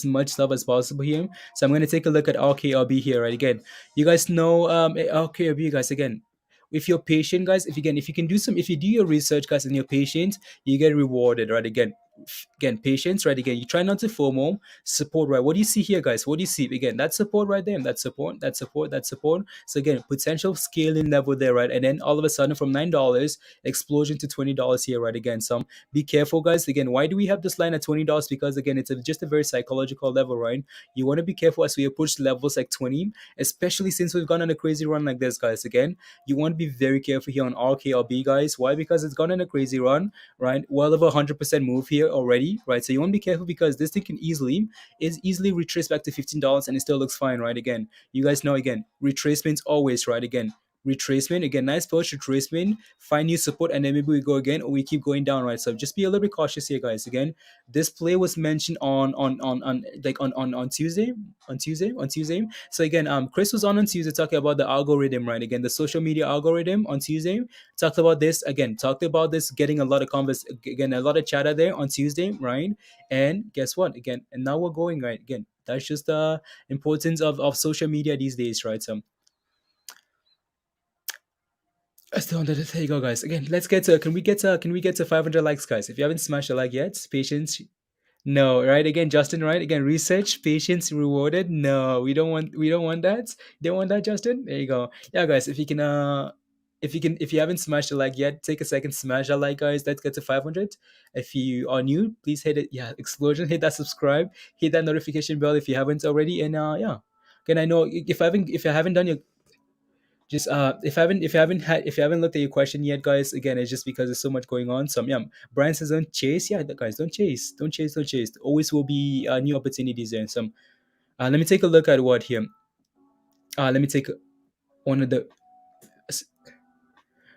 much stuff as possible here. So I'm going to take a look at RKLB here, right? Again, you guys know RKLB, guys. Again, if you're patient, guys, if you can do if you do your research, guys, and you're patient, you get rewarded, right? Again, patience, right? Again, you try not to FOMO, support, right? What do you see here, guys? What do you see? Again, that support right there, that support. So again, potential scaling level there, right? And then all of a sudden from $9, explosion to $20 here, right? Again, some be careful, guys. Again, why do we have this line at $20? Because again, it's just a very psychological level, right? You want to be careful as we approach levels like 20, especially since we've gone on a crazy run like this, guys. Again, you want to be very careful here on RKLB, guys. Why? Because it's gone on a crazy run, right? Well over 100% move here already, right? So you want to be careful, because this thing can easily retrace back to $15 and it still looks fine, right? Again, you guys know, again, retracements always, right? Again, retracement, again, nice push, retracement, find new support, and then maybe we go again, or we keep going down, right? So just be a little bit cautious here, guys. Again, this play was mentioned on Tuesday, So again, Chris was on Tuesday talking about the algorithm, right? Again, the social media algorithm on Tuesday, talked about this, getting a lot of chatter there on Tuesday, right? And guess what? Again, and now we're going, right? Again, that's just the importance of social media these days, right? So still, there you go, guys. Again, let's get to, can we get to 500 likes, guys? If you haven't smashed a like yet, patience. No, right? Again, Justin, right? Again, research, patience rewarded. No, we don't want that. You don't want that, Justin? There you go. Yeah, guys, if you haven't smashed a like yet, take a second, smash that like, guys. Let's get to 500. If you are new, please hit it. Yeah, explosion, hit that subscribe, hit that notification bell if you haven't already. And yeah. Again, I know if I haven't done your Just if you haven't looked at your question yet, guys, again, it's just because there's so much going on. So yeah, Brian says don't chase. Yeah, guys, don't chase. Always will be new opportunities there. And some let me take a look at what here. Let me take one of the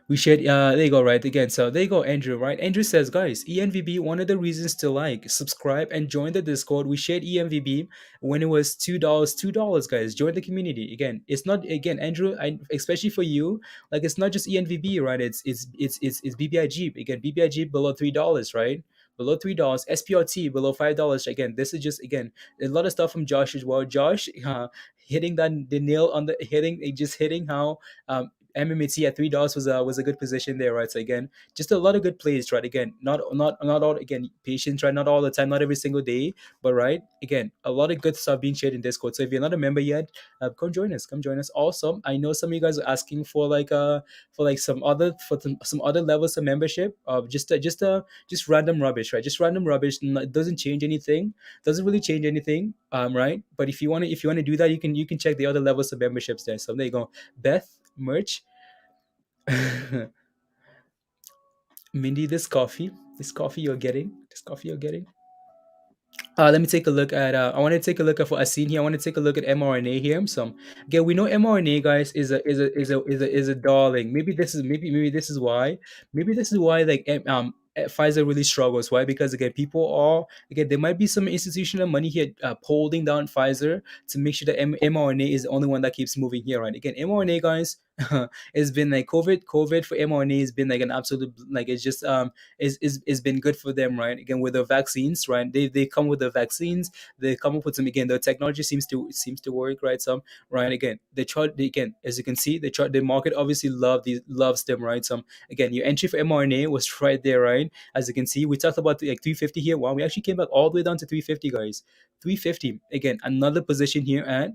we shared there you go, right, again. So there you go, Andrew, right? Andrew says, guys, ENVB, one of the reasons to like, subscribe, and join the Discord. We shared ENVB when it was $2, guys. Join the community. Again, it's not, again, Andrew, especially for you, like, it's not just ENVB, right? It's BBIG. Again, BBIG below $3, right? Below $3, SPRT below $5. Again, this is just, again, a lot of stuff from Josh as well. Josh, hitting that the nail on the hitting, just hitting how MMT at $3 was a good position there, right? So again, just a lot of good plays, right? Again, not all, again, patience, right? Not all the time, not every single day, but right, again, a lot of good stuff being shared in Discord. So if you're not a member yet, come join us. Come join us. Also, I know some of you guys are asking for like some other levels of membership. Just random rubbish, right? Just random rubbish. It doesn't change anything. Doesn't really change anything, right? But if you want to do that, you can check the other levels of memberships there. So there you go. Beth, merch. Mindy, this coffee you're getting. Let me take a look at. I want to take a look at what I've seen here. I want to take a look at mRNA here. So, again, we know mRNA, guys, is a darling. Maybe this is why. Maybe this is why, like, Pfizer really struggles. Why? Because again, people are, again, there might be some institutional money here holding down Pfizer to make sure that mRNA is the only one that keeps moving here, right? Again, mRNA, guys, it's been like COVID for mRNA has been like an absolute, like, it's just is been good for them, right? Again, with the vaccines, right? They come with the vaccines. They come up with some, again. The technology seems to work, right? Some, right, again. Again, as you can see, the market obviously loves them, right? Some, again, your entry for mRNA was right there, right? As you can see, we talked about like 350 here. Wow, we actually came back all the way down to 350, guys. 350 again. Another position here at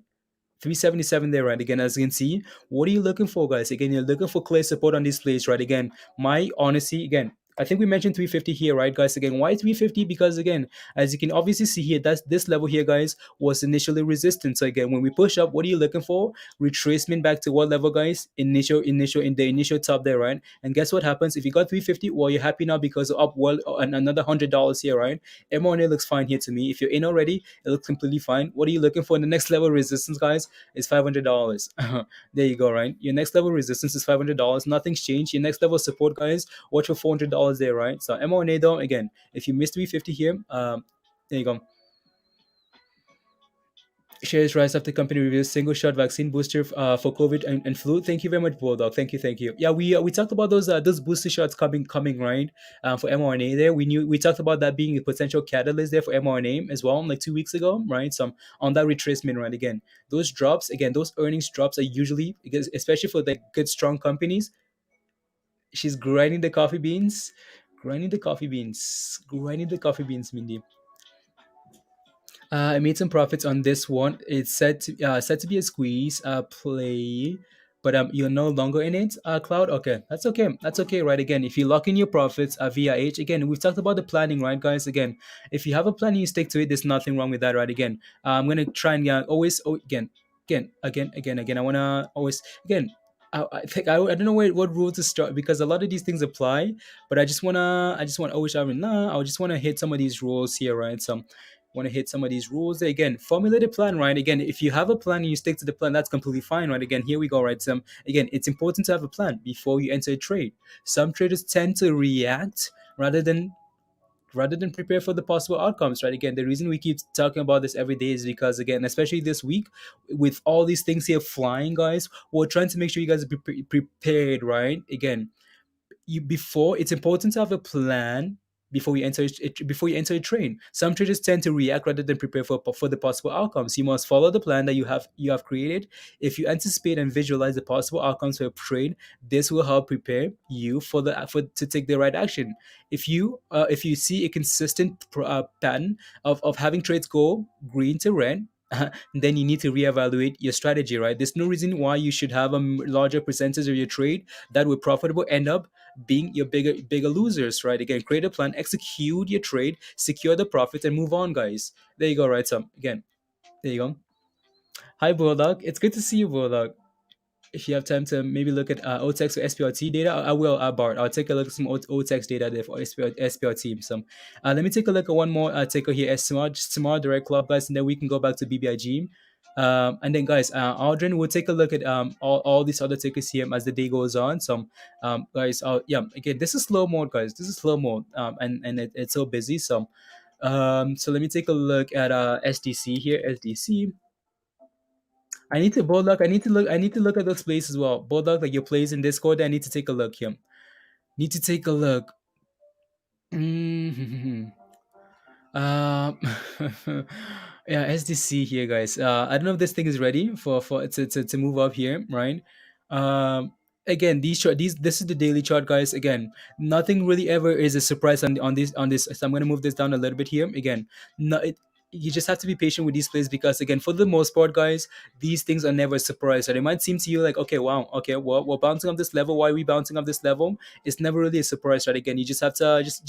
377 there, right? Again, as you can see, what are you looking for, guys? Again, you're looking for clear support on this place, right? Again, my honesty, again, I think we mentioned 350 here, right, guys? Again, why 350? Because again, as you can obviously see here, that's this level here, guys, was initially resistant. So again, when we push up, what are you looking for? Retracement back to what level, guys? Initial in the initial top there, right? And guess what happens if you got 350? Well, you're happy now because up well and another $100 here, right? M1A looks fine here to me. If you're in already, it looks completely fine. What are you looking for in the next level resistance, guys? Is $500. There you go, right? Your next level resistance is $500. Nothing's changed. Your next level support, guys, watch for $400 there, right? So mRNA though, again, if you missed 350 here, there you go. Shares rise after company reveals single shot vaccine booster for COVID and flu. Thank you very much, Bulldog. Thank you, thank you. Yeah, we talked about those booster shots coming right for mRNA. There, we talked about that being a potential catalyst there for mRNA as well, like 2 weeks ago, right? So on that retracement, right? Again, those drops, again, those earnings drops are usually, because especially for the good strong companies. She's grinding the coffee beans, grinding the coffee beans, Mindy. I made some profits on this one. It's set to be a squeeze play, but you're no longer in it. Cloud. Okay, that's okay. That's okay, right? Again, if you lock in your profits via H, again, we've talked about the planning, right, guys? Again, if you have a plan and you stick to it, there's nothing wrong with that, right? Again, I'm gonna try and always again. I wanna always again. I think I don't know what rule to start because a lot of these things apply, but I just wanna always I just wanna hit some of these rules here, right? So want to hit some of these rules again. Formulate a plan, right? Again, if you have a plan and you stick to the plan, that's completely fine, right? Again, here we go, right? Some again, it's important to have a plan before you enter a trade. Some traders tend to react rather than prepare for the possible outcomes, right? Again, the reason we keep talking about this every day is because, again, especially this week, with all these things here flying, guys, we're trying to make sure you guys are prepared, right? Again, it's important to have a plan before you enter a train. Some traders tend to react rather than prepare for the possible outcomes. You must follow the plan that you have created. If you anticipate and visualize the possible outcomes for a trade, this will help prepare you to take the right action. If you see a consistent pattern of having trades go green to red, then you need to reevaluate your strategy, right? There's no reason why you should have a larger percentage of your trade that will profitable end up being your bigger losers, right? Again, create a plan, execute your trade, secure the profit, and move on, guys. There you go, right? So again, there you go. Hi, Bulldog. It's good to see you, Bulldog. if you have time to maybe look at OTEX or SPRT data, I will, Bart. I'll take a look at some OTEX data there for SPRT. So let me take a look at one more ticker here, as Smart Direct Club, guys, and then we can go back to BBIG. And then, guys, Aldrin will take a look at all these other tickers here as the day goes on. So, guys, yeah, again, this is slow mode, guys. This is slow mode, and it's so busy. So, so let me take a look at SDC here. SDC. I need to Bulldog. I need to look. I need to look at those plays as well. Bulldog, like your plays in Discord. I need to take a look here. Need to take a look. Mhm. Um, yeah, SDC here, guys. I don't know if this thing is ready for to move up here, right? Um, again, this is the daily chart, guys. Again, nothing really ever is a surprise on this. So I'm gonna move this down a little bit here. Again, no, you just have to be patient with these plays because again, for the most part, guys, these things are never a surprise. So they might seem to you like, okay, wow, okay, well, we're bouncing up this level. Why are we bouncing up this level? It's never really a surprise, right? Again, you just have to just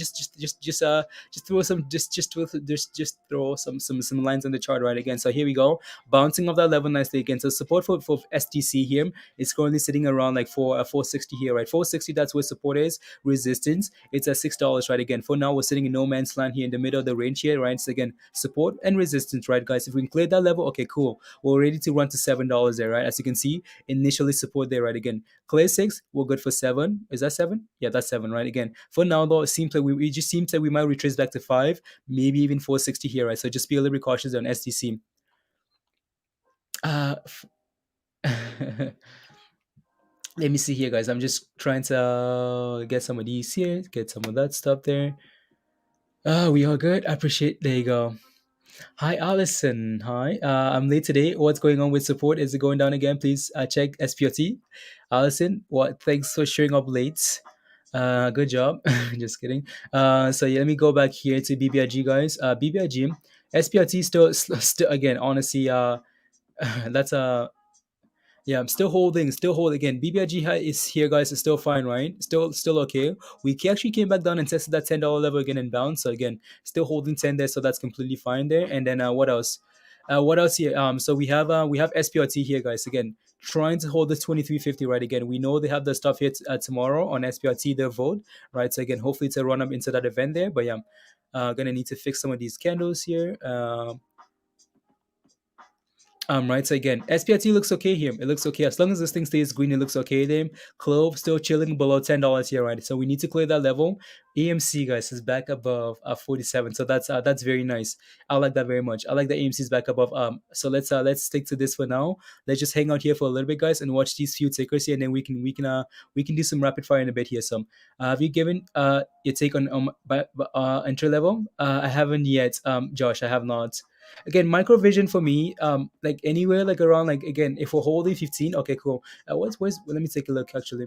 throw some lines on the chart, right? Again, so here we go, bouncing off that level nicely again. So support for STC here is currently sitting around like 460 here, right? 460, that's where support is. Resistance, it's at $6, right? Again, for now we're sitting in no man's land here in the middle of the range here, right? So again, support and resistance, right, guys? If we can clear that level, okay, cool, we're ready to run to $7 there, right? As you can see, initially support there, right? Again, clear 6, we're good for 7. Is that 7? Yeah, that's 7, right? Again, for now though, it seems like we just seems like we might retrace back to 5, maybe even 460 here, right? So just be a little bit cautious on STC. uh Let me see here, guys. I'm just trying to get some of these here, get some of that stuff there. We are good. I appreciate. There you go. Hi, Allison. Hi. I'm late today. What's going on with support? Is it going down again? Please check SPRT. Allison, what? Thanks for showing up late. Good job. Just kidding. So yeah, let me go back here to BBIG, guys. BBIG, SPRT still again. Honestly, that's a yeah, I'm still holding. Again, BBIG is here, guys. It's still fine, right? Still okay. Actually came back down and tested that $10 level again and bounced. So again, still holding 10 there, so that's completely fine there. And then what else? What else here? So we have SPRT here, guys. Again, trying to hold the 2350, right? Again, we know they have the stuff here tomorrow on SPRT, their vote, right? So again, hopefully to run up into that event there. But yeah, gonna need to fix some of these candles here. Right. So again, SPRT looks okay here. It looks okay as long as this thing stays green. It looks okay. Then CLOV still chilling below $10 here, right? So we need to clear that level. AMC, guys, is back above 47. So that's very nice. I like that very much. I like that AMC is back above. So let's stick to this for now. Let's just hang out here for a little bit, guys, and watch these few tickers here, and then we can do some rapid fire in a bit here. So have you given your take on entry level? I haven't yet. Josh, I have not. Again, microvision for me, like anywhere like around like again, if we're holding 15, okay, cool. Where's let me take a look actually.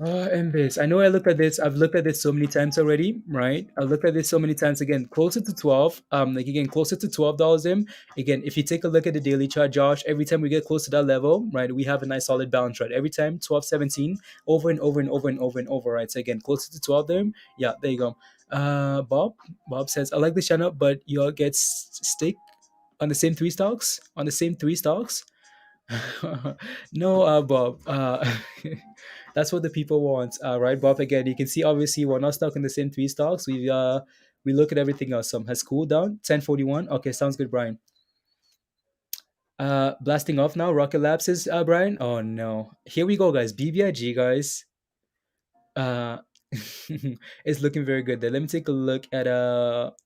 And this, I know I looked at this. I've looked at this so many times already, right? I've looked at this so many times. Again, closer to 12. Like again, closer to $12 in. Again, if you take a look at the daily chart, Josh, every time we get close to that level, right, we have a nice solid bounce, right? Every time 12, 17, over and over and over and over and over, right? So again, closer to 12 there. Yeah, there you go. Bob says, I like the channel, but you all get stick on the same three stocks? On the same three stocks? No, Bob. That's what the people want, right, Bob? Again, you can see obviously we're not stuck in the same three stocks. We look at everything else. Some has cooled down. 1041. Okay, sounds good, Brian. Blasting off now. Rocket Lab says, Brian. Oh no. Here we go, guys. BBIG, guys. Uh, it's looking very good there. Let me take a look at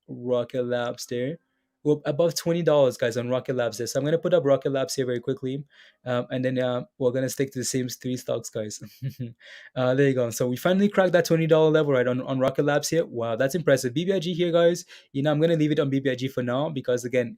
Rocket Labs there. Well, above $20, guys, on Rocket Labs there. So I'm gonna put up Rocket Labs here very quickly, and then we're gonna stick to the same three stocks, guys. There you go. So we finally cracked that $20 level right on Rocket Labs here. Wow, that's impressive. BBIG here, guys. I'm gonna leave it on BBIG for now because again,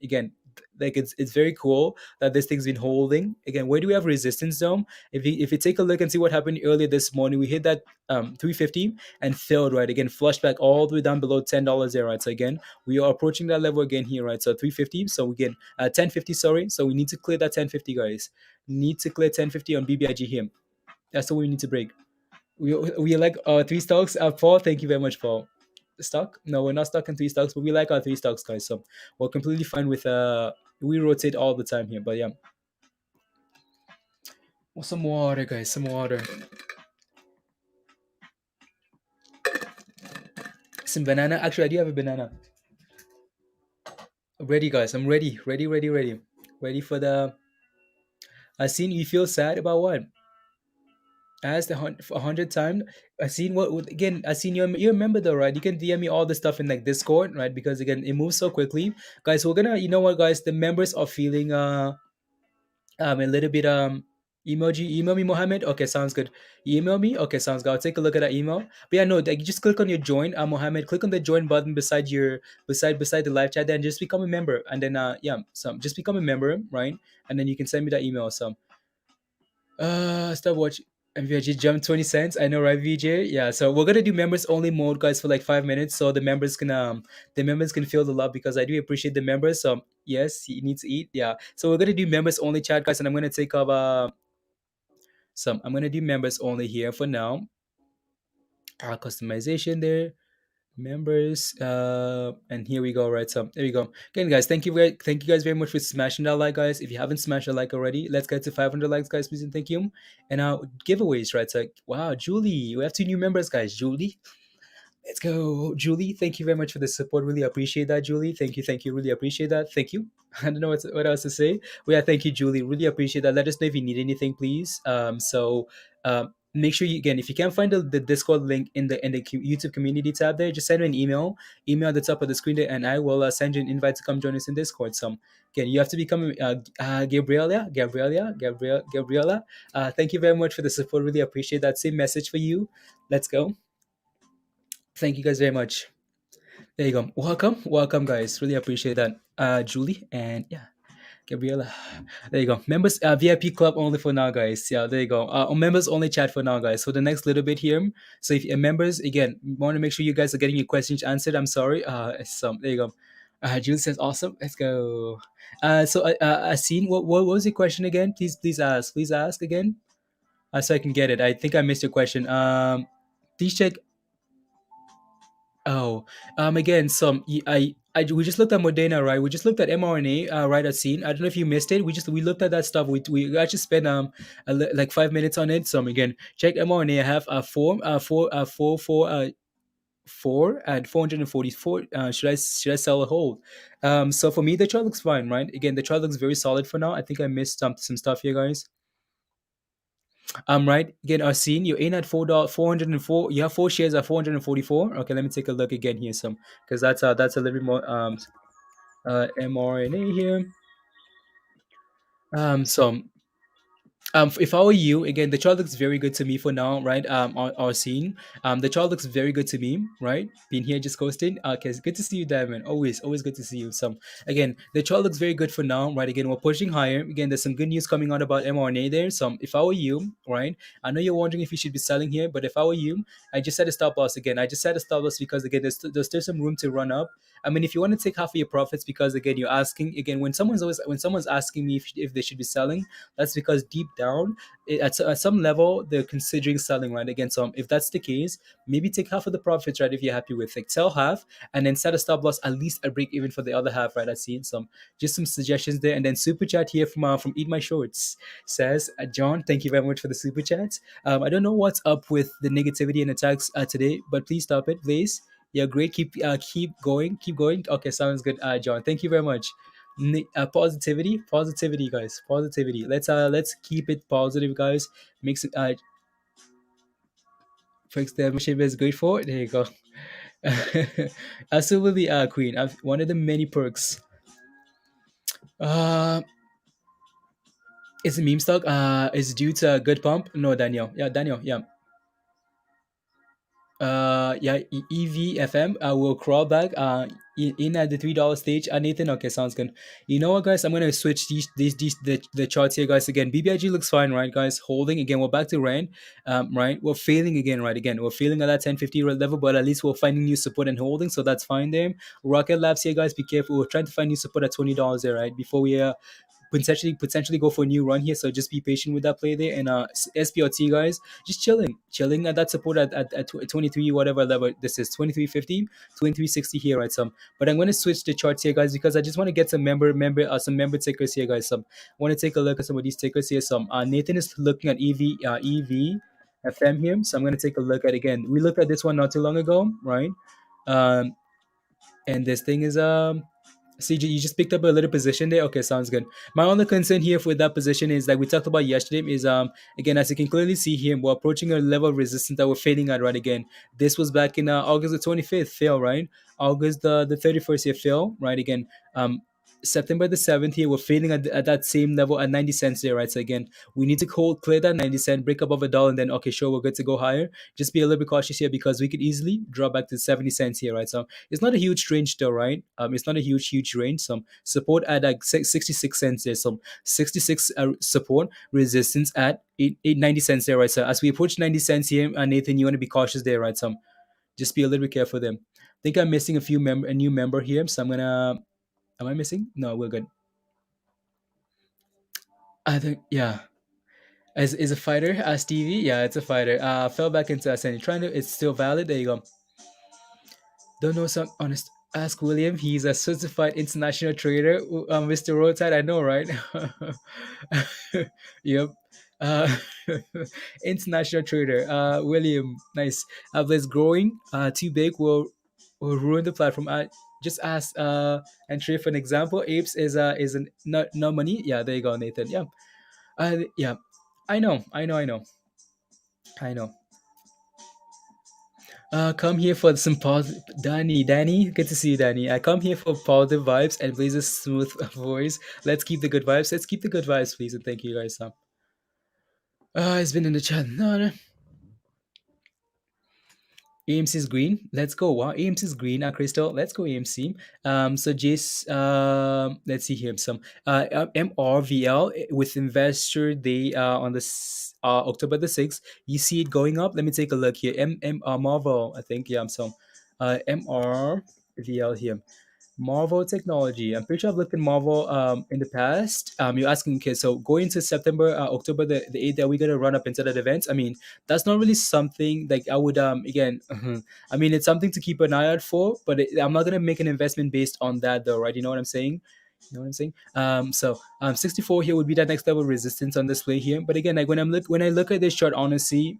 like it's very cool that this thing's been holding. Again, where do we have resistance zone? If you take a look and see what happened earlier this morning, we hit that 350 and failed, right? Again, flushed back all the way down below $10 there, right? So again, we are approaching that level again here, right? So 350. So again, 1050, sorry. So we need to clear that 1050, guys. Need to clear 1050 on BBIG here. That's what we need to break. We like three stocks. Paul, thank you very much, Paul. Stock? No, we're not stuck in three stocks, but we like our three stocks, guys. So we're completely fine with we rotate all the time here. But yeah. Some water, guys. Some water. Some banana. Actually, I do have a banana. Ready, guys. I'm ready. Ready, ready, ready. Ready for the. I seen you feel sad about what? Asked a hundred times. I seen again. I seen you. You remember though, right? You can DM me all the stuff in like Discord, right? Because again, it moves so quickly, guys. We're gonna. You know what, guys? The members are feeling a little bit emoji. Email me, Mohammed. Okay, sounds good. You email me. Okay, sounds good. I'll take a look at that email. But yeah, no, like, just click on your join, Mohammed. Click on the join button beside your beside the live chat, then just become a member, and then yeah, some just become a member, right? And then you can send me that email. Some stop watching. VJ jumped 20 cents. I know, right, VJ? Yeah. So we're gonna do members only mode, guys, for like 5 minutes, so the members can feel the love because I do appreciate the members. So yes, you need to eat. Yeah. So we're gonna do members only chat, guys, and I'm gonna take up some. I'm gonna do members only here for now. Customization there. Members and here we go, right? So there we go. Again, guys, thank you guys very much for smashing that like, guys. If you haven't smashed a like already, let's get to 500 likes, guys, please, and thank you. And giveaways, right? So wow, Julie, we have 2 new members, guys. Julie, let's go, Julie. Thank you very much for the support. Really appreciate that, Julie. Thank you. Really appreciate that. Thank you. I don't know what else to say. Well, yeah, thank you, Julie. Really appreciate that. Let us know if you need anything, please. Make sure you again, if you can't find the Discord link in the YouTube community tab there, just send me an email. Email at the top of the screen there, and I will send you an invite to come join us in Discord. So again, you have to become Gabriela. Thank you very much for the support. Really appreciate that. Same message for you. Let's go. Thank you guys very much. There you go. Welcome, guys. Really appreciate that, Julie and yeah, Gabriela. There you go. Members, VIP club only for now, guys. Yeah, there you go. Members only chat for now, guys. For the next little bit here. So if you're members, again, want to make sure you guys are getting your questions answered. I'm sorry. There you go. Julie says awesome. Let's go. I seen what was your question again? Please ask. Please ask again. So I can get it. I think I missed your question. Please check. Oh, again, we just looked at Modena, right? We just looked at mRNA, right? At scene. I don't know if you missed it. We looked at that stuff. We actually spent like 5 minutes on it. So again, check mRNA. I have four at 444. Should I sell a hold? So for me, the chart looks fine, right? Again, the chart looks very solid for now. I think I missed some stuff here, guys. Right. Again, scene you're in at $4, 404. You have 4 shares at 444. Okay, let me take a look again here. Some because that's a little bit more mRNA here. So if I were you, again, the chart looks very good to me for now, right? Our scene. The chart looks very good to me, right? Being here, just coasting. Okay, it's good to see you, Diamond. Always good to see you. So again, the chart looks very good for now, right? Again, we're pushing higher. Again, there's some good news coming out about mRNA there. So if I were you, right? I know you're wondering if you should be selling here, but if I were you, I just set a stop loss again. I just set a stop loss because again, there's still some room to run up. I mean, if you want to take half of your profits, because again, you're asking again when someone's asking me if they should be selling, that's because deep down, at some level, they're considering selling, right? Again, so if that's the case, maybe take half of the profits, right? If you're happy with like sell half and then set a stop loss, at least a break even for the other half, right? I've seen some suggestions there, and then super chat here from Eat My Shorts says, John, thank you very much for the super chat. I don't know what's up with the negativity and attacks today, but please stop it, please. Yeah, great. Keep going. Keep going. Okay, sounds good, John. Thank you very much. Positivity, guys. Positivity. Let's keep it positive, guys. Makes it fix the membership is good for. There you go. Absolutely, Queen. One of the many perks. Uh, is the meme stock is due to a good pump? No, Daniel. Yeah, Daniel. Yeah. Yeah, EVFM will crawl back in at the $3 stage. Nathan, okay, sounds good. You know what, guys, I'm gonna switch the charts here, guys. Again, BBIG looks fine, right, guys? Holding again, we're back to rand. Right, we're failing again, right? Again, we're failing at that 1050 level, but at least we're finding new support and holding, so that's fine there. Rocket Labs here, guys, be careful. We're trying to find new support at $20 there, right? potentially go for a new run here. So just be patient with that play there. And SPRT guys, just chilling at that support at 23 whatever level this is, 2350, 2360 here, right? But I'm going to switch the charts here, guys, because I just want to get some member tickers here, guys. I want to take a look at some of these tickers here. Nathan is looking at EV FM here, so I'm going to take a look at again. We looked at this one not too long ago, right? Um, and this thing is CG, you just picked up a little position there. Okay, sounds good. My only concern here with that position is like we talked about yesterday is again, as you can clearly see here, we're approaching a level of resistance that we're failing at, right? Again, this was back in August the 25th, fail, right? August the 31st here, fail, right? Again, September the 7th here, we're failing at that same level at 90 cents there, right? So again, we need to clear that 90 cent, break above a dollar, and then okay, sure, we're good to go higher. Just be a little bit cautious here because we could easily drop back to 70 cents here, right? So it's not a huge range though, right? It's not a huge range. Some support at like 66 cents there. Some 66 support, resistance at 90 cents there, right? So as we approach 90 cents here, Nathan, you want to be cautious there, right? So just be a little bit careful there. I think I'm missing a new member here, so I'm gonna. Am I missing? No, we're good. I think yeah. Is a fighter, Stevie? Yeah, it's a fighter. Fell back into ascending. Trying to. It's still valid. There you go. Don't know some honest. Ask William. He's a certified international trader. Mr. Roadside, I know, right? Yep. Uh, international trader. William, nice. But growing. Too big will ruin the platform. Just ask and trade for an example. Apes is an no money. Yeah, there you go, Nathan. Yeah. Yeah. I know. Come here for some positive. Danny, good to see you, Danny. I come here for positive vibes and Blaze's smooth voice. Let's keep the good vibes. Let's keep the good vibes, please, and thank you guys. It's been in the chat. No. AMC's green. Let's go. Wow, AMC's green. Crystal. Let's go, AMC. So Jace. Let's see here. Some MRVL with investor day on the October the 6th. You see it going up. Let me take a look here. Marvel. I think yeah. So, MRVL here. Marvel Technology. I'm pretty sure I've looked at Marvel in the past. You're asking, okay, so going into September, October the 8th, are we going to run up into that event? I mean, that's not really something like I would, again, I mean, it's something to keep an eye out for, but I'm not going to make an investment based on that though, right? You know what I'm saying? You know what I'm saying? 64 here would be that next level resistance on display here. But again, like when I look at this chart, honestly,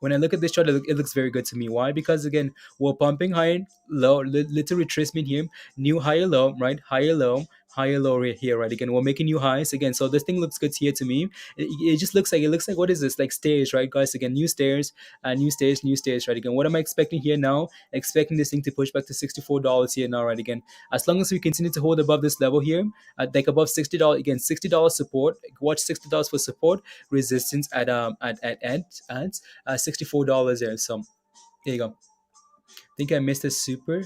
when I look at this chart, it looks very good to me. Why? Because again, we're pumping high, low, little retracement here, new higher low, right? Higher low right here, right? Again, we're making new highs again. So this thing looks good here to me. It just looks like what is this? Like stairs, right, guys? Again, new stairs, right? Again, what am I expecting here now? Expecting this thing to push back to $64 here now, right? Again, as long as we continue to hold above this level here, like above $60 again, $60 support. Watch $60 for support, resistance at $64 there. So there you go. I think I missed a super.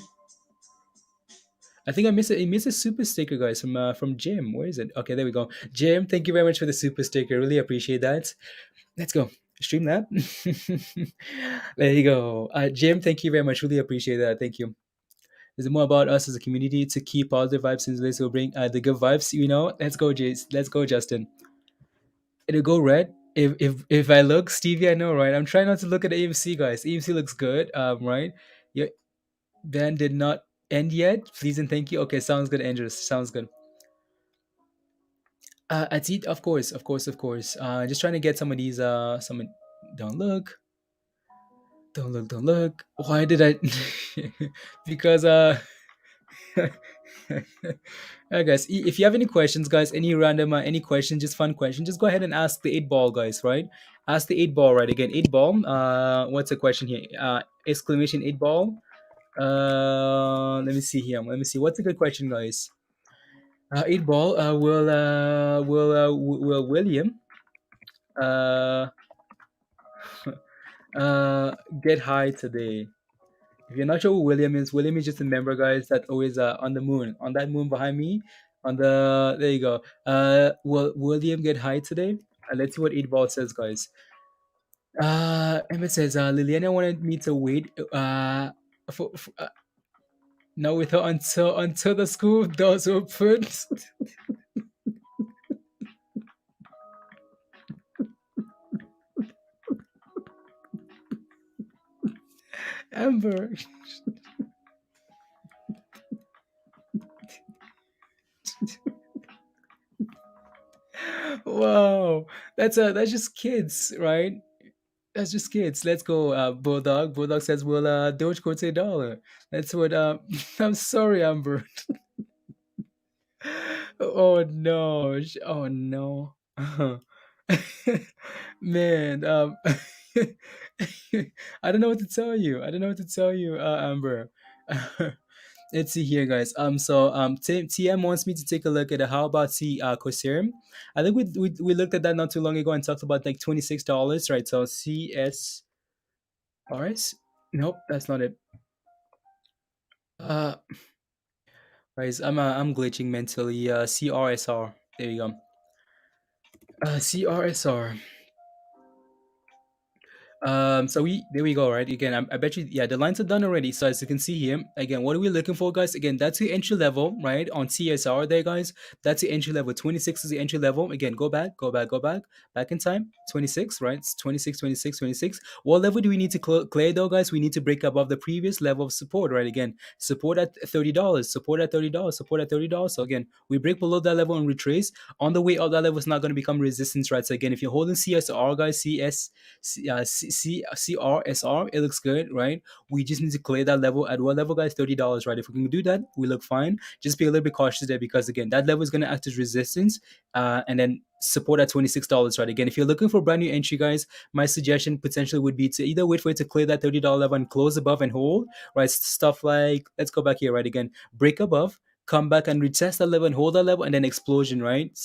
I think I missed a super sticker, guys, from Jim. Where is it? Okay, there we go. Jim, thank you very much for the super sticker. Really appreciate that. Let's go. Stream that. There you go. Jim, thank you very much. Really appreciate that. Thank you. Is it more about us as a community to keep positive vibes since this will bring the good vibes? You know, let's go, Jace. Let's go, Justin. It'll go red. If I look, Stevie, I know, right? I'm trying not to look at AMC, guys. AMC looks good, right? Your ban did not end yet. Please and thank you. Okay, sounds good, Andrews. Sounds good. Atit, of course, of course, of course. Just trying to get some of these. Some. Don't look. Don't look. Don't look. Why did I? Because guys, if you have any questions, guys, any random any questions, just fun questions, just go ahead and ask the 8 ball, guys, right? Ask the 8 ball, right? Again, 8 ball. What's the question here? Exclamation 8 ball. Let me see here. Let me see. What's a good question, guys? 8 ball. Will William uh get high today? If you're not sure who William is just a member, guys, that always on the moon, on that moon behind me, on the there you go. Will William get high today? Let's see what 8 ball says, guys. Emmett says Liliana wanted me to wait for now with her until the school doors open. Amber. Wow, that's just kids, right? That's just kids. Let's go, Bulldog. Bulldog says, "Well, Dogecoin's $1." That's what. I'm sorry, Amber. Oh no! Oh no! Man, I don't know what to tell you. I don't know what to tell you, Amber. Let's see here, guys. TM wants me to take a look at how about Coserum. I think we looked at that not too long ago and talked about like $26, right? So CSRS. Nope, that's not it. Uh, guys, I'm glitching mentally. CRSR. There you go. CRSR. So we there we go, right? Again, I bet you, yeah, the lines are done already. So as you can see here, again, what are we looking for, guys? Again, that's the entry level, right? On CSR there, guys. That's the entry level. 26 is the entry level. Again, back in time. 26, right? It's 26, 26, 26. What level do we need to clear though, guys? We need to break above the previous level of support, right? Again, support at $30, support at $30, support at $30. So again, we break below that level and retrace. On the way up, that level is not going to become resistance, right? So again, if you're holding CSR, guys, CRSR, it looks good, right? We just need to clear that level at what level, guys? $30, right? If we can do that, we look fine. Just be a little bit cautious there because again, that level is going to act as resistance, and then support at $26, right? Again, if you're looking for brand new entry, guys, my suggestion potentially would be to either wait for it to clear that $30 level and close above and hold, right? Stuff like, let's go back here, right? Again, break above, come back and retest that level and hold that level and then explosion, right?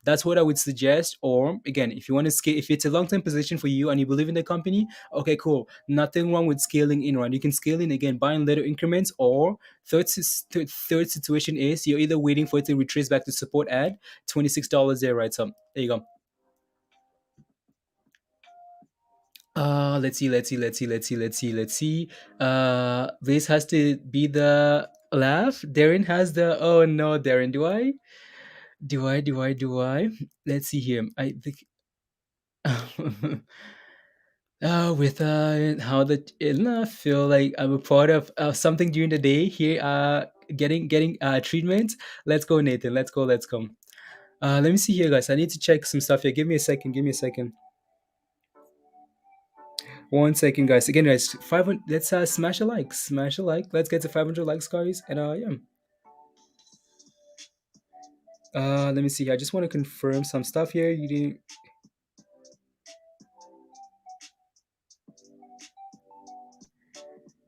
That's what I would suggest. Or again, if you want to scale, if it's a long-term position for you and you believe in the company, okay, cool. Nothing wrong with scaling in, right? You can scale in again, buying little increments. Or third situation is you're either waiting for it to retrace back to support at $26 there, right? So there you go. Let's see. This has to be the laugh. Darren has the, oh no, Darren, do I? Do I? Let's see here. I think with how the I feel like I'm a part of something during the day here. Getting treatment. Let's go, Nathan. Let's go. Let me see here, guys. I need to check some stuff here. Give me a second. Give me a second. 1 second, guys. Again, guys. 500. Let's smash a like. Smash a like. Let's get to 500 likes, guys. And yeah. Let me see. I just want to confirm some stuff here. You didn't.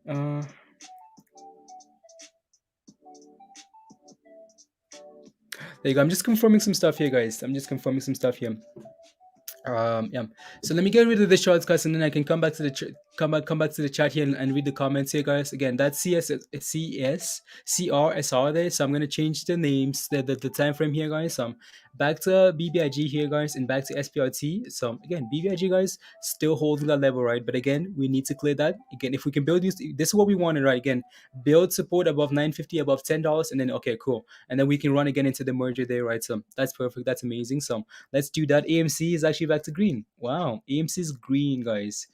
Uh, there you go. I'm just confirming some stuff here, guys. I'm just confirming some stuff here. Yeah. So let me get rid of the shorts, guys, and then I can come back to the come back to the chat here and read the comments here, guys. Again, that's CRSR there. So I'm gonna change the names, the time frame here, guys. Back to BBIG here, guys, and back to SPRT. So again, BBIG, guys, still holding that level, right? But again, we need to clear that. Again, if we can build this is what we wanted, right? Again, build support above 950, above $10, and then okay, cool, and then we can run again into the merger there, right? So that's perfect. That's amazing. So let's do that. AMC is actually back to green. Wow, AMC is green, guys.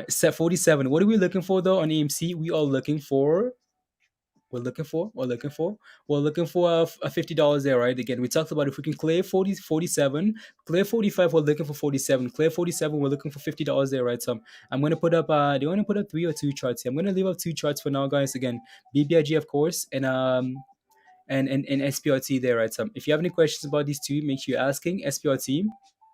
Set 47. What are we looking for though on AMC? We are looking for. We're looking for a $50 there, right? Again, we talked about if we can clear 40, 47, clear 45, we're looking for 47, clear 47, we're looking for $50 there, right? So I'm gonna put up. Do you want to put up 3 or 2 charts here? I'm gonna leave up 2 charts for now, guys. Again, BBIG, of course, and SPRT there, right? So if you have any questions about these two, make sure you're asking. SPRT,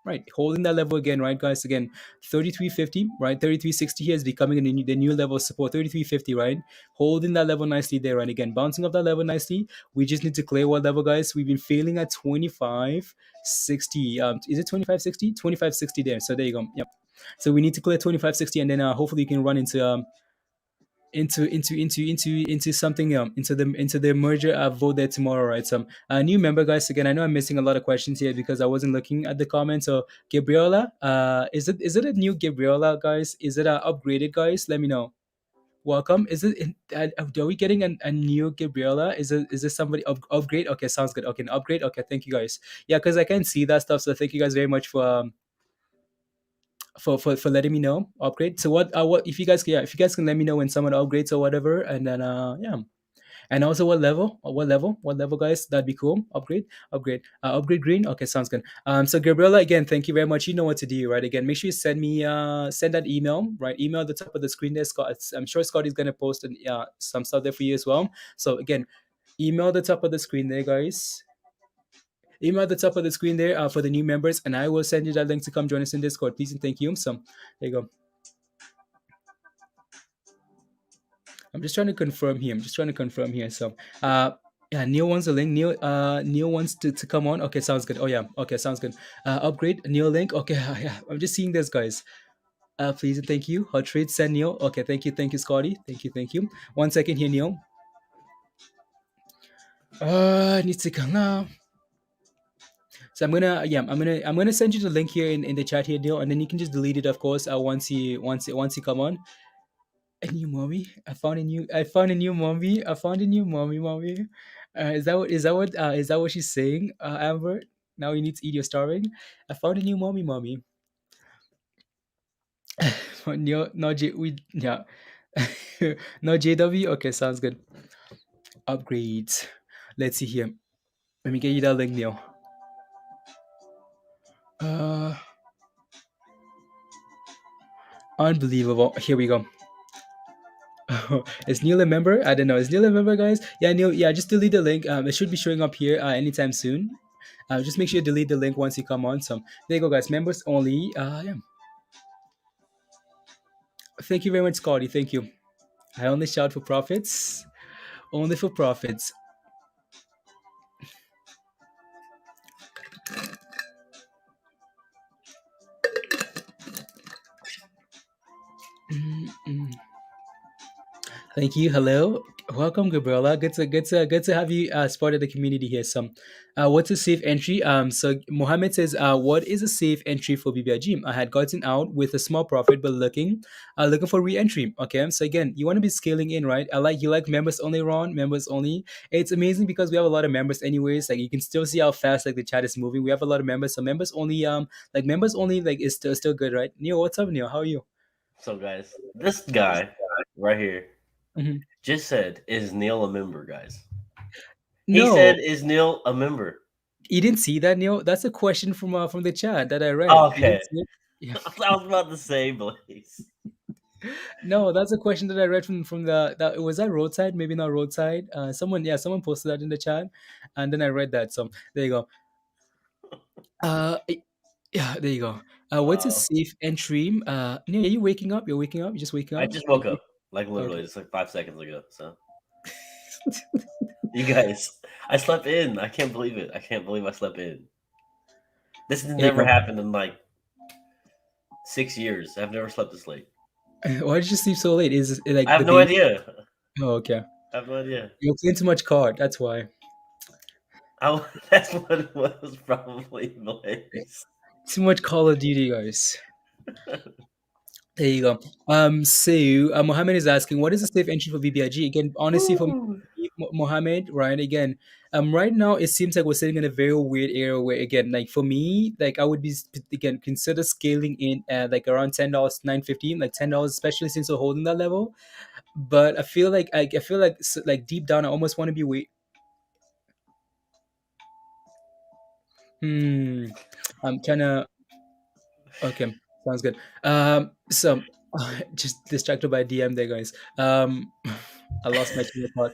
right? Holding that level again, right, guys? Again, 3350, right? 3360 here is becoming the new level of support. 3350, right? Holding that level nicely there, right? Again, bouncing off that level nicely. We just need to clear what level, guys? We've been failing at 2560. Is it 2560? 2560 there. So there you go. Yep. So we need to clear 2560, and then hopefully you can run into something into the merger vote there tomorrow, right? So new member, guys. Again, I know I'm missing a lot of questions here because I wasn't looking at the comments. So Gabriela, is it a new Gabriela, guys? Is it upgraded, guys? Let me know. Welcome. Are we getting a new Gabriela? Is this somebody upgrade? Okay, sounds good. Okay, an upgrade. Okay, thank you, guys. Yeah, because I can see that stuff. So thank you guys very much for letting me know. Upgrade. So what if you guys, yeah, if you guys can let me know when someone upgrades or whatever, and then yeah. And also what level? What level, guys? That'd be cool. Upgrade, upgrade green. Okay, sounds good. So Gabriella, again, thank you very much. You know what to do, right? Again, make sure you send me send that email, right? Email at the top of the screen there, Scott. I'm sure Scott is gonna post some stuff there for you as well. So again, email at the top of the screen there, guys. Email at the top of the screen there for the new members, and I will send you that link to come join us in Discord. Please and thank you. So there you go. I'm just trying to confirm here. So, yeah, Neil wants a link. Neil wants to come on. Okay, sounds good. Oh yeah, okay, sounds good. Upgrade Neil link. Okay, yeah, I'm just seeing this, guys. Please and thank you. Hot trade send Neil. Okay, thank you, Scotty. Thank you. 1 second here, Neil. Need to come now. So I'm gonna send you the link here in the chat here, Neil, and then you can just delete it, of course. Once you come on. A new mommy. I found a new mommy. Mommy. Is that what she's saying, Amber? Now you need to eat. You're starving. I found a new mommy. No, no, yeah. No JW. Okay, sounds good. Upgrades. Let's see here. Let me get you that link, Neil. Uh, Unbelievable. Here we go. Is Neil a member? I don't know. Is Neil a member, guys? Yeah, Neil. Yeah, just delete the link. It should be showing up here anytime soon. Just make sure you delete the link once you come on. So there you go, guys. Members only. Yeah. Thank you very much, Scotty. Thank you. I only shout for profits. Only for profits. Mm-mm. Thank you. Hello. Welcome, Gabriela. Good to have you as part of the community here. So, what's a safe entry? So Mohammed says, what is a safe entry for BBIG? I had gotten out with a small profit, but looking for re-entry. Okay. So again, you want to be scaling in, right? You like members only, Ron. Members only. It's amazing because we have a lot of members, anyways. Like you can still see how fast like the chat is moving. We have a lot of members, so members only. Members only like is still good, right? Neil, what's up, Neil? How are you? So, guys, this guy right here Mhm. just said, "Is Neil a member, guys?" He No, said, "Is Neil a member?" you didn't see that, Neil. That's a question from the chat that I read. You Okay, didn't see it? Yeah. I was about to say, Blaze. No, that's a question that I read from the that was that roadside, maybe not roadside. Someone posted that in the chat, and then I read that. So there you go. I- yeah, there you go. What's a Wow, safe entry? Neil, are you waking up? You're waking up. You're just waking I up. just woke up, like Okay. literally, just like 5 seconds ago. So, you guys, I slept in. I can't believe it. I can't believe I slept in. This has There you never go. happened in like 6 years. I've never slept this late. Why did you sleep so late? Is it I like have the no baby? idea. Oh, okay. I have no idea. You're playing too much card. That's why. That's what it was, probably, Blaze. Too much Call of Duty, guys. There you go. So Mohammed is asking, what is the safe entry for BBIG? Again, honestly, for me, Woo. Mohammed, right? Again, right now it seems like we're sitting in a very weird era where, again, like for me, like I would be again consider scaling in at like around $10, 9.15, like $10, especially since we're holding that level. But I feel like like deep down, I almost want to be wait. Hmm. I'm trying to. Okay, sounds good. So just distracted by DM there, guys. I lost my train of thought.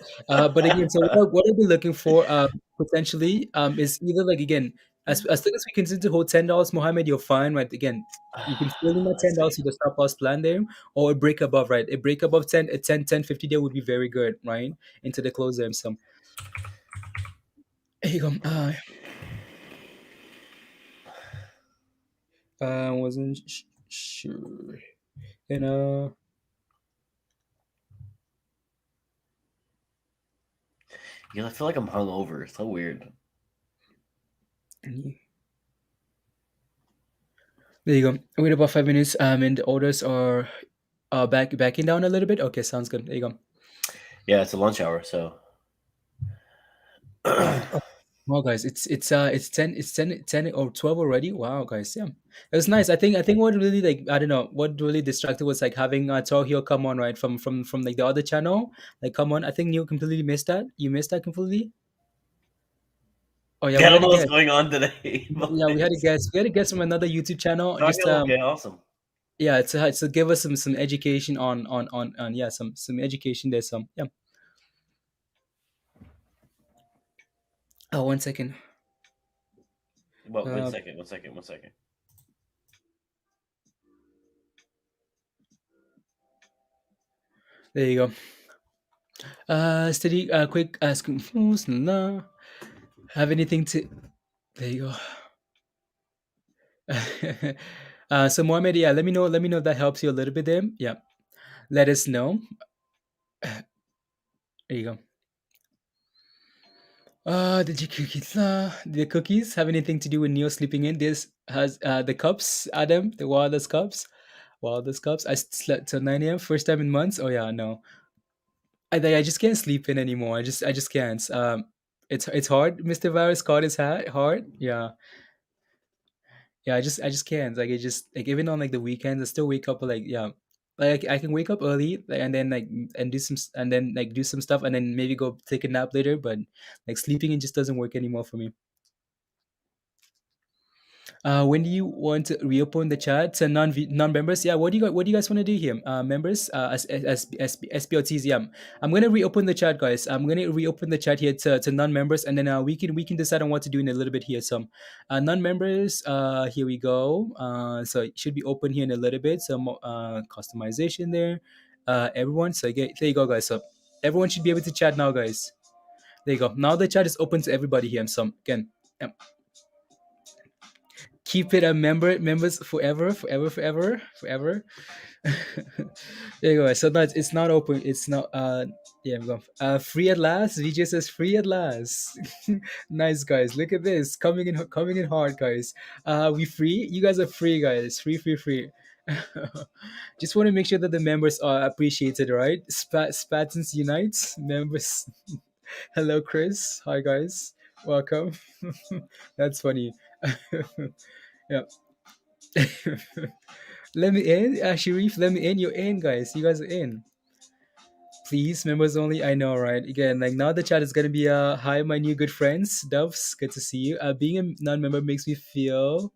But again, so what I'll be looking for, potentially, is either like again, as long as we continue to hold $10, Mohammed, you're fine, right? Again, you can still in that Let's see. $10 with the stop loss plan there, or a break above, right? A break above 10, a 10, 10, 50 there would be very good, right? Into the close there. So here you go. Wasn't sure. And Yeah, I feel like I'm hungover. It's so weird. there you go. Wait about 5 minutes. And the orders are backing down a little bit. Okay, sounds good. There you go. Yeah, it's a lunch hour, so. Wow, guys, it's 10 or 12 already. Wow, guys, yeah, it was nice. I think what really, like, I don't know, what really distracted was like having Tohio come on, right, from like the other channel, like, come on. I think you completely missed that. You missed that completely. Oh yeah, Yeah, I we don't had know a what's guest. going on today, Yeah, we had a boys. guest. We had a guest from another YouTube channel. Just Okay, awesome. yeah, to give us some education on yeah, some education there. Some, yeah. Oh, 1 second. Well, one Uh, second, one second, one second. there you go. Steady. Quick. Ask. Have anything to? There you go. So Mohammed, yeah, let me know. Let me know if that helps you a little bit there. Yeah, let us know. There you go. Did you cookies? The cookies have anything to do with Neo sleeping in? This has the cups, Adam, the wildest cups. Wildest cups. I slept till 9 a.m. First time in months. Oh yeah, no. I just can't sleep in anymore. I just can't. It's hard. Mr. Virus caught his hat hard. Yeah. Yeah, I just can't. Like, it just, like, even on like the weekends, I still wake up like, yeah. Like, I can wake up early, like, and then like and do and then like do some stuff, and then maybe go take a nap later, but like sleeping, it just doesn't work anymore for me. When do you want to reopen the chat to non-members? Yeah, what do you guys want to do here? Members, SPOTs. Yeah, I'm gonna reopen the chat, guys. I'm gonna reopen the chat here to non-members, and then we can decide on what to do in a little bit here. So, non-members. Here we go. So it should be open here in a little bit. Some customization there. Everyone. So there you go, guys. So everyone should be able to chat now, guys. There you go. Now the chat is open to everybody here. So again. Yeah, keep it a members forever, forever, forever, forever. There you go. So that it's not open. It's not. Yeah, we go. Free at last. VJ says free at last. Nice, guys. Look at this. Coming in hard, guys. We free. You guys are free, guys. Free, free, free. Just want to make sure that the members are appreciated, right? Spatins unites members. Hello, Chris. Hi, guys. Welcome. That's funny. Yeah. Let me in, Sharif. Let me in. You're in, guys. You guys are in. Please, members only. I know, right? Again, like, now the chat is gonna be hi, my new good friends. Doves, good to see you. Being a non-member makes me feel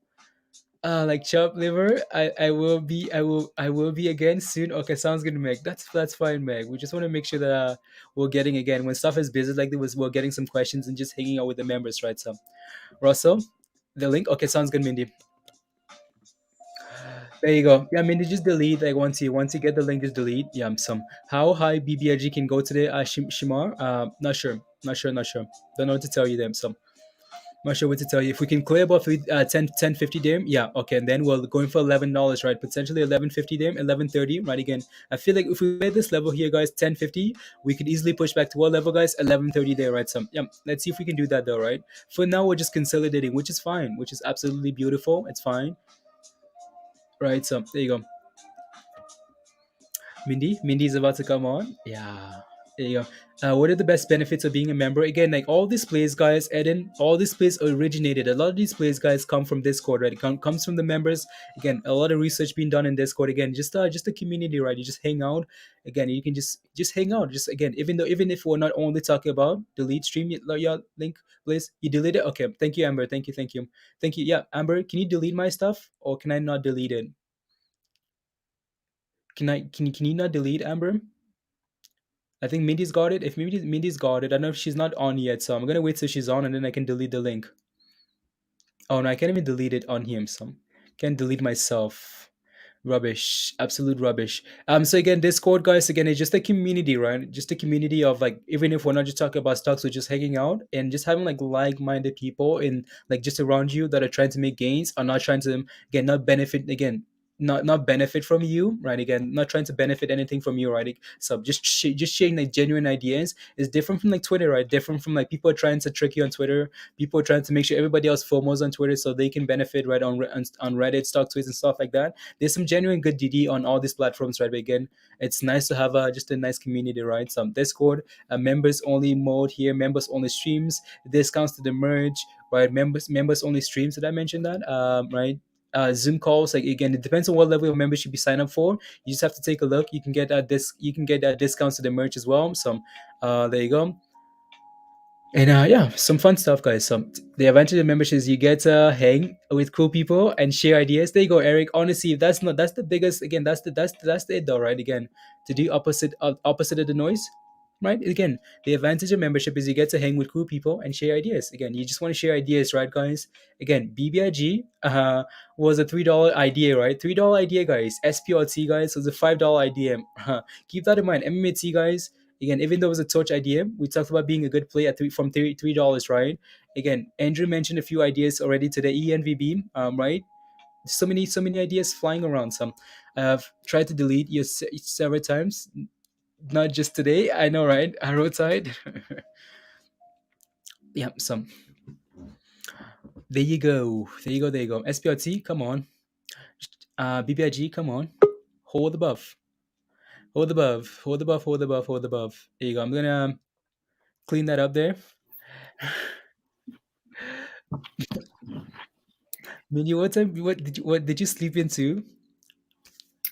like chop liver. I will be again soon. Okay, sounds good, Meg. That's fine, Meg. We just want to make sure that we're getting, again, when stuff is busy like this, we're getting some questions and just hanging out with the members, right? So, Russell, the link. Okay, sounds good, Mindy. There you go. Yeah, I mean, you just delete, like, once you get the link, just delete. Yeah, some how high BBIG can go today. Shimar. Not sure. Not sure. Not sure. Don't know what to tell you them. So not sure what to tell you. If we can clear above 1050 them, yeah, okay. And then we're going for $11, right? Potentially 1150 them, 1130, right? Again, I feel like if we play this level here, guys, 1050, we could easily push back to what level, guys? 1130 there, right? So yeah, let's see if we can do that though, right? For now, we're just consolidating, which is fine, which is absolutely beautiful. It's fine, right? So there you go. Mindy's about to come on. Yeah. There you go. What are the best benefits of being a member? Again, like, all these plays, guys, Eden, all these plays originated. A lot of these plays, guys, come from Discord, right? Comes from the members. Again, a lot of research being done in Discord. Again, just a community, right? You just hang out. Again, you can just hang out. Just, again, even if we're not only talking about delete stream, your link, please. You delete it. Okay. Thank you, Amber. Thank you. Thank you. Thank you. Yeah, Amber, can you delete my stuff, or can I not delete it? Can you not delete, Amber? I think Mindy's got it. If Mindy's got it, I don't know if she's not on yet, so I'm gonna wait till she's on, and then I can delete the link. Oh no, I can't even delete it on him. So can't delete myself. Rubbish, absolute rubbish. So again, Discord, guys, again, it's just a community, right? Just a community of, like, even if we're not just talking about stocks, we're just hanging out and just having like-minded people in, like, just around you that are trying to make gains, are not trying to, again, not benefit, again, not benefit from you, right? Again, not trying to benefit anything from you, right? So just sharing like genuine ideas is different from like Twitter, right? Different from like people are trying to trick you on Twitter. People are trying to make sure everybody else FOMOs on Twitter so they can benefit, right? On Reddit, stock tweets and stuff like that. There's some genuine good DD on all these platforms, right? But again, it's nice to have just a nice community, right? Some Discord, members only mode here, members only streams, discounts to the merge, right? Members only streams. Did I mention that? Right. Zoom calls. Like again, it depends on what level of membership you sign up for. You just have to take a look. You can get you can get discounts to the merch as well. So, there you go. And yeah, some fun stuff, guys. The advantage of membership is you get to hang with cool people and share ideas. There you go, Eric. Honestly, if that's the biggest. Again, that's the it though, right? Again, to do opposite of the noise, right? Again, the advantage of membership is you get to hang with cool people and share ideas. Again, you just want to share ideas, right, guys? Again, BBIG was a $3 idea, right? $3 idea, guys. SPRT, guys, was a $5 idea. Keep that in mind. MMAT, guys. Again, even though it was a torch idea, we talked about being a good play at $3, right? Again, Andrew mentioned a few ideas already today. ENVB, right? So many ideas flying around. Some I've tried to delete you several times, not just today. I know, right? Roadside. Yeah, some. There you go. There you go. There you go. SPRT, come on. BBIG, come on. Hold above. Hold above. Hold above. Hold above. Hold above. There you go. I'm gonna clean that up there. Minnie, what did you sleep into?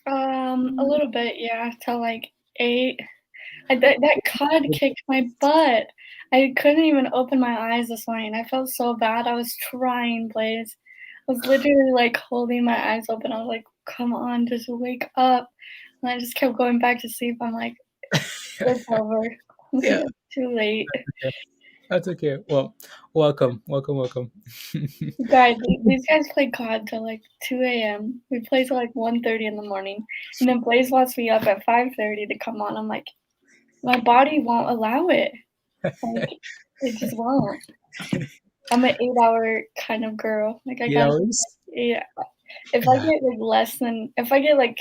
A little bit, yeah, till like 8. That COD kicked my butt. I couldn't even open my eyes this morning. I felt so bad. I was trying, Blaze. I was literally like holding my eyes open. I was like, come on, just wake up. And I just kept going back to sleep. I'm like, it's over. Yeah. Too late. That's okay. Well, welcome. Guys, these guys play COD till like 2 a.m. We play till like 1:30 in the morning. And then Blaze wants me up at 5:30 to come on. I'm like, my body won't allow it. Like, it just won't. I'm an 8-hour kind of girl. Like, I got, yeah. If I get like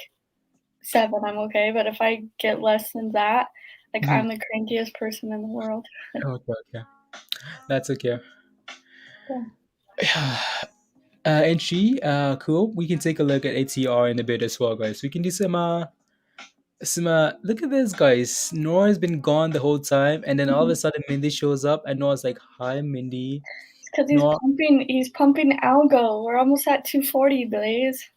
7, I'm okay. But if I get less than that, like, I'm the crankiest person in the world. Okay. That's okay. Yeah. And cool. We can take a look at ATR in a bit as well, guys. We can do some look at this, guys. Nora's been gone the whole time, and then all of a sudden Mindy shows up, and Nora's like, "Hi, Mindy." It's because he's pumping algo. We're almost at 240, Blaze.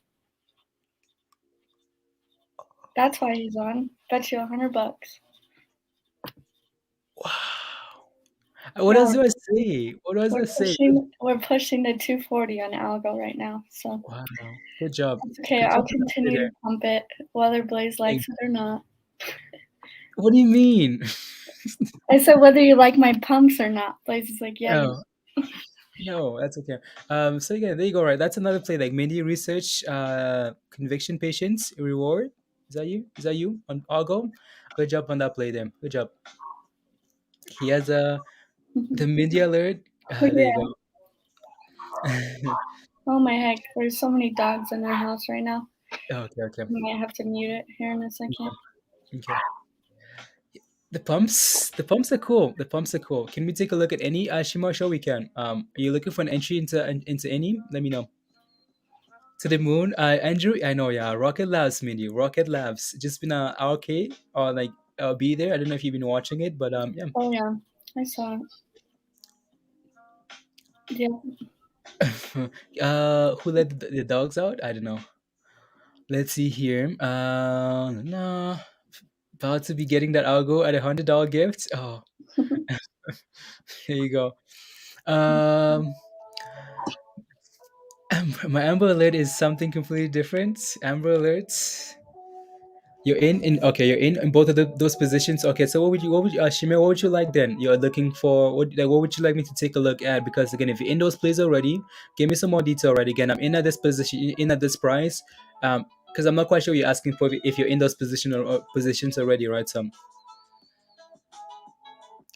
That's why he's on. Bet you $100. Wow. What else do I say? We're pushing the 240 on algo right now. So wow, good job. Okay, I'll continue to pump it, whether Blaze likes it or not. What do you mean? I said whether you like my pumps or not. Blaze is like, yeah. No, that's okay. So again, there you go. Right, that's another play. Like Mindy research, conviction patients reward. Is that you on Argo? Good job on that play, then. Good job. He has the Mindy alert. There you go. Oh my heck! There's so many dogs in their house right now. Okay. I might have to mute it here in a second. Okay. The pumps are cool. Can we take a look at any Shima show? We can. Are you looking for an entry into any? Let me know. To the moon, Andrew. I know, yeah. Rocket Labs, Mindy. Rocket Labs. Just been a RK or like be there. I don't know if you've been watching it, but yeah. Oh yeah, I saw it. Yeah. Who let the dogs out? I don't know. Let's see here. No. About to be getting that algo at $100 gift. Oh. Here you go. My Amber Alert is something completely different. Amber Alerts. You're you're in both of those positions. Okay, so Shimei, what would you like then? You're looking for what would you like me to take a look at? Because again, if you're in those plays already, give me some more detail already. Again, I'm in at this position, in at this price. Because I'm not quite sure you're asking for if you're in those positions already, right? So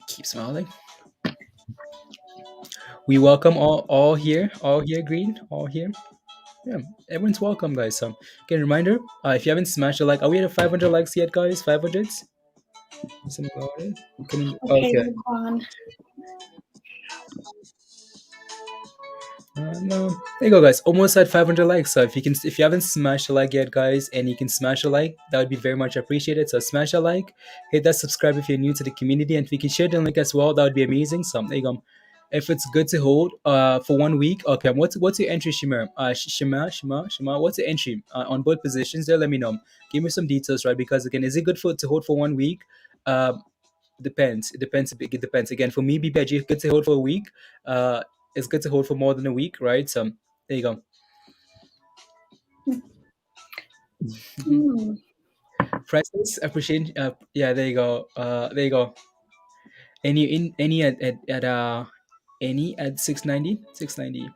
keep smiling. We welcome all here, green, all here. Yeah, everyone's welcome, guys. So, again, reminder: if you haven't smashed a like, are we at 500 likes yet, guys? 500s? Something about it? Okay, Okay. we're gone. No, there you go, guys. Almost at 500 likes. So if you haven't smashed a like yet, guys, and you can smash a like, that would be very much appreciated. So smash a like, hit that subscribe if you're new to the community, and if you can share the link as well, that would be amazing. So there you go. If it's good to hold for 1 week, okay. What's your entry, Shimmer? Shima. What's your entry on both positions? There, let me know. Give me some details, right? Because again, is it good for to hold for 1 week? Um, Depends. It depends. It depends. Again, for me, BBIG good to hold for a week. Uh, it's good to hold for more than a week, right? So there you go. Hmm. Prices appreciate. Yeah, there you go. There you go. Any at any at 690, 690,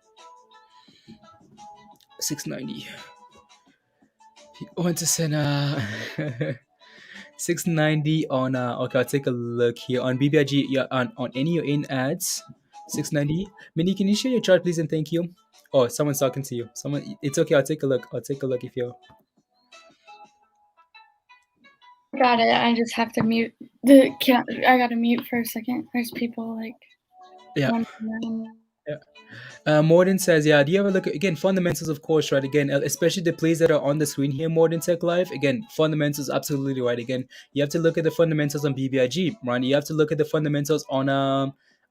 690. Want to send 690 on okay, I'll take a look here on BBIG. Yeah, on any in ads 690. Minnie, can you share your chart please and thank you? Oh, someone's talking to you. Someone, it's okay, I'll take a look. I'll take a look if you're Got it. I just have to mute the. I gotta mute for a second. There's people like. yeah. wandering around. Morden says, yeah, do you ever look at, again, fundamentals, of course, right? Again, especially the plays that are on the screen here, Morden Tech Live. Again, fundamentals, absolutely right. Again, you have to look at the fundamentals on BBIG, right? You have to look at the fundamentals on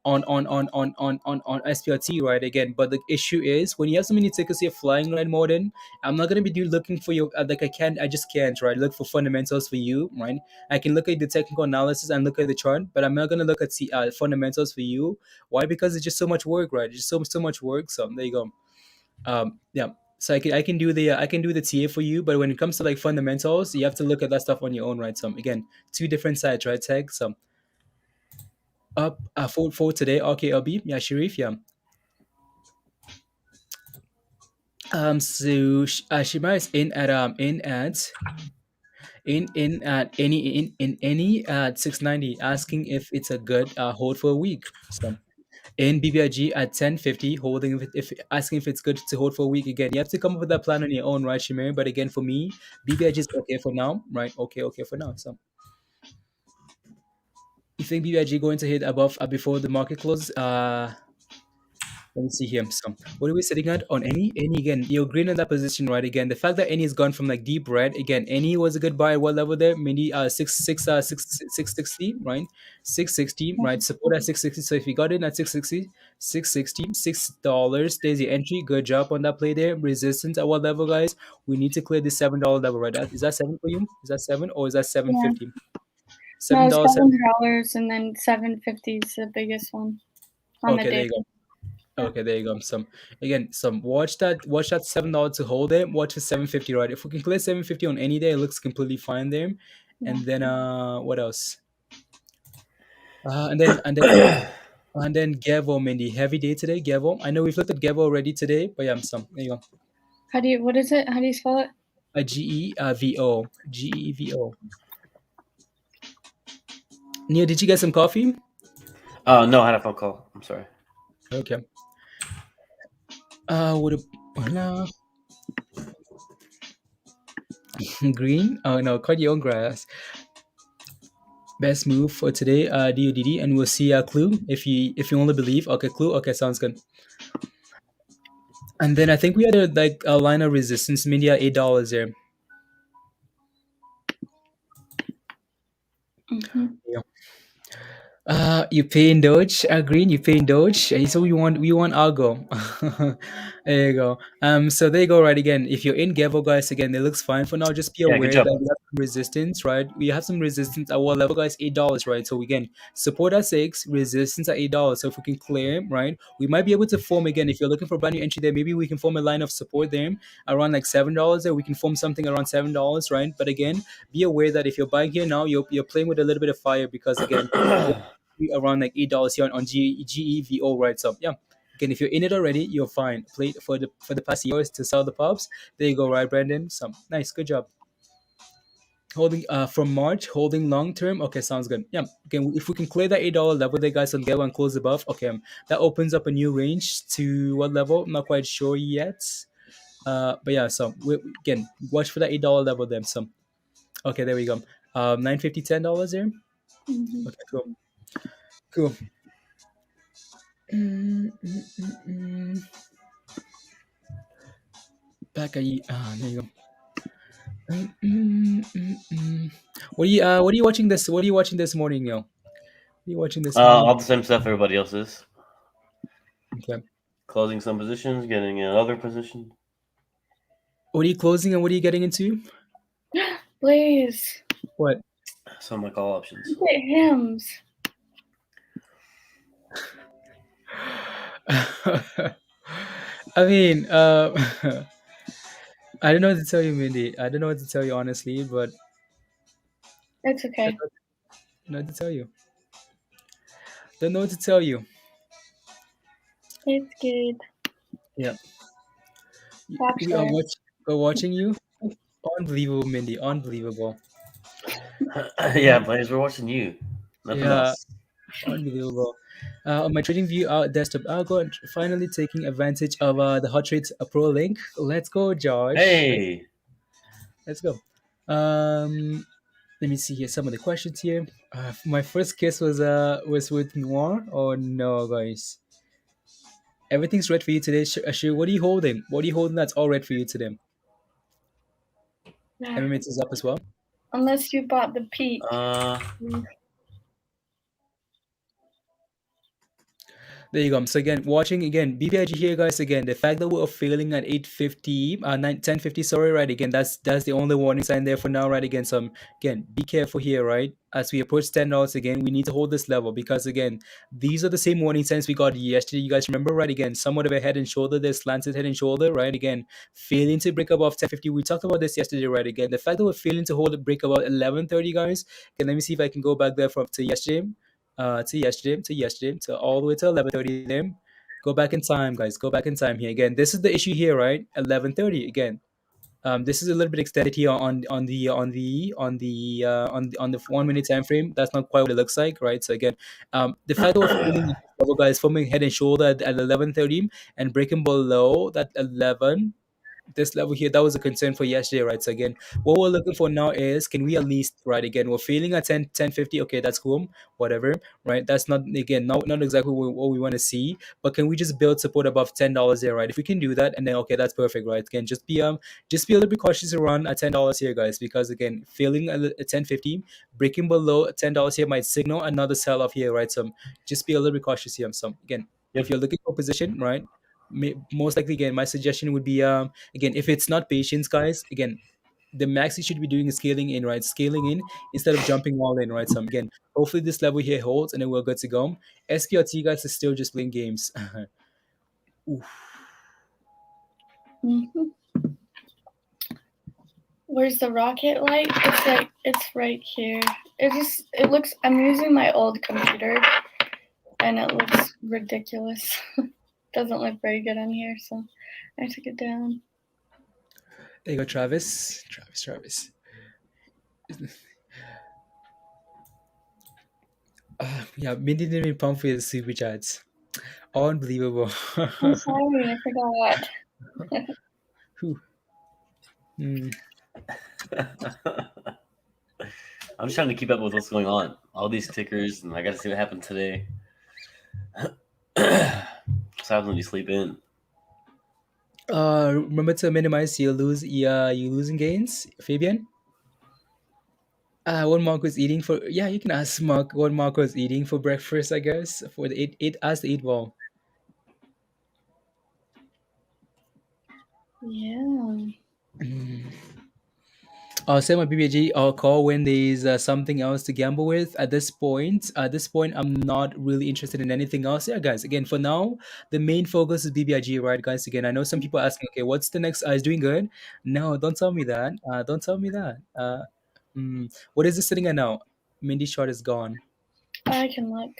SPRT, right? Again, but the issue is when you have so many tickets here flying, right, Morden, I'm not gonna be looking for you like I just can't, right? Look for fundamentals for you, right? I can look at the technical analysis and look at the chart, but I'm not gonna look at fundamentals for you. Why? Because it's just so much work, right? It's just so much work. So there you go. Yeah. So I can do the TA for you, but when it comes to like fundamentals, you have to look at that stuff on your own, right? So again, two different sides, right? Tech. So up for today, RKLB, yeah, Sharif, yeah. So Shima is in at any at 690, asking if it's a good hold for a week. So in BBIG at 1050, holding if asking if it's good to hold for a week again. You have to come up with that plan on your own, right, Shamir? But again, for me, BBIG is okay for now, right? Okay for now. So you think BBIG going to hit above before the market close? Let me see here. So, what are we sitting at on any? Any again? You're green in that position, right? Again, the fact that any has gone from like deep red again. Any was a good buy at what level there? Maybe 660, right? 660, right? Support at 660. So if you got in at 660, 660, $6. There's your entry. Good job on that play there. Resistance at what level, guys? We need to clear the $7 level, right? Is that seven for you? Is that seven or is that seven Yeah. fifty? No, $7. $7 and then 750 is the biggest one on the Okay, there day. you go. Yeah. Okay, there you go. Some watch that $7 to hold it. Watch for 750, right? If we can clear 750 on any day, it looks completely fine there. And then what else? And then Gevo, Mindy. Heavy day today, Gevo. I know we've looked at Gevo already today, but yeah, there you go. What is it? How do you spell it? A GEVO. GEVO. Neil, did you get some coffee? No, I had a phone call. I'm sorry. Okay. Green? Oh no, cut your own grass. Best move for today, DODD, and we'll see Clue if you only believe. Okay, Clue. Okay, sounds good. And then I think we had a line of resistance, media $8 there. Mm-hmm. Yeah. You pay in Doge, Green. You pay in Doge. So we want Argo. There you go. So there you go. Right again. If you're in Gevo, guys, again, it looks fine for now. Just be Yeah, aware good that job. we have some resistance, right? We have some resistance at what level, guys? $8, right? So again, support at 6, resistance at $8. So if we can clear, right, we might be able to form again. If you're looking for a brand new entry there, maybe we can form a line of support there around like $7 there. We can form something around $7, right? But again, be aware that if you're buying here now, you're playing with a little bit of fire because again, around like $8 here on GEVO, right? So yeah. Again, if you're in it already, you're fine. Played for the past years to sell the pops. There you go, right, Brandon? So nice, good job. Holding from March, holding long term. Okay, sounds good. Yeah. Again, if we can clear that $8 level, they guys will get one close above. Okay, that opens up a new range to what level? I'm not quite sure yet. But yeah, so again, watch for that $8 level then. So okay, there we go. $9.50, $10 there. Mhm. Okay, cool, cool. Mm, mm, mm, mm. Back at you. There you go. Mm, mm, mm, mm. What are you watching this? What are you watching this morning, yo? What are you watching this morning? All the same stuff everybody else is. Okay. Closing some positions, getting in other positions. What are you closing and what are you getting into? Please. What? Some of my call options. Look at hymns. I mean, I don't know what to tell you, Mindy. I don't know what to tell you honestly, but It's I okay. don't know what to tell you. Don't know what to tell you. It's good. Yeah. Watch We are there. watching you. Unbelievable, Mindy. Unbelievable. Yeah, players, we're watching you. Nothing Yeah, else. unbelievable. On my trading view desktop, I'll go and finally taking advantage of the hot trades pro link. Let's go, Josh. Hey, Let's go. Let me see here some of the questions here. My first guess was with Noir. Oh no, guys. Everything's red for you today. Ashir, what are you holding? What are you holding that's all red for you today? Yeah. MMX is up as well. Unless you bought the peak. There you go. So again, watching again, BBIG here, guys. Again, the fact that we're failing at 850, 1050. Sorry, right? Again, that's the only warning sign there for now, right? Again, some again, be careful here, right? As we approach $10 again, we need to hold this level because again, these are the same warning signs we got yesterday. You guys remember, right? Again, somewhat of a head and shoulder, there's slanted head and shoulder, right? Again, failing to break above 1050. We talked about this yesterday, right? Again, the fact that we're failing to hold a break about 1130, guys. Okay, let me see if I can go back there from to yesterday to all the way to 11:30 then. Go back in time, guys. Go back in time here again. This is the issue here, right? 11:30 again. This is a little bit extended here on the 1 minute time frame. That's not quite what it looks like, right? So again, the fact that we're feeling level, guys, forming head and shoulder at 11:30 and breaking below that 11 this level here, that was a concern for yesterday, right? So again, what we're looking for now is can we at least, right? Again, we're feeling at 1050. Okay, that's cool, whatever, right? That's not again not exactly what we want to see, but can we just build support above $10 there, right? If we can do that, and then okay, that's perfect, right? Again, just be a little bit cautious around at $10 here, guys, because again, failing at 1050, breaking below $10 here might signal another sell off here, right? So just be a little bit cautious here. So again, if Yep. you're looking for position, right? Most likely, again, my suggestion would be again, if it's not patience, guys, again, the max you should be doing is scaling in, right? Scaling in instead of jumping all in, right? So again, hopefully this level here holds and then we're good to go. SPRT, guys, is still just playing games. Oof. Mhm. Where's the rocket light? It's right here. It looks. I'm using my old computer, and it looks ridiculous. Doesn't look very good on here, so I took it down. There you go, Travis. Travis. Yeah, Mindy didn't even pump for the super chats. Unbelievable. I'm sorry, I forgot. Whew. Hmm. I'm just trying to keep up with what's going on. All these tickers, and I got to see what happened today. So happens when you sleep in. Remember to minimize your losing gains, Fabian. What Mark was eating for? Yeah, you can ask Mark what Mark was eating for breakfast. I guess for the eight ask the 8 ball. Yeah. I'll send my BBIG. I'll call when there's something else to gamble with. At this point, I'm not really interested in anything else. Yeah, guys. Again, for now, the main focus is BBIG, right, guys? Again, I know some people asking, okay, what's the next? Is doing good? No, don't tell me that. Don't tell me that. What is it sitting at now? Mindy chart is gone. I can look.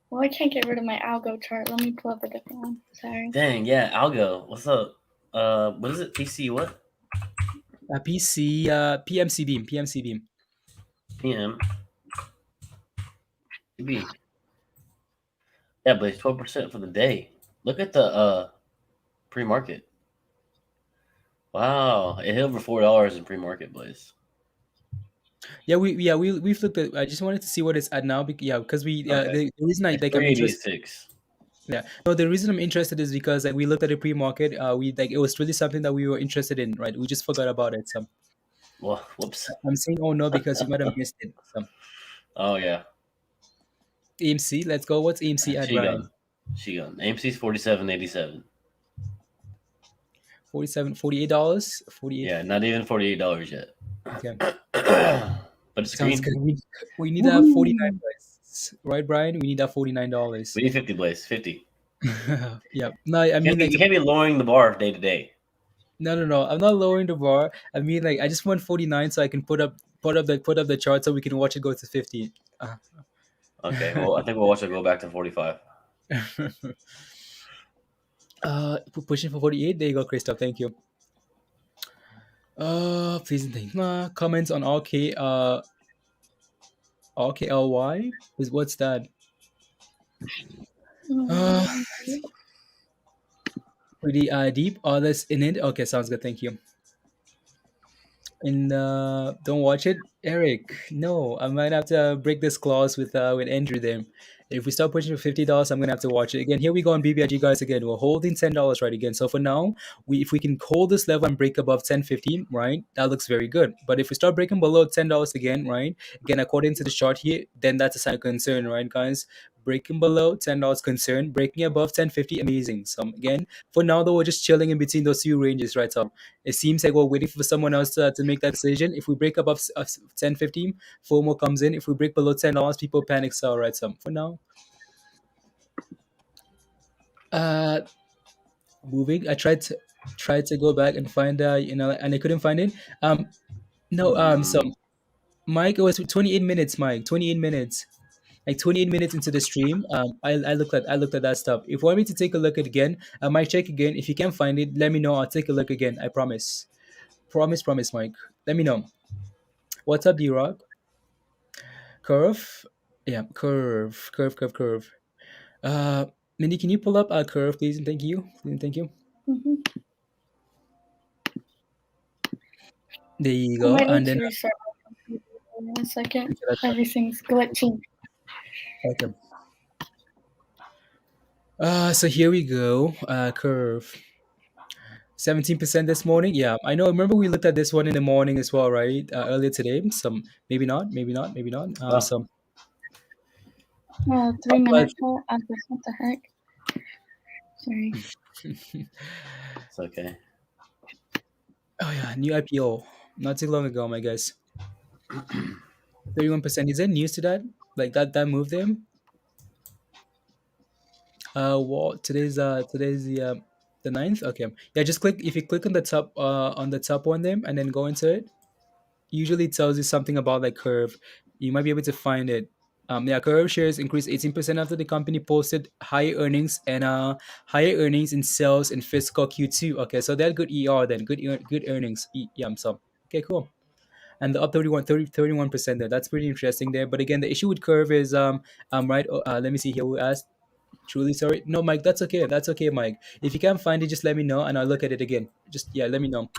Well, I can't get rid of my algo chart. Let me pull up a different one. Sorry. Dang, yeah, Algo. What's up? What is it? PC what? PC, PMCB, PMCB. PM. B. Yeah, but it's 12% for the day. Look at the pre-market. Wow, it hit over $4 in pre-market, Blaze. We've looked at. I just wanted to see what it's at now. Because Okay, the reason it's I'm interested. 386. Yeah, no, the reason I'm interested is because like we looked at the pre-market. We like it was really something that we were interested in, right? We just forgot about it. So Well, whoops. I'm saying oh no because you might have missed it. So Oh yeah, AMC, let's go. What's AMC at, she Brian? gone. She gone. AMC's 47.87. 47 $48, 48. Yeah, not even $48 yet. Okay, But it's sounds green. good. We need that Woohoo! $49, right, Brian? We need that $49. We need 50, Blaze. 50. Yeah. No, I mean like You can't be lowering the bar day to day. no. I'm not lowering the bar. I mean like I just want 49 so I can put up the chart so we can watch it go to 50. Uh, Okay, well, I think we'll watch it go back to 45. Pushing for 48. There you go, Christoph. Thank you. Please think. Comments on RKLY? What's that? Uh, pretty deep. Oh, that's in it. Okay, sounds good. Thank you. And don't watch it, Eric. No, I might have to break this clause with Andrew there. If we start pushing for $50, I'm gonna have to watch it again. Here we go on BBIG, guys. Again, we're holding $10 right again. So for now, if we can hold this level and break above 10.15, right, that looks very good. But if we start breaking below $10 again, right, again according to the chart here, then that's a sign of concern, right, guys? Breaking below $10 concern, breaking above 10.50, amazing. So again, for now though, we're just chilling in between those two ranges, right? So it seems like we're waiting for someone else to make that decision. If we break above 10.15, FOMO comes in. If we break below $10, people panic sell, right? So for now, uh, moving. I tried to go back and find and I couldn't find it. No, so Mike, it was 28 minutes, Mike. 28 minutes. Like 28 minutes into the stream, I looked at that stuff. If you want me to take a look at it again, I might check again. If you can't find it, let me know. I'll take a look again. I promise. Promise, Mike. Let me know. What's up, D-Rock? Curve? Yeah, curve. Uh, Mindy, can you pull up a curve, please? And thank you. Thank you. Mhm. There you I go. might need And then, to restart my computer in a second. okay, that's fine. Everything's glitching. Okay. So here we go. Curve. 17% this morning. Yeah, I know. Remember we looked at this one in the morning as well, right? Earlier today. Some maybe not, maybe not, maybe not. Oh, Some. 3 minute call. What the heck? Sorry. it's okay. Oh yeah, new IPO. Not too long ago, my guys. 31%. Is there news to that? Like that move there? Well, today's the 9th. Okay. Yeah, just click if you click on the top one there and then go into it. Usually it tells you something about like Curve. You might be able to find it. Yeah, Curve shares increased 18% after the company posted higher earnings in sales in fiscal Q2. Okay, so they had good ER then, good earnings. Yeah, so okay, cool. And the up 31% there. That's pretty interesting there. But again, the issue with Curve is right. Let me see here. We asked. Truly sorry. No, Mike, that's okay. That's okay, Mike. If you can't find it, just let me know and I'll look at it again. Just yeah, let me know.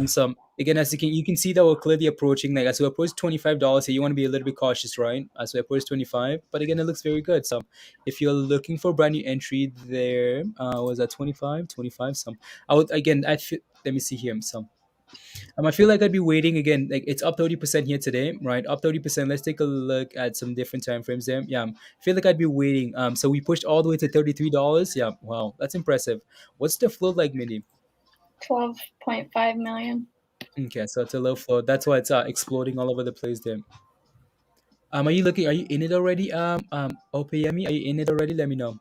So again, as you can see that we're clearly approaching like as we approach $25 here, you want to be a little bit cautious, right? As we approach 25. But again, it looks very good. So if you're looking for a brand new entry there, was that 25? 25 some. I would again I feel let me see here. Some I feel like I'd be waiting again. Like it's up 30% here today, right? Up 30%. Let's take a look at some different time frames there. Yeah, I feel like I'd be waiting. So we pushed all the way to $33. Yeah, wow, that's impressive. What's the float like, Mindy? 12.5 million. Okay, so it's a low float. That's why it's exploding all over the place there. Are you looking? Are you in it already? OPME, are you in it already? Let me know.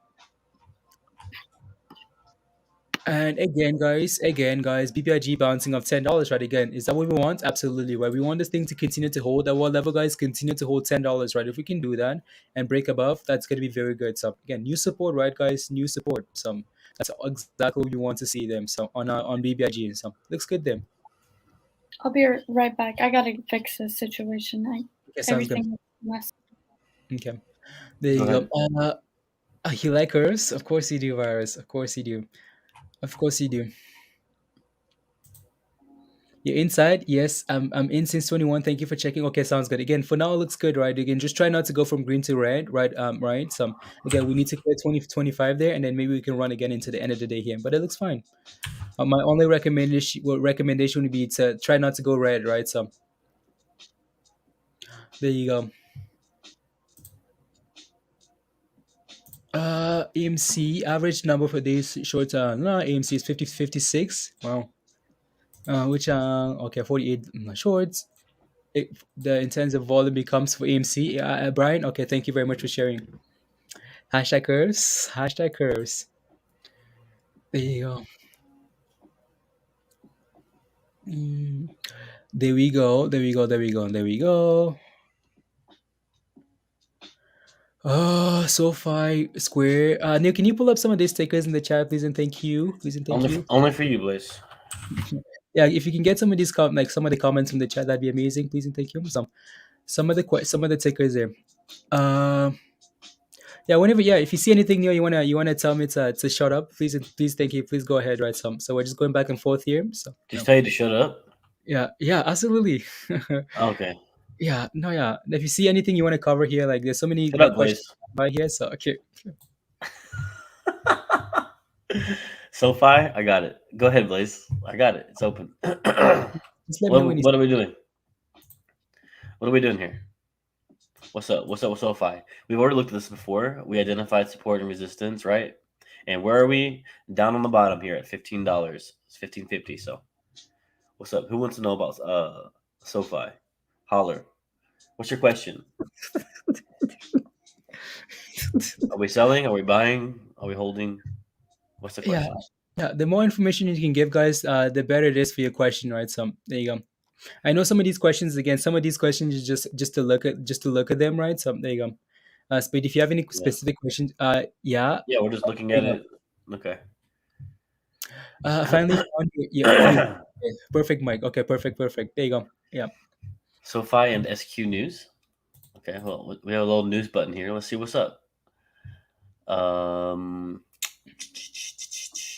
And again, guys, BBIG bouncing off $10, right? Again, is that what we want? Absolutely, right? We want this thing to continue to hold at what level, guys? Continue to hold $10, right? If we can do that and break above, that's gonna be very good. So again, new support, right, guys? New support. So that's exactly what you want to see them. So on BBIG, so looks good there. I'll be right back. I gotta fix this situation. Okay, sounds good. Everything is messed. Okay, there you go. You like hers? Of course you do, Virus. Of course you do. Of course you do. You're inside? Yes, I'm in since 21. Thank you for checking. Okay, sounds good. Again, for now it looks good, right? Again, just try not to go from green to red, right? Right. So again, we need to clear 20 25 there, and then maybe we can run again into the end of the day here. But it looks fine. My only recommendation would be to try not to go red, right? So there you go. AMC average number for days short. No, AMC is 56. Wow. Which okay, 48 shorts. The intensive volume becomes for AMC. Brian, okay, thank you very much for sharing. Hashtag curves. Hashtag curves. There you go. Mm, there we go. There we go. There we go. There we go. Oh, SoFi Square. Neil, can you pull up some of these stickers in the chat, please, and thank you. Please and thank you. Only for you, Blaze. Yeah, if you can get some of these like some of the comments from the chat, that'd be amazing. Please and thank you. Some of the tickers there. Yeah, whenever, yeah, if you see anything new, you wanna tell me to shut up, please and please, thank you, please go ahead, right? So we're just going back and forth here. So Just tell you to shut up. yeah, absolutely. Okay. Yeah, no, yeah. If you see anything you want to cover here, like there's so many Shut like up, questions Blaze. by here. So okay, SoFi, I got it. Go ahead, Blaze. I got it. It's open. just let me know when you. What are we doing? What are we doing here? What's up? What's up with SoFi? We've already looked at this before. We identified support and resistance, right? And where are we? Down on the bottom here at $15. It's $15.50. So, what's up? Who wants to know about SoFi? Holler. What's your question? Are we selling? Are we buying? Are we holding? What's the Yeah, question? yeah. The more information you can give, guys, the better it is for your question, right? So there you go. I know some of these questions. Again, some of these questions is just to look at them, right? So there you go. But if you have any Yeah. specific questions, yeah. Yeah, we're just looking There at you it. Okay. finally found your perfect mic. Okay, perfect. There you go. Yeah. SoFi and SQ News. Okay, well, we have a little news button here. Let's see what's up.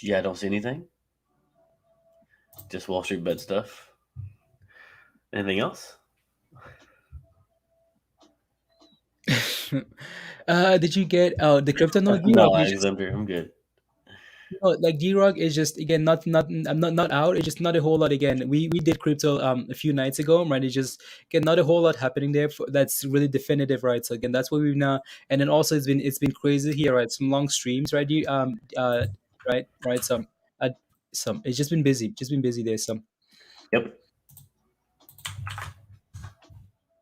Yeah, I don't see anything. Just Wall Street bet stuff. Anything else? Did you get the crypto node? No, Alexander, I'm good. No, like D-Rock is just again I'm not out. It's just not a whole lot. Again, we did crypto a few nights ago, right? It's just again not a whole lot happening there. That's really definitive, right? So again, that's what we've now. And then also it's been crazy here, right? Some long streams, right? Right. Some it's just been busy there. Some. Yep.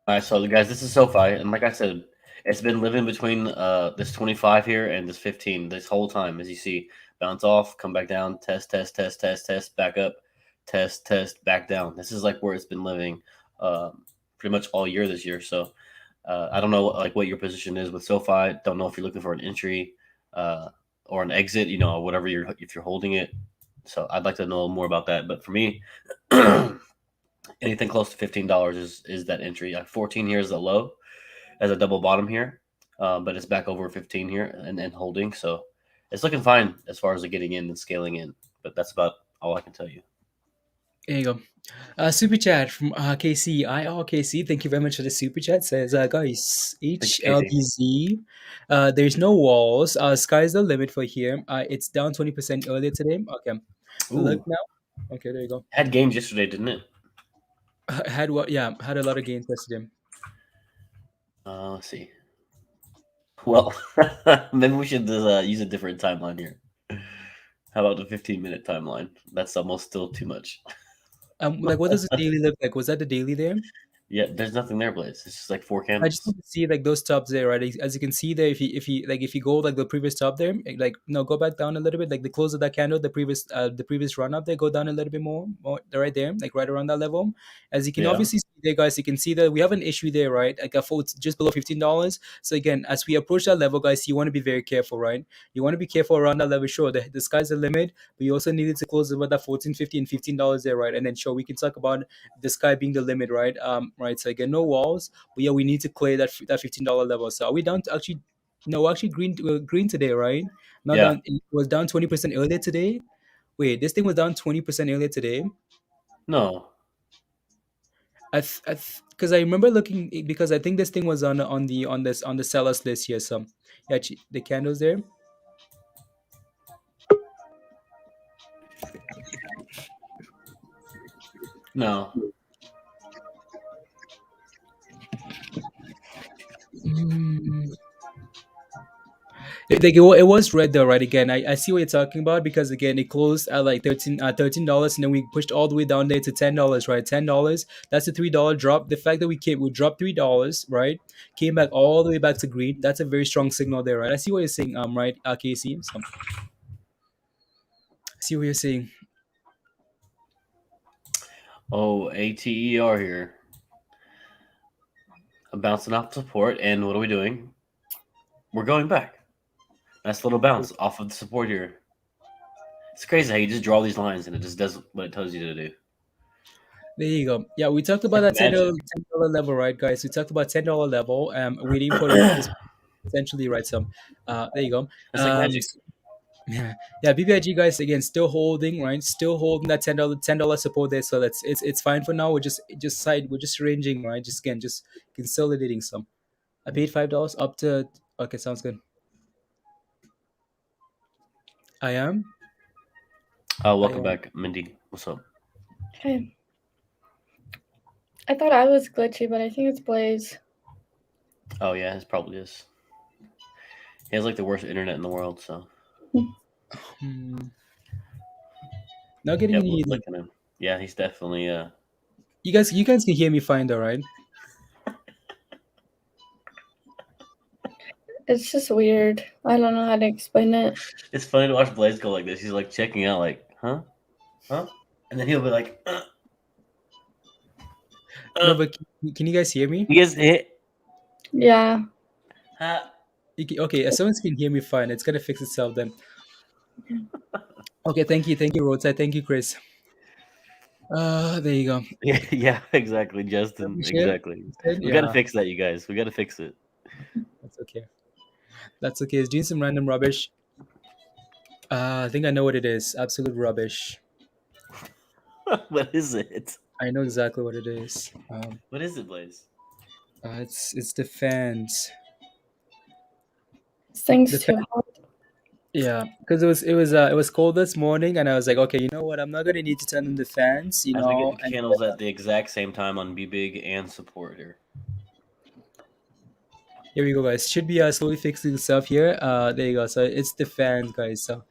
All right, so guys, this is SoFi, and like I said, it's been living between this 25 here and this 15 this whole time. As you see, bounce off, come back down, test, back up, test, back down. This is like where it's been living pretty much all year this year. So I don't know like what your position is with SoFi. Don't know if you're looking for an entry or an exit, or whatever if you're holding it. So I'd like to know more about that. But for me, anything close to $15 is that entry. Like 14 here is the low as a double bottom here, but it's back over 15 here and holding. So it's looking fine as far as the getting in and scaling in. But that's about all I can tell you. There you go. Super chat from KC. KC. Thank you very much for the super chat. Says, guys, HLBZ. There's no walls. Sky's the limit for here. It's down 20% earlier today. Okay. Ooh. Look now. Okay, there you go. Had gains yesterday, didn't it? Had what? Yeah, had a lot of gains yesterday. Let's see. Well, maybe we should use a different timeline here. How about the 15-minute timeline? That's almost still too much. Like, what does the daily look like? Was that the daily there? Yeah, there's nothing there, Blaze. It's just like four I candles. just want to see like those tops there, right? As you can see there, if you go like the previous top there, like no, go back down a little bit, like the close of that candle, the previous run up there, go down a little bit more right there, like right around that level. As you can obviously see there, guys, you can see that we have an issue there, right? Like it's just below $15. So again, as we approach that level, guys, you want to be very careful, right? You want to be careful around that level. Sure, the sky's the limit, but you also needed to close about that $14.50 and $15 there, right? And then sure, we can talk about the sky being the limit, right? Right. So again, no walls, but yeah, we need to clear that $15 level. So are we down to actually? No, actually green today, right? Not down. It was down 20% earlier today. Wait, this thing was down 20% earlier today. No. Because I remember looking because I think this thing was on the sellers list here. So yeah, the candles there. No. Mm. It was red though, right? Again, I see what you're talking about because again, it closed at like $13, and then we pushed all the way down there to $10, right? $10. That's a $3 drop. The fact that we dropped $3, right? Came back all the way back to green. That's a very strong signal there, right? I see what you're saying, right? KC. So, I see what you're saying. Oh, ATER here. I'm bouncing off support, and what are we doing? We're going back. Nice little bounce off of the support here. It's crazy how you just draw these lines and it just does what it tells you to do. There you go. Yeah, we talked It's about like that magic. $10 level, right, guys? We talked about $10 level. Waiting for the essentially, right? Some. There you go. It's like magic. Yeah, yeah. BBIG guys again still holding, right? Still holding that $10 support there. So it's fine for now. We're just ranging, right? Just consolidating some. I paid $5 up to. Okay, sounds good. I am. I Welcome am. back, Mindy. What's up? Okay. I thought I was glitchy, but I think it's Blaze. Oh yeah, it probably is. He has like the worst internet in the world, so Hmm. Not getting yeah, any. look at him. Yeah, he's definitely You guys can hear me fine though, right? It's just weird. I don't know how to explain it. It's funny to watch Blaze go like this. He's like checking out, like, huh, and then he'll be like, No, but can you guys hear me? he gets hit. Yeah. Huh? Okay, as soon as you can hear me fine, it's gonna fix itself then. Okay, thank you, Roadside, thank you, Chris. There you go. Yeah, yeah, exactly, Justin. Appreciate it. Exactly. We got to Yeah, fix that, you guys. We got to fix it. that's okay. That's okay. It's doing some random rubbish. I think I know what it is. Absolute rubbish. What is it? I know exactly what it is. What is it, Blaze? It's the fans. This thing's The too fan, hot. yeah, because it was cold this morning, and I was like, okay, you know what? I'm not gonna need to turn on the fans, As we get the and candles at the exact same time on BBIG and support here. here we go, guys. Should be slowly fixing itself here. There you go. So it's the fans, guys. So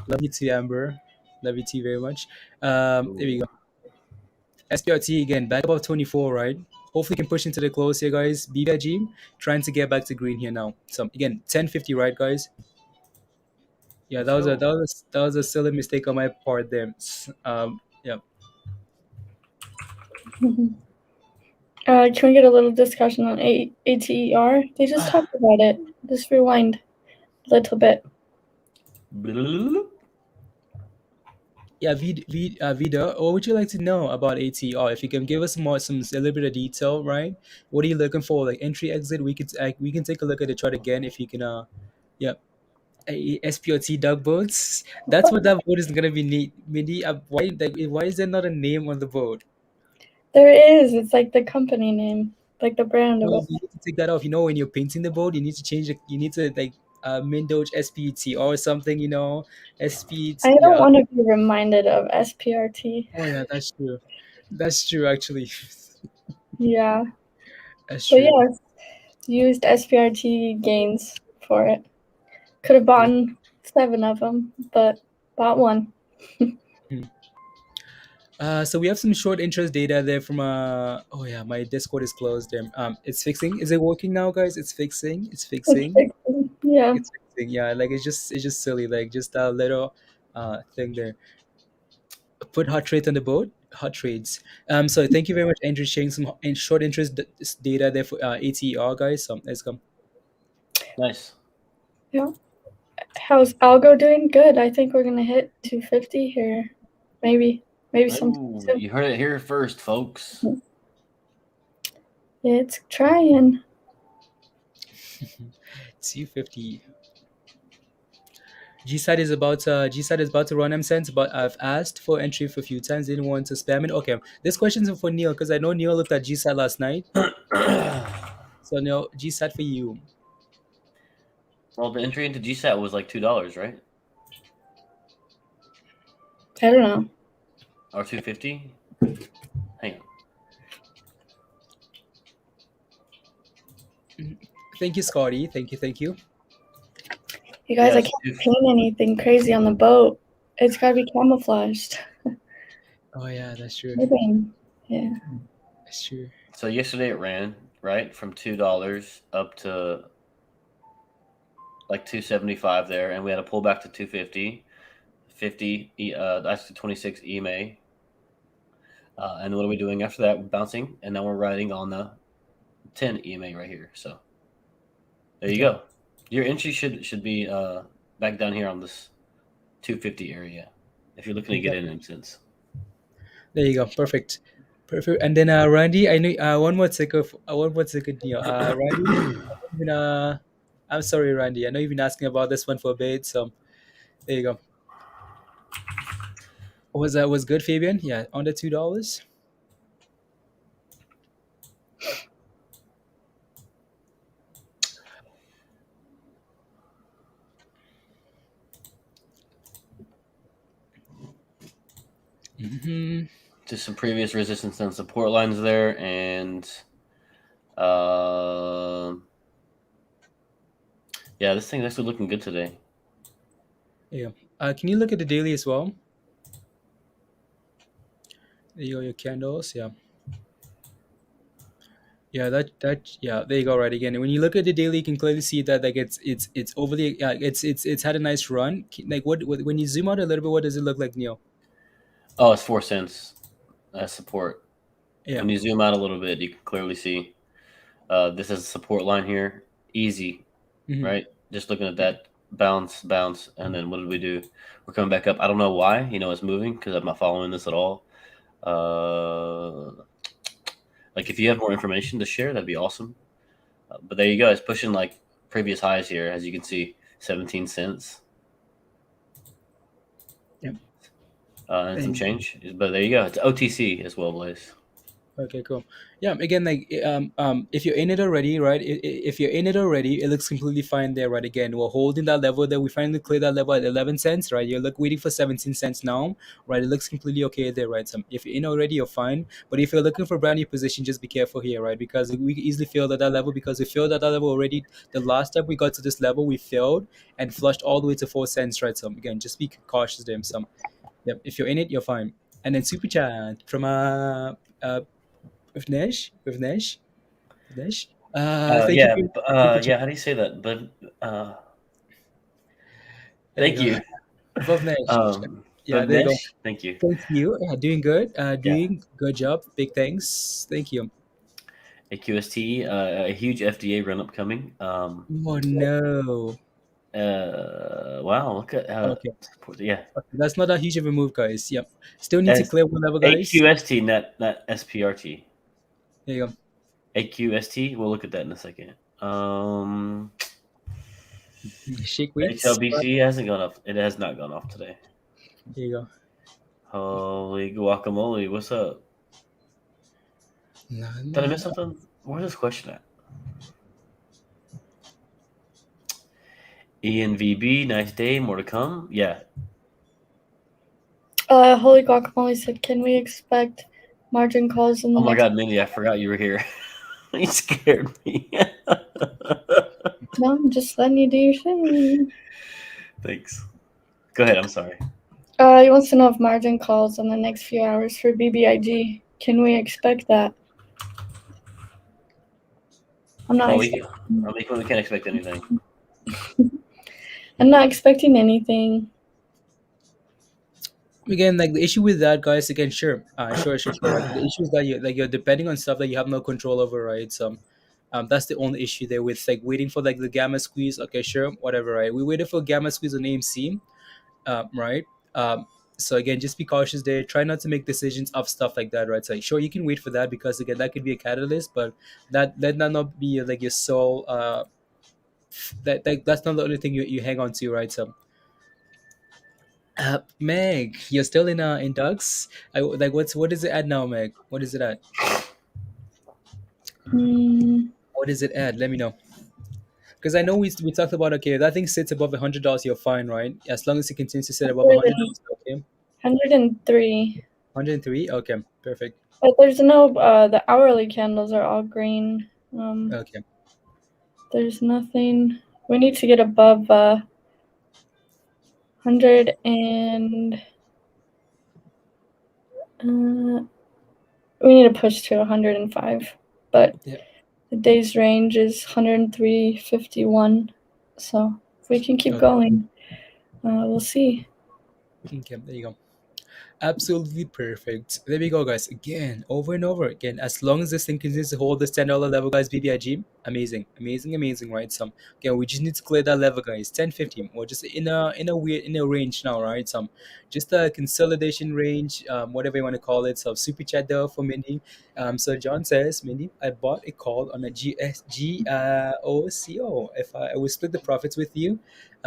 love you too, Amber. Love you too very much. There we go. SPRT again, back above 24, right? Hopefully, can push into the close here, guys. BBIG trying to get back to green here now. So again, 1050, right, guys? Yeah, Let's go. that was a silly mistake on my part there. Yeah. Can we get a little discussion on ATER? They just talked about it. Just rewind a little bit. Yeah, Vida, what would you like to know about ATR? If you can give us a little bit of detail, right? What are you looking for? Like entry, exit? We can take a look at the chart again if you can. Yeah, SPRT dog boats. That's what that boat is gonna be neat. Mindy, why is there not a name on the boat? There is. It's like the company name, like the brand of No, it. you need to take that off. You know, when you're painting the boat, you need to change it. You need to like Mindoge SPT or something. You know, SPT. I don't Yeah. want to be reminded of SPRT. Oh yeah, that's true. That's true. Actually, Yeah. that's But true. yeah, used SPRT gains for it. Could have bought 7 of them, but bought one. So we have some short interest data there from oh yeah, my Discord is closed there. It's fixing. Is it working now, guys? It's fixing. It's It's fixing. fixing. Yeah. It's fixing. Yeah, like it's just silly. Like just a little thing there. Put hot trades on the board. Hot trades. So thank you very much, Andrew, sharing some short interest data there for ATR, guys. So let's go. Nice. Yeah. How's Algo doing? Good. I think we're gonna hit 250 here. Maybe something Ooh, soon. you heard it here first, folks. It's trying. 250. GSAT is about to run M-Sense, but I've asked for entry for a few times. Didn't want to spam it. Okay, this question's for Neil because I know Neil looked at GSAT last night. So Neil, GSAT for you. Well, the entry into GSAT was like $2, right? I don't know. Or $2.50? Hang on. Thank you, Scotty. Thank you. You guys, I Yes, can't paint anything crazy on the boat. It's gotta be camouflaged. Oh yeah, that's true. Maybe. Yeah. That's true. So yesterday it ran, right, from $2 up to like $2.75 there, and we had a pullback to $2.50, 50, that's the 26 EMA. And what are we doing after that? We're bouncing, and now we're riding on the 10 EMA right here. So there you go. Your entry should be back down here on this 250 area if you're looking to get in since. There you go. Perfect. And then Randy, I know one more second, Neil. Randy, I'm sorry, Randy. I know you've been asking about this one for a bit, so there you go. Was good, Fabian? Yeah, under $2. Just some previous resistance and support lines there, and yeah, this thing's actually looking good today. Yeah. Can you look at the daily as well? There you go, your candles. Yeah. Yeah, there you go. Right again. And when you look at the daily, you can clearly see that like it's overly it's had a nice run. Like what when you zoom out a little bit, what does it look like, Neil? Oh, it's 4 cents support. Yeah. When you zoom out a little bit, you can clearly see this is a support line here. Easy, right? Just looking at that bounce, and then what did we do? We're coming back up. I don't know why. It's moving because I'm not following this at all. Like if you have more information to share, that'd be awesome. But there you go. It's pushing like previous highs here, as you can see, 17 cents. Yep. And some change. But there you go. It's OTC as well, Blaze. Okay, cool. Yeah, again, like if you're in it already, right? If you're in it already, it looks completely fine there, right? Again, we're holding that level there. We finally cleared that level at 11 cents, right? You're waiting for 17 cents now, right? It looks completely okay there, right? So if you're in already, you're fine. But if you're looking for a brand new position, just be careful here, right? Because we easily failed at that level because we failed at that level already. The last time we got to this level, we failed and flushed all the way to 4 cents, right? So again, just be cautious there. So, yep, if you're in it, you're fine. And then super chat from with Nash. Thank yeah, you. yeah. How do you say that? But thank you. Above Nash. Yeah, but there you go. Nash, thank you. Thank you. Doing good. Doing good job. Big thanks. Thank you. AQST, a huge FDA run up coming. Oh no. Wow, look at Okay. Yeah. Okay, that's not a huge of a move, guys. Yep. Still need to clear one level, guys. AQST, not SPRT. There you go. AQST. We'll look at that in a second. Shake weights. HLBC hasn't gone up. It has not gone off today. There you go. Holy guacamole! What's up? Did I miss something? Where's this question at? ENVB, nice day. More to come. Yeah. Holy guacamole said, can we expect margin calls in the Oh my next... God, Mindy, I forgot you were here. You scared me. No, I'm just letting you do your thing. Thanks. Go ahead. I'm sorry. He wants to know if margin calls in the next few hours for BBIG. Can we expect that? I'm not. We can't expect anything. I'm not expecting anything. Again, like the issue with that, guys. Again, sure. Right? The issue is that you're depending on stuff that you have no control over, right? So, that's the only issue there with like waiting for like the gamma squeeze. Okay, sure, whatever, right? We waited for gamma squeeze on AMC, right? So again, just be cautious there. Try not to make decisions of stuff like that, right? So sure, you can wait for that because again, that could be a catalyst, but that let that not be like your sole. That's not the only thing you hang on to, right? So Meg, you're still in Ducks? Like what is it at now, Meg? What is it at? Mm, What is it at? Let me know. Because I know we talked about, okay, that thing sits above $100, you're fine, right? As long as it continues to sit above $100, okay. 103. 103, okay, perfect. But there's no, the hourly candles are all green. Okay, There's nothing. We need to get above 100 and we need to push to 105. But yeah, the day's range is 103.51. So if we can keep okay, going, we'll see. okay. There you go. Absolutely perfect. There we go, guys. Again, over and over again. As long as this thing continues to hold this $10 level, guys, BBIG, amazing, amazing, amazing, right? Again, we just need to clear that level, guys. 1050. We're just in a range now, right? Just a consolidation range, whatever you want to call it. So super chat there for Mindy. So John says, Mindy, I bought a call on a GSGOCO. If I will split the profits with you,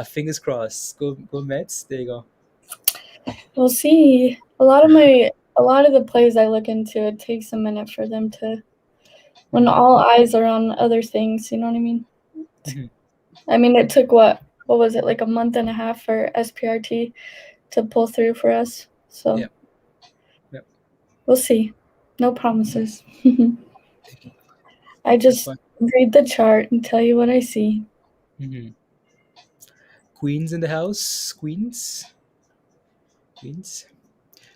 fingers crossed. Go Mets. There you go. We'll see. A lot of the plays I look into, it takes a minute for them to, when all eyes are on other things, you know what I mean? Mhm. I mean, it took what was it, like a month and a half for SPRT to pull through for us. So Yeah. Yeah. we'll see. No promises. I That's just fine. read the chart and tell you what I see. Hmm. Queens in the house. Queens. Queens.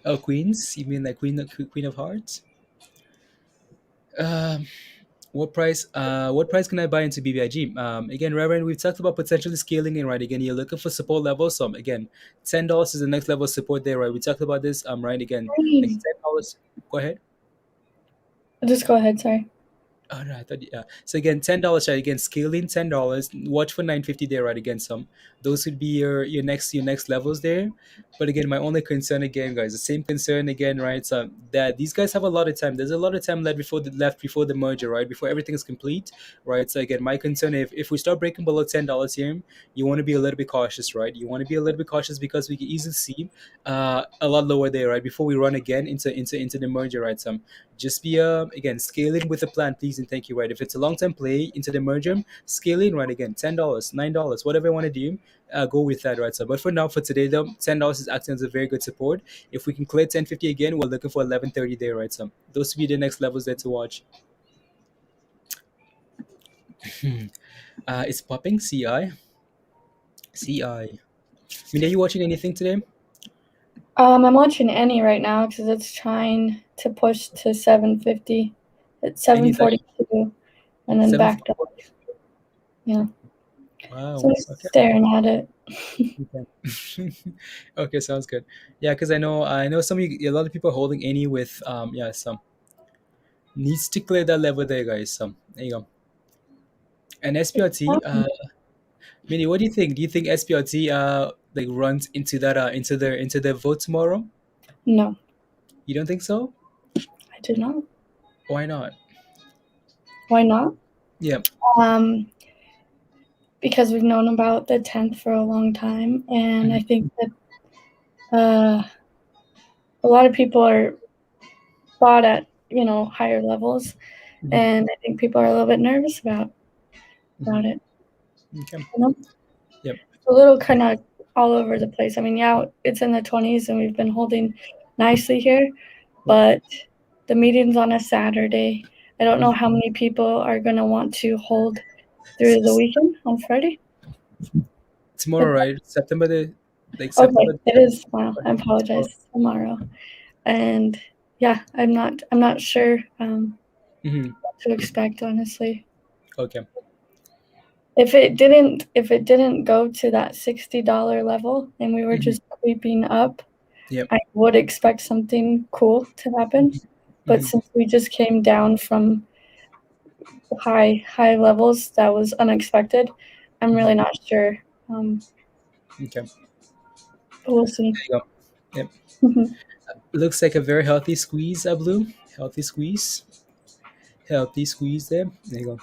Oh, Queens. You mean like Queen of Hearts? Um, what price? What price can I buy into BBIG? Again, Reverend, we've talked about potentially scaling in, right? Again, you're looking for support levels. So again, $10 is the next level of support there, right? We talked about this. Right? Again, like $10. Go ahead. Just go ahead, sorry. Oh no, I thought yeah. So again, $10, right? Again, scaling $10. Watch for 950 there, right? Again, those would be your next levels there. But again, my only concern again, guys, the same concern again, right? So that these guys have a lot of time. There's a lot of time left before the merger, right? Before everything is complete, right? So again, my concern, if we start breaking below $10 here, you want to be a little bit cautious, right? You want to be a little bit cautious because we can easily see a lot lower there, right? Before we run again into the merger, right? So just be again scaling with a plan, please and thank you, right? If it's a long-term play into the merger, scaling, right? Again, $10, $9, whatever you want to do, go with that, right? So but for now, for today though, $10 is acting as a very good support. If we can clear 1050 again, we're looking for 1130 there, right? So those will be the next levels there to watch. It's popping. CI. I mean, are you watching anything today? I'm watching Annie right now because it's trying to push to 750. It's Any is actually 742 and then backed up. 740. Yeah. Wow. So I'm Okay. staring at it. Okay. Okay, sounds good. Yeah, because I know a lot of people are holding any with yeah, some needs to clear that level there, guys. There you go. And SPRT, Minnie, what do you think? Do you think SPRT like runs into that into the vote tomorrow? No, You don't think so? I do not. Why not? Why not? Yeah. Because we've known about the 10th for a long time, and I think that a lot of people are bought at higher levels, Mhm. and I think people are a little bit nervous about it. Okay. You know, Yep. it's a little kind of all over the place. I mean, yeah, it's in the 20s, and we've been holding nicely here, but the meeting's on a Saturday. I don't know how many people are going to want to hold through the weekend on Friday. Tomorrow, right? September the like Okay, September. it is tomorrow. I Tomorrow. apologize. Tomorrow, and yeah, I'm not sure Hmm. what to expect, honestly. Okay. If it didn't go to that $60 level and we were Hmm. just creeping up, Yep. I would expect something cool to happen. But Hmm. since we just came down from high levels, that was unexpected. I'm really not sure. Okay. But we'll see. There you go. Yep. Looks like a very healthy squeeze, Blue. Healthy squeeze. Healthy squeeze there. There you go.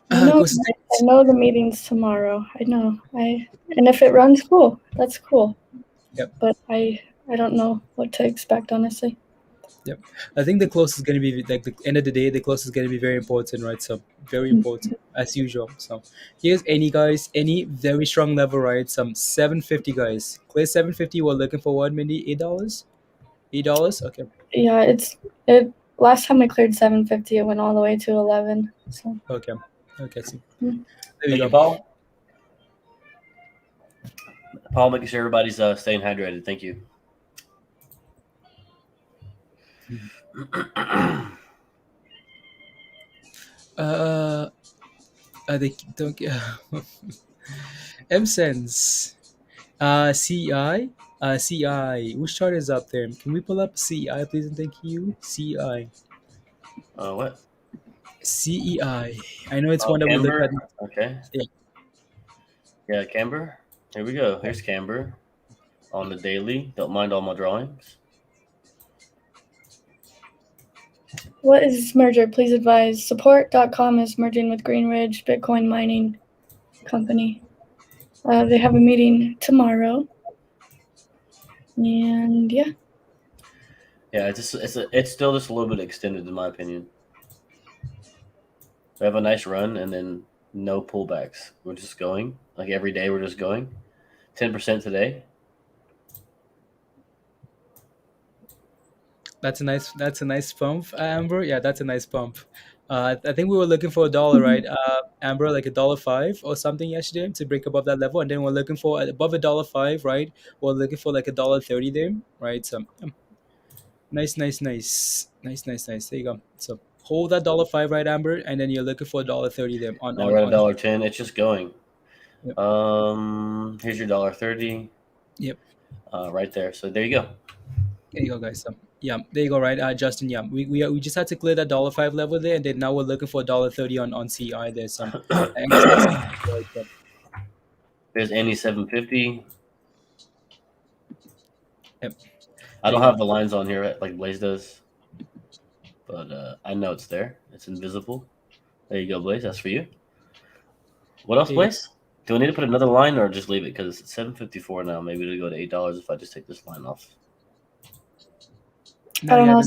I know Goes know the meeting's tomorrow. I know. And if it runs, cool. That's cool. Yep. But I don't know what to expect, honestly. Yep. I think the close is going to be like the end of the day. The close is going to be very important, right? So very important as usual. So here's any very strong level, right? Some 750 guys. Clear 750. We're looking for what, Mindy? $8. $8. Okay. Yeah, it. Last time I cleared 750, it went all the way to 11. So Okay. Okay. So Hmm. there Thank we you, go. Paul. Paul, making sure everybody's staying hydrated. Thank you. They don't get MSense. CEI. CEI. Which chart is up there? Can we pull up CEI, please, and thank you? CEI. What? CEI. I know it's one that we look Camber. at. Okay. Yeah. Yeah, Camber. Here we go. Here's Camber on the daily. Don't mind all my drawings. what is this merger? Please advise. Support.com is merging with Greenridge Bitcoin mining company. They have a meeting tomorrow. And yeah. Yeah, it's still just a little bit extended in my opinion. We have a nice run and then no pullbacks. We're just going. Like every day we're just going. 10% today. That's a nice pump, Amber. Yeah, that's a nice pump. I think we were looking for $1, right? Amber, like $1.05 or something yesterday to break above that level, and then we're looking for above $1.05, right? We're looking for like $1.30 there, right? So nice. There you go. So hold that $1.05, right, Amber, and then you're looking for $1.30 there on Now we're at on. $1.10. It's just going. Yep. Here's your $1.30. Yep. Right there. So there you go. There you go, guys. Yeah, there you go, right, Justin. Yeah, we just had to clear that $1.05 level there, and then now we're looking for $1.30 on CEI. There's some. There's any 750. Yep. I don't have the lines on here like Blaze does, but I know it's there. It's invisible. There you go, Blaze. That's for you. What else, Blaze? Do I need to put another line or just leave it? Because it's $7.54 now. Maybe it'll go to $8 if I just take this line off. I don't know.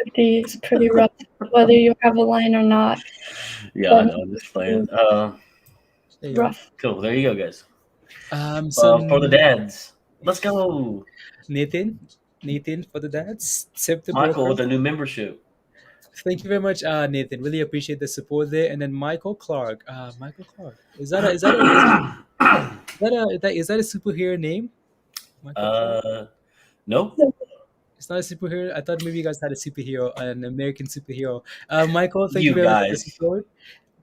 50 is pretty rough, whether you have a line or not. Yeah, I know. I'm just playing. Rough. Cool. There you go, guys. So for the dads, let's go. Nathan for the dads. Michael with a new membership. Thank you very much, Nathan. Really appreciate the support there. And then Michael Clark. Is that a superhero name? Nope. It's not a superhero. I thought maybe you guys had a superhero, an American superhero. Michael, thank you You very much for the guys. support.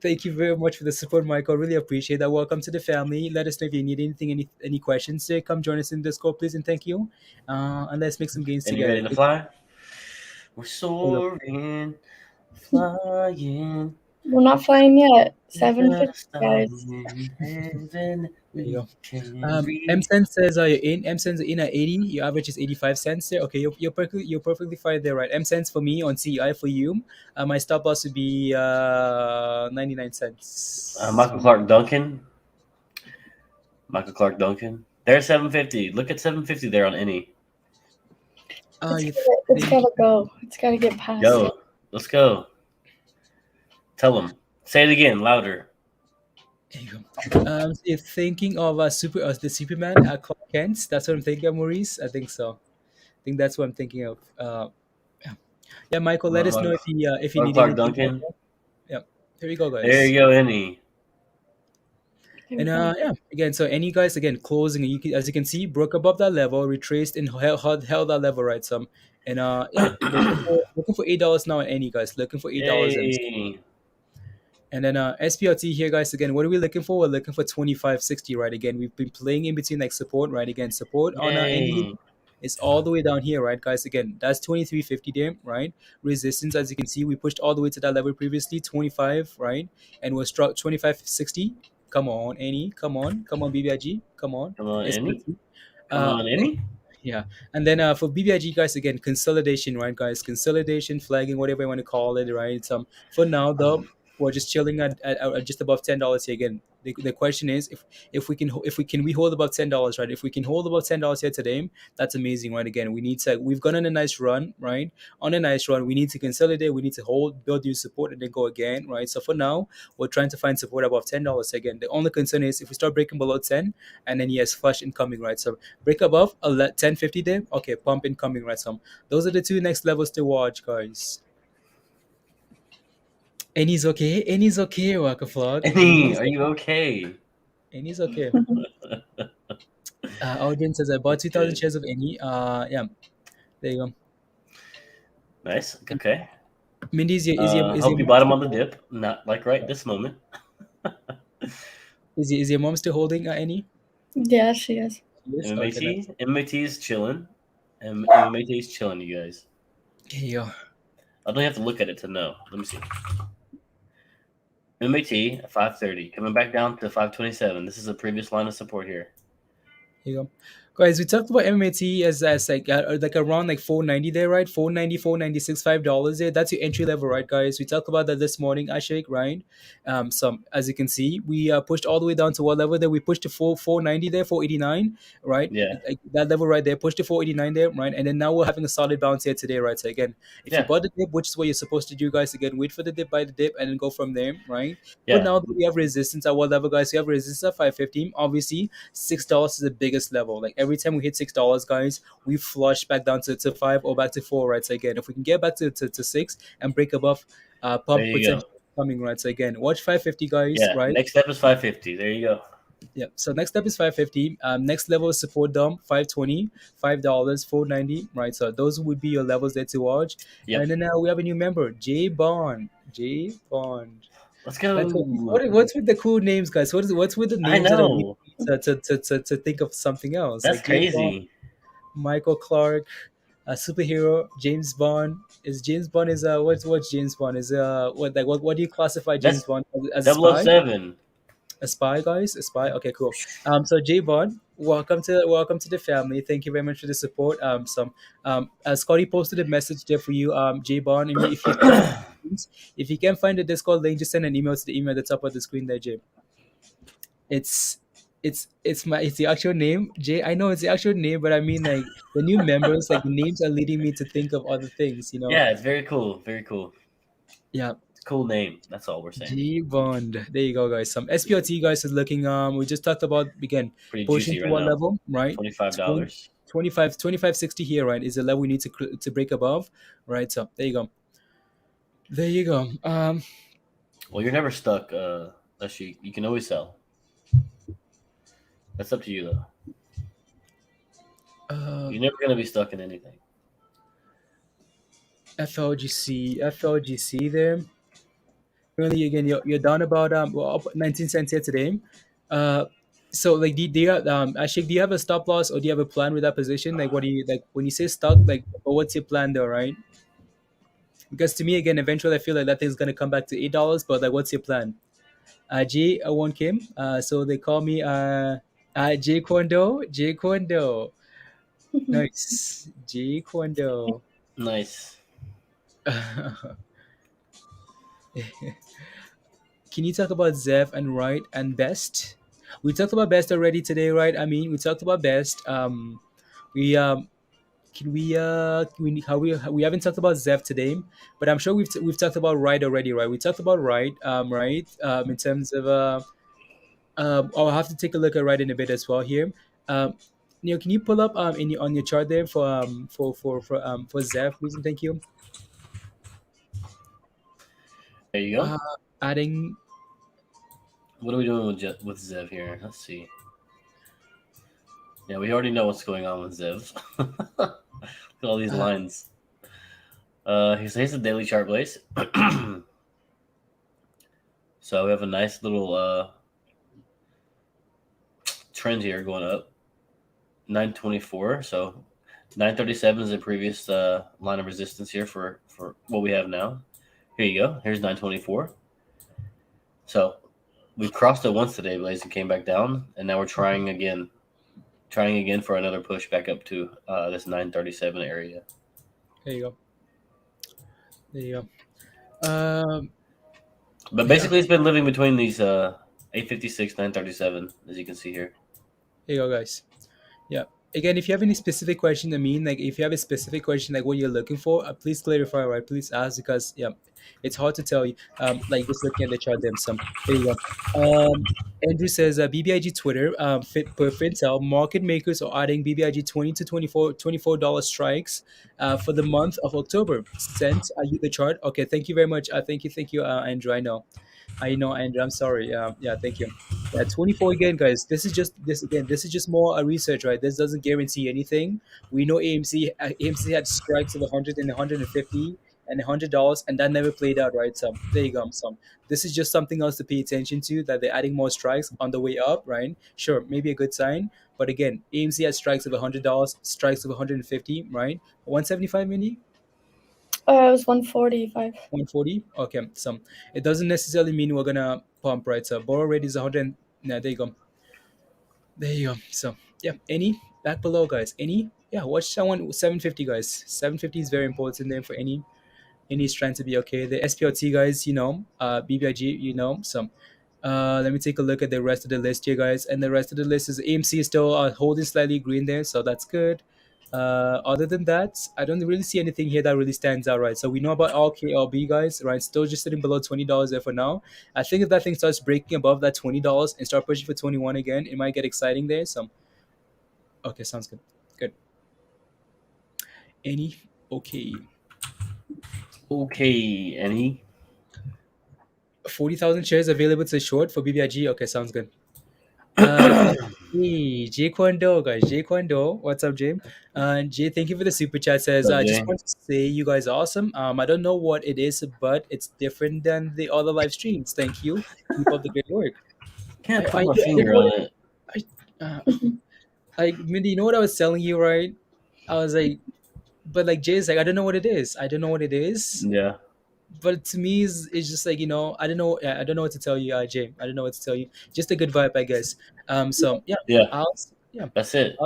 Thank you very much for the support, Michael. Really appreciate that. Welcome to the family. Let us know if you need anything, any questions. Come join us in Discord, please, and thank you. And let's make some gains And together. you ready to fly? We're soaring, flying. We're not flying yet. 750, guys. Heaven, there you go. M-Sense says you're in. M-Sense in at 80. Your average is 85 cents there. Okay, you're perfectly fine there, right? M-Sense for me on CEI for you. My stop loss would be 99 cents. Michael Clark Duncan. There's 750. Look at 750 there on any. It's gotta go. It's gotta get past. Go. Let's go. Tell them. Say it again, louder. There you go. So you're thinking of the Superman, Clark Kent. That's what I'm thinking of, Maurice. I think so. I think that's what I'm thinking of. Yeah, Michael, let us know if you need Clark anything. Duncan. Yeah, here we go, guys. There you go, any. And yeah, again, so any guys again closing, as you can see, broke above that level, retraced and held that level, right? Some and yeah, looking for $8 now. Any guys looking for $8? And then SPRT here, guys. Again, what are we looking for? We're looking for 25.60, right? Again, we've been playing in between like support, right? Again, support on any. It's all the way down here, right, guys? Again, that's 23.50 there, right? Resistance, as you can see, we pushed all the way to that level previously, 25, right? And we're struck 25.60. Come on, any. Come on, BBIG. Come on, any. Come on, any. Yeah, and then for BBIG, guys, again, consolidation, right, guys? Consolidation, flagging, whatever you want to call it, right? For now, though, we're just chilling at just above $10 here again. The question is if we hold above $10, right? If we can hold above $10 here today, that's amazing, right? Again, we've gone on a nice run, right? On a nice run, we need to consolidate, we need to hold, build new support, and then go again, right? So for now, we're trying to find support above $10 again. The only concern is if we start breaking below 10, and then yes, flush incoming, right? So break above 1050 there, okay, pump incoming, right? So those are the two next levels to watch, guys. Any's okay. Any's okay, Wakaflog. Annie, are you okay? Any's okay. Audience says I bought 2,000 shares of Any. Yeah, there you go. Nice. Okay. Mindy, Hope you bought him on the dip, not like right this moment. Is your mom still holding Any? Yeah, she is. Yes. MMAT, Okay, nice. MMAT is chilling. MMAT is chilling, you guys. Here you go. I don't have to look at it to know. Let me see. MMAT at 530, coming back down to 527. This is a previous line of support here. Here you go. Guys, we talked about MMAT as like around like 490 there, right? 490, 496, $5 there. That's your entry level, right, guys? We talked about that this morning, Ashik, right? So as you can see, we pushed all the way down to what level there? We pushed to 490 there, 489, right? Yeah. Like that level right there, pushed to 489 there, right? And then now we're having a solid bounce here today, right? So again, if you bought the dip, which is what you're supposed to do, guys, again, wait for the dip, buy the dip, and then go from there, right? Yeah. But now that we have resistance at what level, guys? We have resistance at 515. Obviously, $6 is the biggest level. Like every time we hit $6, guys, we flush back down to 5 or back to 4, right? So again, if we can get back to 6 and break above, pump potential coming, right? So again, watch 550, guys, right? Next step is 550. There you go. Yeah. So next step is 550. Next level is support dump, 520, $5, 490, right? So those would be your levels there to watch. Yep. And then now we have a new member, J Bond. Let's go. What's with the cool names, guys? What's with the names I know. to think of something else? That's like crazy. Michael Clark, a superhero, James Bond. Is James Bond what's James Bond? Is what do you classify James Bond as? A spy? 007. A spy, guys? A spy? Okay, cool. So J Bond, welcome to the family. Thank you very much for the support. Scotty posted a message there for you, J Bond. If you can't find the Discord link, just send an email to the email at the top of the screen there, Jay. It's the actual name, Jay. I know it's the actual name, but I mean like the new members, like the names are leading me to think of other things, you know. Yeah, it's very cool. Very cool. Yeah. It's a cool name. That's all we're saying. G Bond. There you go, guys. Some SPRT guys is looking. We just talked about again Pretty pushing juicy to right what now. level, right? $25. 2560 here, right? Is the level we need to break above, right? So there you go. There you go. Well, you're never stuck. Actually, you can always sell. That's up to you, though. You're never gonna be stuck in anything. FLGC there. Currently, again, you're down about up 19 cents here today. So like, do you have Ashik, do you have a stop loss or do you have a plan with that position? Like, what do you like when you say stuck? Like, what's your plan there, right? Because to me, again, eventually, I feel like that thing's gonna come back to $8. But like, what's your plan? J one Kim. So they call me J Kwando. J Kwando. Nice. J Kwando. Nice. Can you talk about Zev and Right and Best? We talked about Best already today, right? I mean, we talked about Best. We we haven't talked about Zev today, but I'm sure we've talked about Right already, right? We talked about Right, right, in terms of I'll have to take a look at Right in a bit as well here. Neil, can you pull up on your chart there for Zev, please and thank you. There you go. Adding. What are we doing with Zev here? Let's see. Yeah, we already know what's going on with Zev. Look at all these lines. Here's the daily chart, Blaze. So we have a nice little trend here going up. 924. So 937 is the previous line of resistance here for what we have now. Here you go. Here's 924. So we've crossed it once today, Blaze, and came back down, and now we're trying again for another push back up to this 937 area. There you go. But basically, it's been living between these 856, 937, as you can see here. Here you go, guys. Yeah. Again, if you have any specific question, I mean, like if you have a specific question, like what you're looking for, please clarify, right? Please ask because yeah, it's hard to tell you. Like just looking at the chart, them some. There you go. Andrew says BBIG Twitter fit per Fintel market makers are adding BBIG 20 to $24 strikes for the month of October. Sent you the chart. Okay, thank you very much. Thank you, Andrew. I know, Andrew. I'm sorry. Yeah, thank you. Yeah, 24 again, guys. This is just this again. This is just more research, right? This doesn't guarantee anything. We know AMC had strikes of 100 and 150 and $100, and that never played out, right? So there you go. So this is just something else to pay attention to that they're adding more strikes on the way up, right? Sure, maybe a good sign, but again, AMC had strikes of $100, strikes of 150, right? 175 maybe. It was 145. 140. Okay, so it doesn't necessarily mean we're gonna pump, right? So borrow rate is 100. Yeah, there you go. There you go. So yeah, any back below, guys. Any yeah, watch someone 750, guys. 750 is very important there for any is trying to be okay. The SPRT guys, BBIG, so let me take a look at the rest of the list here, guys. And the rest of the list is AMC is still holding slightly green there, so that's good. Other than that, I don't really see anything here that really stands out, right? So we know about RKLB, guys, right? Still just sitting below $20 there for now. I think if that thing starts breaking above that $20 and start pushing for 21 again, it might get exciting there. So, okay, sounds good. Good. Any? Okay. Okay, any? 40,000 shares available to short for BBIG. Okay, sounds good. Hey, Jay Kwando, guys. Jay Kwando. What's up, Jay? Jay, thank you for the super chat. Says, What's up, I just Jay? want to say you guys are awesome. I don't know what it is, but it's different than the other live streams. Thank you. Keep up the great work. Can't put I, my I, finger on it. Mindy, you know what I was telling you, right? I was like, but like Jay's like, I don't know what it is. I don't know what it is. Yeah. But to me, it's just like I don't know. I don't know what to tell you, Jay. I don't know what to tell you. Just a good vibe, I guess. So yeah, Yeah. yeah, That's it.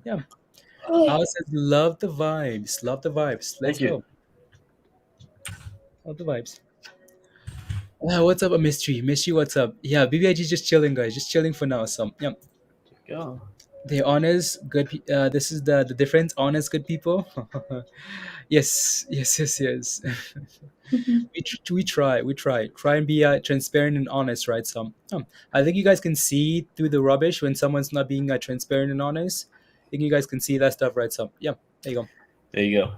yeah. Alice says, love the vibes. Love the vibes. Let's Thank you. go. Love the vibes. What's up, a mystery? Mystery, what's up? Yeah, BBIG just chilling, guys. Just chilling for now. So yeah, Go. the honest good. This is the difference. Honest good people. Yes. We try and be transparent and honest, right? So I think you guys can see through the rubbish when someone's not being transparent and honest. I think you guys can see that stuff, right? So yeah, there you go. There you go.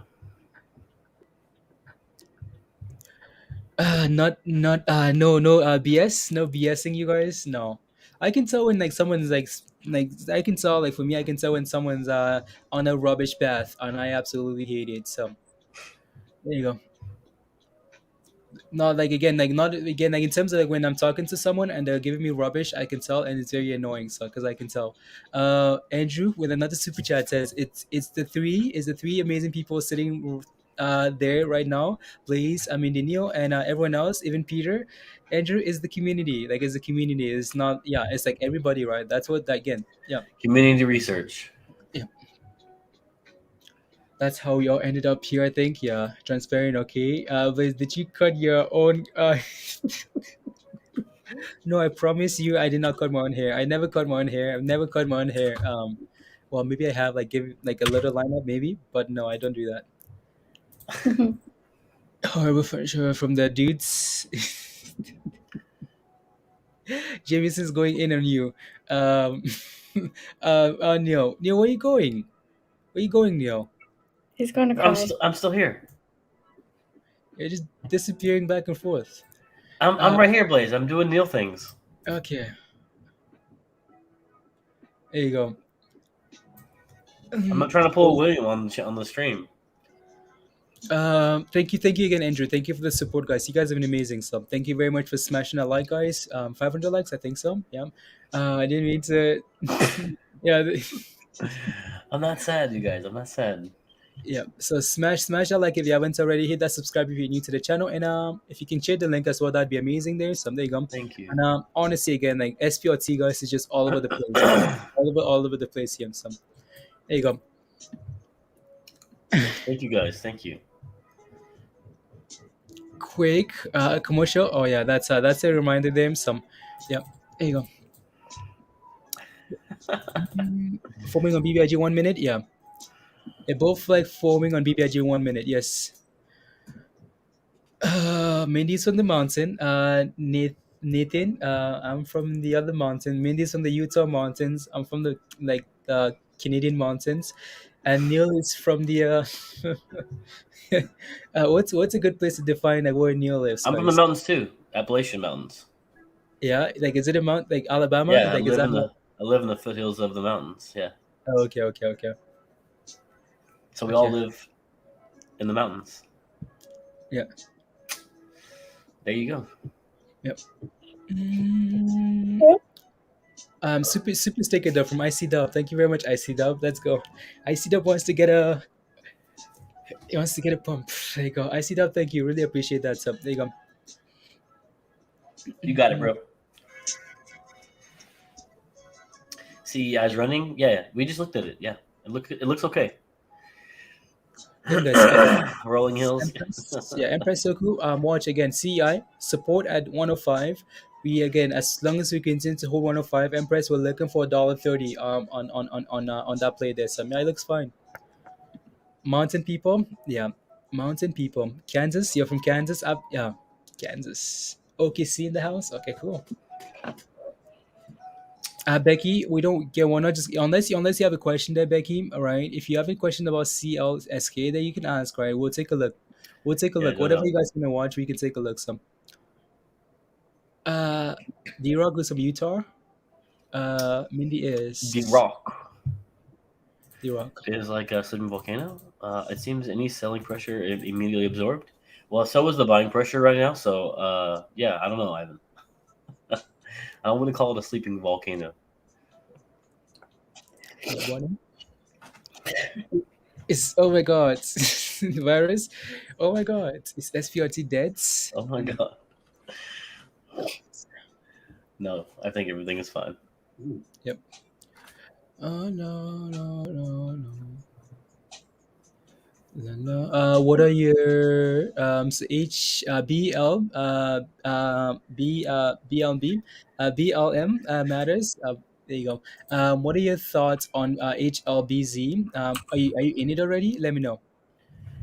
Not no BS, no BSing you guys. No, I can tell when like someone's like I can tell like for me I can tell when someone's on a rubbish path and I absolutely hate it. So there you go. Not like again like not again like in terms of like when I'm talking to someone and they're giving me rubbish, I can tell and it's very annoying. So because I can tell. Andrew with another super chat says it's the three amazing people sitting there right now. Blaze, I mean Daniel and everyone else, even Peter. Andrew is the community. Like is the community. It's not it's like everybody, right? That's what again. Yeah. Community research. That's how we all ended up here, I think. Yeah, transparent. Okay. But did you cut your own? No, I promise you, I did not cut my own hair. I never cut my own hair. I've never cut my own hair. Well, maybe I have like give like a little lineup, maybe, but no, I don't do that. Horrible furniture from the dudes. James is going in on you. Neil, where are you going? Where are you going, Neil? He's going to cry. I'm still here. You're just disappearing back and forth. I'm right here, Blaze. I'm doing Neil things. Okay. There you go. I'm not trying to pull a William on the stream. Thank you again, Andrew. Thank you for the support, guys. You guys have been amazing. So thank you very much for smashing that like, guys. 500 likes, I think so. Yeah. I didn't mean to. Yeah. I'm not sad, you guys. I'm not sad. Yeah. So smash that like if you haven't already. Hit that subscribe if you're new to the channel, and if you can share the link as well, that'd be amazing. There. So there you go. Thank you. And honestly, again, like SPRT, guys, is just all over the place. all over the place here. So there you go. Thank you, guys. Thank you. quick commercial. Oh yeah, that's a reminder them. Some, yeah. There you go. Forming on BBIG 1 minute. Yeah, they're both like forming on BBIG 1 minute. Yes. Mindy's from the mountain. Nathan, I'm from the other mountain. Mindy's from the Utah mountains. I'm from the Canadian mountains, and Neil is from the. What's a good place to define like where Neil lives, I'm from the guys? mountains too, Appalachian Mountains. Yeah, like is it a mount like Alabama? Yeah, Like is that? I live in the foothills of the mountains. Yeah, Oh, okay. so we all Okay. live in the mountains. Yeah. There you go. Yep. Super sticker dub from IC Dub. Thank you very much, IC Dub. Let's go. IC Dub wants to get a. He wants to get a pump. There you go. IC Dub. Thank you. Really appreciate that sub. There you go. You got it, bro. CEI is running. Yeah, we just looked at it. Yeah, it looks okay. Then guys, Rolling Hills. Empress, yeah, Empress Soku. Watch again. CEI support at 105. We again, as long as we continue to hold 105, Empress, we're looking for $1.30 on that play there. So yeah, it looks fine. Mountain people, yeah, mountain people. Kansas, you're from Kansas, up, yeah, Kansas. OKC in the house. Okay, cool. Becky, we don't get one. Not just unless you have a question there, Becky. All right. If you have a question about CLSK, then you can ask. Right. We'll take a look. We'll take a Yeah, look. no Whatever doubt. you guys want to watch, we can take a look. Some. D-Rock is from Utah. Mindy is The Rock D-Rock. is like a sodium volcano. It seems any selling pressure immediately absorbed. Well, so is the buying pressure right now. So yeah, I don't know, Ivan. I don't want to call it a sleeping volcano. It's oh my god, the virus. Oh my god, is SPRT dead? Oh my god. No, I think everything is fine. Yep. Oh no. What are your so H BL BLB BLM matters? There you go. What are your thoughts on HLBZ? Are you in it already? Let me know.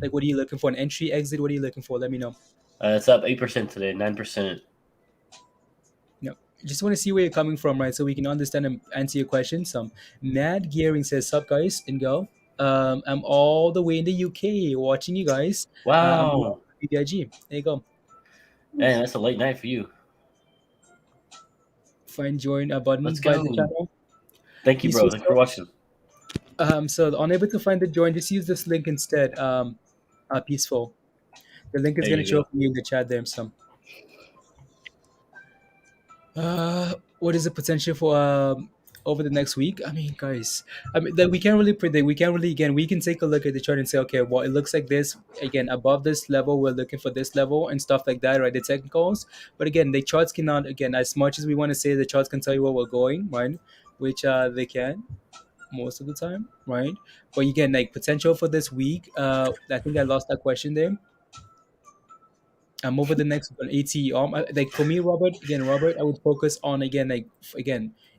Like, what are you looking for? An entry, exit? What are you looking for? Let me know. It's up 8% today, 9%. No, just want to see where you're coming from, right? So we can understand and answer your questions. Mad Gearing says, "Sup, guys and girl. I'm all the way in the UK watching you guys. I'm Wow. BBIG. There you go. Man, that's a late night for you. Find join a button Let's by go. the channel. Thank you, bro. Thanks for watching. So unable to find the join, just use this link instead. Peaceful. The link is There going to you show go. up for you in the chat there. Some. What is the potential for over the next week? I mean, guys, that we can't really predict. We can't really we can take a look at the chart and say, okay, well, it looks like this. Again, above this level, we're looking for this level and stuff like that, right? The technicals, but again, the charts cannot. Again, as much as we want to say, the charts can tell you where we're going, right? Which they can most of the time, right? But again, like potential for this week. I think I lost that question there. Over the next one, AT. Like for me, Robert, I would focus on again,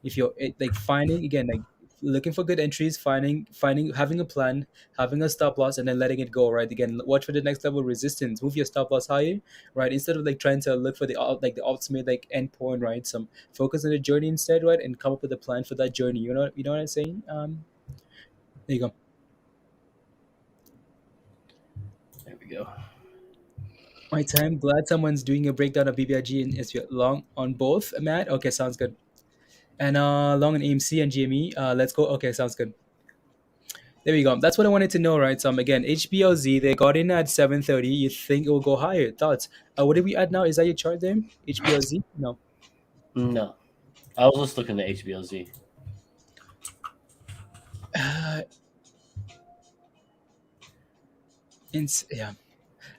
if you're like finding again, like looking for good entries, finding, having a plan, having a stop loss, and then letting it go. Right. Again, watch for the next level resistance. Move your stop loss higher. Right. Instead of like trying to look for the ultimate like end point. Right. Some focus on the journey instead. Right. And come up with a plan for that journey. You know what I'm saying? There you go. There we go. My time. Glad someone's doing a breakdown of BBIG and SPRT long on both, Matt. Okay, sounds good. And long on AMC and GME. Let's go. Okay, sounds good. There we go. That's what I wanted to know, right? Again, HBLZ, they got in at 7:30. You think it will go higher? Thoughts? What are we at now? Is that your chart there? HBLZ? No. No. I was just looking at HBLZ. Yeah.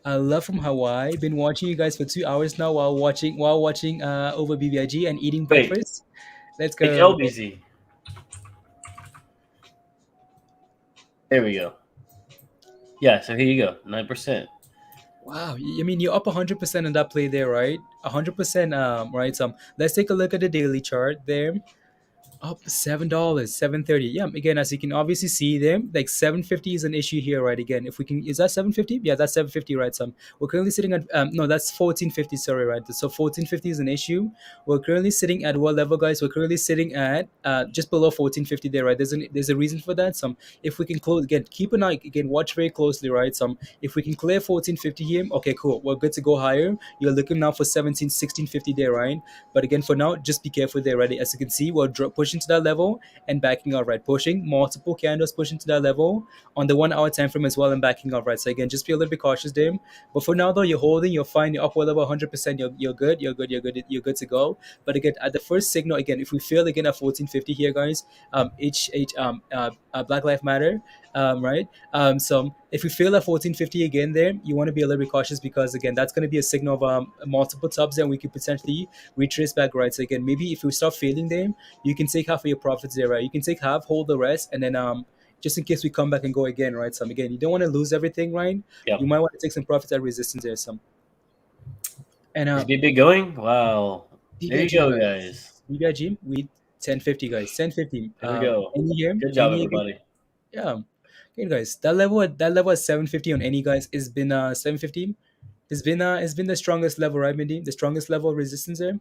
Love from Hawaii. Been watching you guys for 2 hours now while watching over BBIG and eating breakfast. Let's go. HLBZ. There we go. Yeah, so here you go. 9%. Wow, I mean you're up 100% on that play there, right? 100%. Right. Let's take a look at the daily chart there. Up $7, 7.30. Yeah, again, as you can obviously see there, like 7.50 is an issue here, right? Again, if we can, is that 7.50? Yeah, that's 7.50, right? We're currently sitting at no, that's 14.50. Sorry, right? So 14.50 is an issue. We're currently sitting at what level, guys? We're currently sitting at just below 14.50 there, right? There's a reason for that. If we can close again, keep an eye again, watch very closely, right? If we can clear 14.50 here, okay, cool. We're good to go higher. You're looking now for 16.50 there, right? But again, for now, just be careful there, right? As you can see, we're pushing to that level and backing out, right? Pushing multiple candles, pushing to that level on the 1 hour time frame as well and backing out, right? So again, just be a little bit cautious there. But for now, though, you're holding, you're fine, you're up well over 100%. You're good, you're good to go. But again, at the first signal, again, if we fail again at 14.50 here, guys, Black Lives Matter, right? If we fail at 14.50 again there, you want to be a little bit cautious because again, that's going to be a signal of multiple tops and we could potentially retrace back, right? So again, maybe if we start failing them, you can take half of your profits there, right? You can take half, hold the rest, and then just in case we come back and go again, right? Again, you don't want to lose everything, right? Yep. You might want to take some profits at resistance there, And Is BB going? Wow. There you go, guys. BBIG, we 10.50, guys. 10.50. There we go. Any here? Good job, Any everybody. yeah. Okay, guys. That level at 7.50 on any, guys, has been 7.50. It's been the strongest level, right, Mindy? The strongest level of resistance there.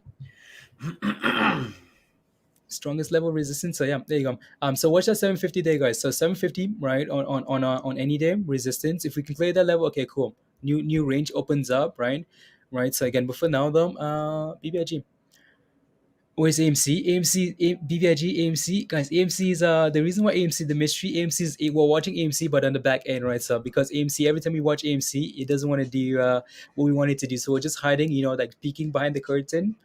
Strongest level of resistance. So yeah, there you go. So watch that 7.50 day, guys. So 7.50, right, on any day resistance. If we can clear that level, okay, cool. New range opens up, right? Right. So again, but for now though, BBIG. Where's AMC? BBIG, AMC, guys. AMC is the reason why AMC, the mystery. AMC is we're watching AMC, but on the back end, right? So because AMC, every time we watch AMC, it doesn't want to do what we want it to do. So we're just hiding, like peeking behind the curtain,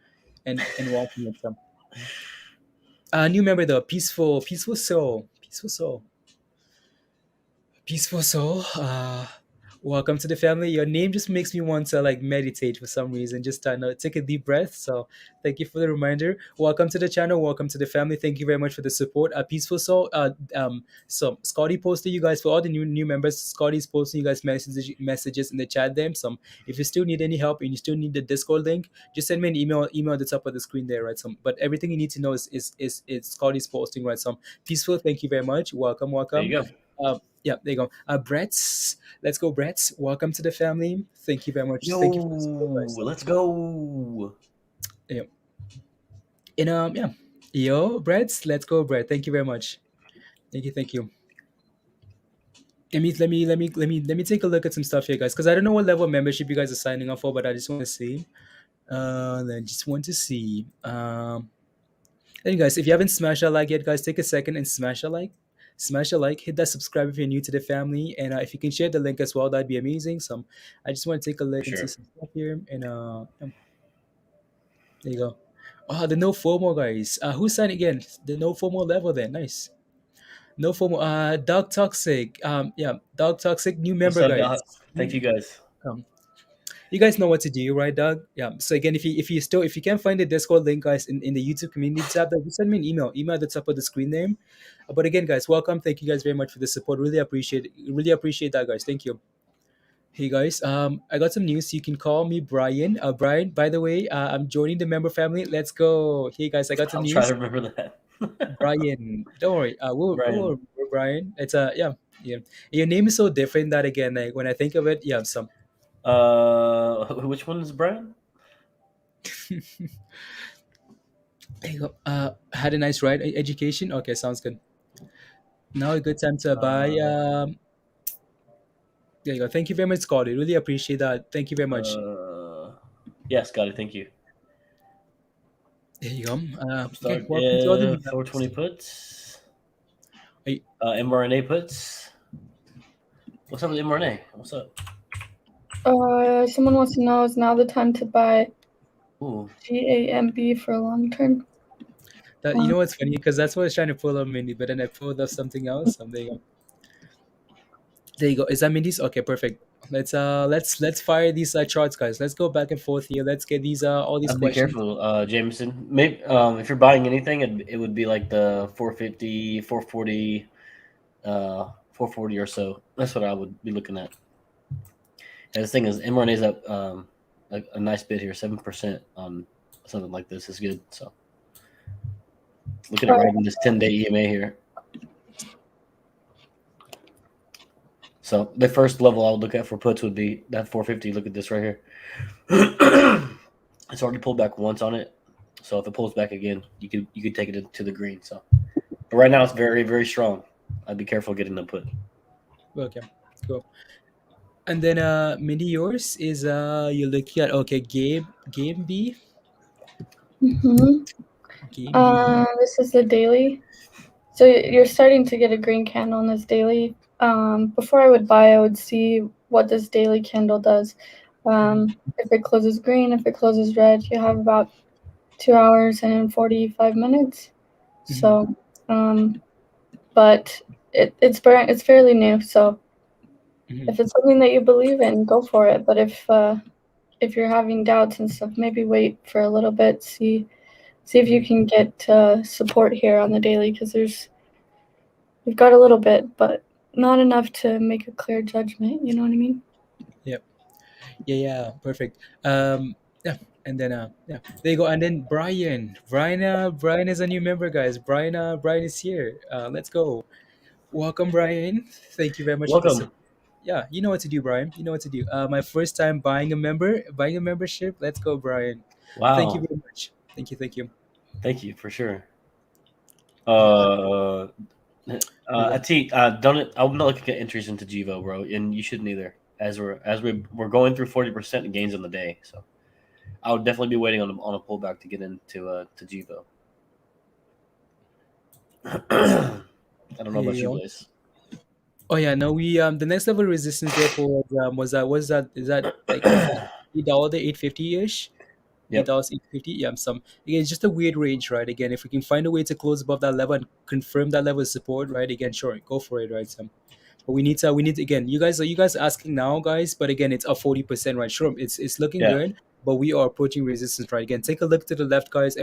and watching it. New member though, peaceful soul, peaceful soul. Welcome to the family. Your name just makes me want to like meditate for some reason. Just take a deep breath. So thank you for the reminder. Welcome to the channel. Welcome to the family. Thank you very much for the support. Peaceful soul. So Scotty posted you guys for all the new members. Scotty's posting you guys messages in the chat. If you still need any help and you still need the Discord link, just send me an email. Email at the top of the screen there, right? But everything you need to know is Scotty's posting, right? Peaceful. Thank you very much. Welcome. There you go. Yeah, there you go. Brett's, let's go, Brett. Welcome to the family. Thank you very much. Yo, Thank you for the support, guys. Let's go. Yeah. And yeah, yo, Brett, let's go, Brett. Thank you very much. Thank you. Let me take a look at some stuff here, guys, because I don't know what level of membership you guys are signing up for, but I just want to see. And guys, if you haven't smashed a like yet, guys, take a second and smash a like. Hit that subscribe if you're new to the family, and if you can share the link as well, that'd be amazing. I just want to take a look and see some stuff here, and there you go. The no FOMO, guys. Who signed again? The no FOMO level then. Nice. No FOMO. Dog Toxic. Yeah, Dog Toxic, new member, What's up, guys. Thank you, guys. You guys know what to do, right, Doug? Yeah. So again, if you can't find the Discord link, guys, in the YouTube community tab, then just send me an email. Email at the top of the screen name. But again, guys, welcome. Thank you guys very much for the support. Really appreciate that, guys. Thank you. Hey guys, I got some news. You can call me Brian. Brian, by the way, I'm joining the member family. Let's go. Hey guys, I got some news. I'll try to remember that. Brian, don't worry. We'll remember Brian. It's yeah. Your name is so different that again, like when I think of it, yeah, some. Which one is Brian? There you go. Had a nice ride. Education. Okay, sounds good. Now a good time to buy. There you go. Thank you very much, Scotty. Really appreciate that. Thank you very much. Yeah, Scotty. Thank you. There you go. Okay, 420 puts. mRNA puts. What's up with mRNA? What's up? Someone wants to know, is now the time to buy GAMB for long term? You know what's funny? Because that's what I was trying to pull up, Mindy, but then I pulled up something else. There you go. There you go. Is that Mindy's? Okay, perfect. Let's fire these charts, guys. Let's go back and forth here. Let's get these all these questions. Be careful, Jameson. Maybe if you're buying anything, it would be like the 450, 440, 440 or so. That's what I would be looking at. And the thing is, mRNA is up a nice bit here, 7% on something like this is good. So looking at right in this 10-day EMA here. So the first level I would look at for puts would be that 450. Look at this right here. It's already pulled back once on it. So if it pulls back again, you could take it to the green. So, but right now it's very, very strong. I'd be careful getting the put. Okay, cool. And then Mindy, yours is you're looking at game B. Mm-hmm. Game B. This is the daily. So you're starting to get a green candle on this daily. Before I would buy, I would see what this daily candle does. If it closes green, if it closes red, you have about 2 hours and 45 minutes. So, but it's fairly new. So if it's something that you believe in, go for it. But if you're having doubts and stuff, maybe wait for a little bit. See if you can get support here on the daily, because we've got a little bit, but not enough to make a clear judgment. You know what I mean? Yep. Yeah. Perfect. Yeah. And then yeah, there you go. And then Brian is a new member, guys. Brian is here. Let's go. Welcome, Brian. Thank you very much for the Welcome. support. Yeah, you know what to do, Brian. You know what to do. My first time buying a membership. Let's go, Brian. Wow. Thank you very much. Thank you. Thank you for sure. Atit, I'm not looking at entries into Givo, bro, and you shouldn't either. As we're going through 40% gains on the day, so I would definitely be waiting on a pullback to get into to Givo. I don't know about you guys. Oh yeah, no, we the next level resistance therefore is that like $8 to 850 ish. Yep. $8, 850. Yeah, again, it's just a weird range, right? Again, if we can find a way to close above that level and confirm that level of support, right? Again, sure, go for it, right? But we need again, you guys asking now, guys, but again, it's up 40%, right? Sure, it's looking good, but we are approaching resistance, right? Again, take a look to the left, guys.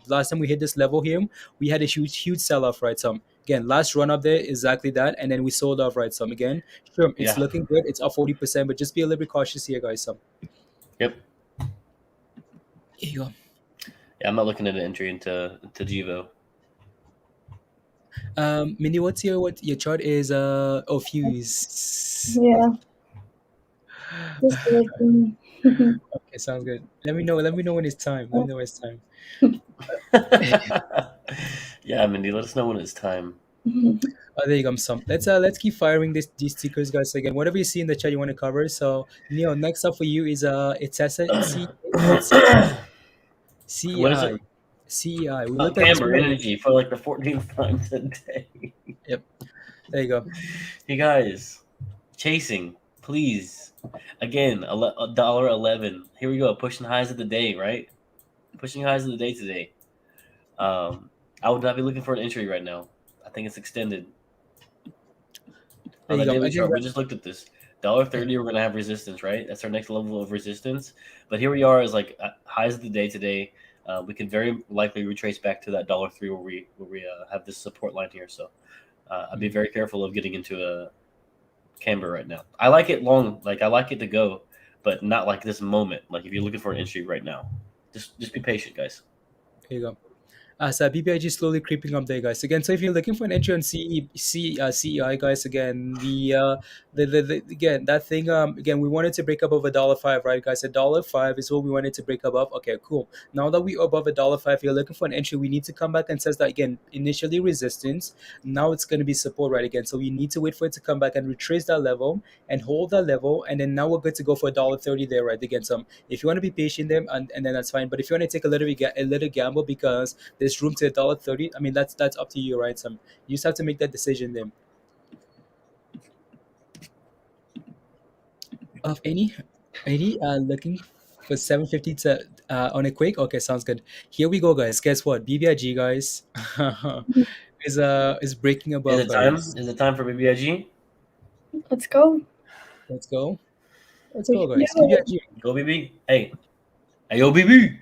Last time we hit this level here, we had a huge sell-off, right? Again, last run up there, exactly that, and then we sold off, right? Again, sure, it's looking good, it's up 40%, but just be a little bit cautious here, guys. Yep. Here you go. Yeah, I'm not looking at an entry into Givo. Mindy, what your chart is? Fuse. Yeah. Okay, sounds good. Let me know when it's time. Let me know when it's time. Yeah, Mindy, let us know when it's time. There you go. Let's keep firing these stickers, guys. Again, whatever you see in the chat you want to cover. So Neil, next up for you is it's CEI. What is it? CEI. We Not looked at Camber Energy for like the 14th time today. Yep. There you go. Hey guys, chasing, please. Again, $1.11. Here we go, pushing highs of the day, right? Pushing highs of the day today. I would not be looking for an entry right now. I think it's extended. On the daily chart, we just looked at this. $1.30, we're gonna have resistance, right? That's our next level of resistance. But here we are, is like highs of the day today. We could very likely retrace back to that $3 where we have this support line here. So I'd be very careful of getting into a camber right now. I like it long, like I like it to go, but not like this moment. Like if you're looking for an entry right now, just be patient, guys. There you go. So BBIG is slowly creeping up there, guys. Again, so if you're looking for an entry on CEI, guys, again, again that thing, again, we wanted to break up over $1.05, right, guys? $1.05 is what we wanted to break above. Okay, cool. Now that we are above $1.05, if you're looking for an entry, we need to come back and says that again, initially resistance, now it's going to be support, right? Again, so we need to wait for it to come back and retrace that level and hold that level, and then now we're good to go for $1.30 there, right? Again, so if you want to be patient there, and then that's fine. But if you want to take a little gamble because there's room to $1.30, I mean that's up to you, right? So you just have to make that decision then. Of any looking for 750 to on a quick. Okay, sounds good. Here we go, guys. Guess what? BBIG, guys, is breaking above. Is it time? Is it time for BBIG? Let's go. Let's go, guys. BBIG. Go BB. Hey, yo BB.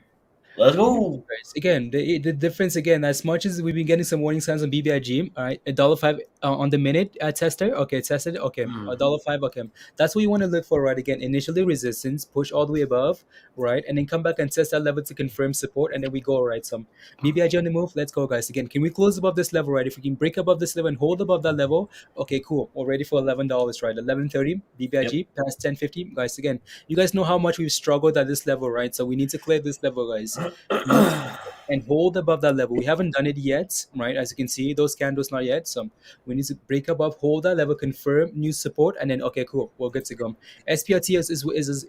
Let's Here, go. guys. Again, the difference again. As much as we've been getting some warning signs on BBIG, all right, $1.05 on the minute tester. Okay, tested. Okay, $1.05. Okay, that's what you want to look for, right? Again, initially resistance, push all the way above, right, and then come back and test that level to confirm support, and then we go right. Some BBIG on the move. Let's go, guys. Again, can we close above this level, right? If we can break above this level and hold above that level, okay, cool. We're ready for $11, right? 11.30 Yep. BBIG past 10.50, guys. Again, you guys know how much we've struggled at this level, right? So we need to clear this level, guys. We need to and hold above that level. We haven't done it yet, right? As you can see, those candles not yet. So we need to break above, hold that level, confirm new support, and then okay, cool, we're good to go. SPRT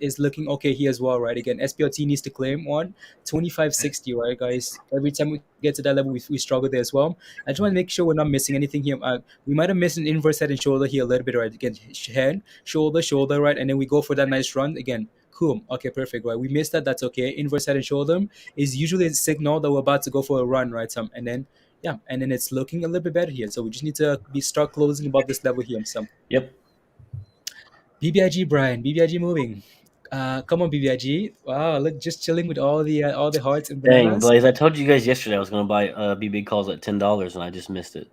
is looking okay here as well, right? Again, SPRT needs to claim on 25.60, right, guys? Every time we get to that level, we struggle there as well. I just want to make sure we're not missing anything here. We might have missed an inverse head and shoulder here a little bit, right? Again, head, shoulder, right? And then we go for that nice run again. Cool. Okay, perfect. Right. We missed that. That's okay. Inverse head and shoulder is usually a signal that we're about to go for a run, right? And then yeah, and then it's looking a little bit better here. So we just need to start closing above this level here. So Yep. BBIG, Brian, BBIG moving. Come on, BBIG. Wow, look, just chilling with all the hearts and Dang, bananas. Blaze! I told you guys yesterday I was gonna buy BB calls at $10, and I just missed it.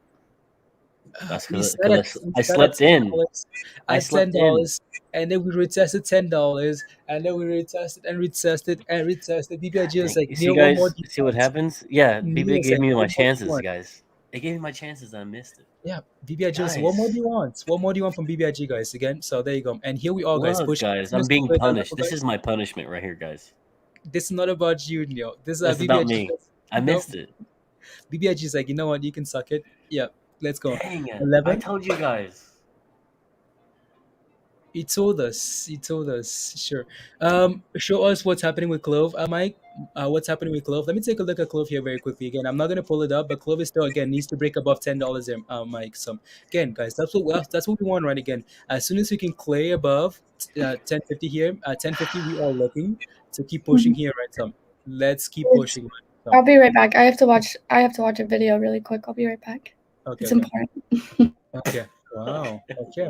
That's because We I start at slept in. $10, I at ten slept in. dollars, and then we retested $10, and then we retested and retested and retested. BBIG was Dang. like, You see, Neil, what more guys. do you See what want? happens? Yeah, Neil BB was gave like, me my what more do you chances, want? guys. It gave me my chances. And I missed it. Yeah, BBIG was, what more do Guys, you want? What more do you want from BBIG, guys? Again, so there you go. And here we are, guys, look, pushing as guys. soon I'm as we being clear that punished. level, This is guys. my punishment right here, guys. This is not about you, Neil. This is This is about BBIG, me. guys. I No, missed it. BBIG is like, you know what? You can suck it. Yeah, let's go. Dang it! I 11. told you guys. He told us. He told us. Sure. Show us what's happening with Clove, Mike. What's happening with Clove? Let me take a look at Clove here very quickly. Again, I'm not gonna pull it up, but Clove is still again needs to break above $10, Mike. So again, guys, that's what we want, right? Again, as soon as we can clear above 1050 here, 1050, we are looking to keep pushing here, right? So let's keep pushing. Right? So, I'll be right back. I have to watch a video really quick. I'll be right back. okay, It's okay, important. okay. Wow. Okay.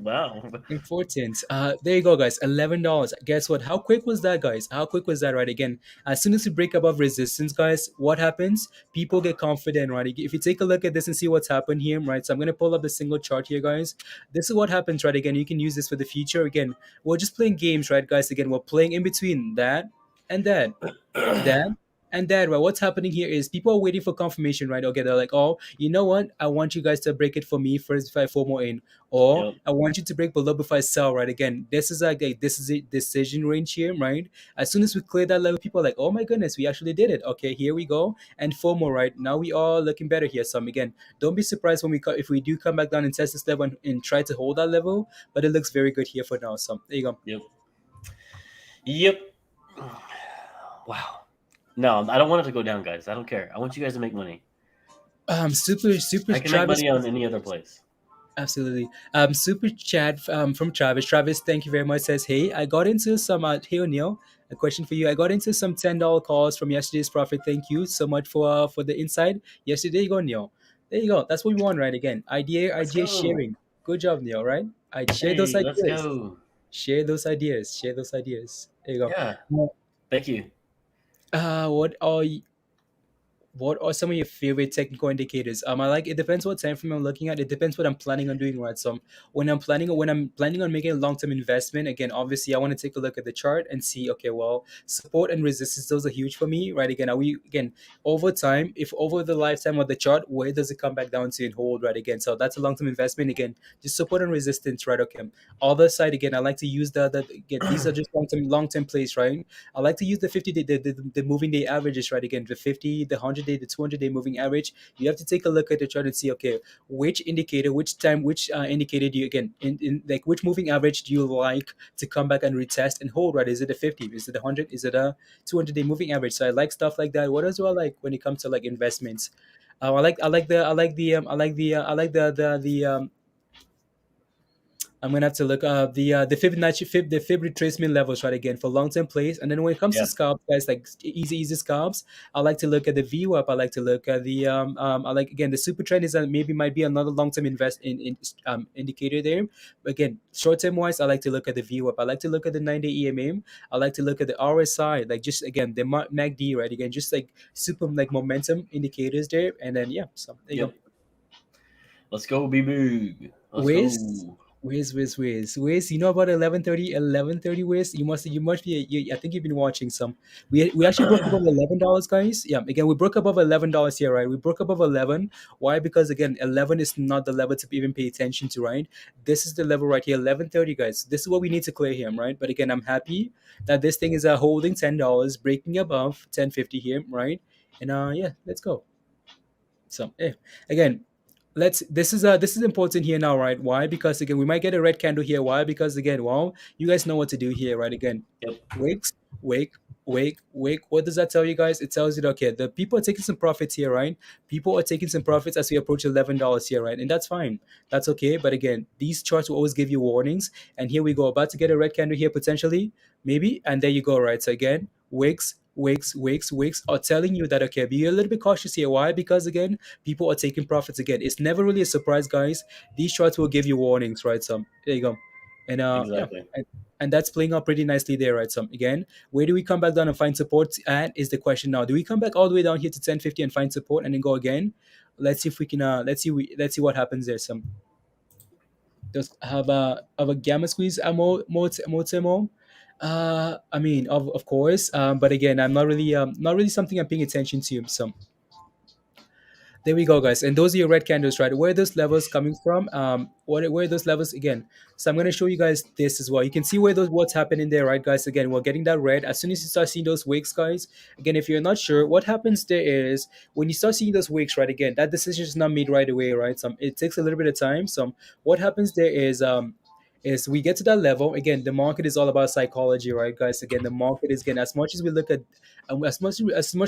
Wow. Important. There you go, guys. $11. Guess what? How quick was that, guys? How quick was that, right? Again, as soon as we break above resistance, guys, what happens? People get confident, right? If you take a look at this and see what's happened here, right? So I'm gonna pull up the single chart here, guys. This is what happens, right? Again, you can use this for the future. Again, we're just playing games, right, guys? Again, we're playing in between that and that and that, right? What's happening here is people are waiting for confirmation, right? Okay, they're like, oh, you know what? I want you guys to break it for me first if I fall more in, or Yep. I want you to break below before I sell, right? Again, this is like this is a decision range here, right? As soon as we clear that level, people are like, oh my goodness, we actually did it. Okay, here we go, and four more, right? Now we are looking better here. So again, don't be surprised when if we do come back down and test this level and try to hold that level, but it looks very good here for now. So there you go. Yep. Yep. Wow. No, I don't want it to go down, guys. I don't care. I want you guys to make money. Super I can make Travis. money on any other place. Absolutely. Super chat from Travis. Travis, thank you very much. Says, hey, I got into some. Hey O'Neill, a question for you. I got into some $10 calls from yesterday's profit. Thank you so much for the insight. Yesterday, you go, Neil. There you go. That's what we want, right? Again, Let's idea go. sharing. Good job, Neil. Right? I share those Hey, let's ideas. go. Share those ideas. Share those ideas. There you Yeah. go. Thank you. What are some of your favorite technical indicators? I like it depends what time frame I'm looking at. It depends what I'm planning on doing, right? So when I'm planning on making a long term investment, again, obviously I want to take a look at the chart and see, okay, well, support and resistance, those are huge for me, right? Again, are we again over time, if over the lifetime of the chart, where does it come back down to and hold, right? Again, so that's a long term investment. Again, just support and resistance, right? Okay. Other side again, I like to use the again, these are just long term plays, right? I like to use the 50 day, the moving day averages, right? Again, the 50, the 100 day, the 200 day moving average. You have to take a look at the chart and see, okay, which indicator, which indicator do you, again, in like which moving average do you like to come back and retest and hold, right? Is it a 50? Is it a 100? Is it a 200 day moving average? So I like stuff like that. What else do I like when it comes to like investments? I like the I'm gonna have to look up the Fib retracement levels right again for long term plays. And then when it comes to Yeah. scalps, guys, like easy scalps, I like to look at the VWAP. I like to look at the I like again the super trend is maybe might be another long term in indicator there. But again, short term wise, I like to look at the VWAP. I like to look at the 9-day EMA. I like to look at the RSI, like just again the MACD right again, just like super like momentum indicators there. And then yeah, so there you go. Yep. Let's go, BB. Let's Wiz, go. Wiz. You know about 11:30 Wiz? You must be. I think you've been watching some. We actually broke above $11, guys. Yeah. Again, we broke above $11 here, right? We broke above 11. Why? Because again, 11 is not the level to even pay attention to, right? This is the level right here, 11:30, guys. This is what we need to clear here, right? But again, I'm happy that this thing is holding $10, breaking above 10.50 here, right? And yeah, let's go. So again, this is important here now, right? Why? Because again, we might get a red candle here. Why? Because again, well, you guys know what to do here, right? Again, Yep. wicks, wake. What does that tell you guys? It tells you that, okay, the people are taking some profits here, right? People are taking some profits as we approach $11 here, right? And that's fine. That's okay. But again, these charts will always give you warnings. And here we go, about to get a red candle here potentially, maybe. And there you go, right? So again, wicks are telling you that, okay, be a little bit cautious here. Why? Because again, people are taking profits again. It's never really a surprise, guys. These charts will give you warnings, right? So there you go. And yeah, Exactly. and that's playing out pretty nicely there, right? So again, where do we come back down and find support at is the question now. Do we come back all the way down here to 10.50 and find support and then go again? Let's see if we can let's see what happens there. Some just have a gamma squeeze more demo. I mean, of course, but again, I'm not really something I'm paying attention to. So there we go, guys. And those are your red candles, right? Where are those levels coming from? Where are those levels again? So I'm going to show you guys this as well. You can see where those what's happening there, right, guys? Again, we're getting that red. As soon as you start seeing those wicks, guys, again, if you're not sure, what happens there is when you start seeing those wicks, right? Again, that decision is not made right away, right? So it takes a little bit of time. So what happens there is we get to that level again. The market is all about psychology, right, guys? Again, the market is again, as much as we look at as much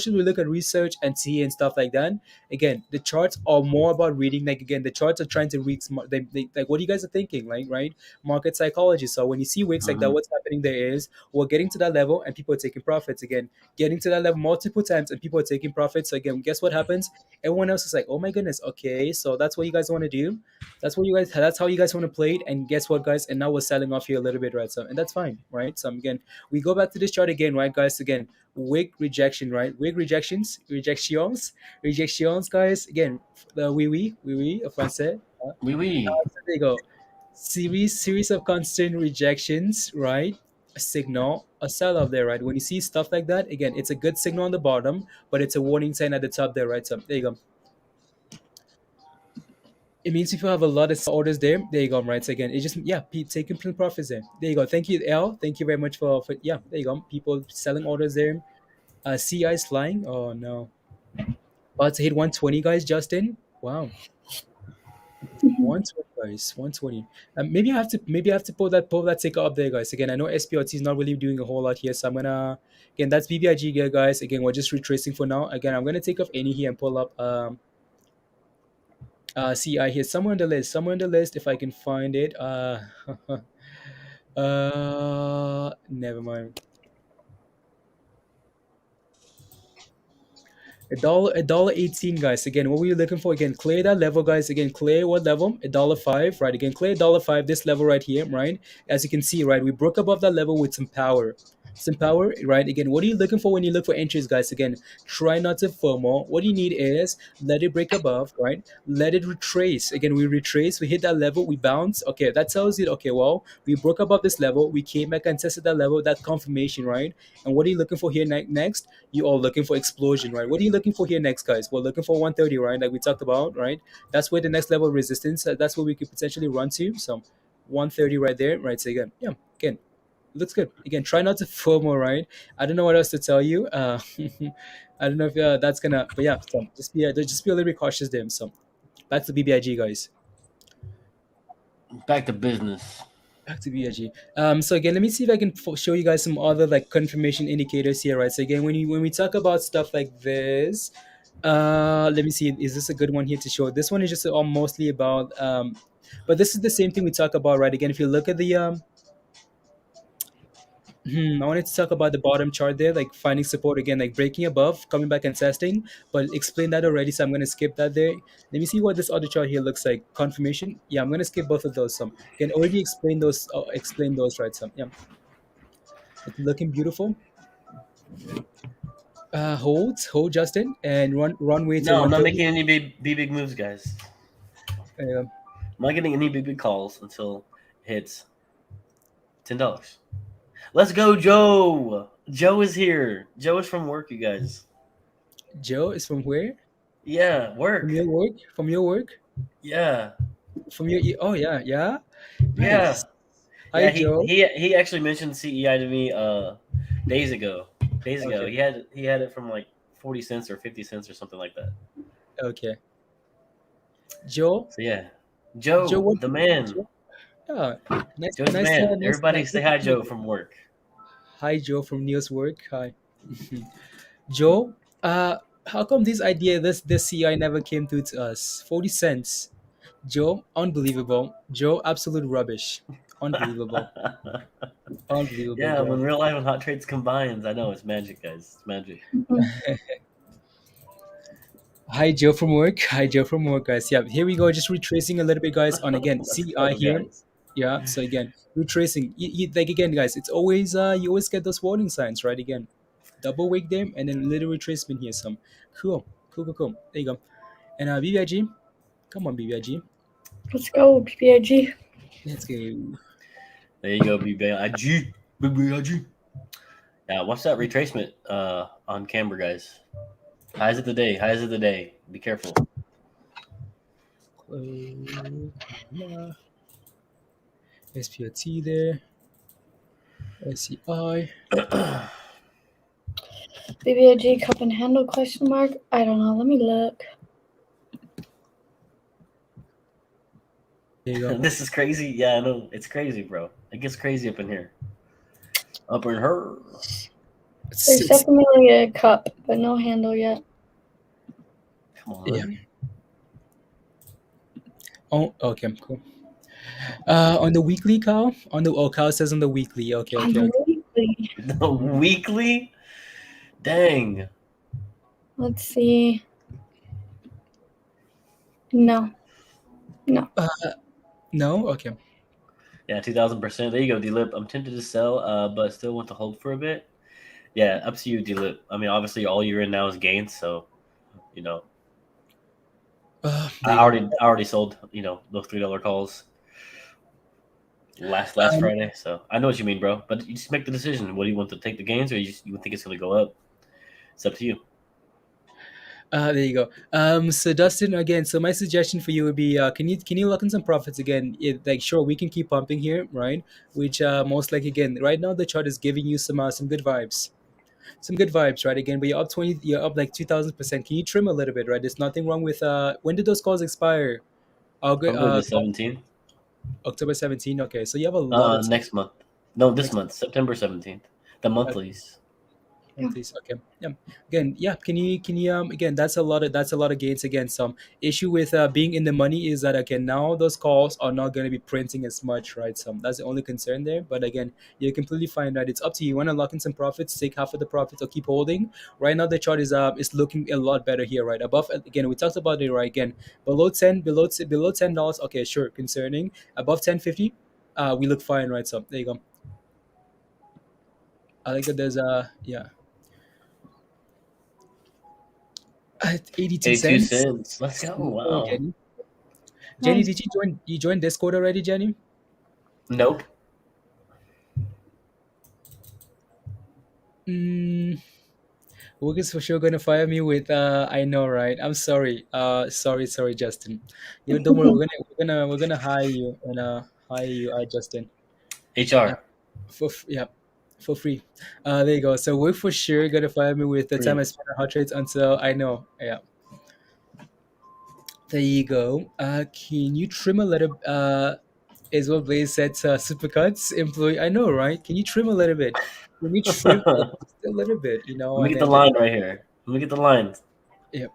as we look at research and see and stuff like that, again, the charts are more about reading. Like again, the charts are trying to read smart. They like what you guys are thinking, like right? Market psychology. So when you see wicks like that, Mhm. what's happening there is we're getting to that level and people are taking profits again. Getting to that level multiple times and people are taking profits. So again, guess what happens? Everyone else is like, oh my goodness, okay, so that's what you guys want to do. That's how you guys want to play it. And guess what, guys? And now we're selling off here a little bit, right? So and that's fine, right? So again, we go back to this chart again, right, guys? Again, wig rejection, right? Wig rejections, guys. Again, the oui, français. Oui, oui. So there you go. Series of constant rejections, right? A signal, a sell off there, right? When you see stuff like that, again, it's a good signal on the bottom, but it's a warning sign at the top there, right? So there you go. It means if you have a lot of orders there you go, right? So again, it just yeah, taking profits there. There you go. Thank you, L. Thank you very much for yeah. There you go. People selling orders there. CI is flying. Oh no, about to hit 120, guys. Justin, wow, 120, guys, 120. Maybe I have to pull that ticker up there, guys. Again, I know SPRT is not really doing a whole lot here, so I'm gonna again that's BBIG here, guys. Again, we're just retracing for now. Again, I'm gonna take off any here and pull up CI here somewhere on the list. Somewhere on the list, if I can find it. Never mind. A dollar 18, guys. Again, what were you looking for? Again, clear that level, guys. Again, clear what level? $1.05, right? Again, clear $1.05. This level right here, right? As you can see, right, we broke above that level with some power. Some power, right? Again, what are you looking for when you look for entries, guys? Again, try not to FOMO. What you need is let it break above, right? Let it retrace. Again, we retrace, we hit that level, we bounce. Okay, that tells you, okay, well, we broke above this level, we came back and tested that level, that confirmation, right? And what are you looking for here next? You are looking for explosion, right? What are you looking for here next, guys? We're looking for 130, right? Like we talked about, right? That's where the next level of resistance, that's where we could potentially run to. So 130 right there, right? So again, yeah, again, looks good. Again, try not to FOMO, right? I don't know what else to tell you. I don't know if that's gonna, but yeah, so just be a little bit cautious there. So back to BBIG, guys. Back to business. Back to BBIG. So again, let me see if I can show you guys some other like confirmation indicators here, right? So again, when we talk about stuff like this, let me see, is this a good one here to show? This one is just mostly about But this is the same thing we talk about, right? Again, if you look at the I wanted to talk about the bottom chart there, like finding support again, like breaking above, coming back and testing, but explain that already, so I'm going to skip that there. Let me see what this other chart here looks like. Confirmation. Yeah, I'm going to skip both of those. Some can already explain those, right? Some, yeah, it's looking beautiful. Hold Justin, and run way to No, I'm not 130. making any big moves, guys. Uh, I'm not getting any big calls until it hits $10. Let's go, Joe. Joe is here. Joe is from work, you guys. Joe is from where? Yeah, work. From your work? From your work? Yeah, From your oh yeah, yeah. yeah, Nice. Hi yeah. Joe. He actually mentioned CEI to me days ago. Days ago, Okay. he had it from like 40 cents or 50 cents or something like that. Okay. Joe. So yeah, Joe, Joe, what? the man. Joe? Yeah. Nice, Joe's the nice, man. nice, Everybody nice say to hi, see you. Joe, from work. Hi Joe from Neil's work. Hi. Joe, how come this CI never came through to us? 40 cents. Joe, unbelievable. Joe, absolute rubbish. Unbelievable. Unbelievable, Yeah, when Joe. real life and hot trades combines, I know it's magic, guys. It's magic. Hi Joe from work. Hi Joe from work, guys. Yeah, here we go. Just retracing a little bit, guys. On again, Let's CI go, here. guys. Yeah. So again, retracing. Like again, guys. It's always you always get those warning signs, right? Again, double wake them and then little retracement here. Some cool, cool, cool, cool. There you go. And BBIG, come on, BBIG. Let's go, BBIG. Let's go. There you go, BBIG. BBIG. Yeah, watch that retracement on camera, guys. Highs of the day. Highs of the day. Be careful. SPRT there. SEI. BBIG cup and handle question mark. I don't know. Let me look. There you go. This is crazy. Yeah, I know. It's crazy, bro. It gets crazy up in here. Up in her. There's definitely a cup, but no handle yet. Come on. Yeah. Oh, okay, cool. On the weekly, Kyle. Kyle says on the weekly. Okay, On okay. the Okay. weekly. The weekly? Dang. Let's see. No. No. No. Okay. Yeah, 2,000%. There you go, D-Lip. I'm tempted to sell, but still want to hold for a bit. Yeah, up to you, D-Lip. I mean, obviously, all you're in now is gains, so you know. I already sold, those $3 calls last Friday. So I know what you mean, bro. But you just make the decision. What do you want to take the gains, or you think it's going to go up? It's up to you. There you go. So Dustin, again, so my suggestion for you would be, can you lock in some profits again? Like, sure, we can keep pumping here, right? Which most likely, again, right now the chart is giving you some good vibes, right? Again, but you're up like 2,000%. Can you trim a little bit, right? There's nothing wrong with when did those calls expire? August, Probably the 17th. October 17. Okay, so you have a lot of time. Next month. No, this month, September 17th. The monthlies. Monthlies. Okay. Yeah. Again, yeah. Can you again? That's a lot of gains. Again, some issue with being in the money is that again now those calls are not going to be printing as much, right? Some that's the only concern there. But again, you're completely fine. Right? It's up to you. You want to lock in some profits, take half of the profits, or keep holding. Right now the chart is looking a lot better here. Right above again, we talked about it. Right again, below $10. Okay, sure. Concerning above 10.50, we look fine. Right. So there you go. I like that. There's yeah. At 82 82 cents. cents. Let's go. Oh, Wow. Jenny. Jenny, Nice. did you join Discord already, Jenny? Nope. Work is for sure gonna fire me with I know, right? I'm sorry. Sorry, Justin. Don't worry, we're gonna hire you and hire you, Justin. Yeah, HR. yeah, for free. There you go. So we're for sure gonna fire me with the time I spent on hot trades until I know. Yeah. There you go. Can you trim a little? Is what Blaze said. Supercuts employee. I know, right? Can you trim a little bit? Can you trim just a little bit? Let me And get the then line right here. Let me get the line. yeah.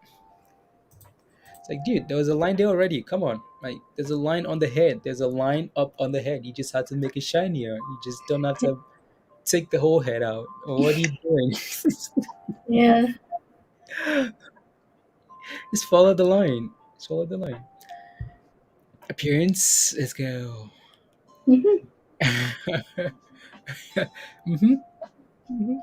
It's like, dude, there was a line there already. Come on. Like there's a line on the head. There's a line up on the head. You just have to make it shinier. You just don't have to take the whole head out. What are you doing? Yeah. Just follow the line. Just follow the line. Appearance. Let's go. Mhm. hmm Mhm.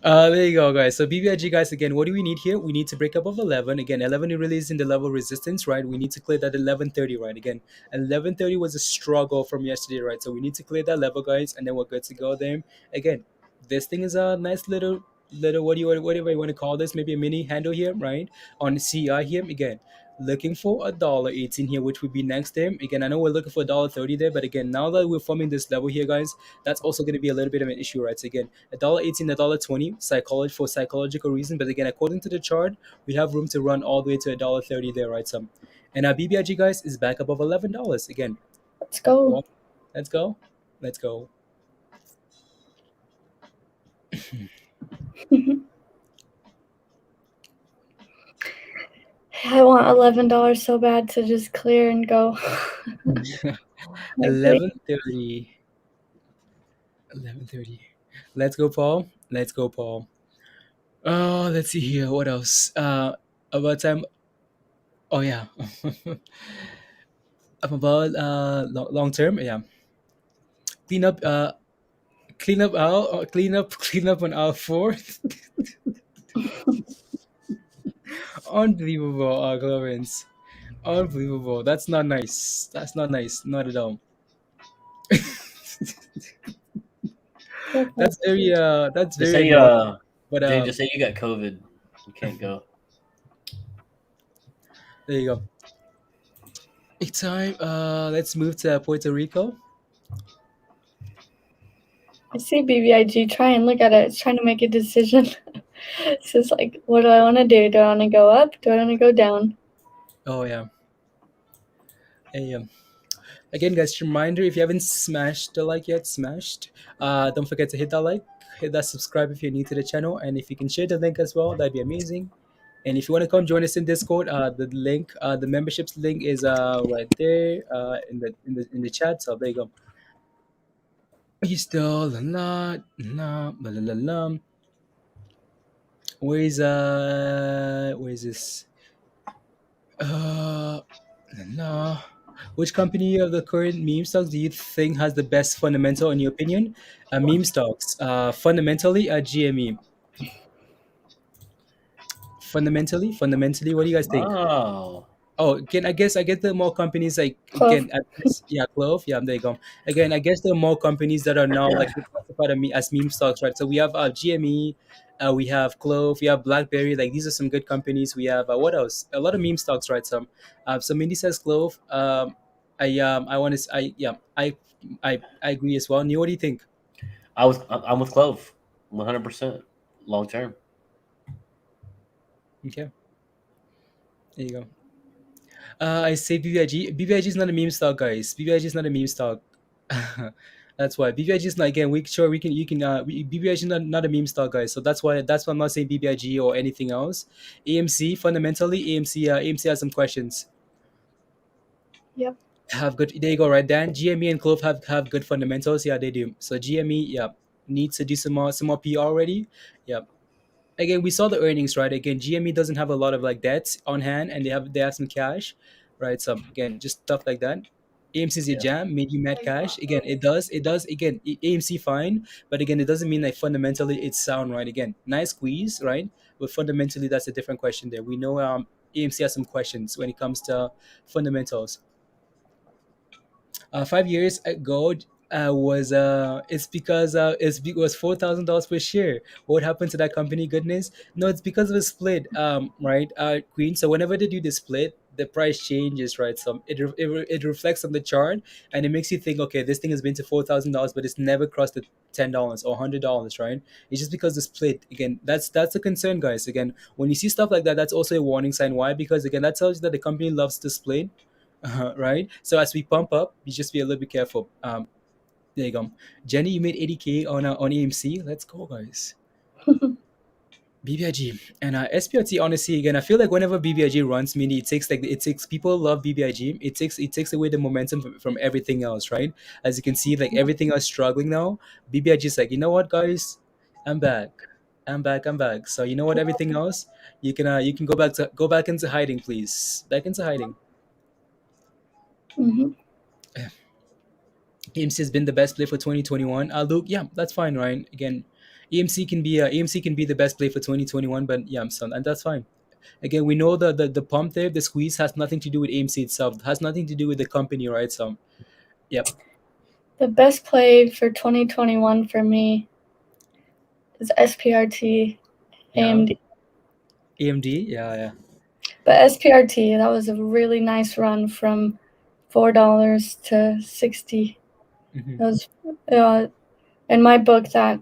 There you go, guys. So BBIG, guys, again, what do we need here? We need to break up of 11. Again, 11 really is in the level of resistance, right? We need to clear that 1130, right? Again, 1130 was a struggle from yesterday, right? So we need to clear that level, guys, and then we're good to go there. Again, this thing is a nice little whatever you want to call this, maybe a mini handle here, right? On the CEI here, again, looking for $1.18 here, which would be next there. Again, I know we're looking for $1.30 there, but again, now that we're forming this level here, guys, that's also going to be a little bit of an issue, right? So again, $1.18, $1.20, psychology for psychological reason. But again, according to the chart, we have room to run all the way to $1.30 there, right? So, and our BBIG, guys, is back above $11 again. Let's go. Well, let's go, let's go. I want $11 so bad to just clear and go. 11:30. 11:30. Let's go, Paul. Let's go, Paul. Oh, let's see here. What else? About time. Oh yeah. About long term. Yeah. Clean up. Clean up on aisle 4. Unbelievable, Clarence. Unbelievable. That's not nice. That's not nice. Not at all. That's very Just say, annoying. But Jane, just say you got COVID. You can't go. there you go. It's time. Let's move to Puerto Rico. I see BBIG. Try and look at it. It's trying to make a decision. It's just like, what do I want to do? Do I want to go up? Do I want to go down? Oh yeah. Hey, again, guys, reminder: if you haven't smashed the like yet, smashed. Don't forget to hit that like, hit that subscribe if you're new to the channel, and if you can share the link as well, that'd be amazing. And if you want to come join us in Discord, the link, the memberships link is right there in the chat. So there you go. You still la la la la la la. Where's this? No. Which company of the current meme stocks do you think has the best fundamental in your opinion? Meme stocks. Fundamentally, GME. Fundamentally, what do you guys think? Oh. Oh, again, I guess there are more companies like CLOV. again, yeah, CLOV, yeah, there you go. Again, I guess there are more companies that are now like classified as meme stocks, right? So we have GME, we have CLOV, we have BlackBerry. Like these are some good companies. We have what else? A lot of meme stocks, right? So Mindy says CLOV. I want to, I agree as well. Neil, what do you think? I'm with Clove, 100% long term. Okay, there you go. I say BBIG. BBIG is not a meme stock, guys. BBIG is not a meme stock. That's why BBIG is not. Again, we sure we can. You can. BBIG is not a meme stock, guys. So that's why I'm not saying BBIG or anything else. AMC fundamentally, AMC has some questions. Yep. Have good. There you go, right, Dan. GME and Clove have good fundamentals. Yeah, they do. So GME, yeah, needs to do some more PR already. Yeah. Again, we saw the earnings, right? Again, GME doesn't have a lot of like debts on hand, and they have some cash, right? So again, just stuff like that. AMC is your Yeah. jam, made you mad cash. Again, it does. Again, AMC fine, but again, it doesn't mean like fundamentally it's sound, right? Again, nice squeeze, right? But fundamentally, that's a different question there. We know AMC has some questions when it comes to fundamentals. 5 years ago was it's because it was $4,000 per share. What happened to that company? Goodness, no, it's because of a split. Right, Queen. So whenever they do the split, the price changes, right? So it reflects on the chart, and it makes you think, okay, this thing has been to $4,000, but it's never crossed the $10 or $100, right? It's just because the split. Again, that's a concern, guys. Again, when you see stuff like that, that's also a warning sign. Why? Because again, that tells you that the company loves to split. Right? So as we pump up, you just be a little bit careful. There you go. Jenny, you made 80K on AMC. Let's go, guys. BBIG and SPRT. Honestly, again, I feel like whenever BBIG runs, meaning it takes people love BBIG. It takes away the momentum from everything else, right? As you can see, like everything else struggling now. BBIG is like, you know what, guys, I'm back, I'm back, I'm back. So you know what, everything else, you can go back into hiding, please, back into hiding. Hmm. AMC has been the best play for 2021. Luke, yeah, that's fine, Ryan. Again, AMC can be the best play for 2021, but yeah, son, and that's fine. Again, we know the pump there, the squeeze has nothing to do with AMC itself. It has nothing to do with the company, right? So, yep. The best play for 2021 for me is SPRT Yeah. AMD. AMD, yeah, yeah. But SPRT, that was a really nice run from $4 to 60. Mhm. That was in my book that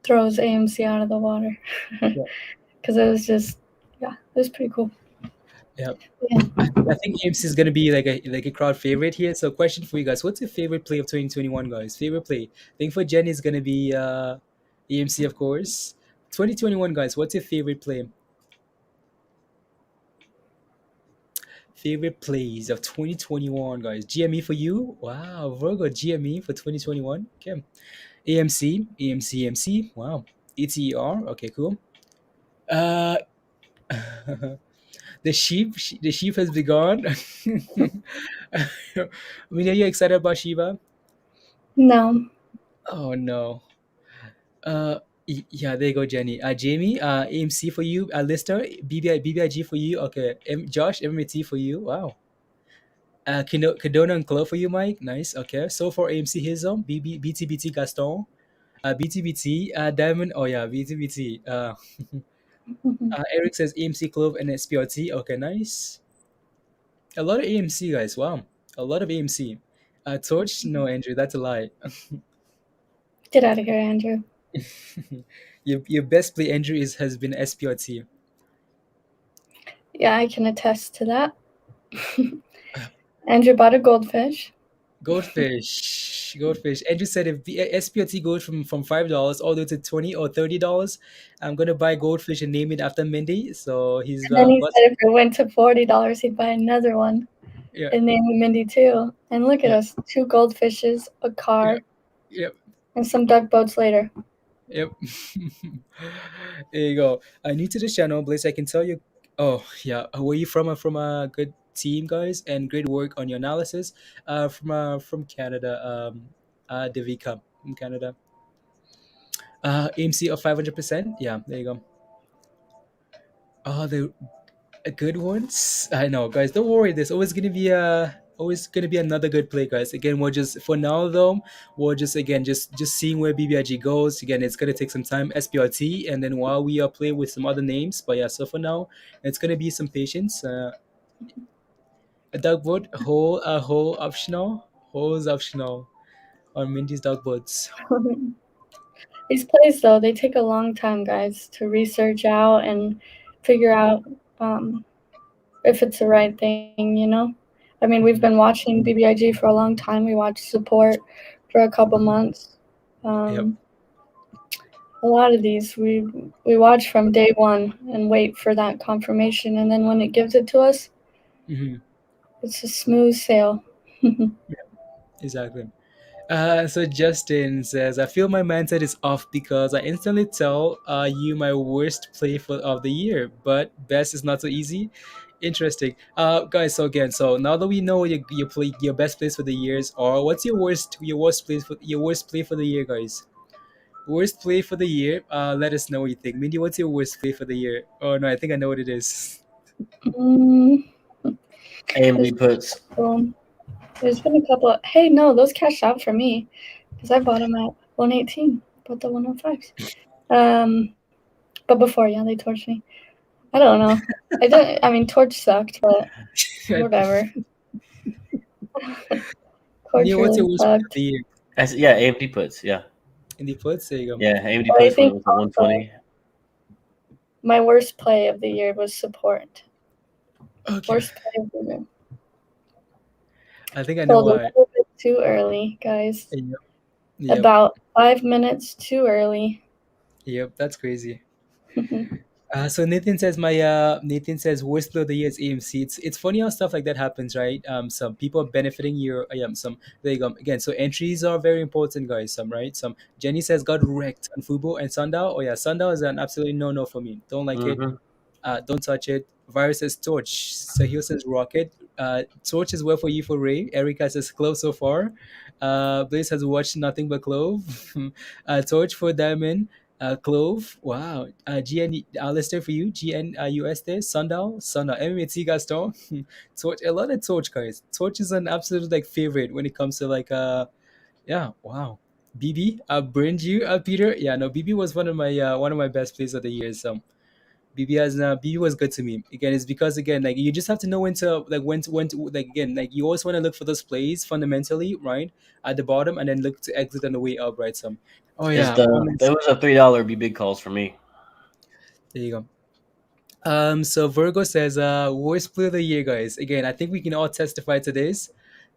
throws AMC out of the water Yeah. because it was just it was pretty cool. Yeah. Yeah. I think AMC is gonna be like a crowd favorite here. So, question for you guys: what's your favorite play of 2021, guys? Favorite play? I think for Jen is gonna be AMC, of course. 2021, guys. What's your favorite play? Favorite plays of 2021, guys. GME for you? Wow, Virgo GME for 2021. Okay. AMC, AMC, AMC. Wow. ETR. Okay, cool. Uh, the sheep has begun. I mean, are you excited about Shiba? No. Oh no. Uh, yeah, there you go, Jenny. Jamie, AMC for you. Lister, BBIG for you. Okay, Josh, MT for you. Wow. Cadona and Clo for you, Mike. Nice. Okay. So for AMC Hizom, BTBT Gaston, BTBT Diamond. Oh yeah, BTBT. Eric says AMC CLOV and SPRT. Okay, nice. A lot of AMC guys. Wow, a lot of AMC. Torch. No, Andrew, that's a lie. Get out of here, Andrew. Your best play, Andrew, has been SPRT. Yeah, I can attest to that. Andrew bought a goldfish. Goldfish. Andrew said if SPRT goes from $5 all the way to $20 or $30, I'm gonna buy goldfish and name it after Mindy. So he's And then he but said if it went to $40, he'd buy another one yeah, and name it Mindy too. And look at yeah, us, 2 goldfishes, a yeah, car, yep, and some duck boats later. yep. There you go. New to this channel, Blaze. I can tell you. Oh yeah, were you from a good team, guys, and great work on your analysis. From Canada. Devika from Canada. AMC of 500%. Yeah, there you go. Oh, the good ones. I know, guys. Don't worry. There's always gonna be another good play, guys. Again, we're just for now though. We're just again just seeing where BBIG goes. Again, it's gonna take some time. SPRT, and then while we are playing with some other names. But yeah, so for now, it's gonna be some patience. A dogboat whole optional. Whole's optional on Mindy's dogboats. These plays, though, they take a long time, guys, to research out and figure out if it's the right thing, you know? I mean, we've been watching BBIG for a long time. We watched support for a couple months. Yep. A lot of these we watch from day one and wait for that confirmation, and then when it gives it to us, Hmm. it's a smooth sail. Exactly. So Justin says, I feel my mindset is off because I instantly tell you my worst play of the year, but best is not so easy. Interesting. Guys, so now that we know your best plays for the years, or what's your worst play for the year, guys? Worst play for the year. Let us know what you think. Mindy, what's your worst play for the year? Oh no, I think I know what it is. Mm, AMD puts. there's been a couple. Hey, no, those cashed out for me because I bought them at 118, bought the 105s. But before, yeah, they torched me. I don't know. I mean, Torch sucked, but whatever. Torch Neil, what's your really worst play of sucked. the year? Yeah, AMD puts. Yeah, In the first, there you go. yeah, AMD But I puts when it think was at 120. my worst play of the year was support. Okay. Worst play of the year. I think I know Sold a why. little bit too early, guys. Yep. Yep. About 5 minutes too early. Yep. That's crazy. So Nathan says Nathan says worst play of the year is AMC. It's funny how stuff like that happens, right? Some people are benefiting your some there you go again. So entries are very important, guys. Some right. Some Jenny says got wrecked on Fubo and Sundial. Oh yeah, Sundial is an absolutely no for me. Don't like it. Mm-hmm. Don't touch it. Virus says Torch. Sahil says Rocket. Torch is well for you for Ray. Erica says Clove so far. Blaze has watched nothing but Clove. Torch for Diamond. Clove. Wow. GN Alistair for you. GN US there. Sundial. MMT Gaston. Torch. A lot of Torch guys. Torch is an absolute like favorite when it comes to like yeah. Wow. BB. Burned you, Peter. Yeah. No. BB was one of my best plays of the year. So. BB was good to me. Again, it's because again, like you just have to know when to like again, like you always want to look for those plays fundamentally, right? At the bottom and then look to exit on the way up, right? Some oh yeah. There was a $3 be big calls for me. There you go. So Virgo says, worst play of the year, guys. Again, I think we can all testify to this,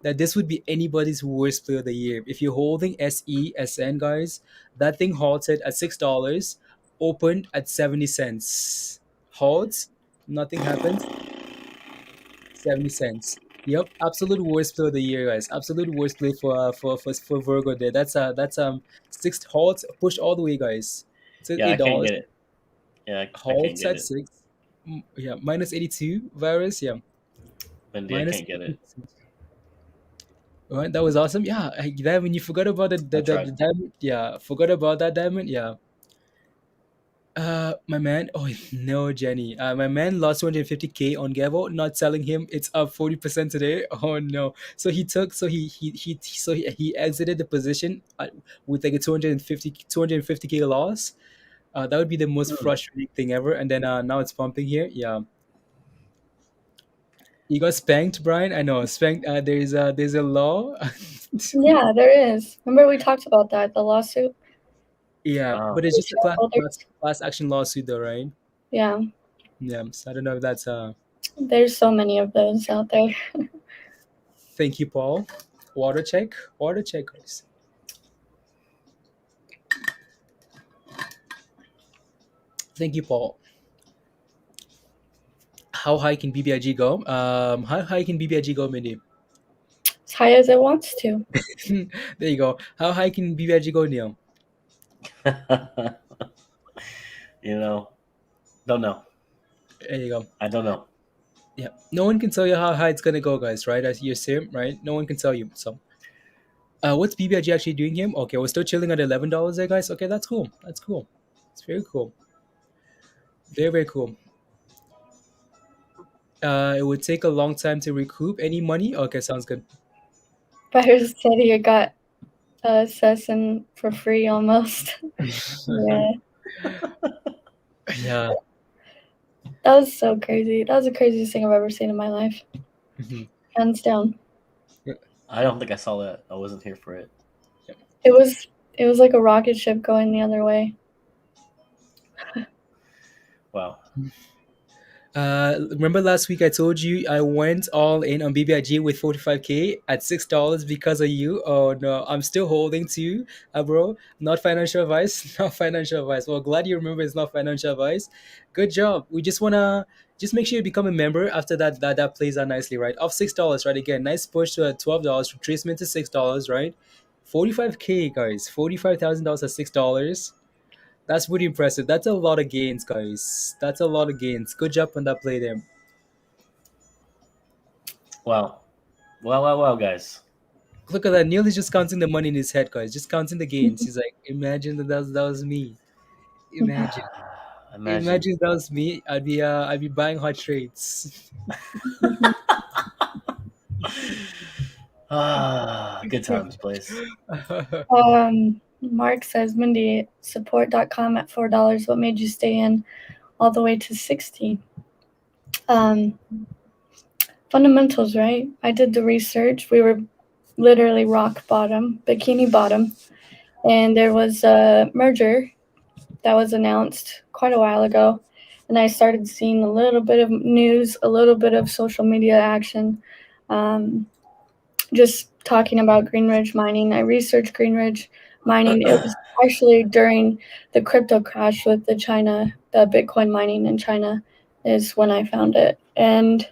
that this would be anybody's worst play of the year. If you're holding SESN, guys, that thing halted at $6, opened at 70 cents. Halts, nothing happens, 70 cents. Yep, absolute worst play of the year, guys. Absolute worst play for Virgo there. That's six halts, push all the way, guys. It's at Yeah, I can't $8. get it. Yeah, I can't Halts get at it. 6. Yeah, minus 82 virus. Yeah, Bendy, I minus can't get it. 82. Right, that was awesome. Yeah, that when you forgot about I tried. the diamond. Yeah, forgot about that diamond. Yeah. My man. Oh no, Jenny. My man lost 250K on Gavo. Not selling him. It's up 40% today. Oh no. So he took. So he exited the position with like a 250K loss. That would be the most Hmm. frustrating thing ever. And then now it's pumping here. Yeah. You got spanked, Brian. I know spanked. There's a law. Yeah, there is. Remember we talked about that, the lawsuit? Yeah, Oh. but it's The just a shareholders? class action lawsuit, though, right? Yeah, Yeah. So I don't know if that's there's so many of those out there. Thank you, Paul. Water check, guys. Thank you, Paul. How high can BBIG go? How high can BBIG go, Mindy? As high as it wants to. There you go. How high can BBIG go, Neil? Don't know. There you go. I don't know. Yeah, no one can tell you how high it's gonna go, guys. Right? As you assume, right? No one can tell you. So, what's BBIG actually doing here? Okay, we're still chilling at $11 there, guys. Okay, that's cool. That's cool. It's very cool. Very cool. It would take a long time to recoup any money. Okay, sounds good. Byers said he got Sesson for free almost. Yeah. Yeah. That was so crazy. That was the craziest thing I've ever seen in my life. Hands down. I don't think I saw that. I wasn't here for it. It was like a rocket ship going the other way. Wow. Remember last week I told you I went all in on BBIG with 45K at $6 because of you? Oh no, I'm still holding to you, bro. Not financial advice. Not financial advice. Well, glad you remember it's not financial advice. Good job. We just wanna make sure you become a member after that plays out nicely, right? Off $6, right? Again, nice push to $12, retracement to $6, right? 45K, guys. $45,000 at $6. That's pretty impressive. That's a lot of gains, guys. That's a lot of gains. Good job on that play there. Wow. Well, guys. Look at that. Neil is just counting the money in his head, guys. Just counting the gains. He's like, imagine that was me. Imagine. Imagine. Imagine that was me. I'd be buying hot trades. Good times, please. Mark says, Mindy, support.com at $4. What made you stay in all the way to 60? Fundamentals, right? I did the research. We were literally rock bottom, bikini bottom. And there was a merger that was announced quite a while ago. And I started seeing a little bit of news, a little bit of social media action, just talking about Greenridge mining. I researched Greenridge. mining. It was actually during the crypto crash with the Bitcoin mining in China is when I found it. And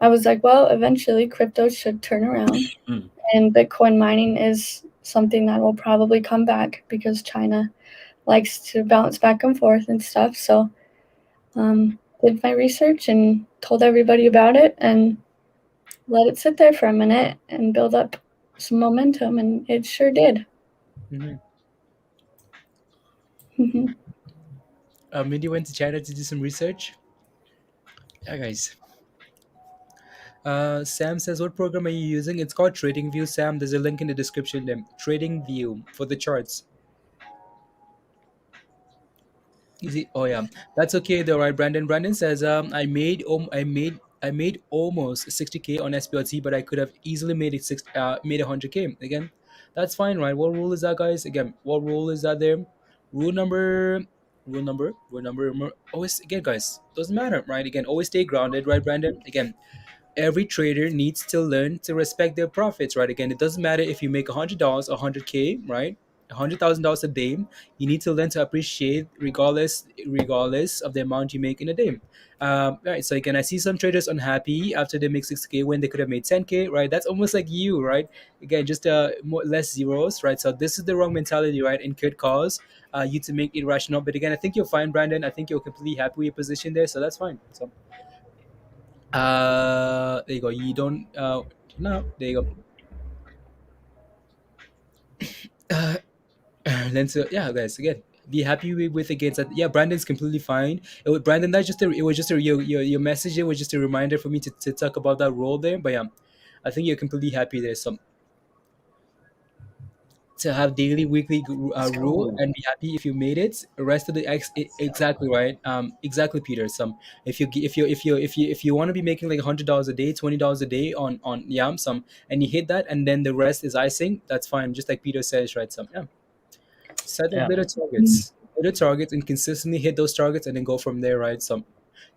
I was like, well, eventually crypto should turn around. And Bitcoin mining is something that will probably come back because China likes to bounce back and forth and stuff. So did my research and told everybody about it and let it sit there for a minute and build up some momentum, and it sure did. Mindy went to China to do some research. Yeah, guys. Sam says, what program are you using? It's called TradingView, Sam. There's a link in the description there. TradingView for the charts. Easy. Oh yeah, that's okay though, right? Brandon says, I made almost 60K on SPRT, but I could have easily made 100K. Again, that's fine, right? What rule is that, guys? Again, what rule is that there? Rule number. Always, again, guys, doesn't matter, right? Again, always stay grounded, right, Brandon? Again, every trader needs to learn to respect their profits, right? Again, it doesn't matter if you make $100, 100K, right? $100,000 a day. You need to learn to appreciate regardless of the amount you make in a day. Right. So again, I see some traders unhappy after they make 6K when they could have made 10K, right? That's almost like you, right? Again, just less zeros, right? So this is the wrong mentality, right? And could cause you to make irrational. But again, I think you're fine, Brandon. I think you're completely happy with your position there, so that's fine. So there you go. You don't no, there you go. Then so yeah, guys, again, be happy with against that. Yeah, Brandon's completely fine. Brandon, it was just your message. It was just a reminder for me to talk about that role there. But yeah, I think you're completely happy there. So to have daily, weekly rule and be happy if you made it. The rest of the exactly right. Exactly, Peter. Some if you want to be making like $100 a day, $20 a day on Yam some, and you hit that, and then the rest is icing. That's fine. Just like Peter says, right? Some yeah. Set like little targets, and consistently hit those targets, and then go from there, right? Some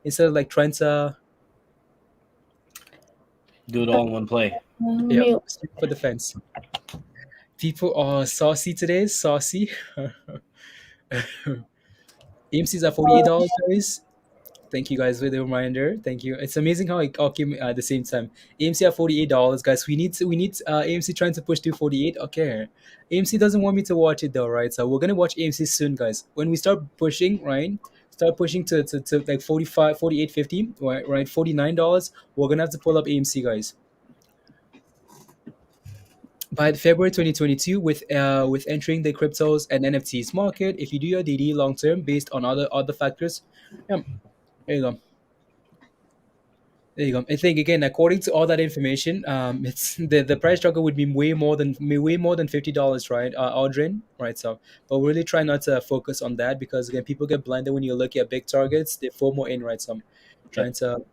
instead of like trying to do it all in one play. Yeah, for the fence. People are saucy today. Saucy. AMC's at $48, guys. Thank you guys for the reminder. Thank you. It's amazing how it all came at the same time. AMC at $48, guys. We need AMC trying to push to 48. Okay. AMC doesn't want me to watch it though, right? So we're gonna watch AMC soon, guys. When we start pushing, right? Start pushing to like 45, 48, 50, right? $49. We're gonna have to pull up AMC, guys. By February 2022, with entering the cryptos and NFTs market, if you do your DD long term based on other factors, there you go. There you go. I think again, according to all that information, it's the price struggle would be way more than $50, right, Audrin, right? So, but we really try not to focus on that because again, people get blinded when you look at big targets. They FOMO in, right? So, I'm trying to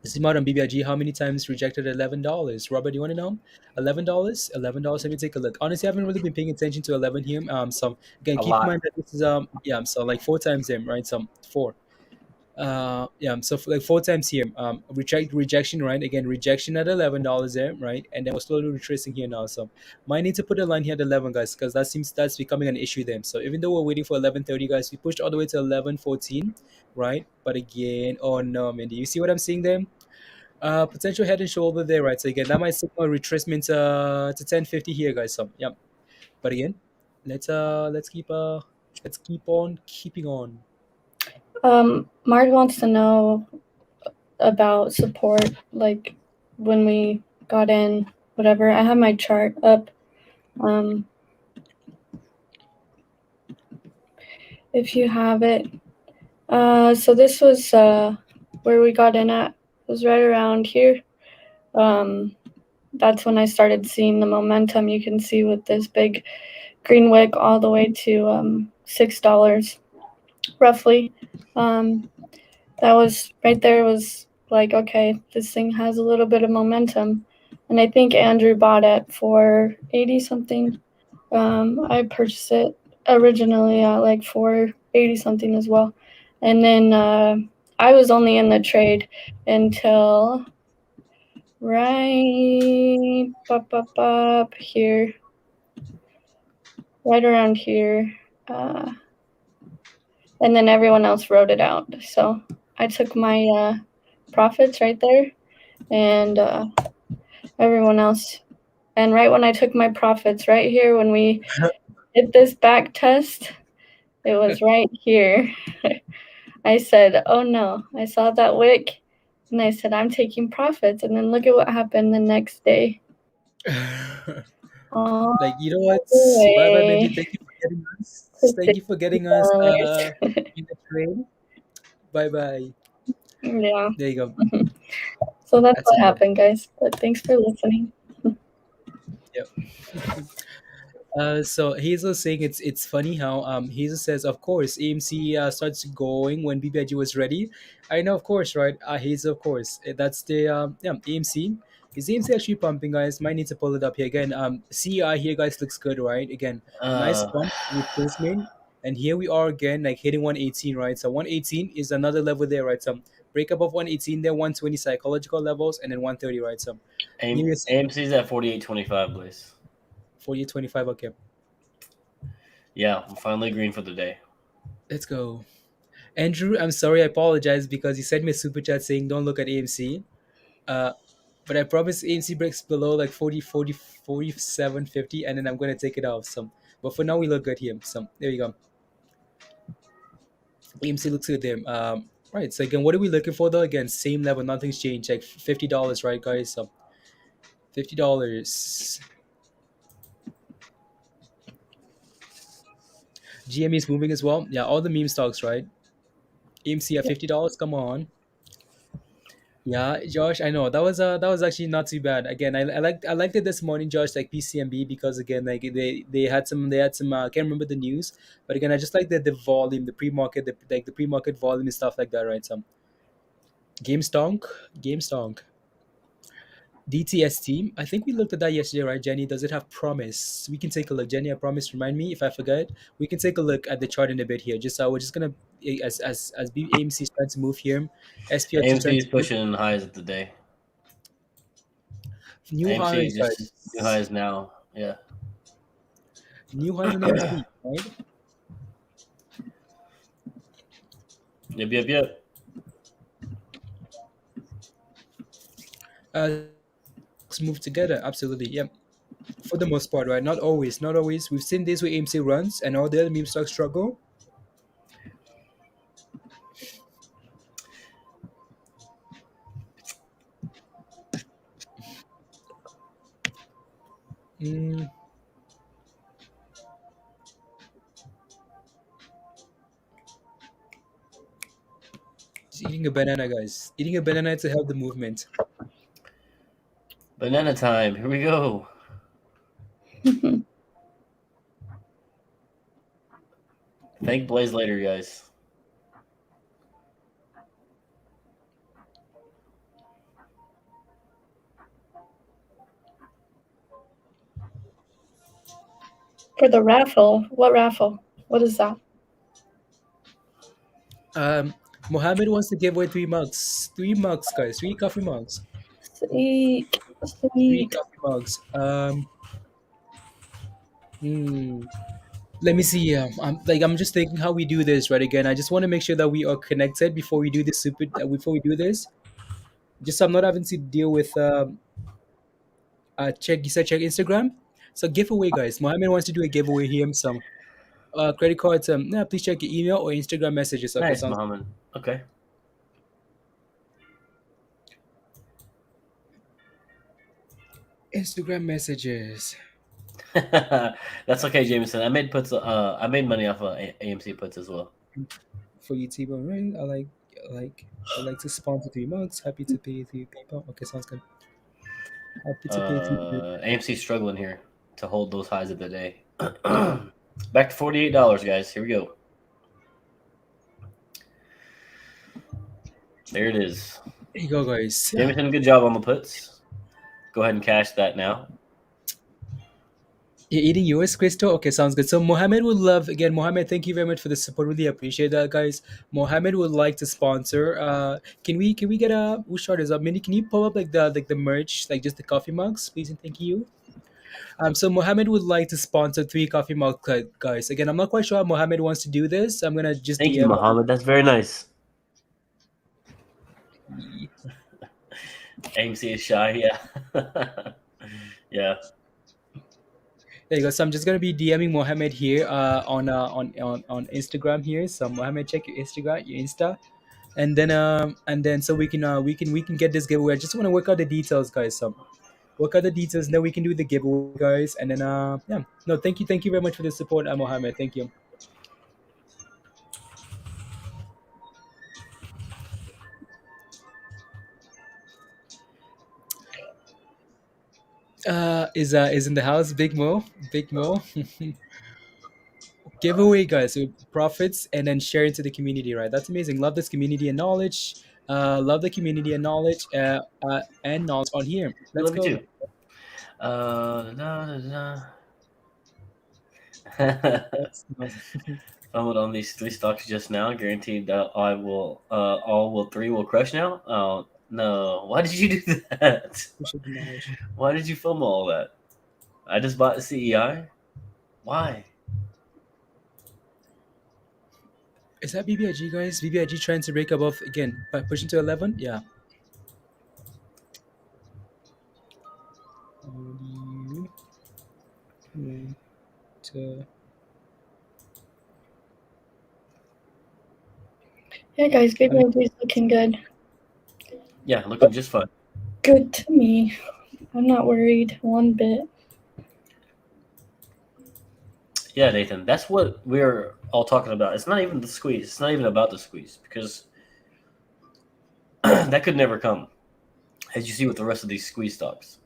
zoom out on BBIG. How many times rejected $11? Robert, do you want to know? $11. $11. Let me take a look. Honestly, I haven't really been paying attention to 11 here. So again, keep in mind that this is yeah. So like 4 times him, right? So 4. Yeah, so for like 4 times here, rejection, right? Again, rejection at $11 there, right? And then we're slowly retracing here now. So might need to put a line here at 11, guys, because that's becoming an issue then. So even though we're waiting for 11:30, guys, we pushed all the way to 11:14, right? But again, oh no, man, do you see what I'm seeing there? Potential head and shoulder there, right? So again, that might signal a retracement to 1050 here, guys. So yeah, but again, let's keep on keeping on. Mark wants to know about support, like when we got in, whatever. I have my chart up. If you have it. So this was where we got in at. It was right around here. That's when I started seeing the momentum. You can see with this big green wick all the way to $6 roughly. That was right there was like, okay, this thing has a little bit of momentum. And I think Andrew bought it for 80 something. I purchased it originally at like 480 something as well. And then I was only in the trade until right up here. right around here. And then everyone else wrote it out. So I took my profits right there, and everyone else. And right when I took my profits, right here, when we did this back test, it was right here. I said, oh no, I saw that wick, and I said, I'm taking profits. And then look at what happened the next day. All Like, you know what? the Bye bye, Mindy. way Thank you for getting us. to Thank you for getting us $60. in the train. Bye bye. Yeah. There you go. So that's That's what a go. happened, guys. But thanks for listening. Yep. So Hazel saying it's funny how Hazel says, of course AMC starts going when BBIG was ready. I know, of course, right? Hazel, of course. That's the yeah, AMC. Is AMC actually pumping, guys? Might need to pull it up here again. CEI here, guys, looks good, right? Again, nice Uh, pump with placement, and here we are again, like hitting 118, right? So 118 is another level there, right? Some break above 118 there, 120 psychological levels, and then 130, right? So nearest AMC's at 48.25, Blaze. 48.25. Okay, Yeah, I'm finally green for the day. let's go. Andrew, I'm sorry, I apologize because you sent me a super chat saying don't look at AMC. Uh, but I promise AMC breaks below like 40, 40, 47.50, and then I'm going to take it off. So, but for now, we look good here. So, there you go. AMC looks good there. Right. So, again, what are we looking for though? Again, same level, nothing's changed. Like $50, right, guys? So, $50. GME is moving as well. Yeah, all the meme stocks, right? AMC at $50. Come on. Yeah, Josh, I know that was actually not too bad. Again, I liked it this morning, Josh, like PCMB because again, like they had some I can't remember the news, but again, I just like the volume, the pre market, the pre market volume and stuff like that, right? Some Game Stonk, DTST. I think we looked at that yesterday, right, Jenny? Does it have promise? We can take a look, Jenny. I promise. Remind me if I forget. We can take a look at the chart in a bit here. Just we're just gonna as AMC is trying to move here, SPRT is AMC trying is to move. pushing highs of the day. New AMC highs, just new guys. highs now. Yeah. New highs on AMC, right? Yep. Let's move together. Absolutely. Yep. For the most part, right? Not always. Not always. We've seen this where AMC runs and all the other meme stocks struggle. Mm, just eating a banana, guys. Eating a banana to help the movement. Banana time. Here we go. Thank Blaze later, guys. For the raffle. What raffle? What is that? Mohammed wants to give away 3 mugs. 3 mugs, guys. 3 coffee mugs. Sweet. Three Sweet. coffee mugs. Hmm. Let me see. I'm just thinking how we do this, right? Again, I just want to make sure that we are connected before we do this before we do this. Just so I'm not having to deal with check. You said check Instagram. So giveaway, guys. Mohammed wants to do a giveaway here. Some credit cards. Yeah, please check your email or Instagram messages. Okay, Nice, sounds Muhammad. Okay. Instagram messages. That's okay, Jameson. I made puts. I made money off of AMC puts as well. For you, T-Bone, right? I like to sponsor 3 months. Happy to pay through PayPal. Okay, sounds good. Happy to pay through. AMC's struggling here to hold those highs of the day. Back to $48, guys. Here we go. There it is. There you go, guys. Jameson, good job on the puts. Go ahead and cash that now. You're eating yours, Crystal? Okay, sounds good. So Mohammed would love again. Mohammed, thank you very much for the support. Really appreciate that, guys. Mohammed would like to sponsor. Can we get a whose short is up? Minnie, can you pull up like the merch, like just the coffee mugs, please and thank you. So Mohammed would like to sponsor 3 Coffee Mug guys. Again, I'm not quite sure how Mohammed wants to do this. I'm gonna just Thank you, DM. Muhammad. That's very nice. AMC is shy. Yeah. Yeah. There you go. So I'm just gonna be DMing Mohammed here on Instagram here. So Mohammed, check your Instagram, your Insta, and then so we can get this giveaway. I just want to work out the details, guys. So work out the details, and then we can do the giveaway, guys. And then yeah, no, thank you very much for the support, Mohammed. Thank you. Is in the house, Big Mo, Big Mo. Giveaway, guys. So profits and then share into the community, right? That's amazing. Love this community and knowledge. Love the community and knowledge on here. We Let's love you go. too. Followed on these 3 stocks just now, guaranteed that all 3 will crush now. Oh no! Why did you do that? Why did you film all that? I just bought the CEI. Why? Is that BBIG, guys? BBIG trying to break above again by pushing to 11? Yeah. Yeah, guys, BBIG is looking good. Yeah, looking just fine. Good to me. I'm not worried one bit. Yeah, Nathan, that's what we're all talking about. It's not even the squeeze. It's not even about the squeeze because that could never come, as you see with the rest of these squeeze stocks.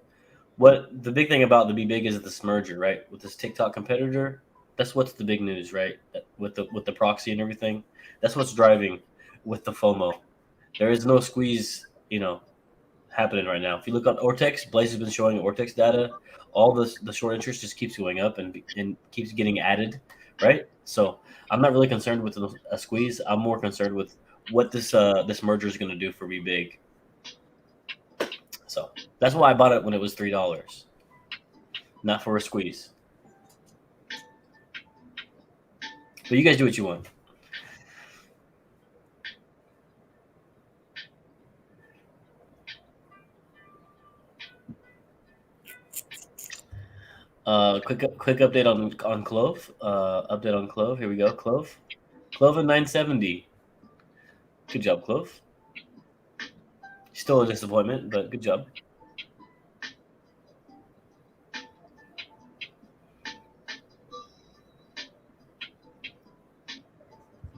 What the big thing about the BBIG is this merger, right, with this TikTok competitor. That's what's the big news, right? With the proxy and everything. That's what's driving with the FOMO. There is no squeeze, happening right now. If you look on Ortex, Blaze has been showing Ortex data. All the short interest just keeps going up and keeps getting added, right? So I'm not really concerned with a squeeze. I'm more concerned with what this merger is going to do for BBIG. So that's why I bought it when it was $3, not for a squeeze. But you guys do what you want. Quick update on CLOV. Update on CLOV. Here we go. CLOV at 970. Good job, CLOV. Still a disappointment, but good job.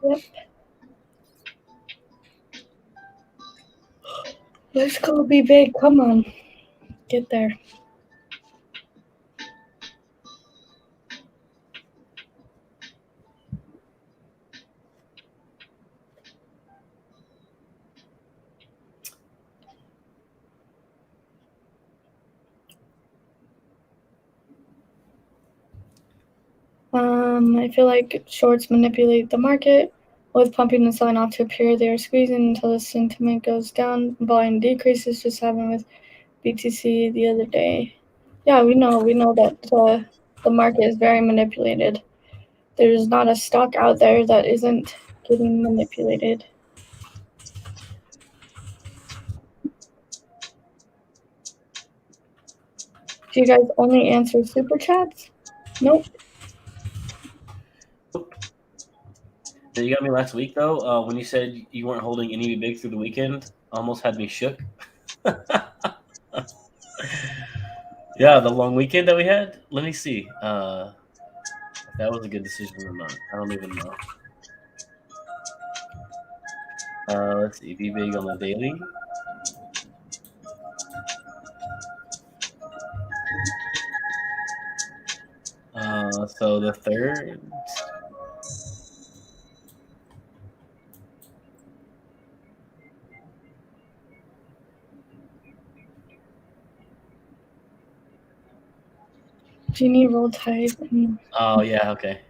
Yep. Let's go be big. Come on. Get there. I feel like shorts manipulate the market with pumping and selling off to appear they are squeezing until the sentiment goes down. Volume decreases, just happened with BTC the other day. Yeah, we know that the market is very manipulated. There's not a stock out there that isn't getting manipulated. Do you guys only answer super chats? Nope. You got me last week though. When you said you weren't holding any big through the weekend, almost had me shook. Yeah, the long weekend that we had. Let me see. If that was a good decision or not. I don't even know. Let's see. Be big on the daily. So the third. Genie roll type. Oh yeah, okay.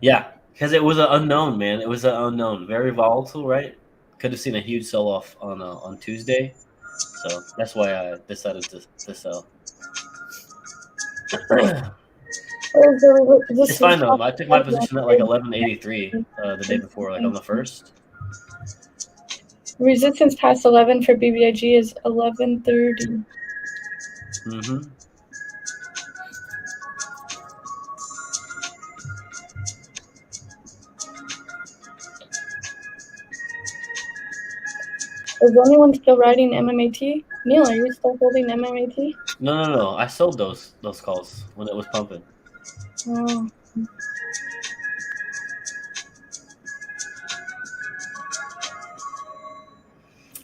Yeah, because it was an unknown, man. It was an unknown, very volatile, right? Could have seen a huge sell off on Tuesday, so that's why I decided to sell. It's fine though. I took my position at like 1183 the day before, like on the first. Resistance past 11 for BBIG is 1130. Mm-hmm. Is anyone still riding MMAT? Neil, are you still holding MMAT? No. I sold those calls when it was pumping. Oh.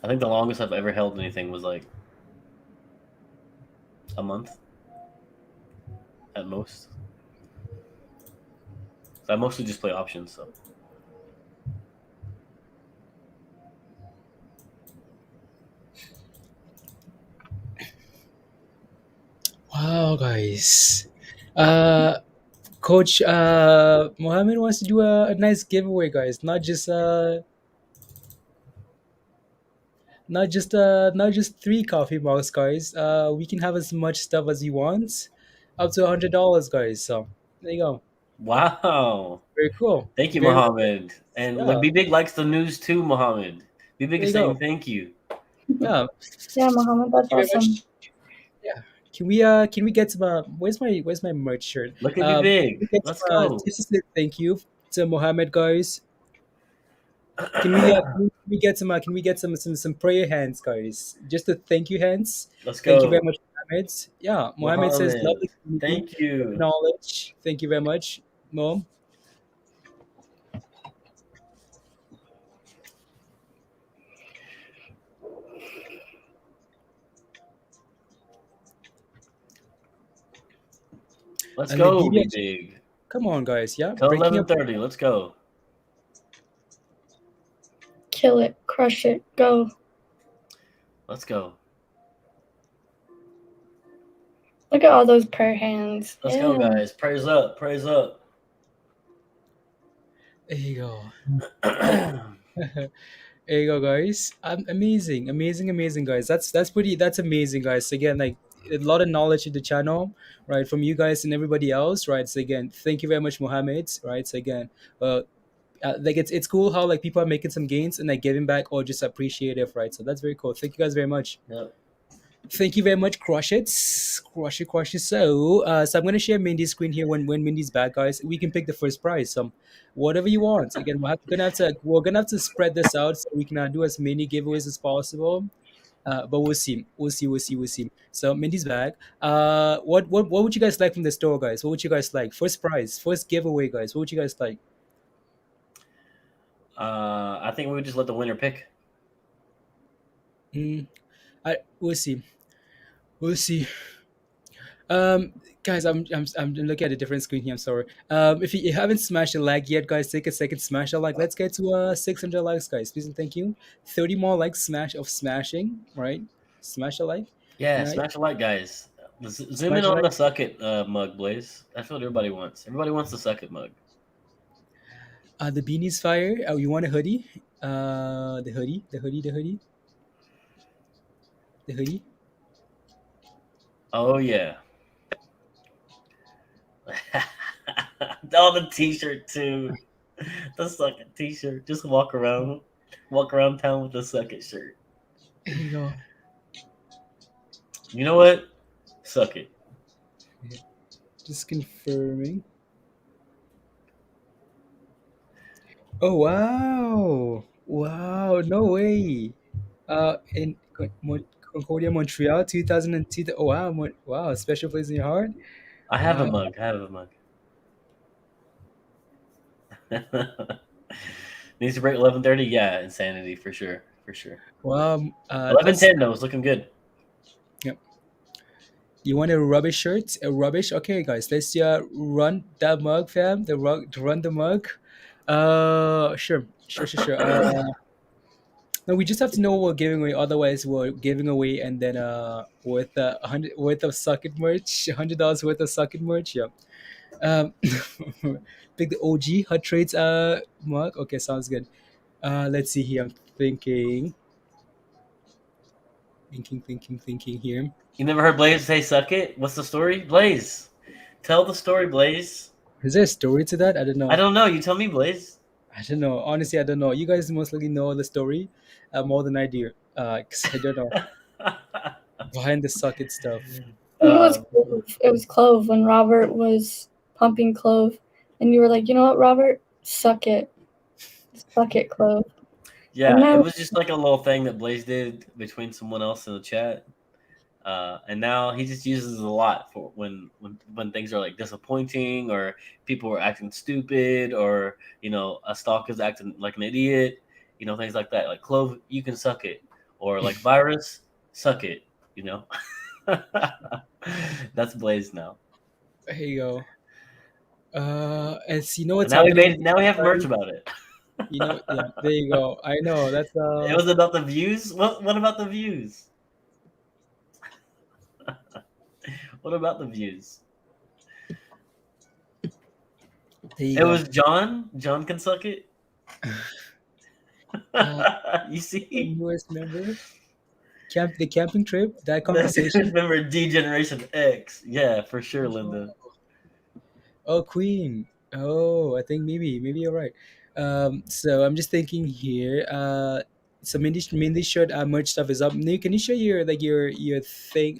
I think the longest I've ever held anything was like a month at most. So I mostly just play options. So Wow, guys. Coach Mohammed wants to do a nice giveaway, guys. Not just 3 coffee mugs, guys. We can have as much stuff as you want, up to $100, guys. So there you go. wow. Very cool. Thank you, Very Mohammed. And yeah. Be Big likes the news too, Mohammed. Be Big There is you saying go. thank you. Yeah. Yeah, Mohammed, that's Thank you very awesome. much. Yeah. Can we get some where's my merch shirt? Look at Be Big. We get Let's some, go. just to say thank you to Mohammed, guys. Can we get some prayer hands, guys? Just a thank you hands. Let's Thank you very go. much, Mohammed. Yeah, Mohammed says Mohammed. lovely community, Thank you. knowledge. Thank you very much, Mom. Let's And the go, Be BBIG. Big. Come on, guys. Yeah, Till breaking up. 11:30. Let's go. Kill it, crush it, go. Let's go. Look at all those prayer hands. Let's go, guys. Praise up. Praise up. There you go. There you go, guys. Amazing, guys. That's amazing, guys. Again, like a lot of knowledge in the channel, right, from you guys and everybody else, right? So again, thank you very much, Mohammed, right? So again, like it's cool how like people are making some gains and like giving back or just appreciative, right? So that's very cool. Thank you guys very much. Yep. Thank you very much, crush it. So I'm gonna share Mindy's screen here when Mindy's back, guys. We can pick the first prize. Whatever you want. Again, we're gonna have to spread this out so we can do as many giveaways as possible. But we'll see. We'll see. So Mindy's back. What would you guys like from the store, guys? What would you guys like? First prize, first giveaway, guys. What would you guys like? I think we would just let the winner pick. We'll see. We'll see. Guys, I'm looking at a different screen here. I'm sorry. If you haven't smashed a like yet, guys, take a second, smash a like. Let's get to 600 likes, guys. Please and thank you. 30 more likes, smashing, right? Smash a like. Yeah, Right. smash a like, guys. Zoom Smash in a on like. the suck it mug, Blaze. That's what everybody wants. Everybody wants the suck it mug. The beanie's fire. Oh, you want a hoodie? The hoodie. Oh yeah. Oh, the t-shirt too. The suck it t-shirt. Just walk around town with the suck it shirt. There you go. You know what? Suck it. Just confirming. Oh wow! No way. In Concordia, Montreal, 2002. Oh wow! Wow! Special place in your heart. I have a Wow. mug. Needs to break 11:30. Yeah, insanity for sure. Wow. 11:10 though. It's looking good. Yep. You want a rubbish shirt? A rubbish? Okay, guys. Let's run that mug, fam. Run the mug. Sure. No, we just have to know what we're giving away. Otherwise, we're giving away and then worth $100 worth of socket merch, $100 worth of socket merch. Yeah. Um, pick the OG hot trades mug. Okay, sounds good. Let's see here. I'm thinking here. You never heard Blaze say suck it? What's the story? Blaze. Tell the story, Blaze. Is there a story to that? I don't know. I don't know. You tell me, Blaze. I don't know. Honestly, I don't know. You guys most likely know the story more than I do. 'Cause I don't know behind the socket stuff. I think it was Um, Clove. It was Clove when Robert was pumping Clove, and you were like, you know what, Robert, suck it, Clove. yeah, now- it was just like a little thing that Blaze did between someone else in the chat. And now he just uses it a lot for when things are like disappointing or people are acting stupid or a stock is acting like an idiot, things like that. Like Clove, you can suck it, or like virus, suck it. That's Blaze now. There you go. As you know what's And now happening. now we have merch about it. Yeah, there you go. I know that's It was about the views. What about the views? What about the views? It was John. John can suck it. You see, newest member. The camping trip, that conversation. Remember D Generation X? Yeah, for sure, Linda. Oh, Queen. Oh, I think maybe you're right. So I'm just thinking here. So Mindy showed merch stuff is up. Nick, can you show your thing?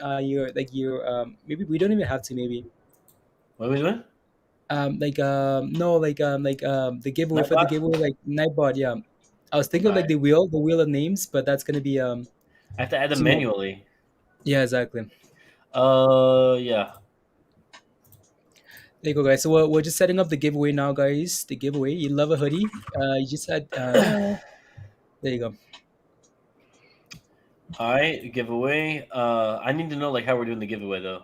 Maybe we don't even have to. Maybe. What are we doing? The giveaway for the Nightbot? giveaway, like Nightbot. Yeah, I was thinking of like Alright. the wheel of names, but that's gonna be I have to add them So- manually. Yeah, exactly. Yeah. There you go, guys. So we're just setting up the giveaway now, guys. The giveaway. You love a hoodie. You just had. There you go. All right, giveaway. I need to know like how we're doing the giveaway though.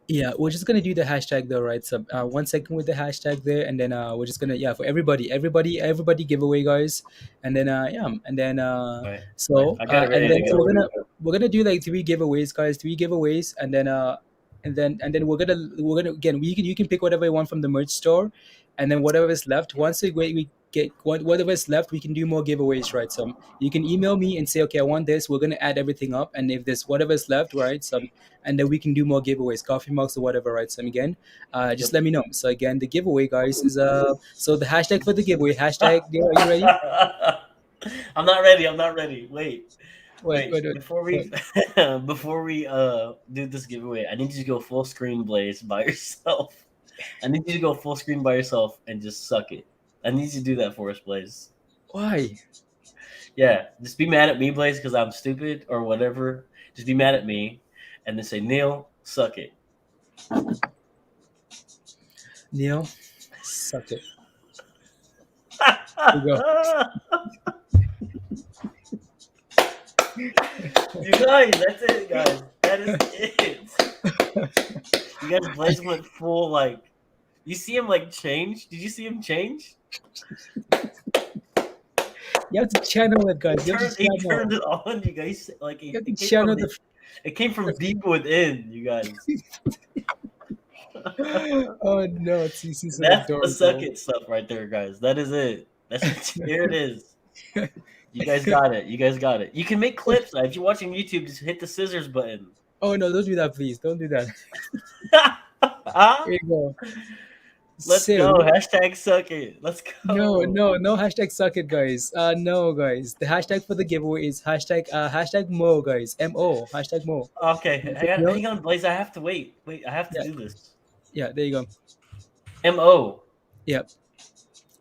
Yeah, we're just gonna do the hashtag though, right? So 1 second with the hashtag there, and then we're just gonna for everybody giveaway, guys, and then and then Right. so I got it ready and then to go. we're gonna do like 3 giveaways, guys. 3 giveaways, and then we're gonna again you can pick whatever you want from the merch store, and then whatever is left. Once we get whatever is left, we can do more giveaways, right? So you can email me and say, okay, I want this. We're gonna add everything up, and if there's whatever is left, right? So and then we can do more giveaways, coffee mugs or whatever, right? So again, just let me know. So again, the giveaway, guys, is so the hashtag for the giveaway hashtag. Are you ready? I'm not ready. Wait. Wait. Before we do this giveaway, I need you to go full screen, Blaze, by yourself. I need you to go full screen by yourself and just suck it. I need you to do that for us, Blaze. Why? Yeah, just be mad at me, Blaze, because I'm stupid or whatever. Just be mad at me, and then say, Neil, suck it. Neil, suck it. There you go. You guys, that's it, guys. That is it. You guys, Blaze went full like. You see him like change? Did you see him change? You have to channel it, guys. You have to He channel. turned it on, you guys. Like You have to it, channel it came from deep within, you guys. Oh no, TC's so That's adorable. the suck it stuff right there, guys. That is it. Here it is. You guys got it. You can make clips. If you're watching YouTube, just hit the scissors button. Oh no, don't do that, please. Don't do that. Huh? Here you go. Let's So, go. Hashtag suck it. Let's go. No hashtag suck it, guys. No, guys. The hashtag for the giveaway is hashtag Mo, guys. MO. Hashtag Mo. Okay, hang on, Blaze. I have to wait. I have to do this. Yeah, there you go. MO. Yep.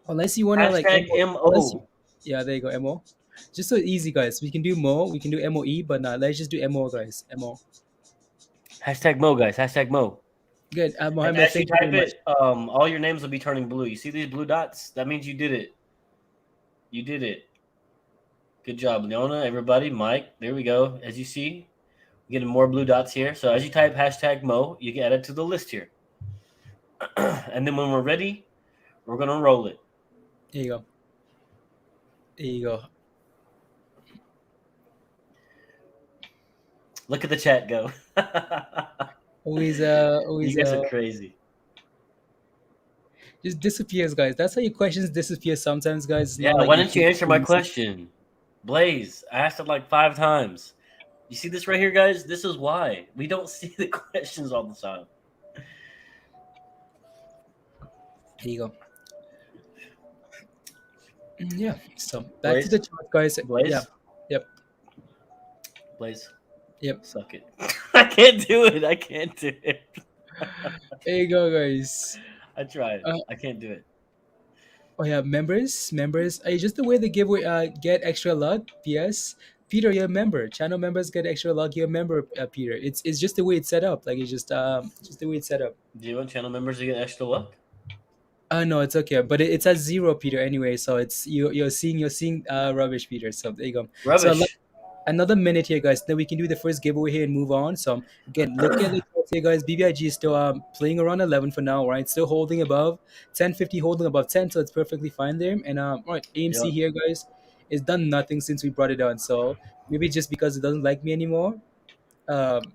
Unless you wanna Hashtag MO. Yeah, there you go. MO. Just so easy, guys. We can do Mo. We can do MOE, but let's just do MO, guys. MO. Hashtag Mo, guys. Hashtag Mo. Good. And Mohammed, as you thank you very type much. it, all your names will be turning blue. You see these blue dots? That means you did it. You did it. Good job, Leona, everybody. Mike, there we go. As you see, we're getting more blue dots here. So as you type hashtag Mo, you get added to the list here. And then when we're ready, we're going to roll it. There you go. There you go. Look at the chat go. Always You guys are crazy. just disappears, guys. That's how your questions disappear sometimes, guys. It's Yeah, not like why you didn't you keep answer my them. question? Blaze, I asked it like 5 times. You see this right here, guys? This is why. We don't see the questions all the time. Here you go. Yeah. So back to Blaze, the chart, guys. Yeah. Blaze, Yep. Blaze. Yep. Suck it. I can't do it. I can't do it. There you go, guys. I tried. Uh, I can't do it. oh yeah, members. Just the way they give away, get extra luck. P.S. Peter, you're a member. Channel members get extra luck. You're a member, Peter. It's just the way it's set up. Like it's just the way it's set up. Do you want channel members to get extra luck? No, it's okay, but it's at zero, Peter. Anyway, so it's you're seeing rubbish, Peter. So there you go. So Rubbish. another minute here, guys. Then we can do the first giveaway here and move on. So again, look at the charts here, guys. BBIG is still playing around 11 for now, right? Still holding above 1050, holding above 10, so it's perfectly fine there. And all right, AMC Yep. here, guys, it's done nothing since we brought it on. So maybe just because it doesn't like me anymore. Um, Someone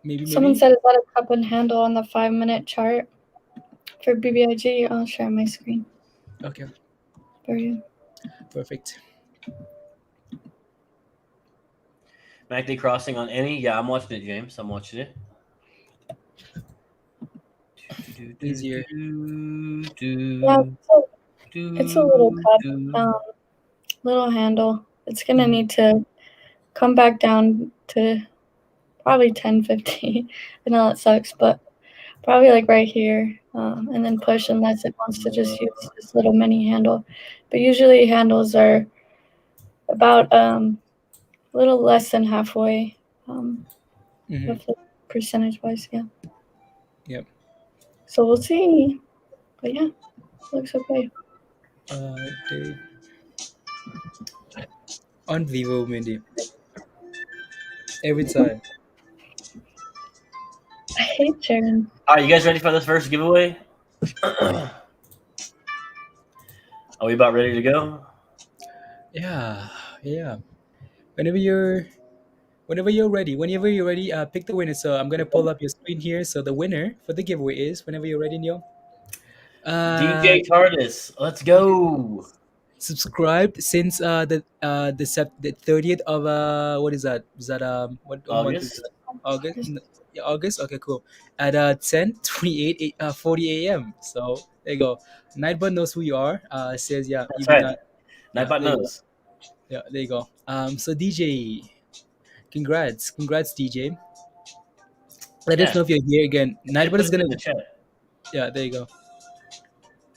maybe. said, is that a cup and handle on the 5-minute chart for BBIG? I'll share my screen Okay, for you. perfect. MACD crossing on any? Yeah, I'm watching it, James. I'm watching it. Easier. Yeah, it's a little cup, little handle. It's gonna need to come back down to probably 1050. I know that sucks, but probably like right here, and then push unless it wants to just use this little mini handle. But usually handles are about a little less than halfway, percentage-wise, yeah. Yep. So we'll see. But yeah, looks okay. Dude. Unbelievable, Mindy. Every time. I hate sharing. All right, you guys ready for this first giveaway? Are we about ready to go? Yeah. Whenever you're ready, pick the winner. So I'm gonna pull up your screen here. So the winner for the giveaway is whenever you're ready, Neil. DJ TARDIS, let's go. Subscribed since the 30th of what is that? Is that what month is August. that? August. Yeah, August. Okay, cool. At 10:28 40 a.m. So there you go. Nightbird knows who you are. Says yeah, That's you've been right. yeah, Nightbot there you go. knows. Yeah, there you go. So DJ, congrats, DJ. Let us Yeah. know if you're here again. Just Nightbot put is it gonna. in the chat. Yeah, there you go.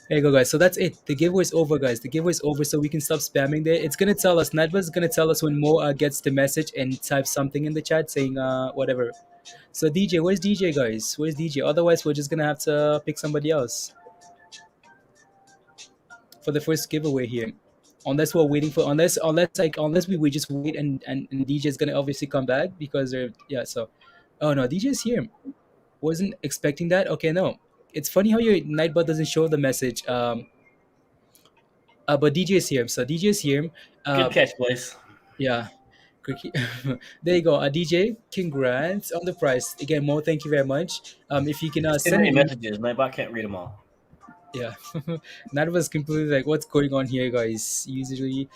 There you go, guys. So that's it. The giveaway is over, guys. The giveaway is over, so we can stop spamming there. It's gonna tell us. Nightbot is gonna tell us when Mo gets the message and type something in the chat saying whatever. So DJ, where's DJ, guys? Where's DJ? Otherwise, we're just gonna have to pick somebody else for the first giveaway here. Unless we're waiting for unless we just wait and DJ is gonna obviously come back because they're yeah. So oh no, DJ is here. Wasn't expecting that. Okay, no. It's funny how your Nightbot doesn't show the message. But DJ is here. So DJ is here. Good catch, Blaze. Yeah. There you go. DJ, congrats on the prize. Again, Mo, thank you very much. If you can Too send many an messages. Nightbot can't read them all. yeah. That was completely like what's going on here, guys. Usually.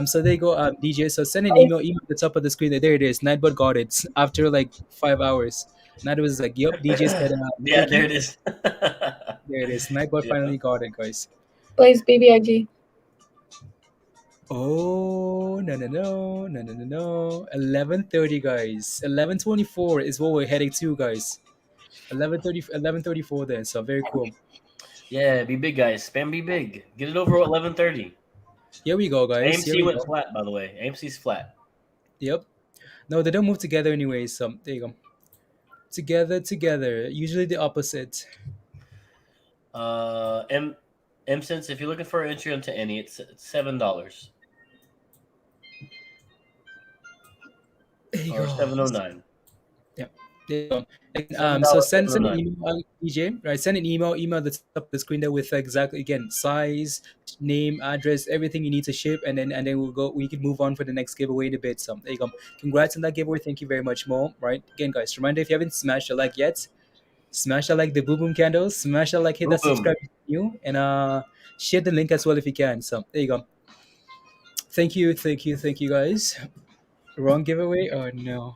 So there you go, DJ. So send an email at the top of the screen. There it is. Nightbot got it after like 5 hours. Nightbot was like, yep, DJ said Yeah, thank there you. it is. There it is. Nightbot Yeah. finally got it, guys. Blaze BBIG. Oh no. 11:30, guys. 11:24 is what we're heading to, guys. 11:34 then. So very cool. Yeah, be big, guys. Spam be big. Get it over 11:30. Here we go, guys. Here AMC we went go. flat, by the way. AMC's flat. Yep. No, they don't move together anyway. So there you go. Together. Usually the opposite. M cents. If you're looking for an entry onto any, it's $7 There you or go. $7.09. Yeah. There you go. $7, So send an $7.09. email, DJ. Right. Send an email that's up the screen there with exactly again size, name, address, everything you need to ship, and then we can move on for the next giveaway in a bit. So there you go. Congrats on that giveaway. Thank you very much, Mo. Right. Again, guys, reminder if you haven't smashed a like yet, smash that like the boom boom candles, smash that like, hit that Boom, boom. subscribe new, and share the link as well if you can. So there you go. Thank you guys. Wrong giveaway. Oh no.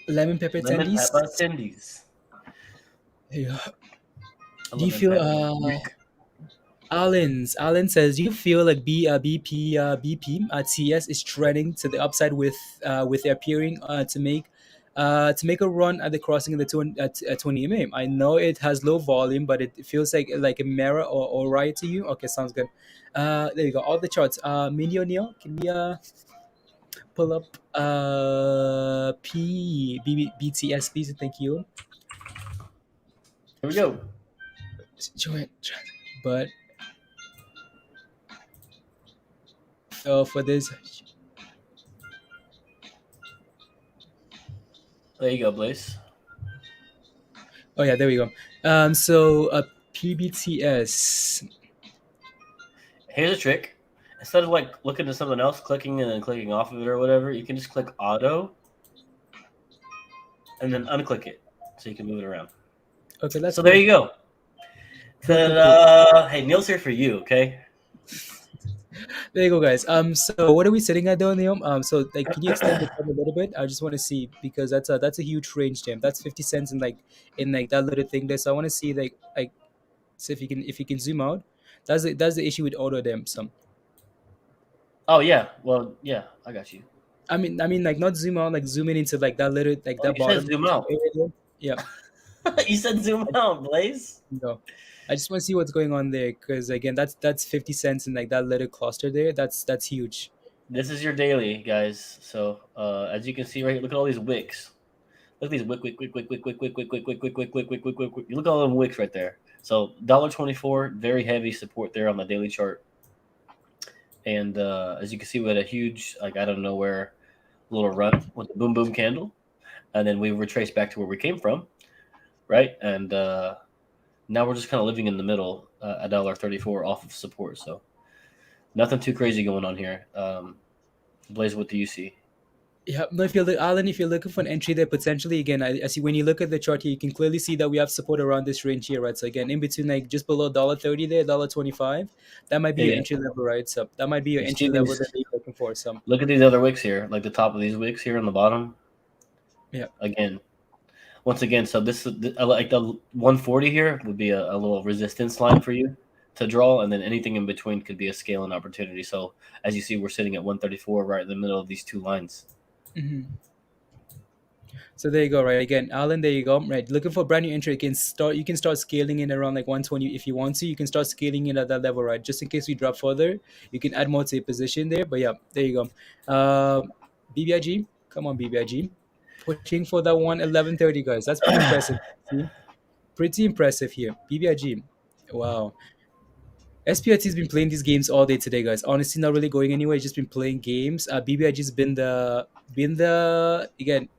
Lemon pepper Lemon tendies. pepper tendies. Yeah. I Do you love feel impact. Alan says, do you feel like BP TS is trending to the upside with their peering to make a run at the crossing of the 20 mm? I know it has low volume, but it feels like a mirror or right to you. Okay, sounds good. There you go. All the charts. Mindy O'Neill, can we pull up BTS, please? Thank you. Here we go. Join. But for this. There you go, Blaze. Oh yeah, there we go. So PBTS. Here's a trick. Instead of like looking at something else, clicking and then clicking off of it or whatever, you can just click auto and then unclick it so you can move it around. Okay, that's So there you go. Cool. Hey, Neil's here for you, okay? There you go, guys. So what are we sitting at though, Neil? So like, can you extend the time a little bit? I just want to see because that's a huge range, Jam. That's 50 cents in like that little thing there. So I want to see like so if you can zoom out. That's the issue with auto them. Some. Oh yeah, well yeah, I got you. I mean like not zoom out, like zoom in into like that little like that You said bottom zoom out. area there. Yeah. You said zoom out, Blaze. No. I just want to see what's going on there because again, that's 50 cents in like that little cluster there. That's huge. This is your daily, guys. So as you can see right here, look at all these wicks. Look at these wick. You look at all them wicks right there. So $1.24, very heavy support there on the daily chart. And as you can see, we had a huge, like I don't know where, little run with the boom boom candle, and then we retraced back to where we came from, right? And now we're just kind of living in the middle, $1.34 off of support. So nothing too crazy going on here. Blaze, what do you see? Yeah, no. If you're Alan, if you're looking for an entry there, potentially again, I see when you look at the chart here, you can clearly see that we have support around this range here, right? So again, in between like just below $1.30 there, $1.25, that might be your entry level, right? So that might be your entry level that you're looking for. So look at these other wicks here, like the top of these wicks here on the bottom. Yeah. Again, once again, so this is like the 140 here would be a little resistance line for you to draw, and then anything in between could be a scaling opportunity. So as you see, we're sitting at 134 right in the middle of these two lines. Mm-hmm. So there you go, right? Again, Alan, there you go, right? Looking for brand new entry, you can start scaling in around like 120 if you want to. You can start scaling in at that level, right? Just in case we drop further, you can add more to your position there. But yeah, there you go. BBIG, come on, BBIG, pushing for that 1130, guys. That's pretty impressive. See? Pretty impressive here. BBIG, wow. SPRT has been playing these games all day today, guys. Honestly, not really going anywhere. Just been playing games. BBIG's been the again.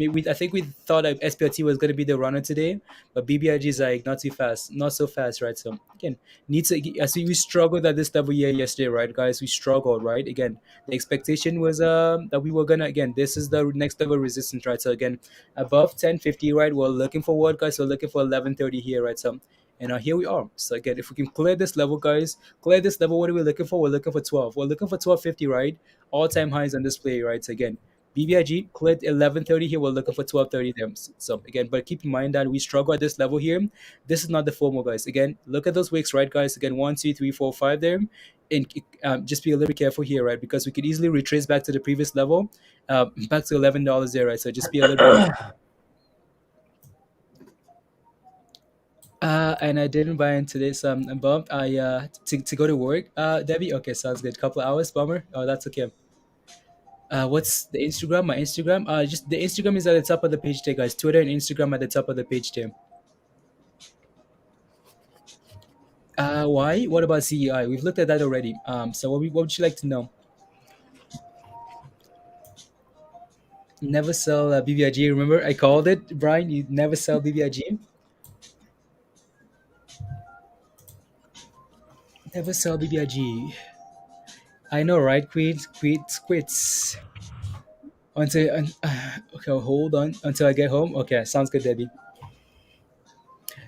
I think we thought that SPRT was going to be the runner today, but BBIG is like not too fast, not so fast, right? So again, needs to. I see we struggled at this level here yesterday, right, guys? We struggled, right? Again, the expectation was that we were gonna again. This is the next level resistance, right? So again, above 1050, right? We're looking for what, guys? We're looking for 1130 here, right? So. And here we are. So again, if we can clear this level, guys, clear this level, what are we looking for? We're looking for 12. We're looking for 1250, right? All-time highs on display, right? So again, BBIG cleared 1130 here. We're looking for 1230 there. So again, but keep in mind that we struggle at this level here. This is not the FOMO, guys. Again, look at those wicks, right, guys? Again, 1, 2, 3, 4, 5 there. And just be a little bit careful here, right? Because we could easily retrace back to the previous level, back to $11 there, right? So just be a little bit. And I didn't buy into this bump. I to go to work. Debbie, okay, sounds good. Couple hours, bummer. Oh, that's okay. What's the Instagram? My Instagram. Just the Instagram is at the top of the page there, guys. Twitter and Instagram at the top of the page there. Why? What about CEI? We've looked at that already. So what would you like to know? Never sell BBIG. Remember, I called it, Brian. You never sell BBIG. Never sell BBIG. I know, right? Quits. Until okay, hold on until I get home. Okay, sounds good, Debbie.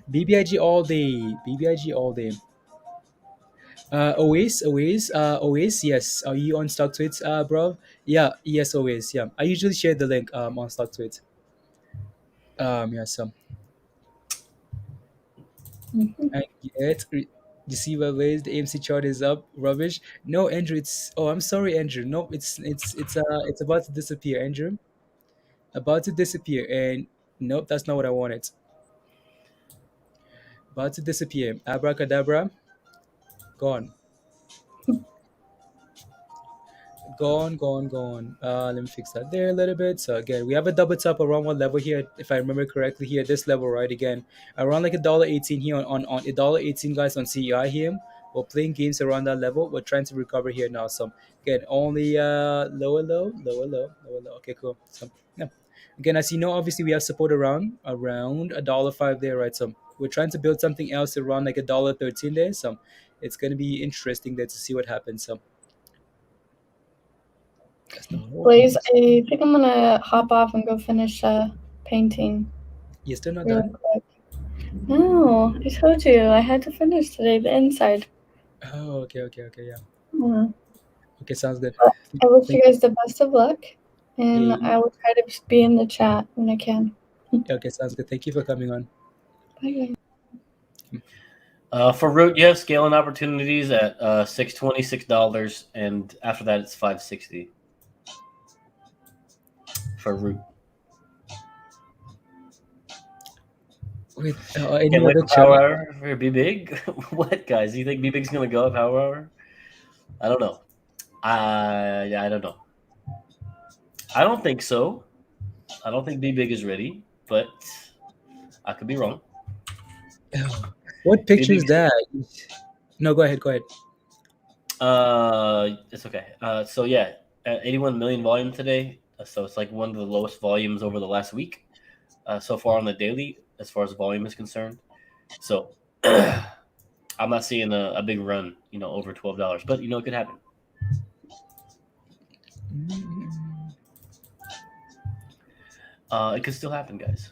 BBIG all day. BBIG all day. Always. Yes. Are you on Stock Tweets, bro? Yeah. Yes, always. Yeah. I usually share the link on Stock Tweets. Yeah. So Mhm. I get. You see my ways? The AMC chart is up. Rubbish. No, Andrew. It's. Oh, I'm sorry, Andrew. No, it's about to disappear, Andrew. About to disappear, and nope, that's not what I wanted. About to disappear. Abracadabra. Gone. Gone, gone, gone. Let me fix that there a little bit. So again, we have a double top around what level here, if I remember correctly here, this level, right? Again, around like $1.18 here on $1.18, guys, on CEI here. We're playing games around that level. We're trying to recover here now. So again, only lower low, lower low, lower low. Okay, cool. So yeah. Again, as you know, obviously we have support around $1.05 there, right? So we're trying to build something else around like $1.13 there. So it's gonna be interesting there to see what happens. So that's the whole Blaze, piece. I think I'm gonna hop off and go finish painting You're still not really done? quick. No, I told you I had to finish today the inside. Oh, okay, okay, okay, yeah. Yeah. Okay, sounds good. But I wish you Thank guys the best of luck, and Hey, I will try to be in the chat when I can. okay, sounds good. Thank you for coming on. Bye, guys. For root, you have scaling opportunities at $6.26, and after that it's $5.60 for root. Wait, Can't any wait other for chart? Power Hour for BBIG. What, guys? Do you think BBIG's gonna go at Power Hour? I don't know. I don't know. I don't think so. I don't think BBIG is ready, but I could be wrong. What picture is BBIG's that? No, go ahead, go ahead. It's okay. So yeah, at 81 million volume today. So it's like one of the lowest volumes over the last week so far on the daily, as far as volume is concerned. So I'm not seeing a big run, over $12, but it could happen. It could still happen, guys.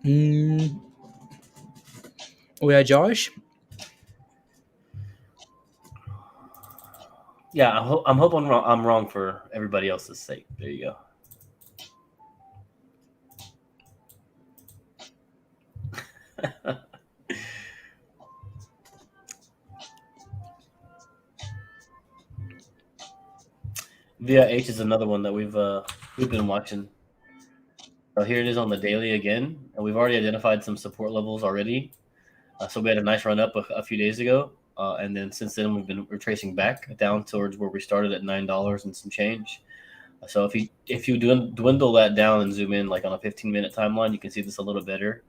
Mm, oh yeah, Josh. Yeah, I'm hoping I'm wrong for everybody else's sake. There you go. VIH is another one that we've been watching. So here it is on the daily again, and we've already identified some support levels already. So we had a nice run up a few days ago, and then since then we're tracing back down towards where we started at $9 and some change. So if you dwindle that down and zoom in like on a 15-minute timeline, you can see this a little bit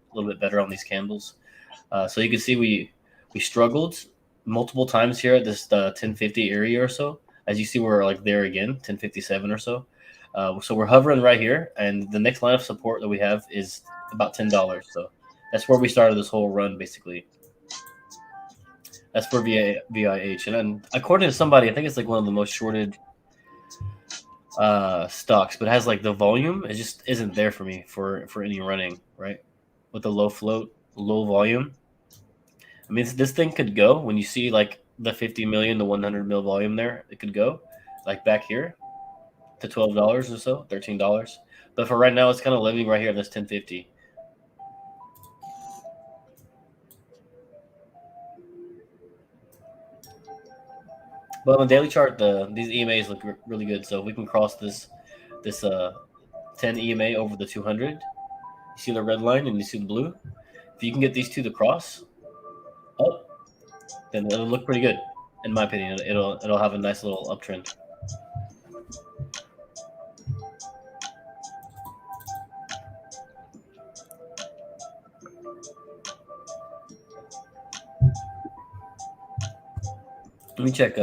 better on these candles. So you can see we struggled multiple times here at this 1050 area or so. As you see, we're like there again, 1057 or so. So we're hovering right here, and the next line of support that we have is about $10. So that's where we started this whole run, basically. That's for VIH, and then according to somebody, I think it's like one of the most shorted stocks, but it has like the volume. It just isn't there for me for any running, right? With the low float, low volume. I mean, this thing could go when you see like the 50 million, the 100 mil volume there. It could go like back here to $12 or so, $13. But for right now, it's kind of living right here in this 1050. But on the daily chart, these EMAs look really good. So if we can cross this 10 EMA over the 200, you see the red line and you see the blue. If you can get these two to cross, then it'll look pretty good, in my opinion. It'll have a nice little uptrend. Let me check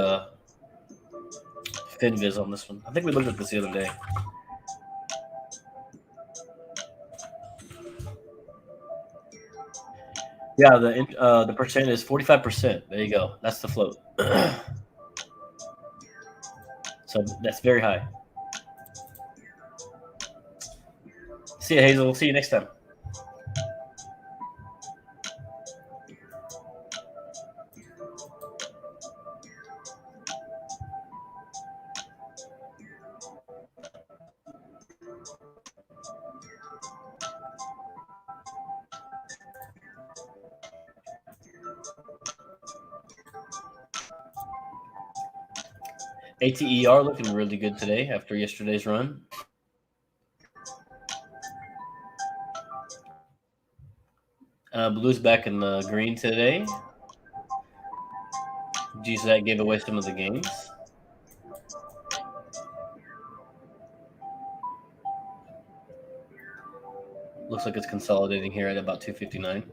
FinViz on this one. I think we looked at this the other day. Yeah, the percent is 45%. There you go. That's the float. So that's very high. See you, Hazel. We'll see you next time. ATER looking really good today after yesterday's run. Blue's back in the green today. GSAT gave away some of the gains. Looks like it's consolidating here at about 259.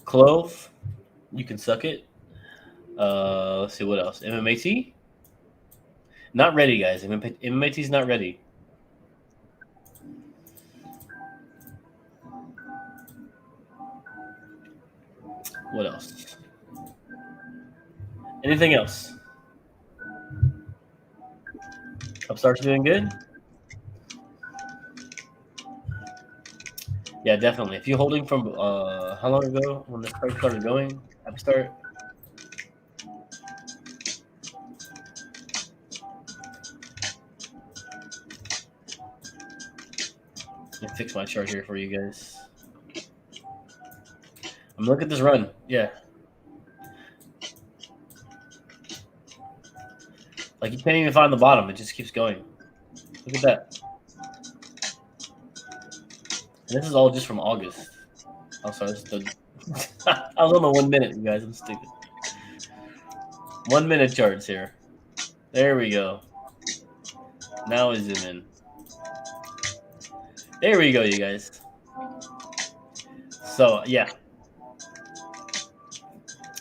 CLOV, you can suck it. Let's see what else. MMAT? Not ready, guys. MMAT's not ready. What else? Anything else? Upstart's doing good? Yeah, definitely. If you're holding from how long ago when this card started going, Upstart? Let me fix my chart here for you guys. I'm looking at this run. Yeah. Like you can't even find the bottom. It just keeps going. Look at that. And this is all just from August. Oh, sorry. I was on the 1 minute, you guys. I'm stupid. 1 minute charts here. There we go. Now we zoom in. There we go, you guys. So, yeah.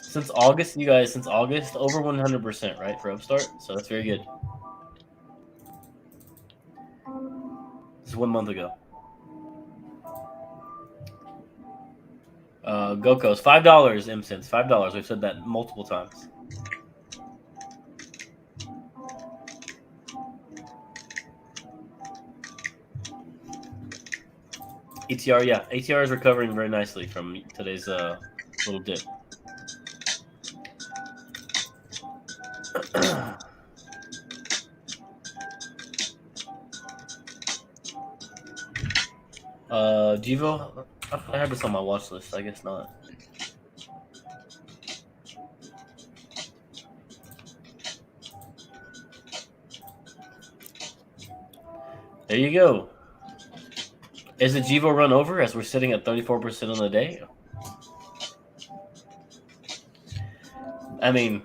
Since August, you guys, over 100%, right, for Upstart? So that's very good. This is 1 month ago. GOCO's $5 M-Cents, $5. We've said that multiple times. ATR, yeah. ATR is recovering very nicely from today's little dip. Jivo, I have this on my watch list. I guess not. There you go. Is the Jivo run over as we're sitting at 34% on the day? I mean,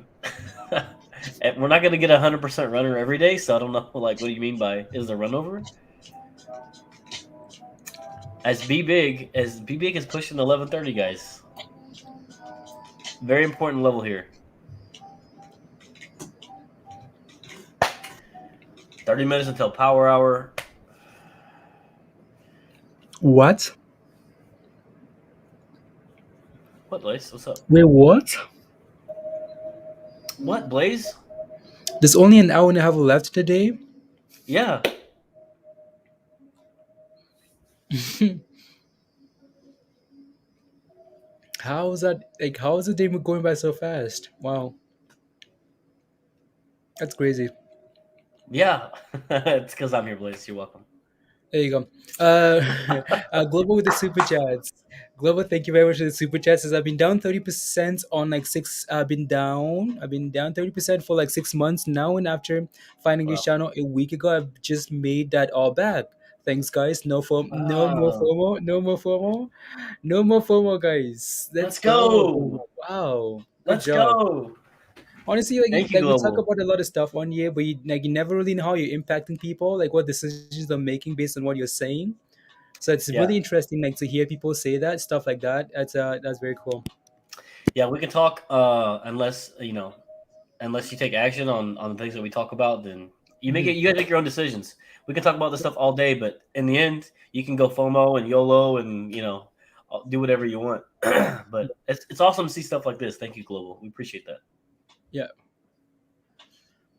we're not going to get a 100% runner every day, so I don't know. Like, what do you mean by is the run over? As BBIG is pushing 1130, guys. Very important level here. 30 minutes until power hour. What? What, Blaze? What's up? Wait, what? What, Blaze? There's only an hour and a half left today? Yeah. How is that? Like, how is the day going by so fast? Wow. That's crazy. Yeah. It's because I'm here, Blaze. You're welcome. There you go. Global with the super chats. Global, thank you very much for the super chats. As I've been down 30% on like six. I've been down 30% for like 6 months now. And after finding this channel a week ago, I've just made that all back. Thanks, guys. No more FOMO. No more FOMO. No more FOMO, guys. Let's go. Wow. Good Let's job. go. Honestly, like, Thank you, we talk Global. about a lot of stuff on here, but you never really know how you're impacting people, like what decisions they're making based on what you're saying. So it's really interesting, like to hear people say that stuff like that. That's very cool. Yeah, we can talk unless you take action on the things that we talk about, then you gotta make your own decisions. We can talk about this stuff all day, but in the end, you can go FOMO and YOLO and do whatever you want. But it's awesome to see stuff like this. Thank you, Global. We appreciate that. Yeah.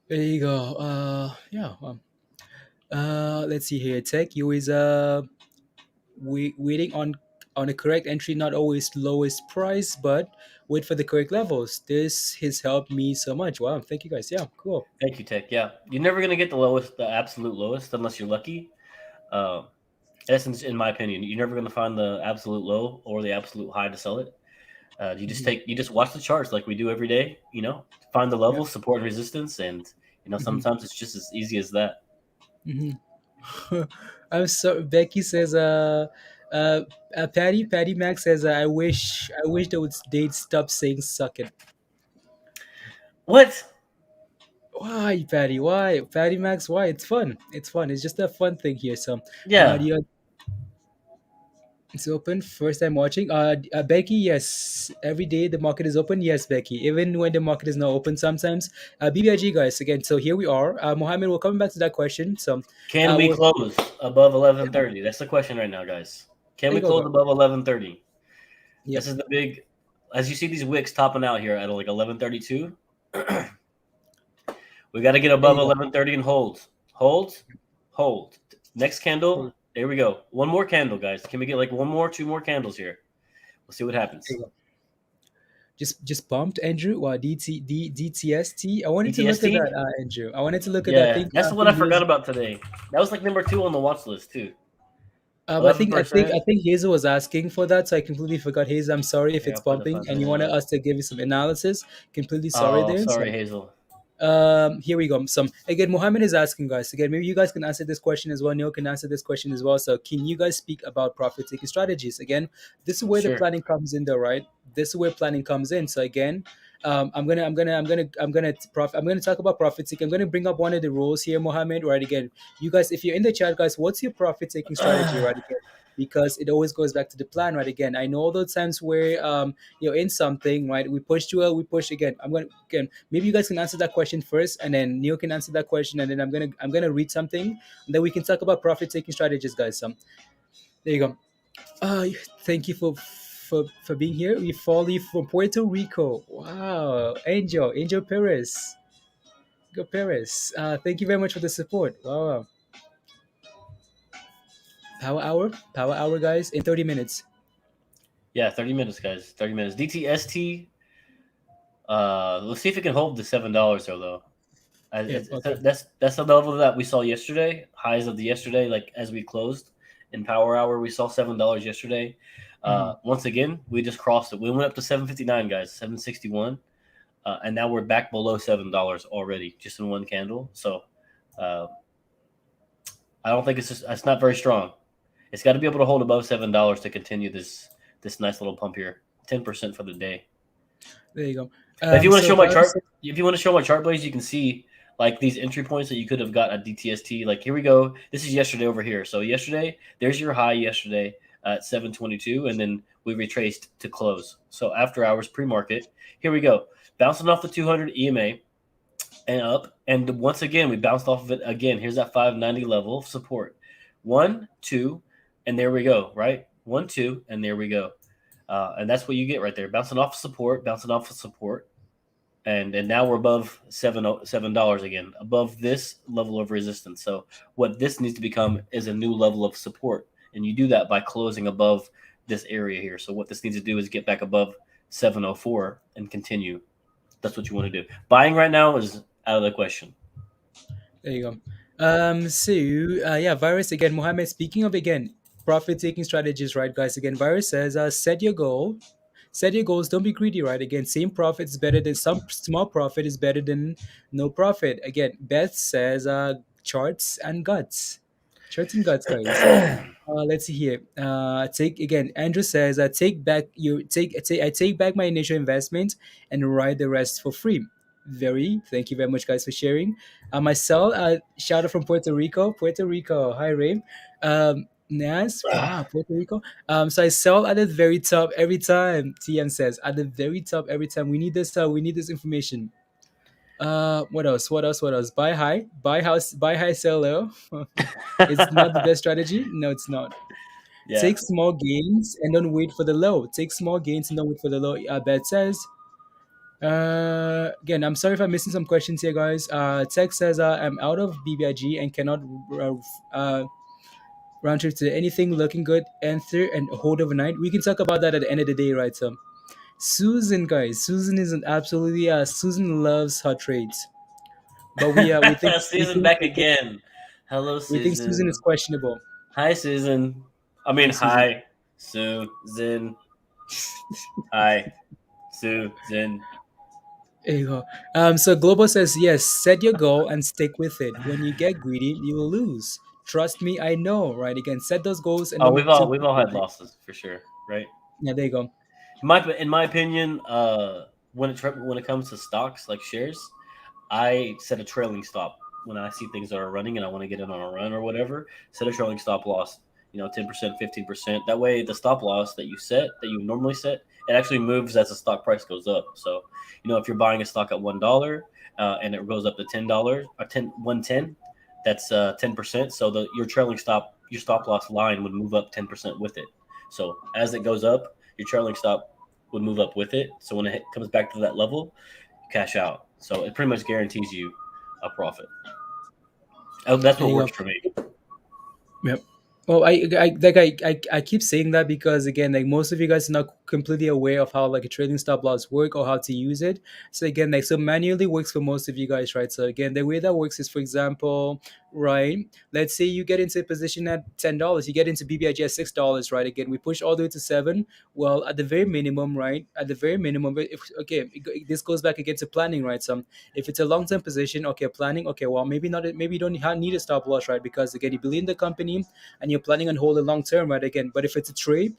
There you go. Yeah. Let's see here. Tech, you is waiting on a correct entry, not always lowest price, but wait for the correct levels. This has helped me so much. Wow, thank you guys. Yeah, cool. Thank you, Tech. Yeah, you're never gonna get the absolute lowest, unless you're lucky. That's in my opinion. You're never gonna find the absolute low or the absolute high to sell it. You just watch the charts like we do every day. Find the Yeah. level, support and resistance, and sometimes it's just as easy as that. Hmm. I'm so Becky says uh, Patty Max says I wish they'd stop saying suck it. What? Why, Patty? Why, Patty Max? Why? It's fun. It's fun. It's just a fun thing here. So, Yeah. it's open. First time watching. Becky, yes. Every day the market is open. Yes, Becky. Even when the market is not open, sometimes. BBIG guys again. So here we are. Mohammed, we're coming back to that question. So, Can we we're close above 11:30? That's the question right now, guys. Can there we you go, close bro. above 11:30? This Yep. is the big. As you see these wicks topping out here at like 11:32. We got to get There above you go. 11:30 and hold. Next candle. There we go. One more candle, guys. Can we get like two more candles here? We'll see what happens. There you go. Just bumped Andrew. Wow, DTST. I wanted to look at BTST? that, Andrew. I wanted to look at that. Yeah, that's what I forgot about today. That was like number 2 on the watch list too. I think 11%. Hazel was asking for that, so I completely forgot. Hazel, I'm sorry if Yeah, it's I'll put the bumping and you wanted us to give you some analysis. Completely sorry Oh, there. So, sorry, Hazel. here we go. So again, Mohammed is asking guys again. Maybe you guys can answer this question as well. Neil can answer this question as well. So can you guys speak about profit taking strategies? Again, this is where the Sure. planning comes in, though, right? This is where planning comes in. So again, I'm gonna talk about profit taking. I'm gonna bring up one of the rules here, Mohammed. Right again, you guys, if you're in the chat, guys, what's your profit taking strategy? Right again, because it always goes back to the plan. Right again, I know all those times where you're in something, right? We push too well, we push again. Maybe you guys can answer that question first, and then Neil can answer that question, and then I'm gonna read something, and then we can talk about profit taking strategies, guys. There you go. Thank you for being here. We follow you from Puerto Rico. Wow, Angel Perez, go Perez. Thank you very much for the support. Wow. Power hour, guys, in 30 minutes. Yeah, 30 minutes, guys. 30 minutes. DTST. Let's see if it can hold the $7 though. Yeah. Okay. That's the level that we saw yesterday. Highs of the yesterday, like as we closed in power hour, we saw $7 yesterday. Once again, we just crossed it. We went up to 759, guys, 761, and now we're back below $7 already, just in one candle. So, I don't think it's not very strong. It's got to be able to hold above $7 to continue this nice little pump here. 10% for the day. There you go. But if you want to so show my Barry chart, said- if you want to show my chart, Blaze, you can see like these entry points that you could have got at DTST. Like here we go. This is yesterday over here. So yesterday, there's your high yesterday at 722, and then we retraced to close. So after hours pre-market, here we go, bouncing off the 200 EMA and up, and once again we bounced off of it again. Here's that 590 level of support. 1, 2, and there we go. Right, 1, 2, and there we go. And that's what you get right there, bouncing off support, and now we're above $7 again, above this level of resistance. So what this needs to become is a new level of support, and you do that by closing above this area here. So what this needs to do is get back above 704 and continue. That's what you want to do. Buying right now is out of the question. There you go. Yeah, Virus again. Mohammed, speaking of again profit taking strategies, right, guys? Again, Virus says, set your goal. Set your goals. Don't be greedy, right? Again, same profit is better than some small profit is better than no profit. Again, Beth says, charts and guts. Charts and guts, guys. Let's see here. Take again. Andrew says, I take back my initial investment and ride the rest for free. Thank you very much, guys, for sharing. Myself, shout out from Puerto Rico. Puerto Rico. Hi, Ray. Nas, wow, Puerto Rico. So I sell at the very top every time. TM says at the very top every time. We need this. We need this information. What else? Buy high, buy high, sell low. It's not the best strategy. No, it's not. Yeah. Take small gains and don't wait for the low. Take small gains and don't wait for the low. Bet says. Again, I'm sorry if I'm missing some questions here, guys. Tech says I'm out of BBIG and cannot round trip to anything looking good. Enter and hold overnight. We can talk about that at the end of the day, right? So, Susan, guys, Susan is an absolutely Susan loves her trades, but we think Susan back again. Hello, Susan. We think Susan is questionable. Hi, Susan. I mean, hi, Susan. Hi. Susan. There you go. So Global says yes. Set your goal and stick with it. When you get greedy, you will lose. Trust me, I know. Right? Again, set those goals and Oh, don't be too we've all greedy, had right? losses for sure, right? Yeah, there you go. In my opinion, when it comes to stocks like shares, I set a trailing stop when I see things that are running and I want to get in on a run or whatever. Set a trailing stop loss. 10%, 15%. That way, the stop loss that you normally set, it actually moves as the stock price goes up. So, if you're buying a stock at $1 and it goes up to $10 or 110, that's 10%. So your stop loss line would move up 10% with it. So as it goes up, your trailing stop would move up with it. So when it comes back to that level, you cash out. So it pretty much guarantees you a profit. That's There what you works go. for me. Yep. Well, I keep saying that because again, like most of you guys are not completely aware of how like a trading stop loss work or how to use it. So again, like so manually works for most of you guys, right? So again, the way that works is, for example, right? Let's say you get into a position at $10, you get into BBIG at $6, right? Again, we push all the way to seven. Well, at the very minimum, right? At the very minimum, if okay, this goes back again to planning, right? So if it's a long term position, okay, planning, okay, well maybe not, maybe you don't need a stop loss, right? Because again, you believe in the company and you're planning on holding long term, right? Again, but if it's a trade,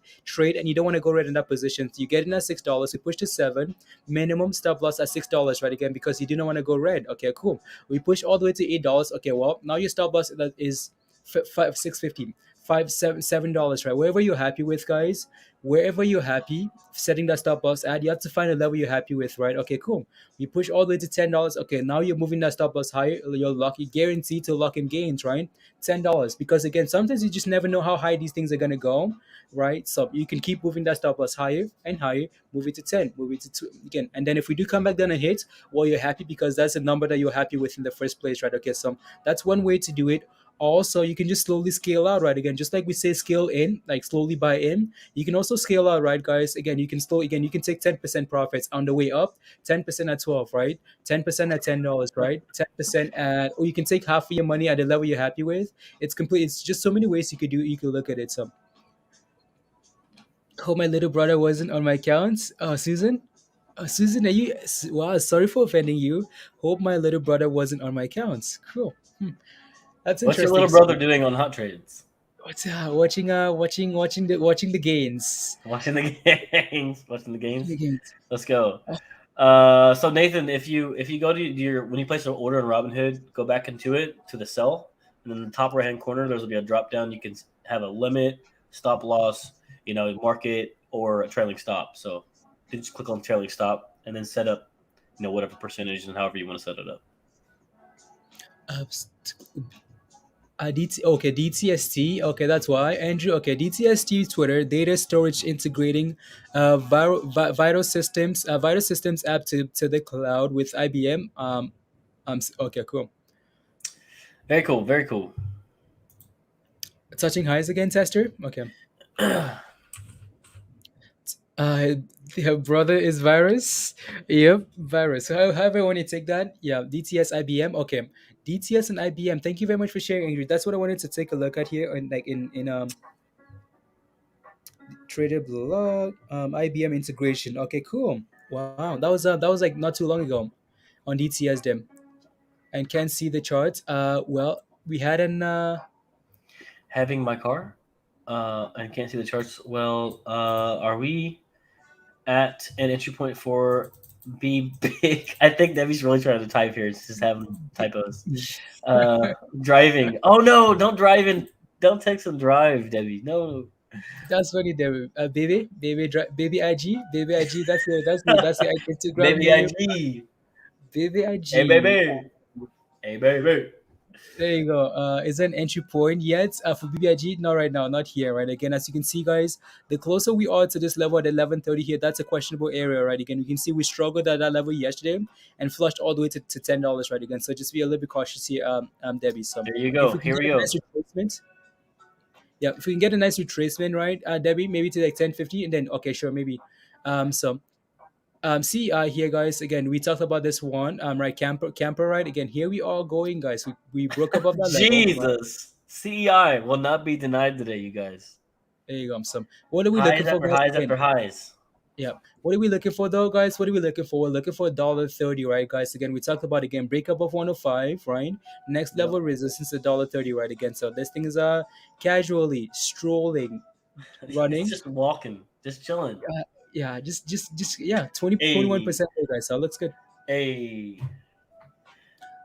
and you don't want to go right in that position, you get in at $6, you push to seven, minimum stop loss at $6, right? Again, because you didn't want to go red. Okay, cool. We push all the way to $8. Okay, well now your stop loss is five $6.50. $7, right? Wherever you're happy with, guys, wherever you're happy setting that stop loss at, you have to find a level you're happy with, right? Okay, cool. You push all the way to $10. Okay, now you're moving that stop loss higher. You're lucky, guaranteed to lock in gains, right? $10, because again, sometimes you just never know how high these things are gonna go, right? So you can keep moving that stop loss higher and higher, move it to 10, move it to 2 again, and then if we do come back down and hit, well, you're happy because that's a number that you're happy with in the first place, right? Okay, so that's one way to do it. Also, you can just slowly scale out, right? Again, just like we say, scale in, like slowly buy in. You can also scale out, right, guys? Again, you can take 10% profits on the way up, 10% at 12, right? 10% at $10, right? 10% at, or you can take half of your money at the level you're happy with. It's complete. It's just so many ways you could do. You could look at it. So, hope my little brother wasn't on my accounts. Susan. Susan, are you? Wow, sorry for offending you. Hope my little brother wasn't on my accounts. Cool. That's What's your interesting. little So, brother doing on hot trades? what's watching the gains. Watching the games. Watching the The games. gains. Let's go. So Nathan, if you go to your when you place an order in Robinhood, go back into it to the sell, and in the top right hand corner, there's will be a drop down. You can have a limit, stop loss, market or a trailing stop. So you just click on trailing stop and then set up, whatever percentage and however you want to set it up. Uh, okay, DTST. Okay, that's why. Andrew, okay, DTST Twitter, data storage integrating vital systems app to the cloud with IBM. Okay, cool. Very cool. Very cool. Touching highs again, tester. Okay. Uh, your brother is virus. Yep, virus. So however you want to take that, yeah, DTS IBM. Okay, DTS and IBM. Thank you very much for sharing, Andrew. That's what I wanted to take a look at here, and like in trader blog, IBM integration. Okay, cool. Wow, that was like not too long ago on DTS them, and can't see the charts. Well, we had an Having my car, I can't see the charts. Well, are we at an entry point for be big? I think Debbie's really trying to type here. It's just having typos. Driving. Oh no! Don't drive and don't text and drive, Debbie. No. that's funny there. Baby IG, baby IG. That's the Instagram Baby name. IG. Baby Hey IG. baby. Hey baby. There you go. Is there an entry point yet for BBIG? Not right now, not here, right? Again, as you can see, guys, the closer we are to this level at 11:30 here, that's a questionable area, right? Again, you can see we struggled at that level yesterday and flushed all the way to $10, right? Again, so just be a little bit cautious here, Debbie. So There you if go. we can Here get we a go. nice retracement, yeah, if we can get a nice retracement, right, Debbie, maybe to like 10:50, and then okay, sure, maybe. So CEI here, guys. Again, we talked about this one, right? Camper, right? Again, here we are going, guys. We broke above that level, right? Jesus. CEI will not be denied today, you guys. There you go. So, what are we looking Highs for, after guys? highs Again, after highs. Yeah. What are we looking for though, guys? What are we looking for? We're looking for $1.30, right, guys? Again, we talked about again breakup of 105, right? Next Yep. level resistance $1.30, right? Again, so this thing is casually strolling, It's running. just walking, just chilling. Yeah, just yeah, 21 Hey, percent there, guys. So looks good. hey,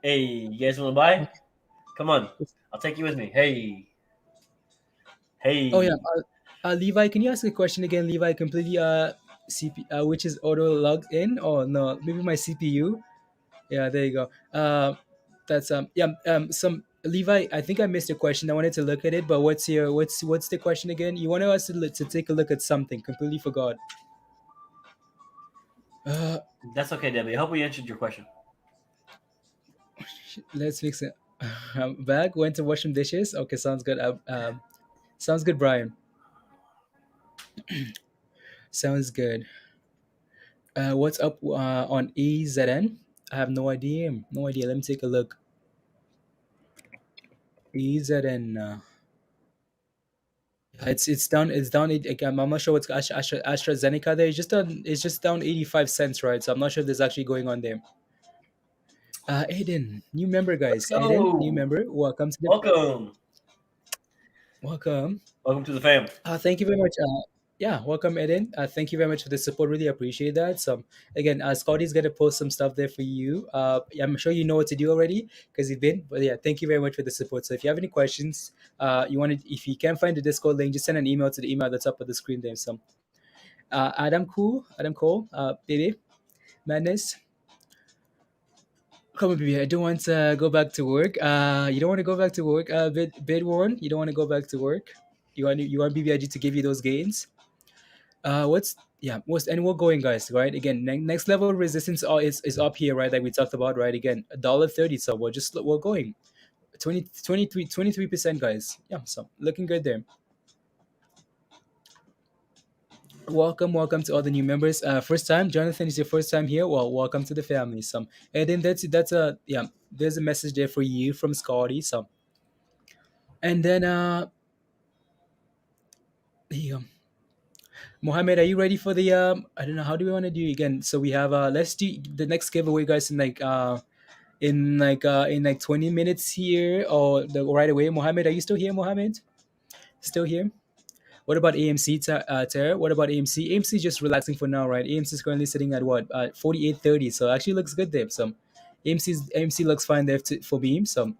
hey, you guys want to buy? Okay. Come on, I'll take you with me. Hey, Oh yeah, hey. Levi, can you ask a question again, Levi? Completely which is auto logged in? Oh no, maybe my CPU. Yeah, there you go. That's yeah some Levi. I think I missed a question. I wanted to look at it, but what's the question again? You wanted us to take a look at something. Completely forgot. Uh, That's okay, Debbie. I hope we answered your question. let's fix it. I'm back. Went to wash some dishes. Okay, sounds good. Sounds good, Brian. Sounds good. What's up on EZN? I have no idea. No idea. Let me take a look. EZN. It's down. It's down. I'm not sure what's AstraZeneca there. It's just down 85 cents, right? So I'm not sure if there's actually going on there. Aiden, new member, Let's guys. Aiden, new go. member. Welcome to the Welcome. welcome. Welcome to the fam. Thank you very much. Yeah, welcome, Eden. Thank you very much for the support. Really appreciate that. So, again, Scotty's gonna post some stuff there for you. Yeah, I'm sure you know what to do already because you've been. But yeah, thank you very much for the support. So, if you have any questions, you want to, if you can't find the Discord link, just send an email to the email that's up at the screen there. So, Adam Cole, baby, madness. Come on, baby. I don't want to go back to work. You don't want to go back to work. Bid warn. You don't want to go back to work. You want BBIG to give you those gains. What's yeah what's and we're going, guys, right? Again, next level resistance is up here, right, like we talked about, right? Again, $1.30. So we're going 23%, guys. Yeah, so looking good there. Welcome to all the new members. First time, Jonathan, is your first time here. Well, welcome to the family. So, and then that's a yeah, there's a message there for you from Scotty. So, and then there you go. Mohammed, are you ready for the I don't know, how do we want to do again? So we have let's do the next giveaway, guys, in like 20 minutes here, or right away. Mohammed, are you still here? Mohammed, still here? What about AMC, Tara? What about AMC? AMC just relaxing for now, right? AMC is currently sitting at what, 48.30, so actually looks good there. So AMC looks fine there for me. So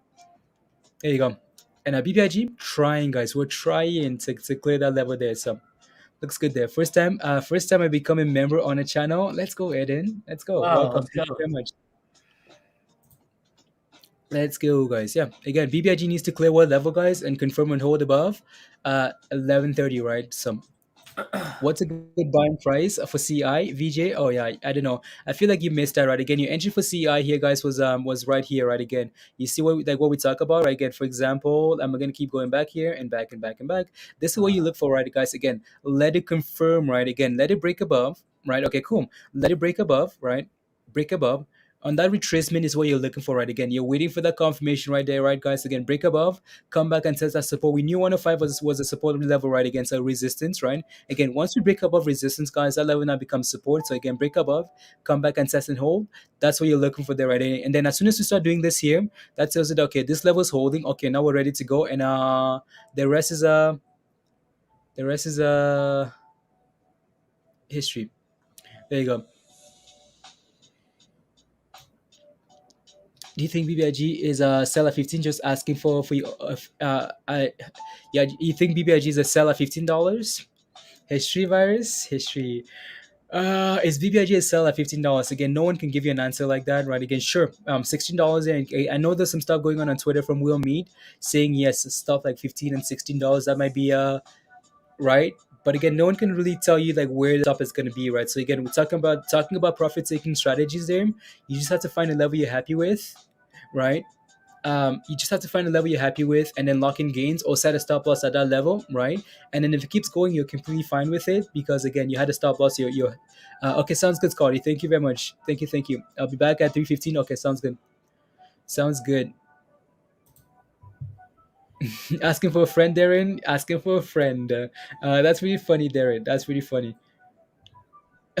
there you go. And BBIG trying, guys, we're trying to clear that level there. So looks good there. First time I become a member on a channel. Let's go, Eden. Let's go. Wow, Welcome. let's go. Thank you very much. Let's go, guys. Yeah. Again, BBIG needs to clear what level, guys, and confirm and hold above 11:30, right? So what's a good buying price for CI VJ? Oh yeah, I don't know. I feel like you missed that, right? Again, your entry for CI here, guys, was right here, right? Again, you see what we talk about, right? Again, for example, I'm gonna keep going back here and back and back and back. This is what you look for, right, guys? Again, let it confirm, right? Again, let it break above, right? Okay, cool. Let it break above, right? Break above. On that retracement is what you're looking for, right? Again, you're waiting for that confirmation right there, right, guys? Again, break above, come back and test that support. We knew 105 was a support level, right, against a resistance, right? Again, once we break above resistance, guys, that level now becomes support. So again, break above, come back and test and hold. That's what you're looking for there, right? And then as soon as we start doing this here, that tells it, okay, this level is holding. Okay, now we're ready to go. And the rest is history. There you go. Do you think BBIG is a sell at 15? Just asking for you. Yeah, you think BBIG is a sell at $15? History virus, history. Is BBIG a sell at $15? Again, no one can give you an answer like that, right? Again, sure. $16. And I know there's some stuff going on Twitter from Will Mead saying yes, stuff like $15 and $16. That might be right. But again, no one can really tell you like where the top is going to be, right? So again, we're talking about profit taking strategies there. You just have to find a level you're happy with, right? You just have to find a level you're happy with and then lock in gains or set a stop loss at that level, right? And then if it keeps going, you're completely fine with it because again, you had a stop loss. You're okay. Sounds good, Scotty. Thank you very much. Thank you. I'll be back at 3:15. Okay, sounds good. Sounds good. Asking for a friend, Darren. Asking for a friend. That's really funny, Darren. That's really funny.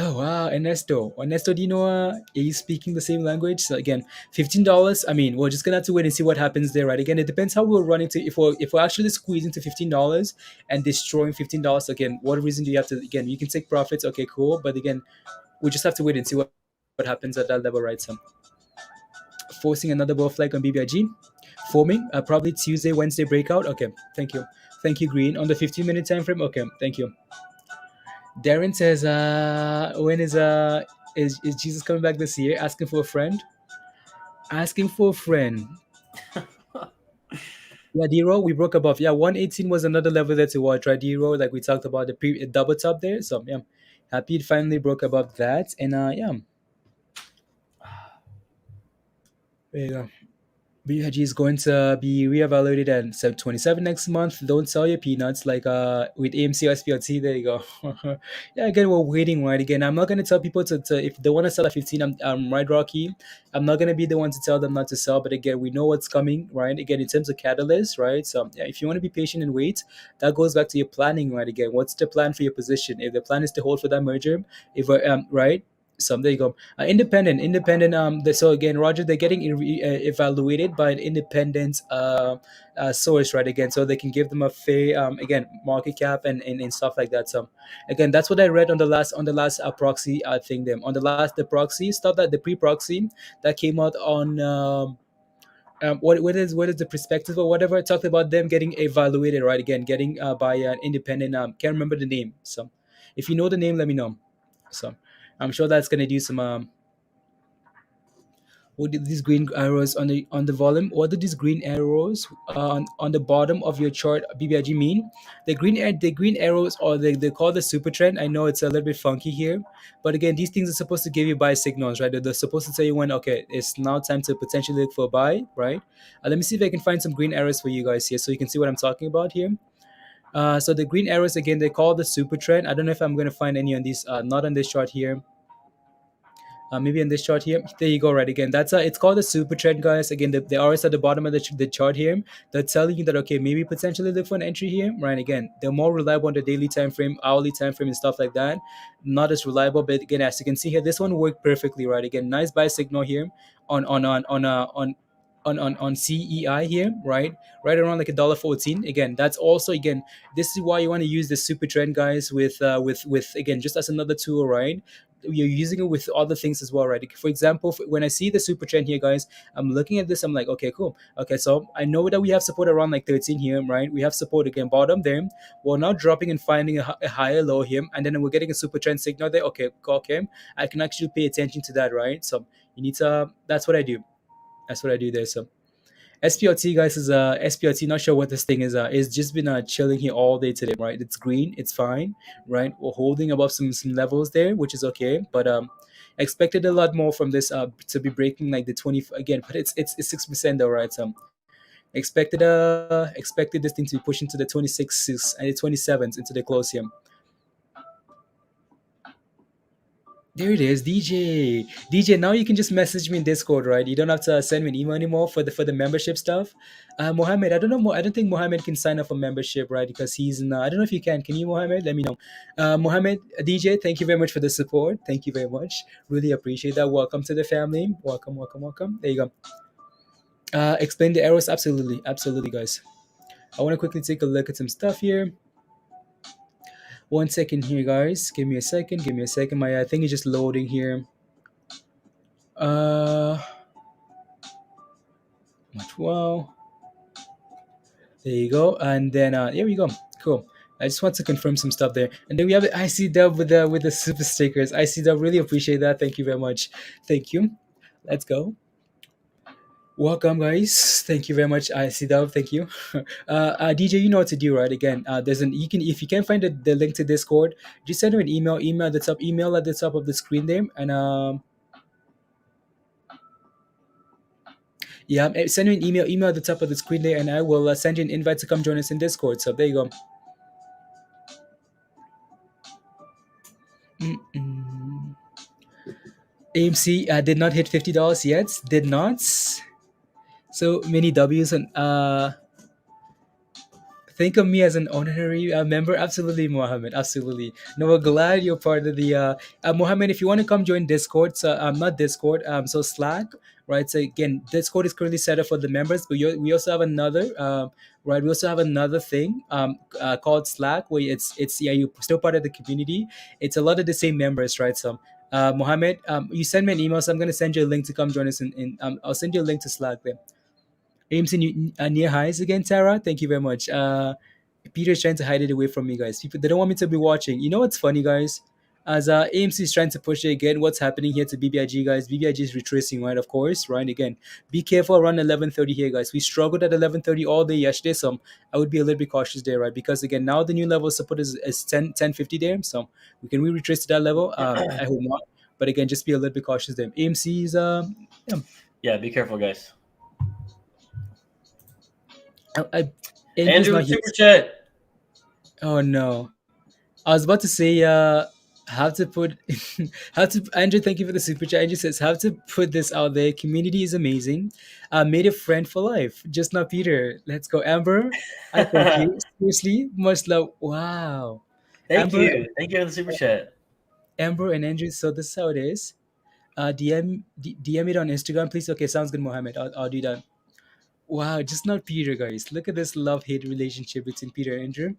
Oh wow, Ernesto. Ernesto, do you know are you speaking the same language? So again, $15. I mean, we're just gonna have to wait and see what happens there, right? Again, it depends how we're running to if we're actually squeezing to $15 and destroying $15, again, what reason do you have to again you can take profits, okay, cool. But again, we just have to wait and see what happens at that level, right? So forcing another bull flag on BBIG. Forming, probably Tuesday, Wednesday breakout. Okay, thank you. Thank you, Green. On the 15-minute time frame, okay, thank you. Darren says, when is Jesus coming back this year? Asking for a friend. Asking for a friend. Yeah, D-roll, we broke above. Yeah, 118 was another level there to watch, right? D-roll, like we talked about the double top there. So yeah, happy it finally broke above that. And yeah, there you go. BUG is going to be reevaluated at 27 next month. Don't sell your peanuts like with AMC or SPRT. There you go. Yeah, again, we're waiting, right? Again, I'm not going to tell people to if they want to sell at 15, I'm right, Rocky. I'm not going to be the one to tell them not to sell. But again, we know what's coming, right? Again, in terms of catalysts, right? So yeah, if you want to be patient and wait, that goes back to your planning, right? Again, what's the plan for your position? If the plan is to hold for that merger, if right? So there you go. Independent. So again, Roger, they're getting evaluated by an independent source, right? Again, so they can give them a fair, again, market cap and stuff like that. So again, that's what I read on the last proxy thing. Them on the proxy stuff that the pre-proxy that came out on. What is the perspective or whatever? It talked about them getting evaluated, right? Again, getting by an independent. Can't remember the name. So if you know the name, let me know. So I'm sure that's gonna do some what did these green arrows on the volume? What do these green arrows on the bottom of your chart BBIG mean? The green arrows, or they call the super trend. I know it's a little bit funky here, but again, these things are supposed to give you buy signals, right? They're supposed to tell you when okay, it's now time to potentially look for a buy, right? Let me see if I can find some green arrows for you guys here, so you can see what I'm talking about here. So the green arrows again, they call the super trend. I don't know if I'm gonna find any on these. Not on this chart here. Maybe in this chart here. There you go, right? Again, that's it's called the super trend, guys. Again, the RS at the bottom of the chart here, they're telling you that okay, maybe potentially look for an entry here, right? Again, they're more reliable on the daily time frame, hourly time frame, and stuff like that. Not as reliable, but again, as you can see here, this one worked perfectly, right? Again, nice buy signal here on CEI here, right? Right around like $1.14. Again, that's also again, this is why you want to use the super trend, guys, with again, just as another tool, right? You're using it with other things as well, right? For example, when I see the super trend here, guys, I'm looking at this, I'm like, okay, cool. Okay, so I know that we have support around like 13 here, right? We have support again, bottom there. We're now dropping and finding a higher low here, and then we're getting a super trend signal there. Okay, I can actually pay attention to that, right? So you need to, that's what I do. That's what I do there. So SPRT, guys, is SPRT. Not sure what this thing is. It's just been chilling here all day today, right? It's green, it's fine, right? We're holding above some levels there, which is okay. But expected a lot more from this to be breaking like the 20 again. But it's 6% though, right? So expected this thing to be pushing to the 26s and the 27s into the close here. There it is, DJ. DJ, now you can just message me in Discord, right? You don't have to send me an email anymore for the membership stuff. Mohammed, I don't know. I don't think Mohammed can sign up for membership, right? Because he's in. I don't know if you can. Can you, Mohammed? Let me know. Mohammed, DJ, thank you very much for the support. Thank you very much. Really appreciate that. Welcome to the family. Welcome, welcome, welcome. There you go. Explain the arrows. Absolutely, absolutely, guys. I want to quickly take a look at some stuff here. 1 second here, guys. Give me a second. Give me a second. My thing is just loading here. Well, there you go. And then here we go. Cool. I just want to confirm some stuff there. And then we have the IC Dub with the super stickers. IC Dub, really appreciate that. Thank you very much. Thank you. Let's go. Welcome, guys. Thank you very much, IC Dub. Thank you. DJ, you know what to do, right? Again, there's an you can if you can't find the link to Discord, just send her an email. Email at the top of the screen there, and yeah, send me an email at the top of the screen there, and I will send you an invite to come join us in Discord. So there you go. AMC did not hit $50 yet. Did not. So many W's and think of me as an honorary member. Absolutely, Mohammed. Absolutely. No, we're glad you're part of the Mohammed. If you want to come join Discord, so not Discord, so Slack, right? So again, Discord is currently set up for the members, but we also have another, right? We also have another thing called Slack, where it's yeah, you're still part of the community. It's a lot of the same members, right? So. Mohammed, you send me an email, so I'm going to send you a link to come join us. I'll send you a link to Slack there. AMC near highs again, Tara. Thank you very much. Peter's trying to hide it away from me, guys. People, they don't want me to be watching. You know what's funny, guys? As AMC is trying to push it again, what's happening here to BBIG, guys? BBIG is retracing, right? Of course, right? Again, be careful around 11:30 here, guys. We struggled at 11:30 all day yesterday, so I would be a little bit cautious there, right? Because again, now the new level of support is 10:50 there, so we can retrace to that level. I hope not, but again, just be a little bit cautious there. AMC is Yeah, be careful, guys. Andrew's Andrew, not here. super chat. Oh no. I was about to say, have to put, have to, Andrew, thank you for the super chat. Andrew says, have to put this out there. Community is amazing. Made a friend for life. Just not Peter. Let's go. Amber, I thank you. Seriously, much love. Wow. Thank Amber, you. Thank you for the super chat. Amber and Andrew, so this is how it is. DM it on Instagram, please. Okay, sounds good, Mohammed. I'll do that. Wow, just not Peter, guys. Look at this love-hate relationship between Peter and Andrew.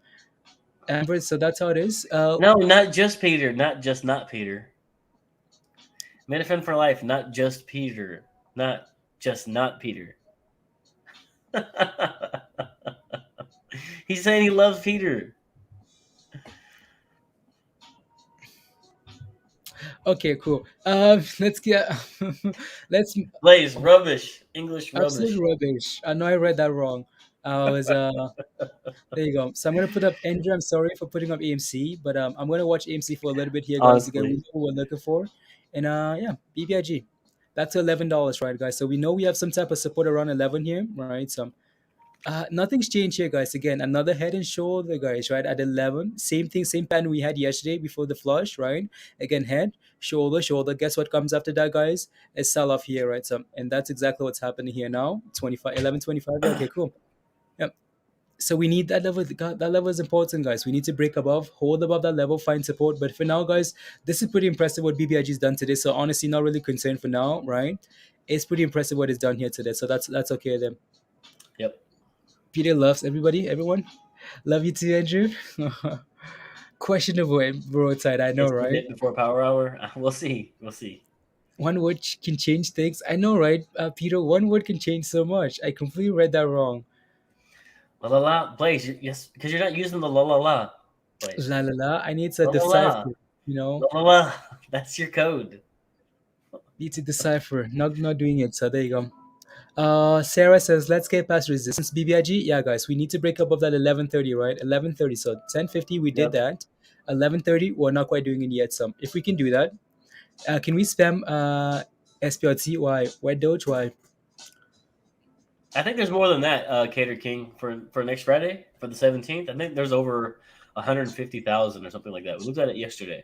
Amber, so that's how it is. No, not just Peter. Not Peter. Made a friend for life. Not just Peter. Not Peter. He's saying he loves Peter. Okay, cool. Let's get let's Blaze, rubbish. English absolute rubbish. rubbish. I know I read that wrong. I was there you go. So I'm gonna put up Andrew. I'm sorry for putting up AMC, but I'm gonna watch AMC for a little bit here, guys. Again, we Honestly. know what we're looking for, and yeah, BBIG. That's $11, right, guys? So we know we have some type of support around 11 here, right? So nothing's changed here, guys. Again, another head and shoulder, guys, right? At 11. Same thing, same pattern we had yesterday before the flush, right? Again, head, shoulder, shoulder. Guess what comes after that, guys? It's sell off here, right? So, and that's exactly what's happening here now. 25, 11, 25. Yeah, okay, cool. Yep. So we need that level. That level is important, guys. We need to break above, hold above that level, find support. But for now, guys, this is pretty impressive what BBIG's done today. So honestly, not really concerned for now, right? It's pretty impressive what it's done here today. So that's okay then. Yep. Peter loves everybody, everyone. Love you too, Andrew. Questionable broadside, I know, It's the right? bit before power hour. We'll see. We'll see. One word can change things. I know, right, Peter? One word can change so much. I completely read that wrong. La la la, Blaze. Yes, because you're not using the la la la, Blaze. La la la. I need to La la la. decipher. You know, La la la. That's your code. need to decipher. Not doing it. So there you go. Sarah says, let's get past resistance. BBIG, yeah, guys, we need to break up of that 11:30, right? 11:30. So 10:50, we did Yep. that. 11:30, we're not quite doing it yet. So if we can do that, can we spam SPRT? Why Doge? Why? I think there's more than that, Cater King, for next Friday, for the 17th. I think there's over 150,000 or something like that. We looked at it yesterday.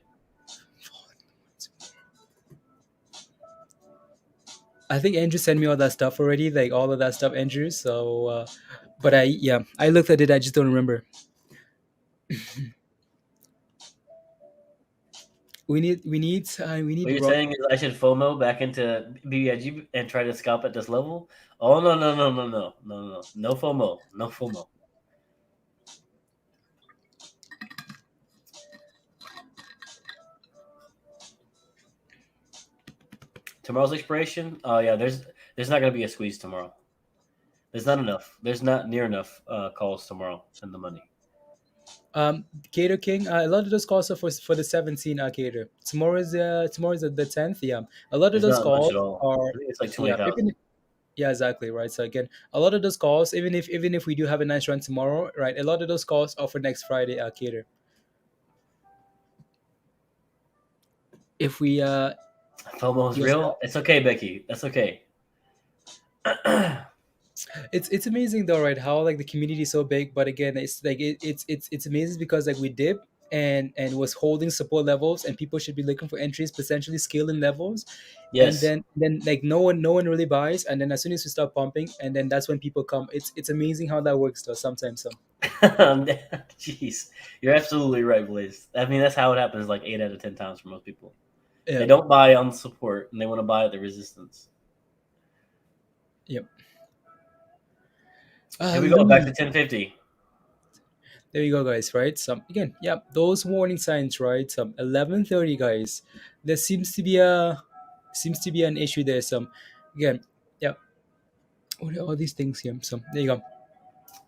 I think Andrew sent me all that stuff already, like all of that stuff, Andrew. So, but I looked at it. I just don't remember. we need. What you're rock- saying is I should FOMO back into BBIG and try to scalp at this level? Oh, no. No FOMO. No FOMO. Tomorrow's expiration? Oh, yeah, there's not going to be a squeeze tomorrow. There's not enough. There's not near enough calls tomorrow in the money. Cater King, a lot of those calls are for the 17 Cater. Tomorrow is the 10th. Yeah, a lot of There's those not much calls at all. are I think it's like 20,000. yeah, exactly right. So again, a lot of those calls, even if we do have a nice run tomorrow, right? A lot of those calls are for next Friday Cater. If we FOMO is yes, real. It's okay, Becky. That's okay. it's amazing though, right? How like the community is so big, but again, it's like it's amazing because like we dip and was holding support levels, and people should be looking for entries, potentially scaling levels, Yes. and then like no one really buys, and then as soon as we start pumping, and then that's when people come. It's amazing how that works though sometimes. So Jeez, you're absolutely right, Blaze. I mean, that's how it happens. Like 8 out of 10 times for most people, they Yeah. don't buy on support and they want to buy at the resistance. Yep. Here we go, back to Louis. 1050. There you go, guys. Right. Some again. Yeah. Those warning signs. Right. Some 11:30, guys. There seems to be an issue there. Some again. Yeah. What are all these things here? Some there you go.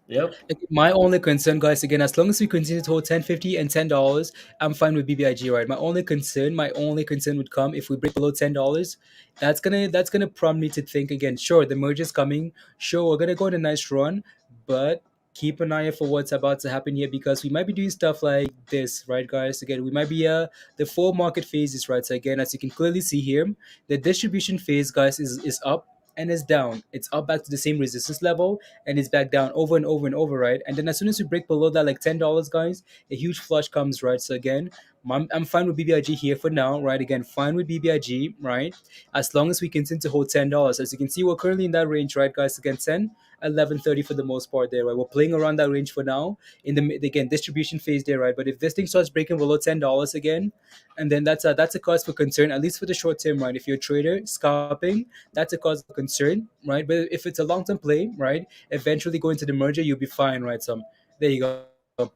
Yep. Like, my only concern, guys, again, as long as we continue to hold 10.50 and $10, I'm fine with BBIG, right? My only concern would come if we break below $10. That's gonna prompt me to think again. Sure, the merger's coming. Sure, we're gonna go on a nice run, but keep an eye out for what's about to happen here because we might be doing stuff like this, right, guys? Again, we might be the full market phases, right? So again, as you can clearly see here, the distribution phase, guys, is up and is down. It's up back to the same resistance level and it's back down over and over and over, right? And then as soon as we break below that, like $10, guys, a huge flush comes, right? So again, I'm fine with BBIG here for now, right? Again, fine with BBIG, right? As long as we continue to hold $10. As you can see, we're currently in that range, right, guys? Again, 10, 11:30 for the most part there, right? We're playing around that range for now in the again distribution phase there, right? But if this thing starts breaking below $10 again, and then that's a cause for concern, at least for the short term, right? If you're a trader scalping, that's a cause of concern, right? But if it's a long term play, right? Eventually go into the merger, you'll be fine, right? So there you go. What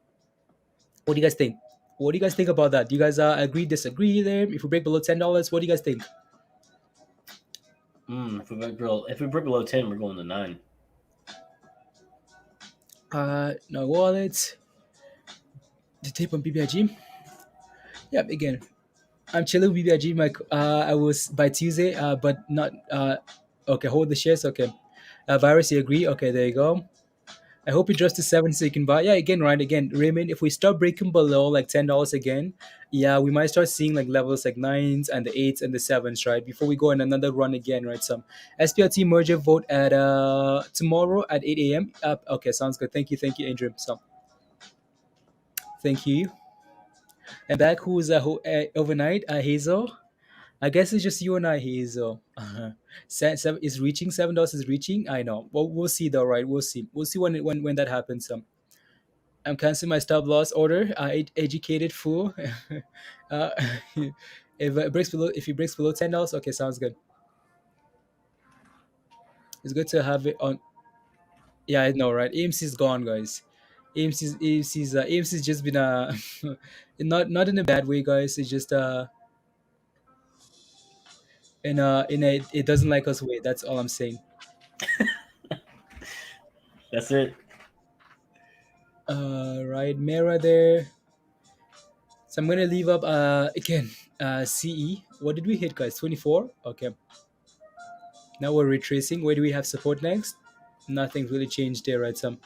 do you guys think? What do you guys think about that? Do you guys agree, disagree there? If we break below $10, what do you guys think? If we break below 10, we're going to 9. No wallets. The tape on BBIG. Yep, again. I'm chilling with BBIG. I was by Tuesday, but not. Okay, hold the shares. Okay. Virus, you agree? Okay, there you go. I hope it drops to 7 so you can buy. Yeah, again, right? Again, Raymond, if we start breaking below like $10 again, yeah, we might start seeing like levels like nines and the eights and the sevens, right? Before we go on another run again, right? Some SPRT merger vote at tomorrow at 8 a.m. Okay, sounds good. Thank you, Andrew. So thank you. And back who's overnight? Hazel. I guess it's just you and I, Hazel. Is reaching $7 is reaching. I know. Well, we'll see though, right? We'll see. We'll see when that happens. I'm canceling my stop loss order. Educated fool. uh, if it breaks below $10, okay, sounds good. It's good to have it on. Yeah, I know, right? AMC's gone, guys. AMC's just been not in a bad way, guys. It's just in a it doesn't like us way. That's all I'm saying. That's it. Right, Mera there. So I'm gonna leave up again. CE. What did we hit, guys? 24. Okay. Now we're retracing. Where do we have support next? Nothing really changed there, right? Some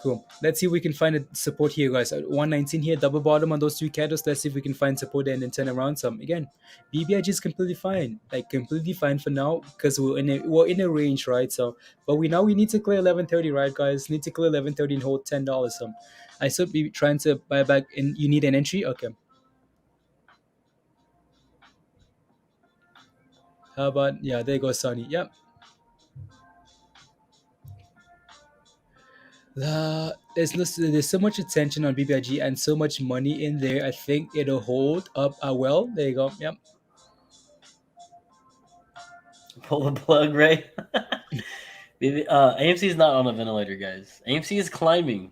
cool. Let's see if we can find a support here, guys. At 119 here, double bottom on those two candles. Let's see if we can find support there and then turn around some. Again, BBIG is completely fine, like completely fine for now because we're in a range, right? So, but we need to clear 11:30, right, guys? Need to clear 11:30 and hold $10. Some. I should be trying to buy back. And you need an entry, okay? How about yeah? There goes Sonny. Yep. There's so much attention on BBIG and so much money in there. I think it'll hold up well. There you go. Yep. Pull the plug, Ray. AMC is not on a ventilator, guys. AMC is climbing.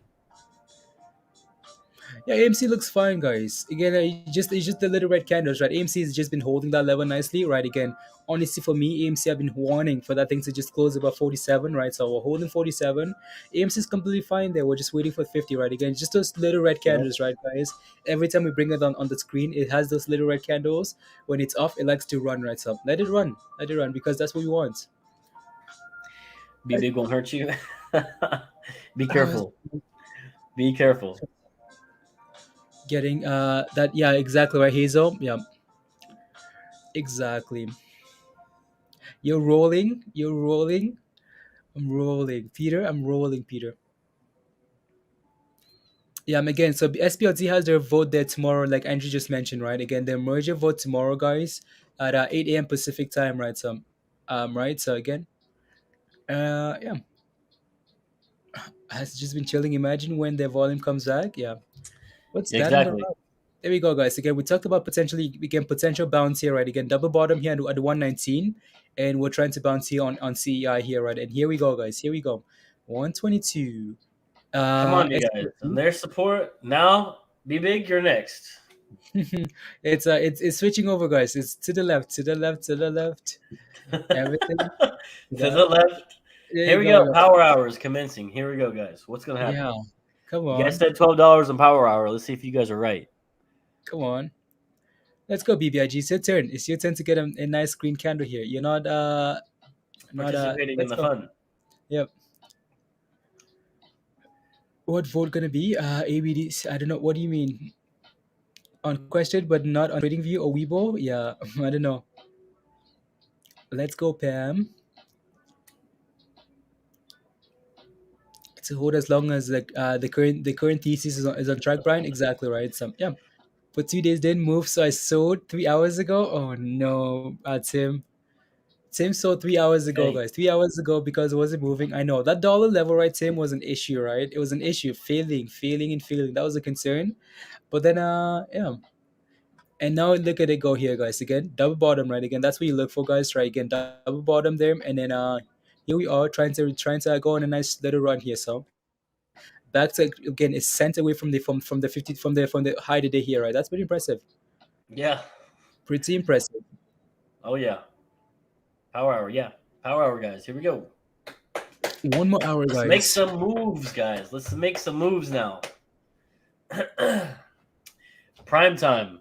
Yeah, AMC looks fine, guys. Again, it's just the little red candles, right? AMC has just been holding that level nicely, right? Again, honestly, for me, AMC I've been warning for that thing to just close above 47, right? So we're holding 47. AMC is completely fine there. We're just waiting for 50, right? Again, just those little red Yep. candles, right, guys? Every time we bring it on the screen, it has those little red candles. When it's off, it likes to run, right? So let it run, because that's what we want. Be big won't hurt you. Be Uh, careful. Be careful. Getting that, yeah, exactly right, Hazel. Yeah, exactly. You're rolling. I'm rolling, Peter. I'm rolling, Peter. Yeah, again. So SPLT has their vote there tomorrow, like Andrew just mentioned, right? Again, their merger vote tomorrow, guys, at 8 a.m. Pacific time, right? So, right. So again, yeah. has just been chilling. Imagine when their volume comes back. Yeah. What's Yeah, that on the exactly. right? There we go, guys. Again, we talked about potential bounce here, right? Again, double bottom here at the 119, and we're trying to bounce here on CEI here, right? And here we go, guys. Here we go, 122. Come on, you guys. And SPRT. their support now. Be big. You're next. It's switching over, guys. It's to the left, to the left, to the left. Everything. To the left. There Here you we go, go. guys. Power hour is commencing. Here we go, guys. What's gonna happen? Yeah. Come You guys on. said $12 on power hour. Let's see if you guys are right. Come on. Let's go, BBIG. It's your turn. It's your turn to get a nice green candle here. You're not Participating in let's the go. fun. Yep. What vote gonna be? ABD. I don't know. What do you mean? Unquestioned, but not on TradingView or Weibo? Yeah, I don't know. Let's go, Pam. To hold as long as the current thesis is on track, Brian. Exactly right. So yeah, for 2 days didn't move, so I sold 3 hours ago. Oh no, Tim. Tim sold 3 hours ago, Hey, guys. 3 hours ago because it wasn't moving. I know that dollar level, right, Tim, was an issue, right? It was an issue, failing, and failing. That was a concern. But then, yeah. And now look at it go here, guys. Again, double bottom, right? Again, that's what you look for, guys. Right? Again, double bottom there, and then here we are trying to go on a nice little run here. So back to again, it's sent away from the 50 from the high today here, right? That's pretty impressive. yeah. Pretty impressive. Oh yeah. Power hour. Yeah. Power hour, guys. Here we go. One more hour, Let's make guys. some moves, guys. Let's make some moves now. Prime time.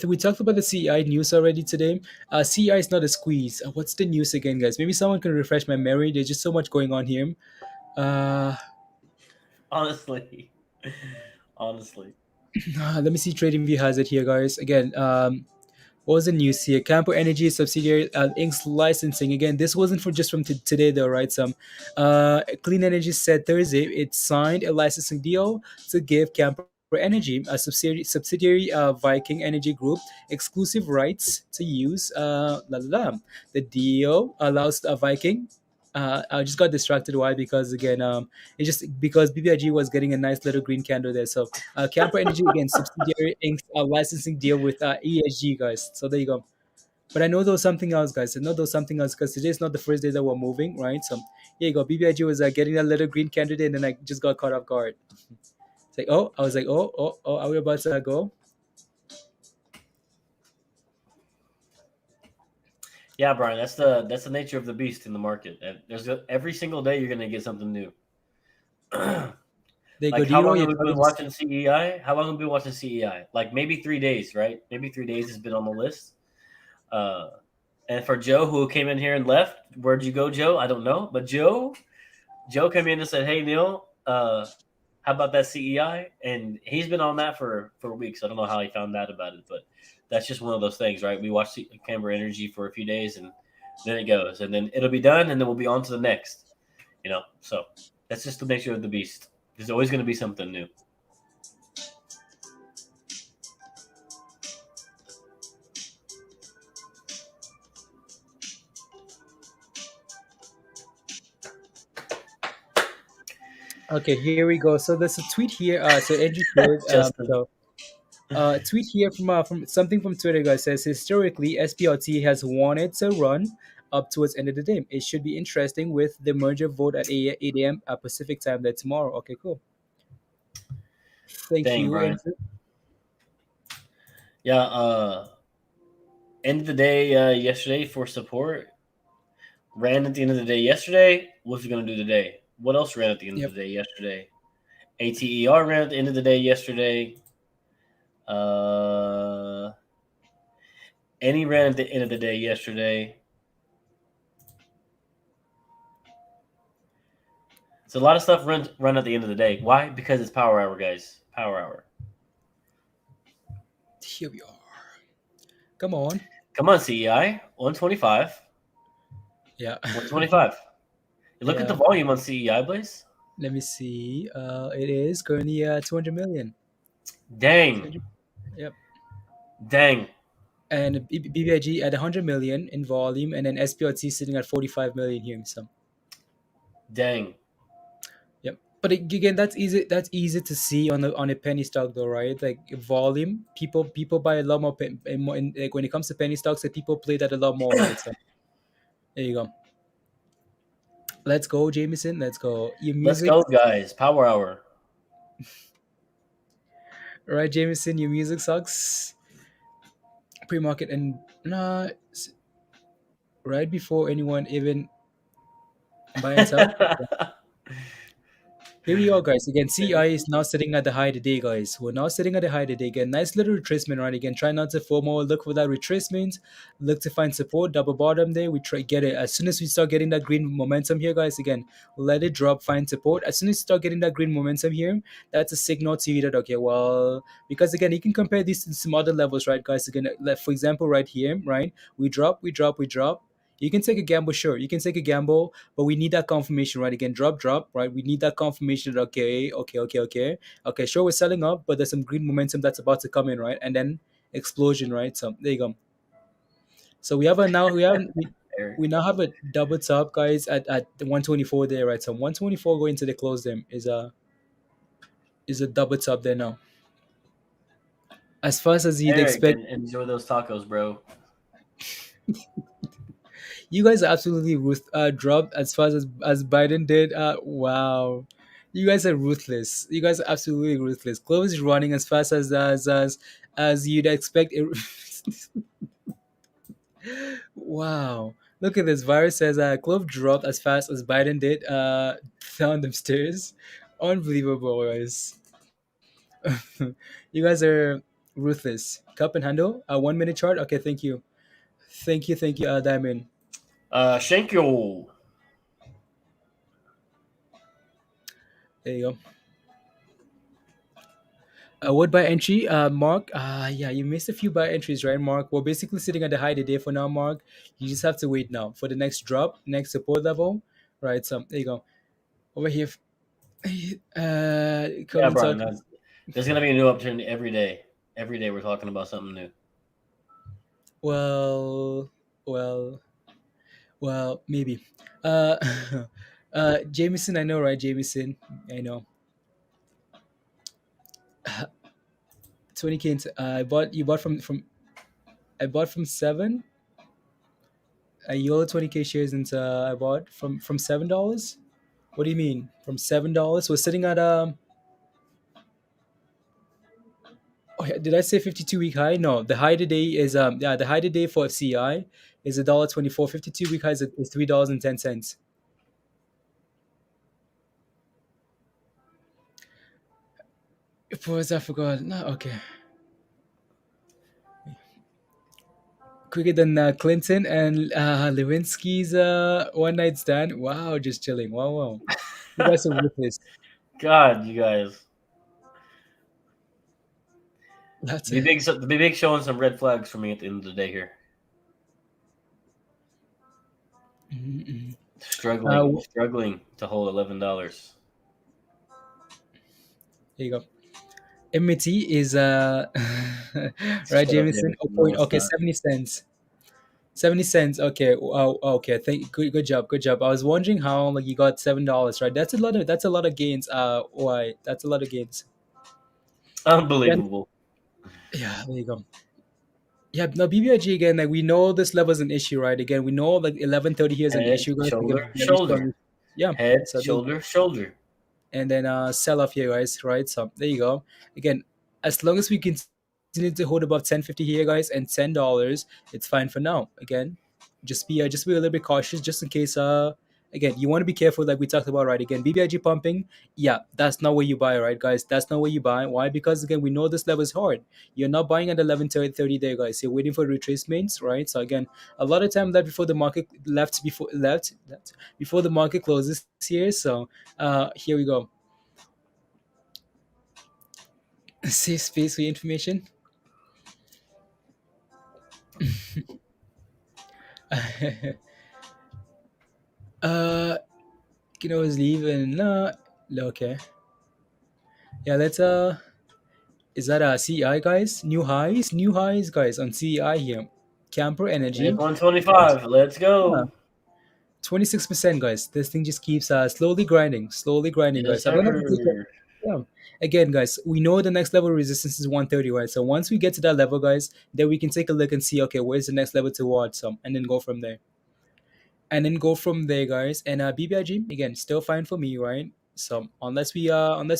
We talked about the CEI news already today. CEI is not a squeeze. What's the news again, guys? Maybe someone can refresh my memory. There's just so much going on here. Uh, Honestly. Honestly. Let me see. TradingView has it here, guys. Again, what was the news here? Campo Energy subsidiary Inc.'s licensing. Again, this wasn't for just from today though, right? Clean Energy said Thursday it signed a licensing deal to give Campo Energy, a subsidiary Viking Energy Group, exclusive rights to use the deal allows Viking. I just got distracted. Why? Because again, it's just because BBIG was getting a nice little green candle there. So, Campo Energy again, subsidiary Inc. Licensing deal with ESG, guys. So there you go. But I know there was something else, guys. I know there was something else because today is not the first day that we're moving, right? So here you go. BBIG was getting that little green candle, and then I just got caught off guard. It's like, oh, I was like, oh, are we about to go? Yeah, Brian, that's the nature of the beast in the market. Every single day you're gonna get something new. They go, Like how Dero, long you're have we trying been to watching CEI? How long have we been watching CEI? Like maybe 3 days, right? Maybe 3 days has been on the list. And for Joe, who came in here and left, where'd you go, Joe? I don't know, but Joe came in and said, "Hey, Neil, how about that CEI?" And he's been on that for weeks. I don't know how he found out about it, but that's just one of those things, right? We watch Canberra Energy for a few days, and then it goes, and then it'll be done, and then we'll be on to the next. So that's just the nature of the beast. There's always going to be something new. Okay, here we go. So there's a tweet here. So Andrew shared. Justin. Tweet here from something from Twitter, guys, says historically SPRT has wanted to run up towards end of the day. It should be interesting with the merger vote at 8 a.m. Pacific time there tomorrow. Okay, cool. Thank Dang, you, Brian. Andrew. Yeah. End of the day yesterday for support. Ran at the end of the day yesterday. What's it going to do today? What else ran at the end of the day yesterday? ATER ran at the end of the day yesterday. Any ran at the end of the day yesterday. So a lot of stuff run at the end of the day. Why? Because it's power hour, guys. Power hour. Here we are. Come on. Come on, CEI. 125. Yeah. 125. Look at the volume on CEI, Blaze. Let me see. It is currently 200 million. Dang. Yep. Dang. and BBIG at 100 million in volume, and then SPRT sitting at 45 million here. So, Dang. yep. But again, that's easy. That's easy to see on a penny stock, though, right? Like volume, people buy a lot more. Like when it comes to penny stocks, that people play that a lot more, right? So there you go. Let's go, Jameson. Let's go. Your Let's music, go, guys. Power hour. right, Jameson? Your music sucks. Pre-market and nah, right before anyone even buy and sell. Here we are, guys. Again, CEI is now sitting at the high today, guys. We're now sitting at the high today. Again, nice little retracement, right? Again, try not to FOMO. Look for that retracement. Look to find support. Double bottom there. We try get it. As soon as we start getting that green momentum here, guys, again, let it drop. Find support. As soon as you start getting that green momentum here, that's a signal to you that okay, well, because again, you can compare these to some other levels, right, guys? Again, like for example, right here, right, we drop, we drop, we drop. You can take a gamble, sure. You can take a gamble, but we need that confirmation, right? Again, drop, drop, right? We need that confirmation that okay. Sure, we're selling up, but there's some green momentum that's about to come in, right? And then explosion, right? So there you go. So we now have a double top, guys, at the 124 there, right? So 124 going to the close them is a double top there now. As fast as you'd Eric, expect. enjoy those tacos, bro. You guys are absolutely dropped as fast as Biden did. Wow, you guys are ruthless. You guys are absolutely ruthless. Clove is running as fast as you'd expect. Wow, look at this. Virus says Clove dropped as fast as Biden did down the stairs. Unbelievable, guys. You guys are ruthless. Cup and handle. A 1 minute chart. Okay, thank you, Diamond. Shankyo. There you go. What buy entry, Mark? Yeah, you missed a few buy entries, right, Mark? We're basically sitting at the high today for now, Mark. You just have to wait now for the next drop, next support level, right? So there you go. Over here, come Yeah, and Brian. talk. There's gonna be a new opportunity every day. Every day we're talking about something new. Well, well, well, maybe. Jameson, I know, right? Jameson, I know. 20k. I bought. You bought from. I bought from seven. I YOLO 20k shares into I bought from $7. What do you mean? From $7? We're sitting at oh yeah, did I say 52-week high? No, the high today is the high today for CI is $1.24. 52-week high is $3.10. It was I forgot. No, okay. Quicker than Clinton and Lewinsky's one night stand. Wow, just chilling. Wow, wow. You guys are ruthless. God, you guys. That's The big showing some red flags for me at the end of the day here. mm-mm. Struggling to hold $11. There you go. MT is right, Shut up, Jameson. David. Oh, No, point. it's Okay, not. 70 cents. 70 cents. Okay. Okay. Good job. Good job. I was wondering how like you got $7, right? That's a lot of gains. Why? That's a lot of gains. Then Unbelievable. yeah, there you go. Yeah, now BBIG again, like we know this level is an issue, right? Again, we know like 11:30 here is an Head, issue, guys. shoulder, Again, very shoulder. strong. Yeah. Head, So there you go. shoulder, shoulder. And then sell off here, guys. Right. So there you go. Again, as long as we continue to hold above 10.50 here, guys, and $10, it's fine for now. Again, just be a little bit cautious, just in case. Again, you want to be careful, like we talked about, right? Again, BBIG pumping, yeah, that's not where you buy, right, guys? That's not where you buy. Why? Because again, we know this level is hard. You're not buying at 11:30 there, guys. You're waiting for retracements, right? So again, a lot of time left before the market left before the market closes here. So here we go. Safe space for your information. uh, you can always leave and okay. Yeah, let's Is that CEI, guys? New highs, guys, on CEI here. Camper Energy. It's 125. Let's Yeah, go. 26%, guys. This thing just keeps slowly grinding, Yes, guys. I'm gonna have to take sir. yeah. Again, guys, we know the next level resistance is 130, right? So once we get to that level, guys, then we can take a look and see, okay, where's the next level towards some, and then go from there. Guys. And BBIG again, still fine for me, right? So unless we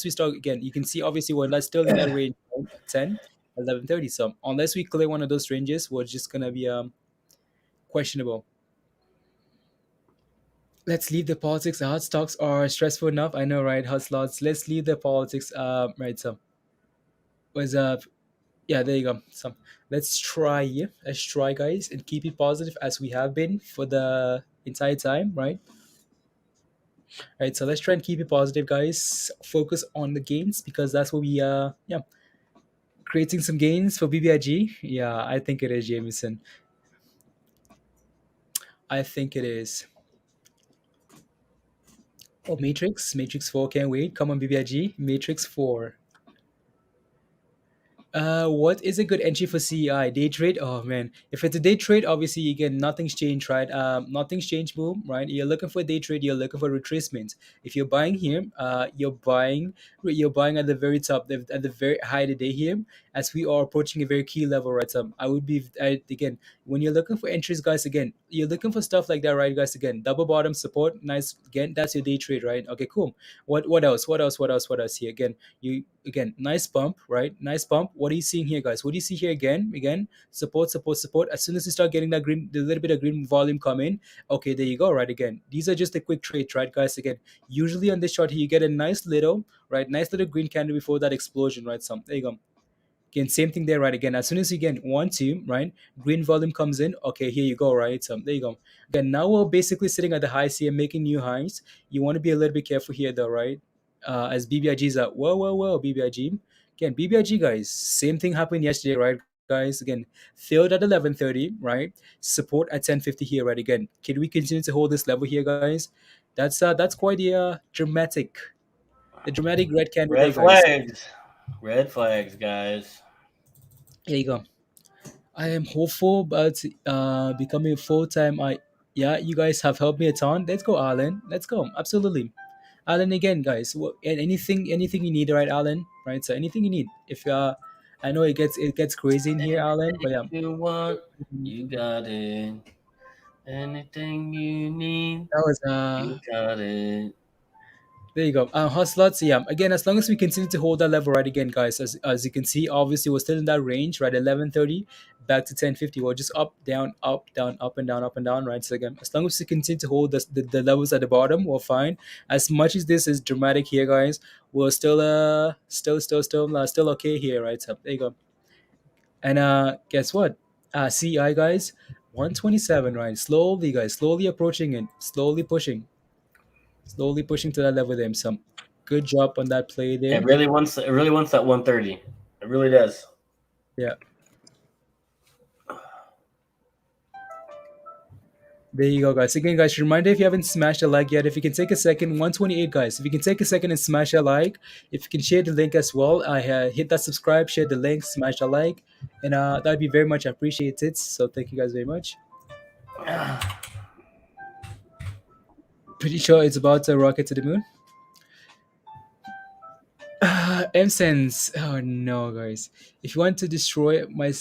start again, you can see obviously we're not still in that range, right? 10, 11:30. So unless we clear one of those ranges, we're just gonna be questionable. Let's leave the politics. Hot stocks are stressful enough. I know, right? Hot slots. Let's leave the politics. Right. So was yeah, there you go. So let's try. Yeah, let's try, guys, and keep it positive as we have been for the entire time, right? Right. So let's try and keep it positive, guys. Focus on the gains because that's what we yeah, creating some gains for BBIG. Yeah, I think it is, Jameson. I think it is. Oh, Matrix 4 can't wait. Come on, BBIG. Matrix 4. What is a good entry for CEI? Day trade? Oh man, if it's a day trade, obviously again nothing's changed, right? Nothing's changed, boom, right? You're looking for a day trade. You're looking for retracement. If you're buying here, you're buying at the very top, at the very high of the day here, as we are approaching a very key level, right? So again, when you're looking for entries, guys, again, you're looking for stuff like that, right, guys? Again, double bottom support, nice. Again, that's your day trade, right? Okay, cool. What else? What else here? Again, you again nice bump, right? Nice bump. What are you seeing here, guys? What do you see here? Again support. As soon as you start getting that green, the little bit of green volume come in, okay, there you go, right? Again, these are just the quick trades, right, guys? Again, usually on this chart here you get a nice little green candle before that explosion, right? So there you go. Again, same thing there, right? Again, as soon as you get 1 2, right, green volume comes in, okay, here you go, right? So there you go. Again, now we're basically sitting at the highs here, making new highs. You want to be a little bit careful here though, right? As BBIG's up, whoa, BBIG. Again, BBIG, guys, same thing happened yesterday, right, guys? Again, failed at 11:30, right? Support at 10:50 here, right? Again, can we continue to hold this level here, guys? That's quite the dramatic red candle there, Red guys. flags. Red flags, guys. Here you go. I am hopeful about becoming full time. Yeah, you guys have helped me a ton. Let's go, Alan. Let's go. Absolutely, Alan. Again, guys. And anything you need, right, Alan? Right. So anything you need. If I know it gets crazy in here, Alan. But yeah, You want, you got it. Anything you need, that was you got it. there you go. Hot slots, yeah. Again, as long as we continue to hold that level, right? Again, guys, as you can see, obviously we're still in that range, right? 11:30 back to 10:50. We're just up, down, up and down, up and down, right? So again, as long as we continue to hold the levels at the bottom, we're fine. As much as this is dramatic here, guys, we're still okay here, right? So there you go. And guess what? CI guys, 127, right? Slowly, guys, slowly approaching it, slowly pushing to that level there. Some good job on that play there. It really wants that 130. It really does. Yeah. There you go, guys. Again, guys, reminder if you haven't smashed a like yet, if you can take a second, 128, guys. If you can take a second and smash a like, if you can share the link as well, hit that subscribe, share the link, smash a like, and that'd be very much appreciated. So thank you guys very much. Pretty sure it's about to rocket to the moon. MSense. Oh no, guys. If you want to destroy my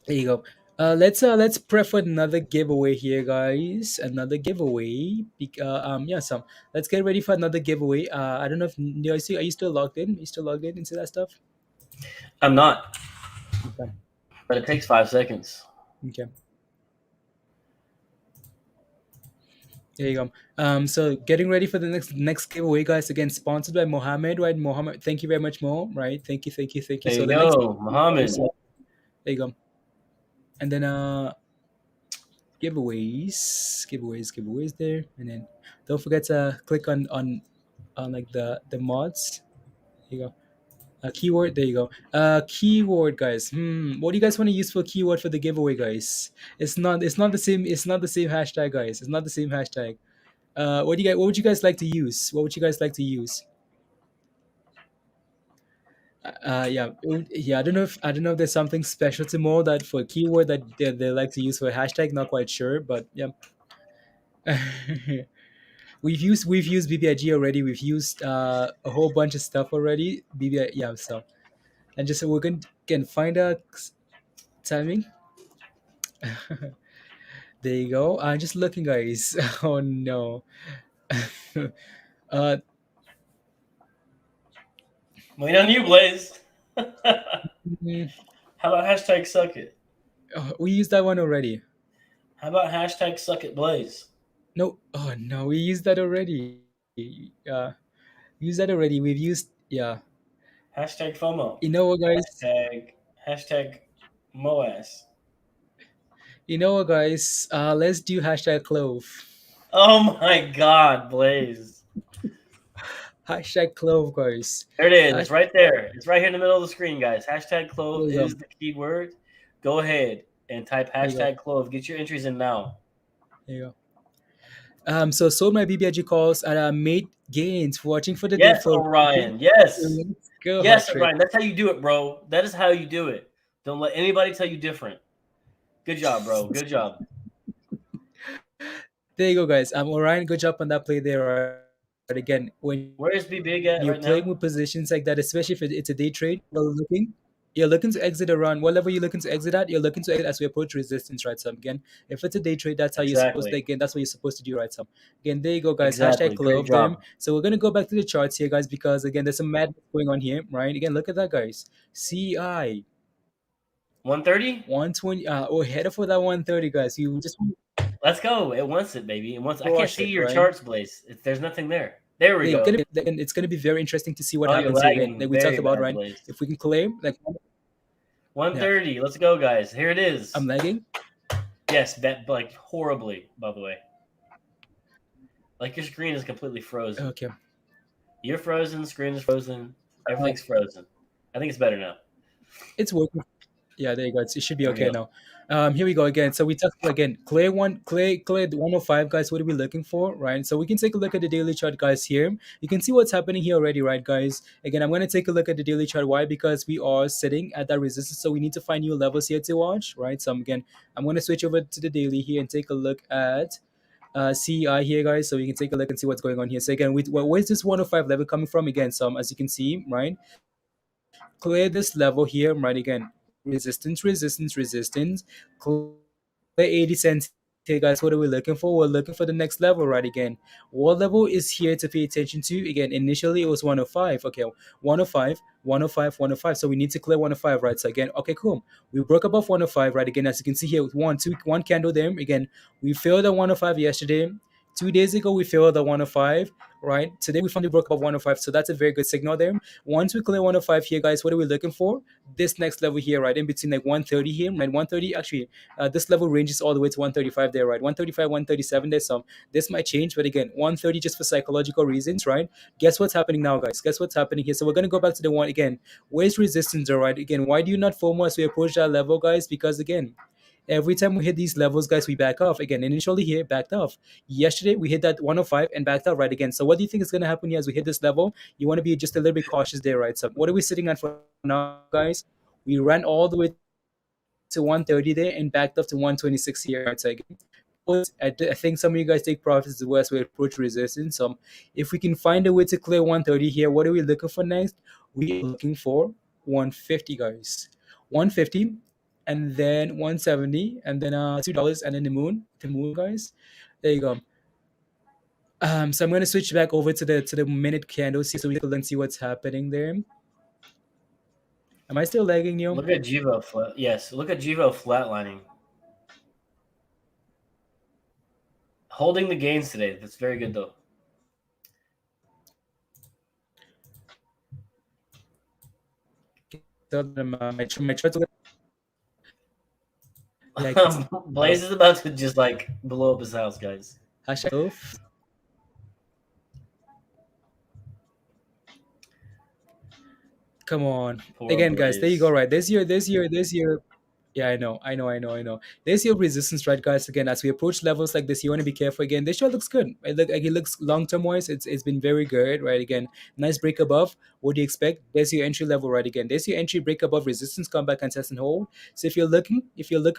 there you go. Let's prep for another giveaway here, guys. Another giveaway. Yeah, so let's get ready for another giveaway. I don't know if are you still logged in? Are you still logged in into that stuff? I'm not, Okay. but it takes 5 seconds. Okay. There you go. So getting ready for the next giveaway, guys. Again, sponsored by Mohammed, right? Mohammed, thank you very much, Mo. Right? Thank you. There So you the next go, Muhammad. there you go. And then giveaways there, and then don't forget to click on like the mods. There you go. Keyword. There you go. Keyword, guys. What do you guys want to use for keyword for the giveaway, guys? It's not the same. It's not the same hashtag, guys. It's not the same hashtag. What would you guys like to use? What would you guys like to use? Yeah. I don't know if there's something special to more that for a keyword that they like to use for a hashtag. Not quite sure, but yeah. We've used BBIG already. We've used a whole bunch of stuff already. BBI, yeah. So and just so we can find a timing. There you go. I'm just looking, guys. Oh no. uh, Wait on you, Blaze. mm, How about hashtag suck it? we used that one already. How about hashtag suck it, Blaze? No. Oh no, we used that already. Used that already. We've used, yeah. Hashtag FOMO. You know what, guys? Hashtag MOAS. You know what, guys? Let's do hashtag clove. Oh my God, Blaze. Hashtag clove, guys. There it is. Hashtag It's right there. It's right here in the middle of the screen, guys. Hashtag clove clove. is the keyword. Go ahead and type There you go. hashtag clove. Get your entries in now. There you go. So sold my BBIG calls and made gains. Watching for the Yes, for Orion. Yes. let's go, hot Yes, trade. Orion. That's how you do it, bro. That is how you do it. Don't let anybody tell you different. Good job, bro. Good job. There you go, guys. Orion, good job on that play there. Right? Again, when Where is BBIG you're at right playing now? with positions like that, especially if it's a day trade, you're looking to exit around what level you're looking to exit at. You're looking to exit as we approach resistance, right? So again, if it's a day trade, that's how you're supposed to, Exactly. again, that's what you're supposed to do, right? So again, there you go, guys. Exactly. Hashtag Great clove them. job. So we're gonna go back to the charts here, guys, because again, there's some madness going on here, right? Again, look at that, guys. CEI 130? 120. We're headed for that 130, guys. You just want Let's go. It wants it, baby. It wants. to I can't crush see it, your right? charts, Blaze. There's nothing there. There we They're go. it's gonna be very interesting to see what Oh, you're happens here again. lagging Like we talked very about, bad, right? Blaze. If we can claim, like, yeah, 130. Let's go, guys. Here it is. I'm lagging. Yes, bet like horribly, by the way. Like your screen is completely frozen. Okay. You're frozen. Screen is frozen. Everything's frozen. I think it's better now. It's working. Yeah, there you go. It should be There we okay go. now. Here we go again. So we talked again. Clear 105, guys. What are we looking for, right? So we can take a look at the daily chart, guys. Here you can see what's happening here already, right, guys? Again, I'm going to take a look at the daily chart. Why? Because we are sitting at that resistance, so we need to find new levels here to watch, right? So again, I'm going to switch over to the daily here and take a look at CEI here, guys, so we can take a look and see what's going on here. So again, where's this 105 level coming from? Again, as you can see, right, clear this level here, right? Again, resistance, clear 80 cents here, guys. What are we looking for? We're looking for the next level, right? Again, what level is here to pay attention to? Again, initially it was 105. Okay, 105, 105, 105. So we need to clear 105, right? So again, okay, cool. We broke above 105, right? Again, as you can see here, one candle there. Again, we failed at 105 yesterday. 2 days ago, we failed at 105, right? Today, we finally broke above 105. So that's a very good signal there. Once we clear 105 here, guys, what are we looking for? This next level here, right? In between like 130 here, right? 130, actually, this level ranges all the way to 135 there, right? 135, 137, there's some. This might change, but again, 130 just for psychological reasons, right? Guess what's happening now, guys? Guess what's happening here? So we're going to go back to the one again. Where's resistance, all right? Again, why do you not FOMO as we approach that level, guys? Because again, every time we hit these levels, guys, we back off. Again, initially here, backed off. Yesterday, we hit that 105 and backed out right again. So what do you think is going to happen here as we hit this level? You want to be just a little bit cautious there, right? So what are we sitting at for now, guys? We ran all the way to 130 there and backed up to 126 here, right? So again, I think some of you guys take profits as we approach resistance. So if we can find a way to clear 130 here, what are we looking for next? We are looking for 150, guys. 150, and then 170, and then $2, and then the moon, guys. There you go. So I'm gonna switch back over to the minute candles here so we can see what's happening there. Am I still lagging, Neil? Look at Jivo flat. Yes, look at Jivo flatlining. Holding the gains today. That's very good though. So my charts are like Blaze is about to just like blow up his house, guys. hashtag. Come on. Poor Again, guys, there you go, Blaze. right? There's your Yeah, I know. There's your resistance, right, guys? Again, as we approach levels like this, you want to be careful. Again, this sure looks good. It looks long term wise, it's been very good, right? Again, nice break above. What do you expect? There's your entry level, right? Again, there's your entry break above resistance, come back and test and hold. So if you're looking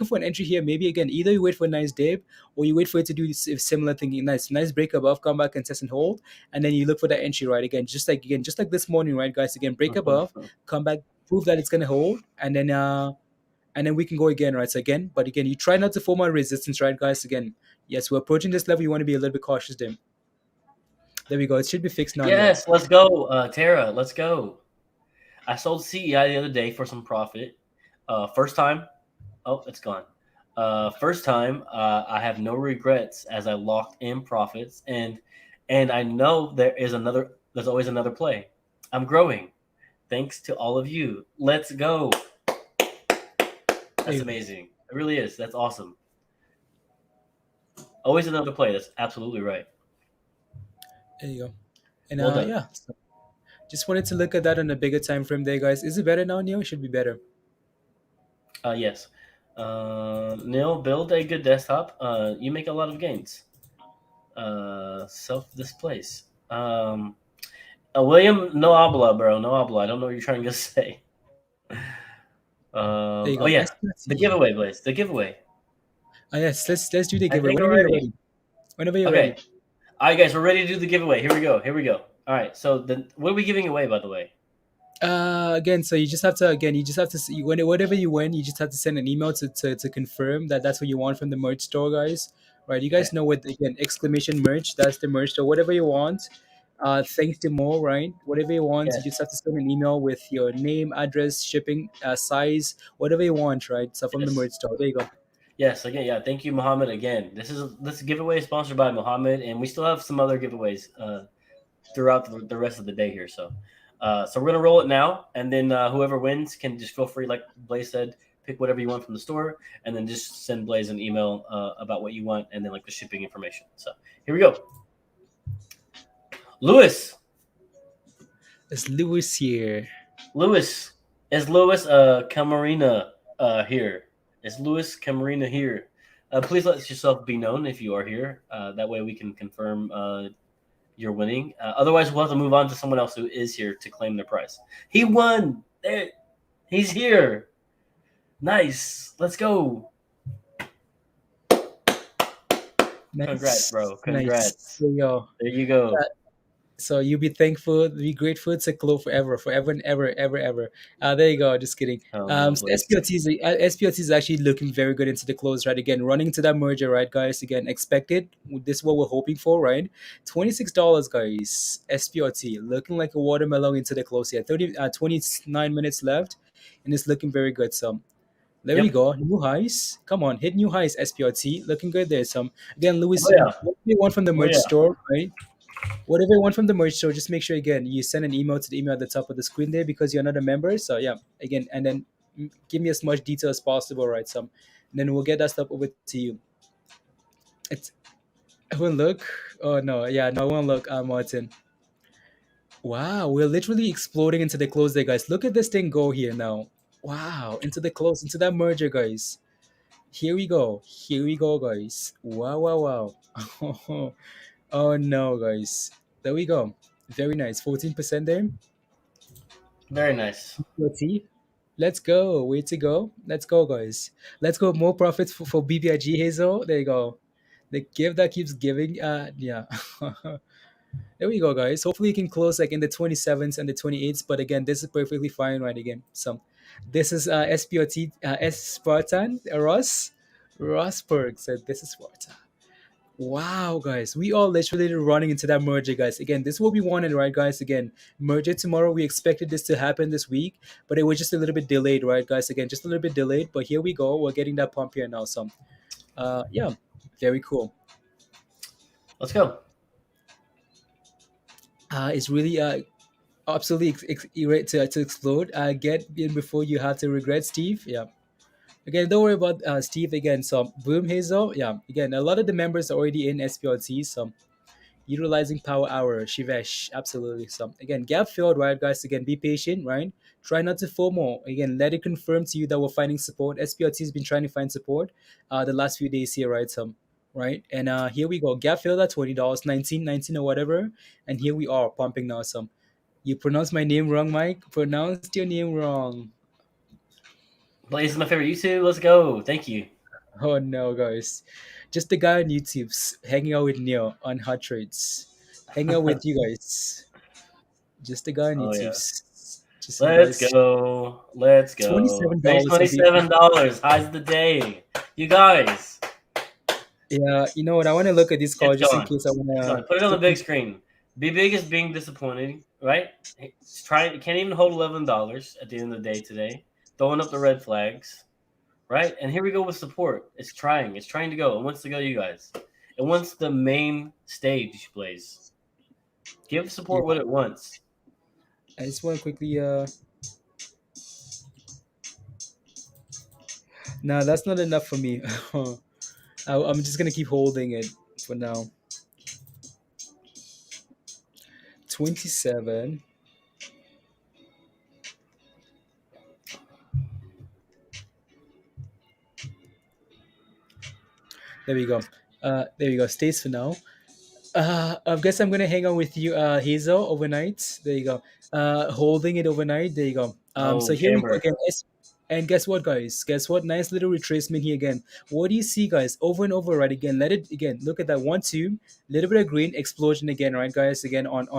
for an entry here, maybe again, either you wait for a nice dip or you wait for it to do this similar thing. Nice break above, come back and test and hold, and then you look for that entry, right? Again, just like this morning, right, guys? Again, break above, come back, prove that it's gonna hold, and then we can go again, right? So again, but again, you try not to form a resistance, right, guys? Again, yes, we're approaching this level. You want to be a little bit cautious there. There we go. It should be fixed now. Yeah. Yes, let's go, Tara. Let's go. I sold CEI the other day for some profit. First time. Oh, it's gone. First time. I have no regrets as I locked in profits, and I know there's always another play. I'm growing, thanks to all of you. Let's go. That's amazing. It really is. That's awesome. Always another play. That's absolutely right. There you go. And Well done. yeah, so just wanted to look at that on a bigger time frame there, guys. Is it better now, Neil? It should be better. Yes. Neil, build a good desktop. You make a lot of gains. Self displace. William, no habla, bro. No habla. I don't know what you're trying to say. There you go. Oh yeah, SPRT. the giveaway, Blaze. The giveaway. Yes, let's do the I giveaway think whenever we're you're ready. ready. Whenever you're Okay. ready. All right, guys, we're ready to do the giveaway. Here we go. Here we go. All right. So what are we giving away, by the way? Again, so you just have to see whatever you win, you just have to send an email to confirm that that's what you want from the merch store, guys. Right? You guys Okay. know what, again, exclamation merch, that's the merch store. Whatever you want. Thanks to more, right? Whatever you want, you Yes. just have to send an email with your name, address, shipping, size, whatever you want, right? So from the Yes. merch store. There you go. Yes. Again, yeah. Thank you, Mohammed. Again, this giveaway is sponsored by Mohammed, and we still have some other giveaways throughout the rest of the day here. So we're gonna roll it now, and then whoever wins can just feel free, like Blaze said, pick whatever you want from the store, and then just send Blaze an email about what you want, and then like the shipping information. So here we go. Lewis, It's Lewis here. Lewis, is Lewis Camarina here? Is Lewis Camarina here? Please let yourself be known if you are here. That way we can confirm you're winning. Otherwise, we'll have to move on to someone else who is here to claim their prize. He won. There, he's here. Nice. Let's go. Congrats, bro. Congrats. Nice. There you go. There you go. So you be thankful, be grateful to CLOV forever and ever. There you go. Just kidding. Oh, no, So Blaze. SPRT is actually looking very good into the close, right? Again, running to that merger, right, guys? Again, expected. This is what we're hoping for, right? $26, guys. SPRT looking like a watermelon into the close here. 29 minutes left, and it's looking very good. So there we Yep. go. New highs. Come on, hit new highs. SPRT looking good there. Some again, Louis. Oh, yeah. What do you want from the Oh, merch yeah. store, right? Whatever you want from the merch store, just make sure again you send an email to the email at the top of the screen there because you're not a member. So yeah, again, and then give me as much detail as possible, right? And then we'll get that stuff over to you. I won't look. Oh no, yeah, no, I won't look. Martin. Wow, we're literally exploding into the close there, guys. Look at this thing go here now. Wow, into the close, into that merger, guys. Here we go. Here we go, guys. Wow. Oh no, guys. There we go. Very nice. 14% there. Very nice. T. Let's go. Way to go. Let's go, guys. Let's go. More profits for BBIG Hazel. There you go. The gift that keeps giving. Yeah. There we go, guys. Hopefully you can close like in the 27s and the 28s. But again, this is perfectly fine, right? Again, so this is SPRT Spartan Ross Berg said this is Spartan. Wow, guys, we are literally running into that merger, guys. Again, this is what we wanted, right, guys? Again, merger tomorrow. We expected this to happen this week, but it was just a little bit delayed, right, guys? Again, just a little bit delayed, but here we go. We're getting that pump here now. So, yeah, very cool. Let's go. It's really absolutely to explode. Get in before you have to regret, Steve. Yeah. Again, don't worry about Steve again. So, Boom Hazel. Yeah. Again, a lot of the members are already in SPRT. So, Utilizing power hour, Shivesh, absolutely. So again, gap filled, right, guys? Again, be patient, right? Try not to FOMO. Again, let it confirm to you that we're finding support. SPRT has been trying to find support the last few days here, right? Some right, and here we go. Gap filled at $20, 19 or whatever, and here we are pumping now. Some you pronounced my name wrong, Mike. Pronounced your name wrong. Blaze is my favorite YouTube. Let's go. Thank you. Oh no, guys. Just the guy on YouTube's hanging out with Neil on Hot Trades. Hanging out with you guys. Just the guy on Oh yeah. YouTube's. Just you Let's guys. go. Let's go. Today's $27 will be. $27. Highs of the day. You guys. Yeah, you know what? I want to look at this call It's just in gone. case I want It's gone. Put it on the big screen. BBIG is being disappointed, right? It's trying. It can't even hold $11 at the end of the day today. Throwing up the red flags, right? And here we go with support. It's trying. It's trying to go. It wants to go, you guys. It wants the main stage, Blaze. Give support what it wants. I just want to quickly. No, that's not enough for me. I'm just gonna keep holding it for now. 27. There we go. There we go. Stays for now. I guess I'm gonna hang out with you, Hazel, overnight. There you go. Holding it overnight. There you go. So Oh, here we go Camber. again. And guess what, guys? Guess what? Nice little retracement here again. What do you see, guys? Over and over, right? Again, let it again. Look at that 1-2, little bit of green explosion again, right, guys? Again on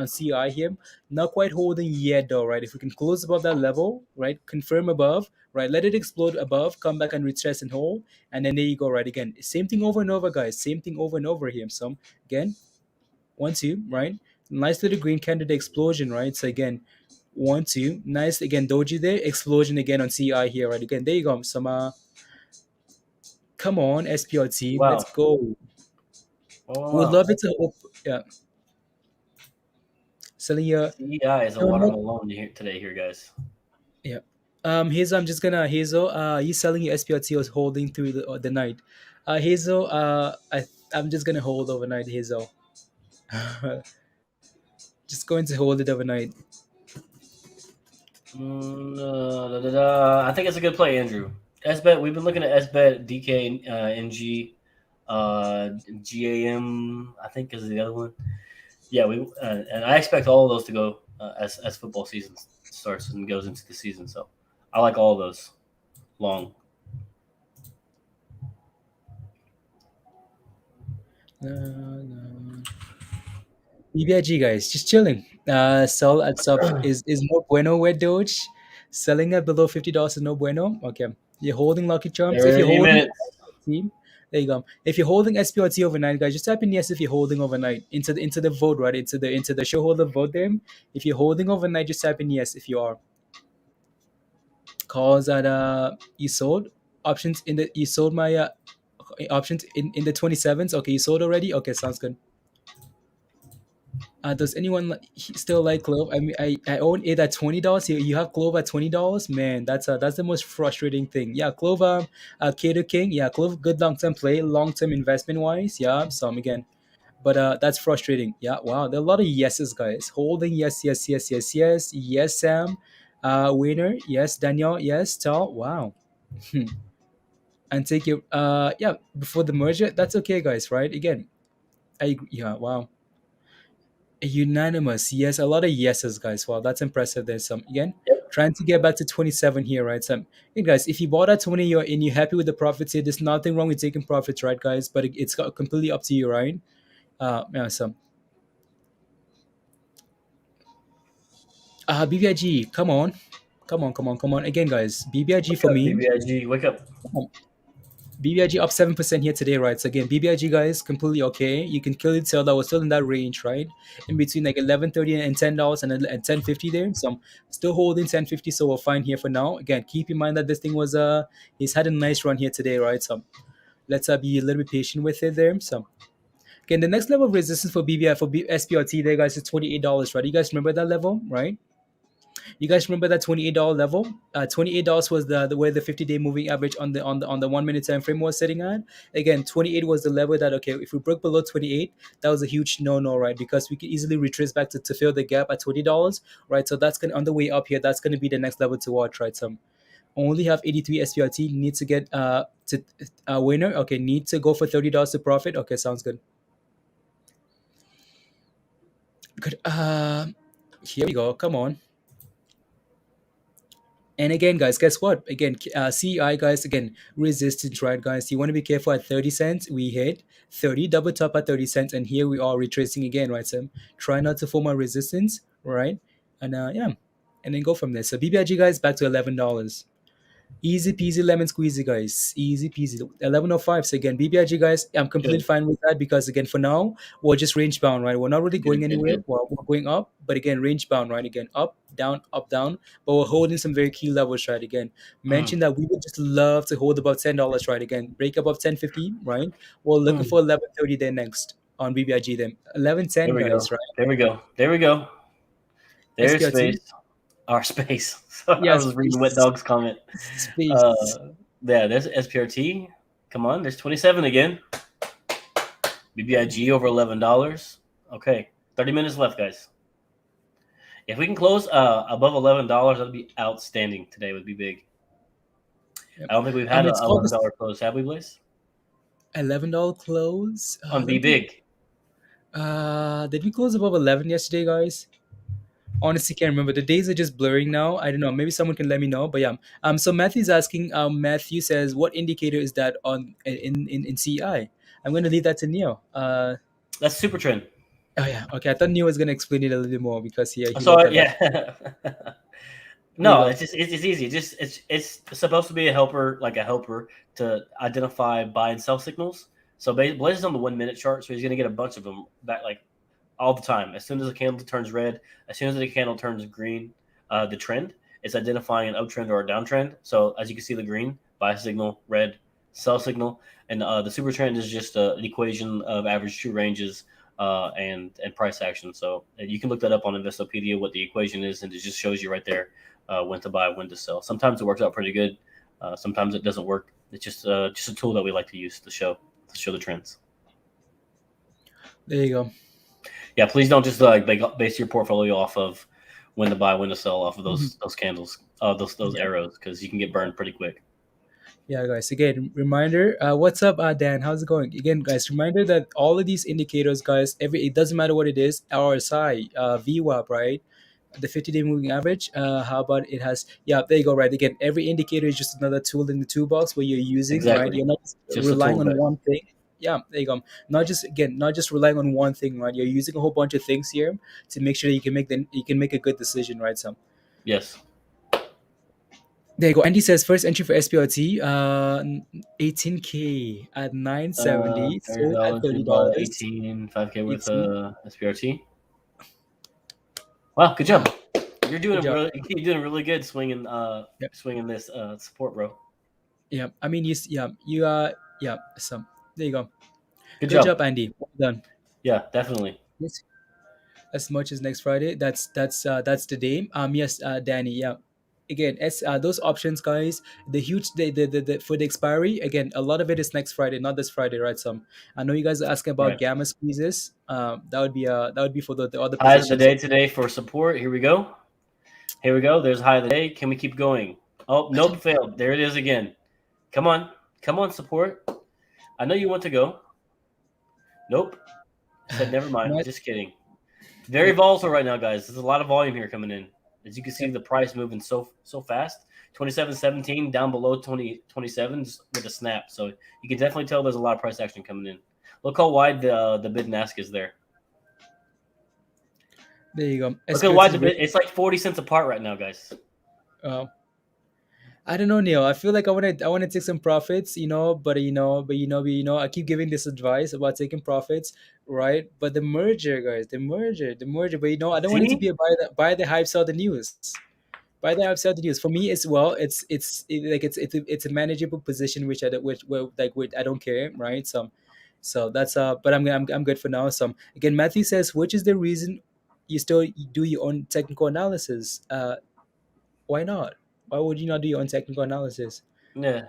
CI here. Not quite holding yet, though, right? If we can close above that level, right? Confirm above, right? Let it explode above. Come back and retest and hold, and then there you go, right? Again, same thing over and over, guys. Same thing over and over here. So again, 1-2, right? Nice little green candidate explosion, right? So again, 1-2, nice again doji there, explosion again on CI here, right? Again, there you go. Some come on, SPRT, Wow. let's go. Would Wow. love it to yeah. Selling your CEI is a watermelon today here, guys. yeah. Hazel, I'm just gonna Hazel. You selling your SPRT or holding through the night? Hazel, I'm just gonna hold overnight, Hazel. Just going to hold it overnight. I think it's a good play, Andrew. SBET, we've been looking at SBET, DK, NG, GAM, I think is the other one. Yeah, and I expect all of those to go as football season starts and goes into the season. So I like all of those long. BBIG guys, just chilling. Sell at sub is no bueno with Doge. Selling at below $50 is no bueno. Okay. You're holding Lucky Charms. If you're holding team, there you go. If you're holding SPRT overnight, guys, just type in yes if you're holding overnight into the vote, right? Into the shareholder vote there. If you're holding overnight, just type in yes if you are. Calls that you sold options in the you sold my options in the 27s. Okay, you sold already. Okay, sounds good. Does anyone still like CLOV? I mean, I own it at $20. You have CLOV at $20, man. That's the most frustrating thing. Yeah, CLOV, Cato King. Yeah, CLOV, good long term play, long term investment wise. Yeah, some again, but that's frustrating. Yeah, wow, there are a lot of yeses, guys. Holding yes, yes, yes, yes, yes, yes, Sam, winner, yes, Daniel, yes, Tal. Wow, and take your yeah before the merger. That's okay, guys. Right? Again, yeah, wow. Unanimous. Yes, a lot of yeses, guys. Wow, that's impressive. There's some again trying to get back to 27 here, right? So, hey guys, if you bought at 20 and you're happy with the profits here, there's nothing wrong with taking profits, right, guys? But it's completely up to you, right? Yeah, so BBIG, come on. Come on, come on, come on. Again, guys, BBIG for me. BBIG, wake up. BBIG up 7% here today, right? So again, BBIG guys, completely okay. You can clearly tell that we're still in that range, right? In between like $11.30 and $10 and $10.50 there. So I'm still holding $10.50, so we're fine here for now. Again, keep in mind that this thing was he's had a nice run here today, right? So let's be a little bit patient with it there. So again, the next level of resistance for SPRT there, guys, is $28, right? You guys remember that level, right? You guys remember that $28 level? $28 was the where the 50-day moving average on the 1 minute time frame was sitting at. Again, 28 was the level that, okay, if we broke below 28, that was a huge no, right? Because we could easily retrace back to fill the gap at $20, right? So that's gonna, on the way up here, that's gonna be the next level to watch, right? So only have 83 SPRT, need to get to a winner. Okay, need to go for $30 to profit. Okay, sounds good. Good. Here we go. Come on. And again, guys, guess what? Again, CEI, guys, again, resistance, right, guys? You want to be careful at 30 cents. We hit 30, double top at 30 cents. And here we are retracing again, right? So try not to form a resistance, right? And yeah, and then go from there. So BBIG, guys, back to $11. Easy peasy lemon squeezy, guys. Easy peasy. 11.05. So again, BBIG, guys, I'm completely Good. fine with that because again, for now, we're just range bound, right? We're not really going Good, anywhere. good. We're going up, but again, range bound, right? Again, up, down, but we're holding some very key levels, right? Again, mention that we would just love to hold above $10, right? Again, break above 10.50, right? We're looking for 11.30 there next on BBIG then. 11.10, There we guys, go. right? There we go. There we go. There's SPRT. space. Our space. So I Yes, was reading Wet Dog's comment. space. Yeah, there's SPRT. Come on, there's 27 again. BBIG over $11. Okay, 30 minutes left, guys. If we can close above $11, that'd be outstanding. Today would be big. Yep. I don't think we've had It's an called $11 close, have we, Blaze? $11 close. On Let me BBIG. Did we close above 11 yesterday, guys? Honestly, can't remember. The days are just blurring now. I don't know. Maybe someone can let me know. But yeah. So Matthew's asking. Matthew says, "What indicator is that on in CEI?" I'm going to leave that to Neo. That's super trend. Oh yeah. Okay. I thought Neo was going to explain it a little bit more because he So looked at yeah. There you No, go. it's just it's easy. It's supposed to be a helper, like a helper to identify buy and sell signals. So Blaze is on the 1 minute chart, so he's going to get a bunch of them back like all the time. As soon as the candle turns red, as soon as the candle turns green, the trend is identifying an uptrend or a downtrend. So as you can see, the green buy signal, red sell signal, and the super trend is just an equation of average true ranges and price action. So you can look that up on Investopedia what the equation is, and it just shows you right there when to buy, when to sell. Sometimes it works out pretty good. Sometimes it doesn't work. It's just a tool that we like to use to show the trends. There you go. Yeah, please don't just base your portfolio off of when to buy, when to sell off of those candles, those arrows, because you can get burned pretty quick. Yeah, guys. Again, reminder. What's up, Dan? How's it going? Again, guys. Reminder that all of these indicators, guys. It doesn't matter what it is. RSI, VWAP, right? The 50-day moving average. How about it has? Yeah, there you go. Right. Again, every indicator is just another tool in the toolbox where you're using. Right. Exactly. You're not Just a relying tool, on guys. one thing. Yeah, there you go. Not just relying on one thing. Right. You're using a whole bunch of things here to make sure that you can make a good decision. Right. So. Yes. There you go. Andy says first entry for SPRT, 18K at 970, sold at $30. We $30. bought 18, 5K worth SPRT. Wow, good job. You're doing really good swinging swinging this support, bro. Yeah, I mean you yeah. So there you go. Good Good job. job, Andy. Well done. Yeah, definitely. Yes. As much as next Friday. That's the day. Yes, Danny. Yeah. Again, those options, guys. The huge the for the expiry. Again, a lot of it is next Friday, not this Friday, right? So I know you guys are asking about Right. gamma squeezes. That would be for the other Highs of the positions. day today for support. Here we go. There's high of the day. Can we keep going? Oh, nope, failed. There it is again. Come on, support. I know you want to go. Nope. Said never mind. Just kidding. Very volatile right now, guys. There's a lot of volume here coming in. As you can see, the price moving so fast. 27.17 down below 27 just with a snap. So you can definitely tell there's a lot of price action coming in. Look how wide the bid and ask is there. There you go. Look how wide the bid. It's like 40 cents apart right now, guys. I don't know, Neil. I feel like I want to take some profits, but I keep giving this advice about taking profits, right? But the merger, guys, the merger. But I don't want it to be a buy the hype, sell the news. Buy the hype, sell the news. For me, as well, it's a manageable position, which I don't care, right? So that's but I'm good for now. So again, Matthew says, which is the reason you still do your own technical analysis? Why not? Why would you not do your own technical analysis? Yeah.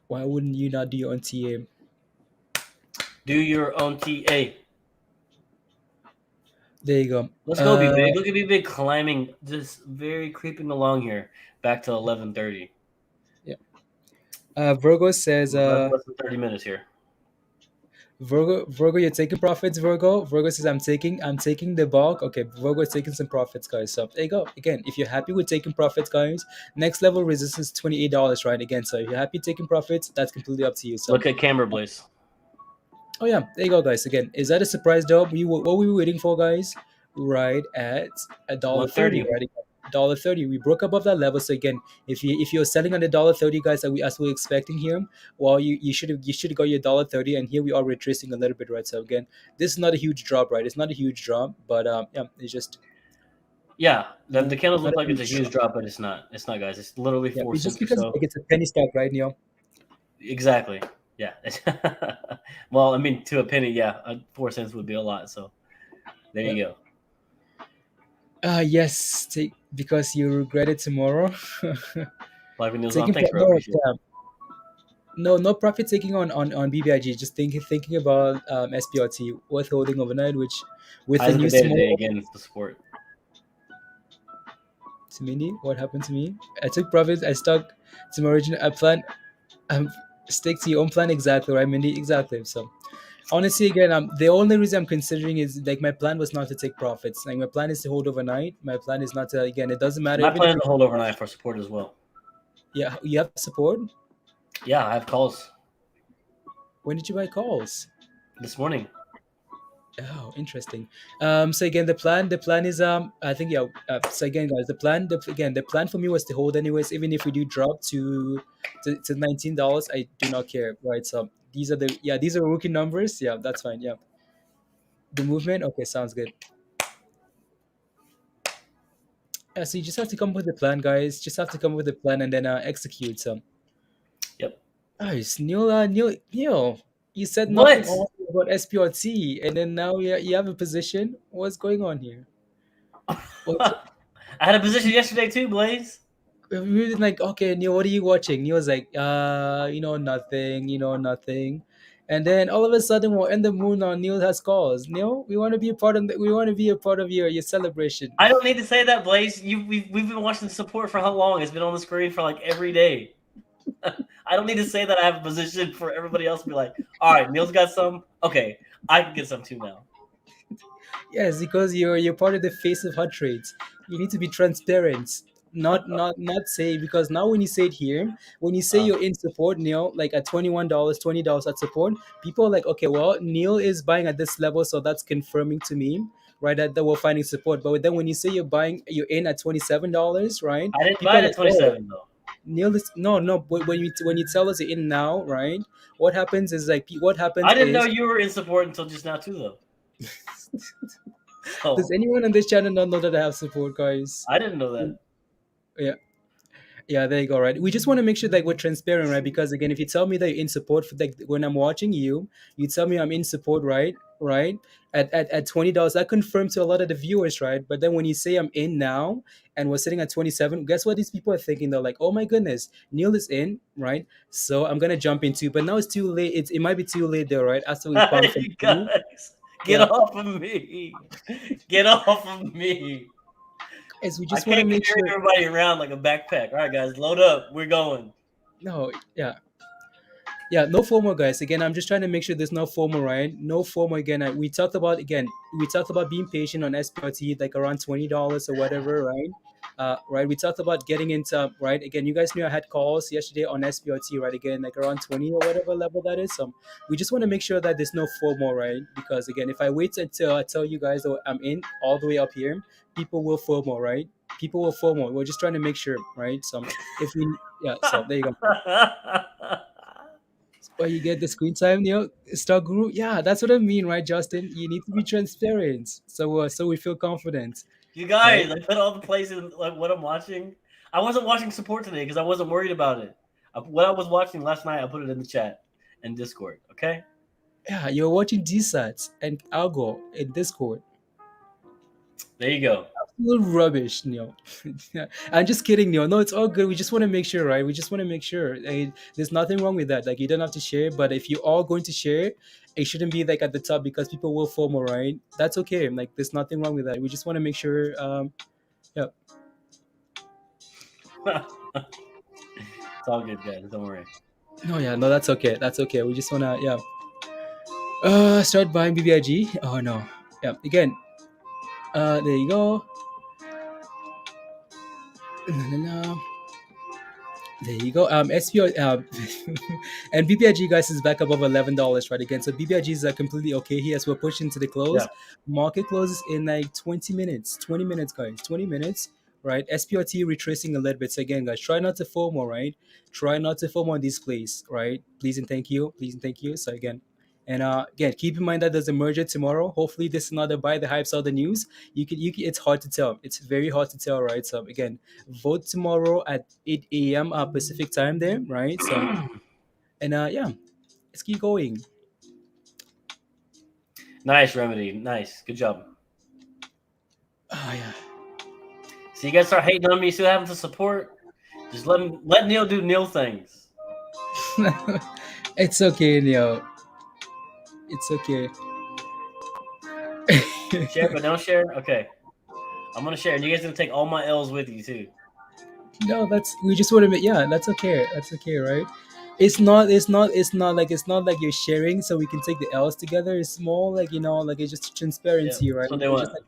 Why wouldn't you not do your own TA? Do your own TA. There you go. Let's go, BBIG. Look at BBIG climbing, just very creeping along here, back to 11:30. Yeah. Virgo says, Less than 30 minutes here. Virgo, you're taking profits. Virgo says, I'm taking the bulk. Okay, Virgo is taking some profits, guys. So there you go. Again, if you're happy with taking profits, guys, next level resistance $28, right? Again, so if you're happy taking profits, that's completely up to you. So Look at Camera Blaze. oh yeah, there you go, guys. Again, is that a surprise though? What we were waiting for, guys, right at $1.30, right? $1.30. We broke above that level. So again, if you're selling on the $1.30, guys, as we're expecting here, well, you should have got your $1.30, and here we are retracing a little bit, right? So again, this is not a huge drop, right? It's not a huge drop, but yeah, it's just the candles not look a like it's a huge drop, but it's not. It's not, guys. It's literally 4 it's cents just or because so. like, it's a penny stock, right, Neil? Exactly. Yeah. Well, I mean, to a penny, yeah, 4 cents would be a lot. So there you go. Yes, because you regret it tomorrow. Live news on. Taking Thanks, bro. Appreciate it. no profit taking on BBIG. Just thinking about SPRT worth holding overnight, which with the new day again the support. To Mindy, what happened to me? I took profits. I stuck to my original plan. Stick to your own plan exactly, right, Mindy? Exactly. So honestly, again, the only reason I'm considering is like my plan was not to take profits. Like my plan is to hold overnight. My plan is not to. Again, it doesn't matter. My plan is to hold overnight for support as well. Yeah, you have support. Yeah, I have calls. When did you buy calls? This morning. Oh, interesting. So again, the plan is I think yeah. So again, guys, the plan for me was to hold anyways, even if we do drop to $19. I do not care, right? So these are rookie numbers. Yeah, that's fine. Yeah, the movement. Okay, sounds good. Yeah, so you just have to come up with the plan, guys. Just have to come up with the plan and then execute. So Yep. nice, Neil. You said What? nothing about SPRT, and then now you have a position. What's going on here? I had a position yesterday too, Blaze. We were like, okay, Neil, what are you watching? Neil was like, nothing. And then all of a sudden, we're in the moon on Neil has calls. Neil, we want to be a part of your celebration. I don't need to say that, Blaze. We've been watching the support for how long? It's been on the screen for like every day. I don't need to say that I have a position for everybody else to be like, all right, Neil's got some. Okay, I can get some too now. Yes, because you're part of the face of hot trades. You need to be transparent. Not say, because now when you say it here, when you say you're in support, Neil, like at $21, $20 at support, people are like, okay, well, Neil is buying at this level, so that's confirming to me, right, that we're finding support. But then when you say you're in at $27, right? I didn't People buy are it like, at 27 though. Neil is no. But when you tell us you're in now, right? What happens is I didn't know you were in support until just now too, though. So, does anyone on this channel not know that I have support, guys? I didn't know that. Yeah, there you go, right? We just want to make sure that we're transparent, right? Because again, if you tell me that you're in support for like when I'm watching you tell me I'm in support, right? At $20, that confirms to a lot of the viewers, right? But then when you say I'm in now and we're sitting at 27, guess what these people are thinking? They're like, oh my goodness, Neil is in, right? So I'm gonna jump into, but now it's too late. It might be too late though, right? After we found You guys, get off of me. Get off of me. As we just want to make carry everybody around like a backpack. All right, guys, load up. We're going. No, yeah, no FOMO, guys. Again, I'm just trying to make sure there's no FOMO, right? No FOMO. Again, we talked about being patient on SPRT, like around $20 or whatever, right? Right. We talked about getting into, right. Again, you guys knew I had calls yesterday on SPRT, right? Again, like around 20 or whatever level that is. We just want to make sure that there's no FOMO, right? Because again, if I wait until I tell you guys that I'm in all the way up here, people will FOMO, right? People will FOMO. We're just trying to make sure, right? So there you go. Why you get the screen time, Stock Guru? Yeah, that's what I mean, right, Justin? You need to be transparent, so we feel confident. You guys, right? I put all the places like what I'm watching. I wasn't watching support today because I wasn't worried about it. What I was watching last night, I put it in the chat and Discord. Okay. Yeah, you're watching DSATs and Algo in Discord. There you go. Absolute rubbish, Neil. I'm just kidding, Neil. No, it's all good. We just want to make sure, right? We just want to make sure. There's nothing wrong with that. Like, you don't have to share, but if you're all going to share, it shouldn't be like at the top because people will FOMO, right? That's okay. Like, there's nothing wrong with that. We just want to make sure. Yeah. It's all good, guys. Don't worry. No, yeah, no, that's okay. That's okay. We just wanna, yeah. Start buying BBIG. Oh no. Yeah. Again. There you go. No. There you go. SPO and BBIG guys is back above $11 right again. So BBIG is completely okay here as we're pushing to the close. Yeah. Market closes in like 20 minutes. 20 minutes, guys. 20 minutes. Right. SPRT retracing a little bit. So again, guys, try not to FOMO, right? Try not to FOMO on this place, right? Please and thank you. Please and thank you. So again. And again, keep in mind that there's a merger tomorrow. Hopefully, this is not a buy the hypes all the news. You can. It's hard to tell. It's very hard to tell, right? So again, vote tomorrow at 8 a.m. Pacific time there, right? So, and yeah, let's keep going. Nice, Remedy. Nice. Good job. Oh yeah. So you guys start hating on me, still having to support. Just let Neil do Neil things. It's okay, Neil. It's okay. Share, but don't share. Okay, I'm gonna share, and you guys gonna take all my L's with you too. No, we just want to make, yeah, that's okay. That's okay, right? It's not like you're sharing so we can take the L's together. It's more like, like it's just transparency, Yeah, right? that's what they It's want. just like,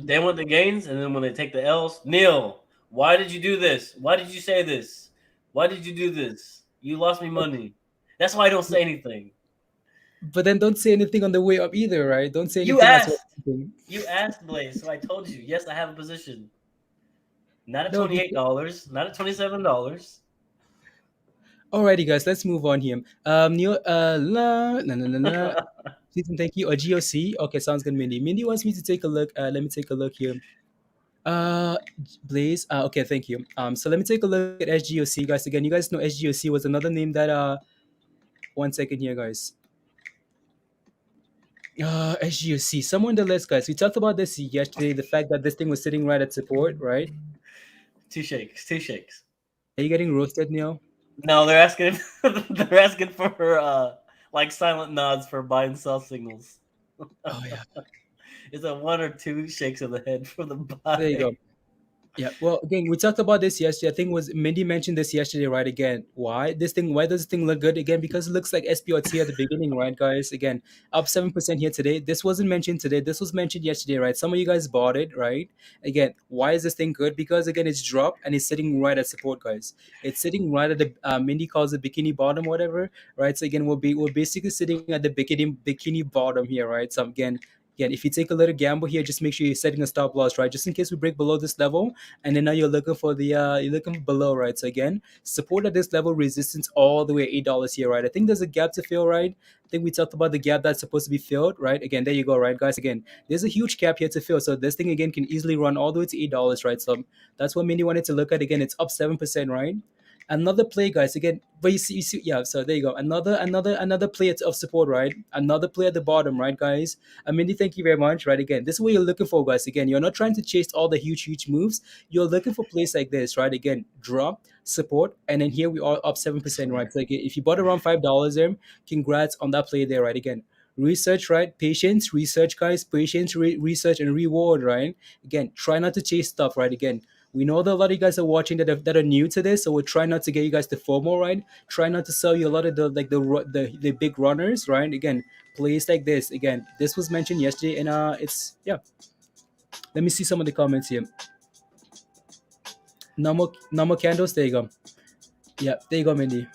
They want the gains, and then when they take the L's, Neil, why did you do this? Why did you say this? Why did you do this? You lost me money. That's why I don't say anything. but then don't say anything on the way up either, right? Don't say You anything as asked. well. You asked, Blaze, so I told you. Yes, I have a position. Not at No, $28, not at $27. alrighty, guys, let's move on here. Neil, please and thank you. A GOC. Okay, sounds good, Mindy. Mindy wants me to take a look. Let me take a look here. Uh, Blaze. Okay, thank you. So let me take a look at SGOC, guys. Again, you guys know SGOC was another name that 1 second here, guys. SGOC. Somewhere in the list, guys. We talked about this yesterday. The fact that this thing was sitting right at support, right? Two shakes. Are you getting roasted, Neil? No, they're asking. They're asking for like silent nods for buy and sell signals. Oh yeah. It's a 1 or 2 shakes of the head for the buy. There you go. Yeah. Well, again, we talked about this yesterday. I think was Mindy mentioned this yesterday, right? Again, why does this thing look good? Again, because it looks like SPRT at the beginning, right, guys? Again, up 7% here today. This wasn't mentioned today. This was mentioned yesterday, right? Some of you guys bought it, right? Again, why is this thing good? Because again, it's dropped and it's sitting right at support, guys. It's sitting right at the Mindy calls it bikini bottom, whatever, right? So again, we're basically sitting at the bikini bottom here, right? So again, if you take a little gamble here, just make sure you're setting a stop loss, right? Just in case we break below this level, and then now you're looking for you're looking below, right? So again, support at this level, resistance all the way $8 here, right? I think there's a gap to fill, right? I think we talked about the gap that's supposed to be filled, right? Again, there you go, right, guys? Again, there's a huge gap here to fill, so this thing again can easily run all the way to $8, right? So that's what Mindy wanted to look at. Again, it's up 7%, right? Another play, guys. Again, but you see, yeah. So there you go. Another play of support, right? Another play at the bottom, right, guys? Mindy, thank you very much. Right, again, this is what you're looking for, guys. Again, you're not trying to chase all the huge moves. You're looking for plays like this, right? Again, drop support, and then here we are up 7%, right? So again, if you bought around $5 there, congrats on that play there, right? Again, research, right? Patience, research, guys. Patience, research, and reward, right? Again, try not to chase stuff, right? Again, we know that a lot of you guys are watching that are new to this, so we'll try not to get you guys to FOMO, right? Try not to sell you a lot of the big runners, right? Again, plays like this. Again, this was mentioned yesterday, and it's yeah. Let me see some of the comments here. Normal candles. There you go. Yeah, there you go, Mindy.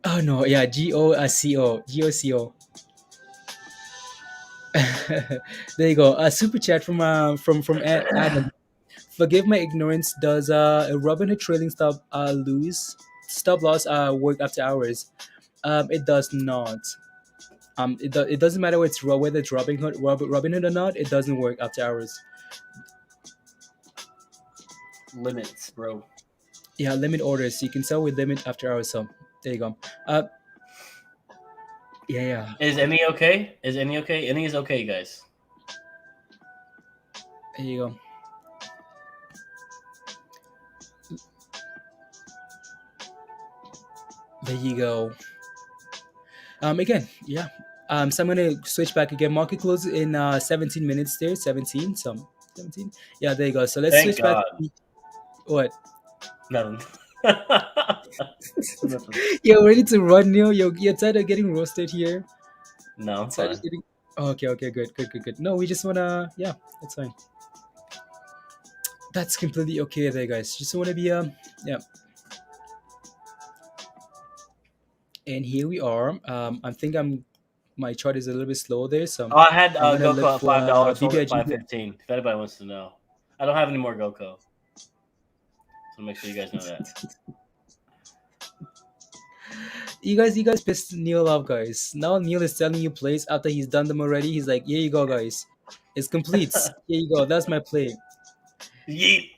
Oh no, yeah, GOCO. There you go. A super chat from Adam. Forgive my ignorance. Does a Robinhood trailing stop loss work after hours? It does not. It doesn't matter whether it's Robinhood or not. It doesn't work after hours. Limits, bro. Yeah, limit orders. You can sell with limit after hours. So there you go. Yeah. Is any okay? Is any okay? Any is okay, guys. There you go. There you go. Again, yeah. So I'm gonna switch back again. Market close in 17 minutes there. 17. Some 17. Yeah, there you go. So let's Thank switch back. God. What? Nothing. Nothing. You're ready to run, Neil. You're tired of getting roasted here. No, I'm Tired of fine. getting. Oh, okay, good. No, we just wanna. Yeah, that's fine. That's completely okay there, guys. Just wanna be yeah. And here we are. I think my chart is a little bit slow there, so Oh, I had I'm gonna look GOCO at for $5, sold at BBIG. $5.15. If anybody wants to know, I don't have any more GOCO, so make sure you guys know that. You guys pissed Neil off, guys. Now Neil is telling you plays after he's done them already. He's like, here you go, guys. It's complete. Here you go. That's my play. Yeet.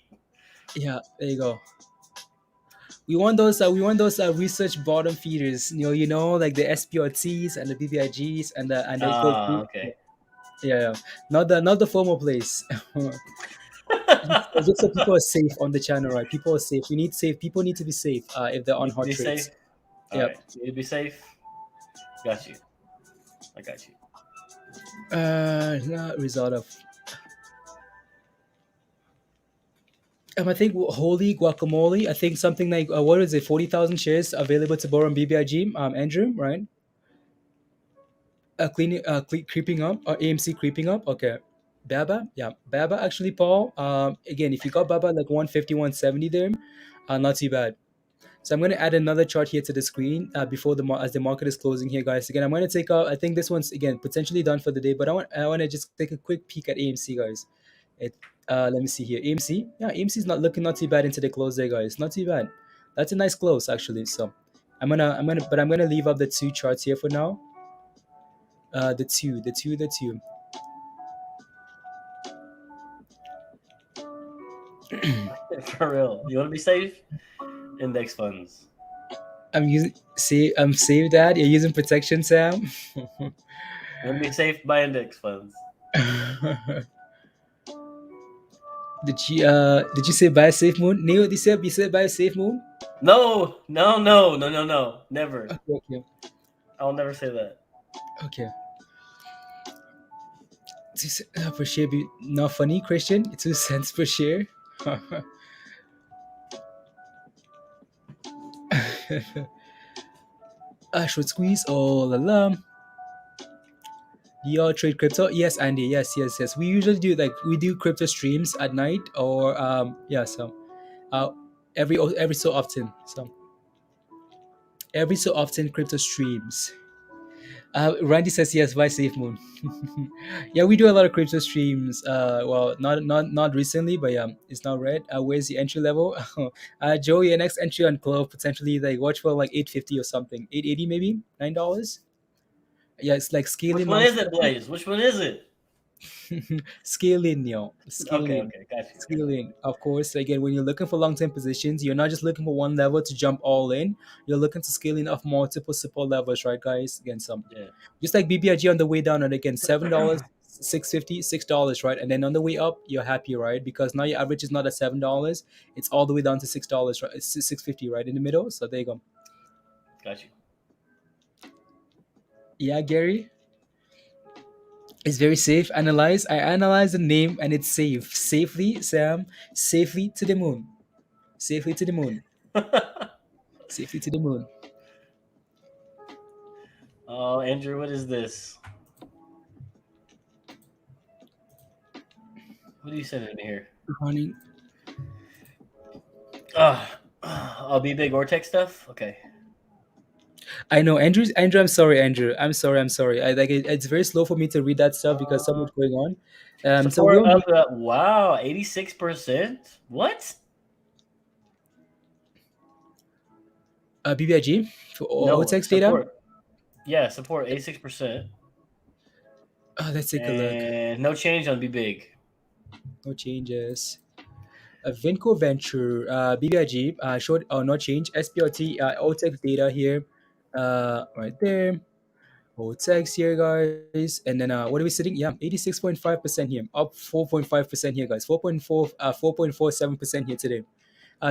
Yeah, there you go. We want those. Research bottom feeders. Like the SPRTs and the BBIGs and the equal. Okay. Yeah. Not the formal plays. Just so people are safe on the channel, right? People are safe. We need safe. People need to be safe. If they're on Need to hot be trades. safe. All Yep. right. Need to be safe. Got you. I got you. Result of. I think holy guacamole. I think something like what is it? 40,000 shares available to borrow on BBIG. Andrew, right? Creeping up or AMC creeping up. Okay, Baba, yeah, Baba. Actually, Paul. Again, if you got Baba like 150, 170 there, not too bad. So I'm going to add another chart here to the screen before as the market is closing here, guys. Again, I'm going to take out. I think this one's again potentially done for the day, but I want to just take a quick peek at AMC, guys. Let me see here. AMC, yeah, AMC is not too bad into the close there, guys. Not too bad. That's a nice close actually. So I'm gonna leave up the two charts here for now. The two. For real. You want to be safe? Index funds. I'm saved that. You're using protection, Sam. You want to be safe by index funds. Did you say buy a safe moon? Neil, you said buy a safe moon? No. Never. Okay. I'll never say that. Okay. 2 cents per share be not funny, Christian? 2 cents per share. Short squeeze. Oh la la. You all trade crypto? Yes, Andy. Yes. We usually do crypto streams at night or so every so often. So every so often crypto streams. Randy says yes, buy Safe Moon. Yeah, we do a lot of crypto streams. Well, not recently, but yeah, it's not red. Where's the entry level? Joe, your next entry on CLOV potentially like watch for like 850 or something, 880 maybe, $9. Yeah, it's like scaling. Which one is it, Blaze? Which one is it? Scaling, Okay, got you. Scaling, of course. Again, when you're looking for long-term positions, you're not just looking for one level to jump all in. You're looking to scaling off multiple support levels, right, guys? Again, Yeah. just like BBIG on the way down, and again, $7, $6.50, $6, right? And then on the way up, you're happy, right? Because now your average is not at $7; it's all the way down to $6, right? It's $6.50, right in the middle. So there you go. Got you. Yeah, Gary. It's very safe. Analyze. I analyze the name and it's safe. Safely, Sam. Safely to the moon. Safely to the moon. Safely to the moon. Oh, Andrew, what is this? What are you sending me here? Running. I'll be big Vortex stuff. Okay. I know, Andrew. I'm sorry, Andrew. I'm sorry. It's very slow for me to read that stuff because so much going on. So Support we'll up. Wow, 86%. What? BBIG for No, OTEX data. support. Yeah, support 86%. Let's take a look. And no change on Be Big. No changes. Vinco Venture, BBIG, showed not change. SPRT, OTEX data here, right there. OTEX here, guys. And then what are we sitting? Yeah, 86.5% here, up 4.5% here, guys. 4.47% here today.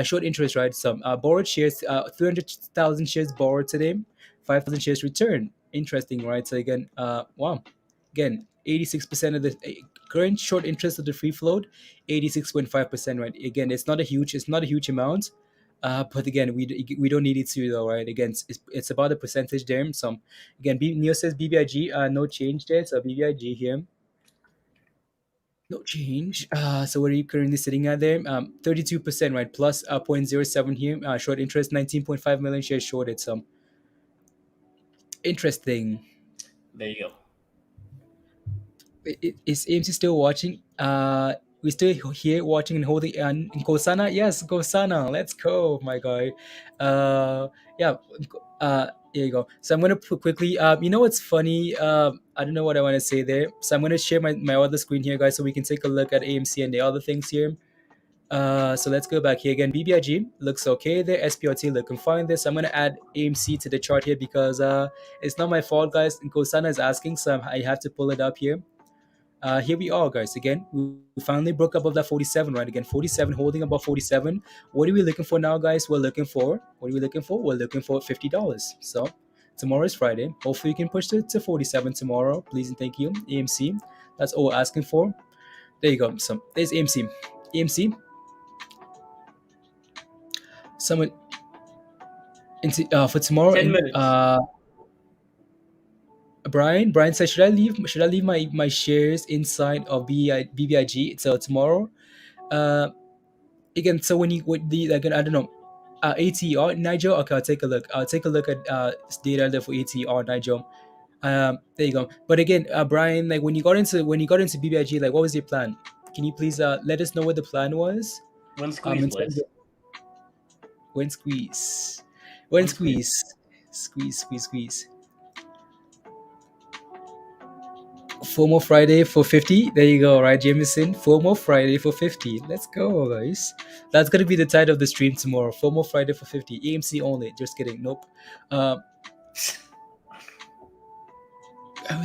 Short interest, right? Some borrowed shares, 300,000 shares borrowed today, 5,000 shares returned. Interesting, right? So again, wow, again, 86% of the current short interest of the free float, 86.5%, right? Again, it's not a huge amount, but again, we don't need it to though, right? Again, it's about a percentage there. So again, Neo says BBIG, no change there. So BBIG here. No change. So what are you currently sitting at there? 32%, right? Plus 0.07 here. Short interest, 19.5 million shares shorted. So interesting. There you go. Is AMC still watching? We still here watching and holding in Kosana? Yes, Kosana. Let's go, my guy. Yeah. Here you go. So I'm gonna put quickly. You know what's funny? I don't know what I want to say there. So I'm gonna share my other screen here, guys, so we can take a look at AMC and the other things here. So let's go back here again. BBIG looks okay there. SPRT looking fine there. So I'm gonna add AMC to the chart here because it's not my fault, guys. And Kosana is asking, so I have to pull it up here. Here we are, guys. Again, we finally broke above that 47, right? Again, 47, holding above 47. What are we looking for now, guys? What are we looking for? We're looking for $50. So tomorrow is Friday. Hopefully, you can push it to 47 tomorrow. Please and thank you, AMC. That's all we're asking for. There you go. So there's AMC. AMC. Someone for tomorrow. 10 minutes. Brian said, should I leave my shares inside of BBIG so tomorrow? Again, so when you with the like I don't know, ATR Nigel. Okay, I'll take a look. I'll take a look at data there for ATR Nigel. There you go. But again, Brian, like when you got into BBIG, like what was your plan? Can you please let us know what the plan was? When squeeze, in terms Blaze. of- when squeeze, When squeeze. FOMO Friday for 50. There you go, right, Jameson? FOMO Friday for 50. Let's go, guys. That's gonna be the title of the stream tomorrow. FOMO Friday for 50. AMC only. Just kidding. Nope. The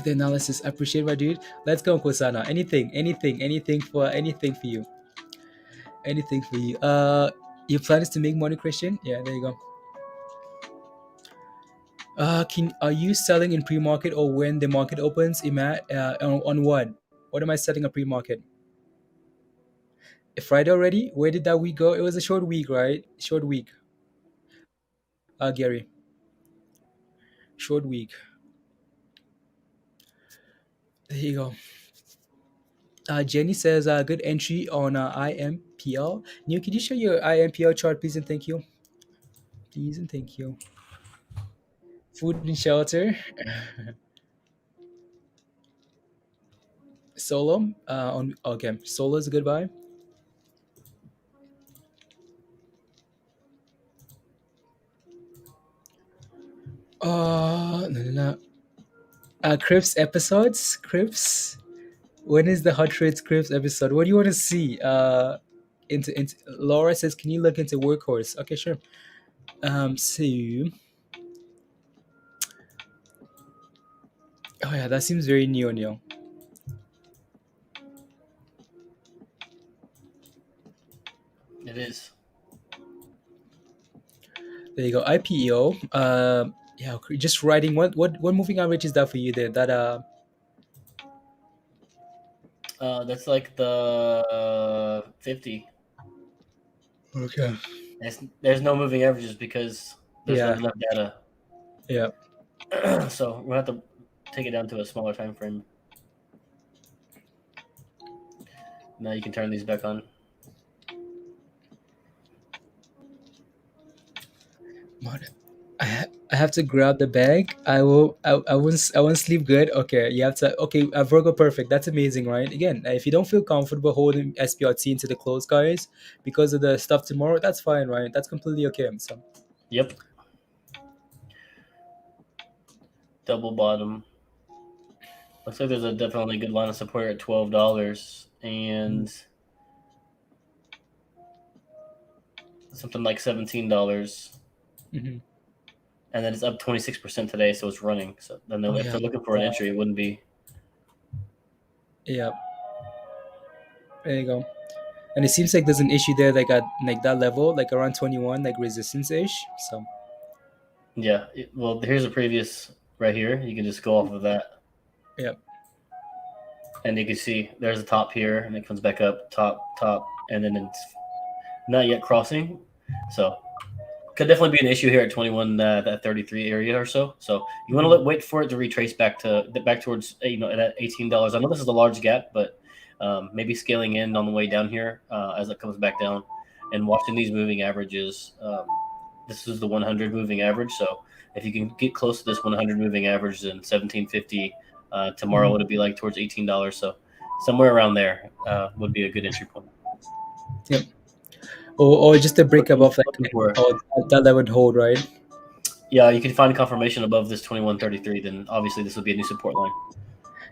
analysis. I appreciate my dude. Let's go, Kosana. Anything for you. Anything for you. Your plan is to make money, Christian? Yeah, there you go. Are you selling in pre-market or when the market opens? On what? What am I setting a pre-market? Friday already? Where did that week go? It was a short week, right? Short week. Gary. Short week. There you go. Jenny says, good entry on IMPL. Neil, can you show your IMPL chart, please and thank you? Please and thank you. Food and shelter. Solo. Solo is a good buy. No. Crips episodes. Crips. When is the Hot Trades Crips episode? What do you want to see? Into Laura says, can you look into Workhorse? Okay, sure. So. Oh yeah, that seems very new, Neil. It is. There you go. IPO. Yeah, just writing. What moving average is that for you there? That That's like the 50. Okay. There's no moving averages because there's not enough data. Yeah. So we'll have to take it down to a smaller time frame. Now you can turn these back on. I have to grab the bag. I won't sleep good. Okay, you have to. Okay, Virgo, perfect. That's amazing, right? Again, if you don't feel comfortable holding SPRT into the close, guys, because of the stuff tomorrow, that's fine, right? That's completely okay. So. Yep. Double bottom. Looks like there's a definitely good line of support at $12, and something like $17, Mm-hmm. and then it's up 26% today, so it's running. So then Oh if yeah. they're looking for an entry, it wouldn't be. Yeah. There you go. And it seems like there's an issue there, like at like that level, like around 21, like resistance ish. So Yeah. Well, here's a previous right here. You can just go off of that, yeah. and you can see there's a top here, and it comes back up, top, and then it's not yet crossing. So could definitely be an issue here at 21, that 33 area or so. So you want to wait for it to retrace back towards at $18. I know this is a large gap, but maybe scaling in on the way down here as it comes back down, and watching these moving averages. This is the 100 moving average. So if you can get close to this 100 moving average, then 1750 tomorrow would be like towards $18. So somewhere around there would be a good entry point. Yep. Or just a break above like Where- that would hold, right? Yeah, you can find confirmation above this 2133. Then obviously this will be a new support line.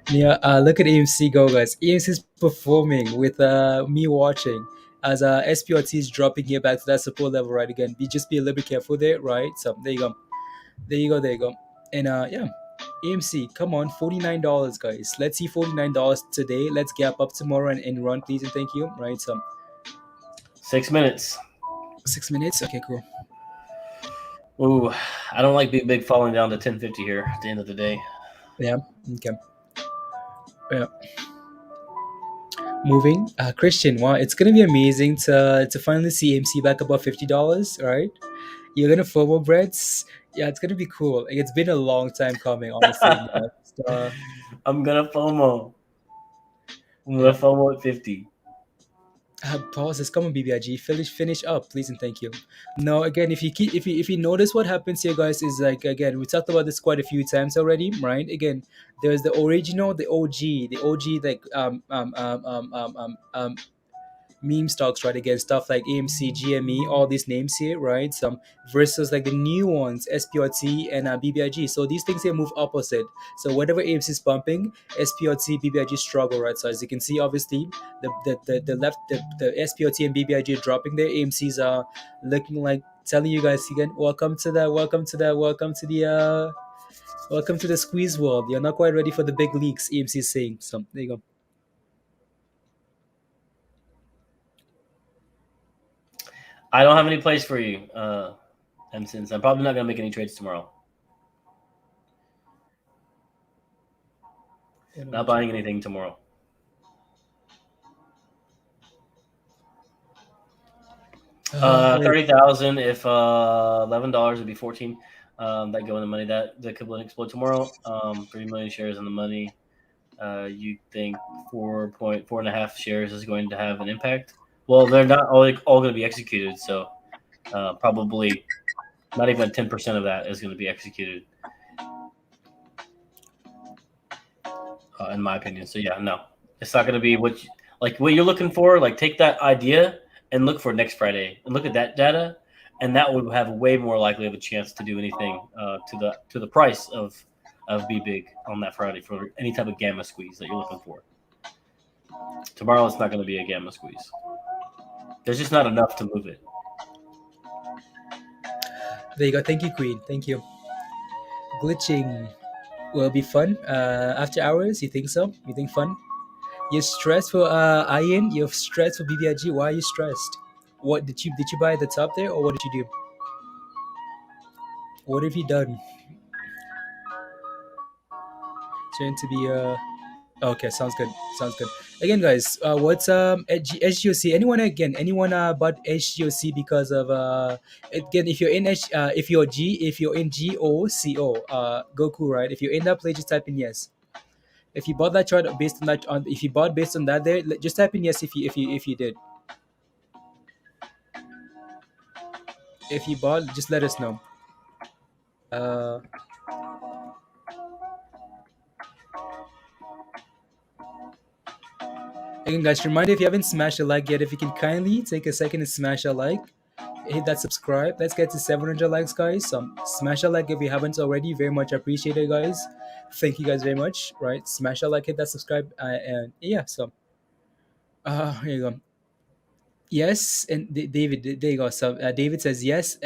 Yeah, look at AMC go, guys. AMC is performing with me watching as SPRT is dropping here back to that support level, right? Again, just be a little bit careful there, right? So there you go, there you go, there you go. And yeah, AMC, come on, $49, guys. Let's see $49 today. Let's gap up tomorrow and run, please and thank you, right? So 6 minutes. 6 minutes, okay, cool. Ooh, I don't like Big falling down to 1050 here at the end of the day. Yeah, okay. Yeah. Moving, Christian. Wow, it's gonna be amazing to finally see AMC back above $50. Right, you're gonna FOMO breads. Yeah, it's gonna be cool. Like, it's been a long time coming, honestly. I'm gonna FOMO. I'm gonna FOMO at 50. Pauses. Come on, BBIG. Finish up, please and thank you. No, again, if you notice what happens here, guys, is like, again, we talked about this quite a few times already, right? Again, there's the original, the OG, like meme stocks, right? Again, stuff like AMC, GME, all these names here, right? Some versus like the new ones, SPRT and BBIG. So these things here move opposite. So whatever AMC is pumping, SPRT, BBIG struggle, right? So as you can see, obviously, the left, the SPRT and BBIG are dropping there. AMC's are looking like telling you guys again, welcome to the squeeze world. You're not quite ready for the big leagues, AMC is saying. So there you go. I don't have any plays for you, since I'm probably not gonna make any trades tomorrow. Not buying anything tomorrow. $30,000. If $11 would be 14. That go in the money. That could explode tomorrow. 3 million shares in the money. You think 4.5 shares is going to have an impact? Well, they're not all going to be executed, so probably not even 10% of that is going to be executed, in my opinion. So yeah, no, it's not going to be what you're looking for. Like, take that idea and look for next Friday and look at that data, and that would have way more likely of a chance to do anything to the price of BBIG on that Friday for any type of gamma squeeze that you're looking for. Tomorrow it's not going to be a gamma squeeze. There's just not enough to move it. There you go. Thank you, Queen. Thank you. Glitching will be fun. After hours, you think so? You think fun? You're stressed for Ian? You're stressed for BBIG? Why are you stressed? What did you buy at the top there, or what did you do? What have you done? Trying to be okay, sounds good. Again, guys, what's SGOC? Anyone bought SGOC because of again, if you're in if you're in GOCO, Goku, right? If you're in that play, just type in yes. If you bought that chart based on that, if you bought based on that there, just type in yes if you did. If you bought, just let us know. Again, guys, reminder, if you haven't smashed a like yet, if you can kindly take a second and smash a like, hit that subscribe. Let's get to 700 likes, guys. Smash a like if you haven't already. Very much appreciated, guys. Thank you guys very much. Right, smash a like, hit that subscribe, and yeah. So, here you go. Yes, and David, there you go. So David says yes.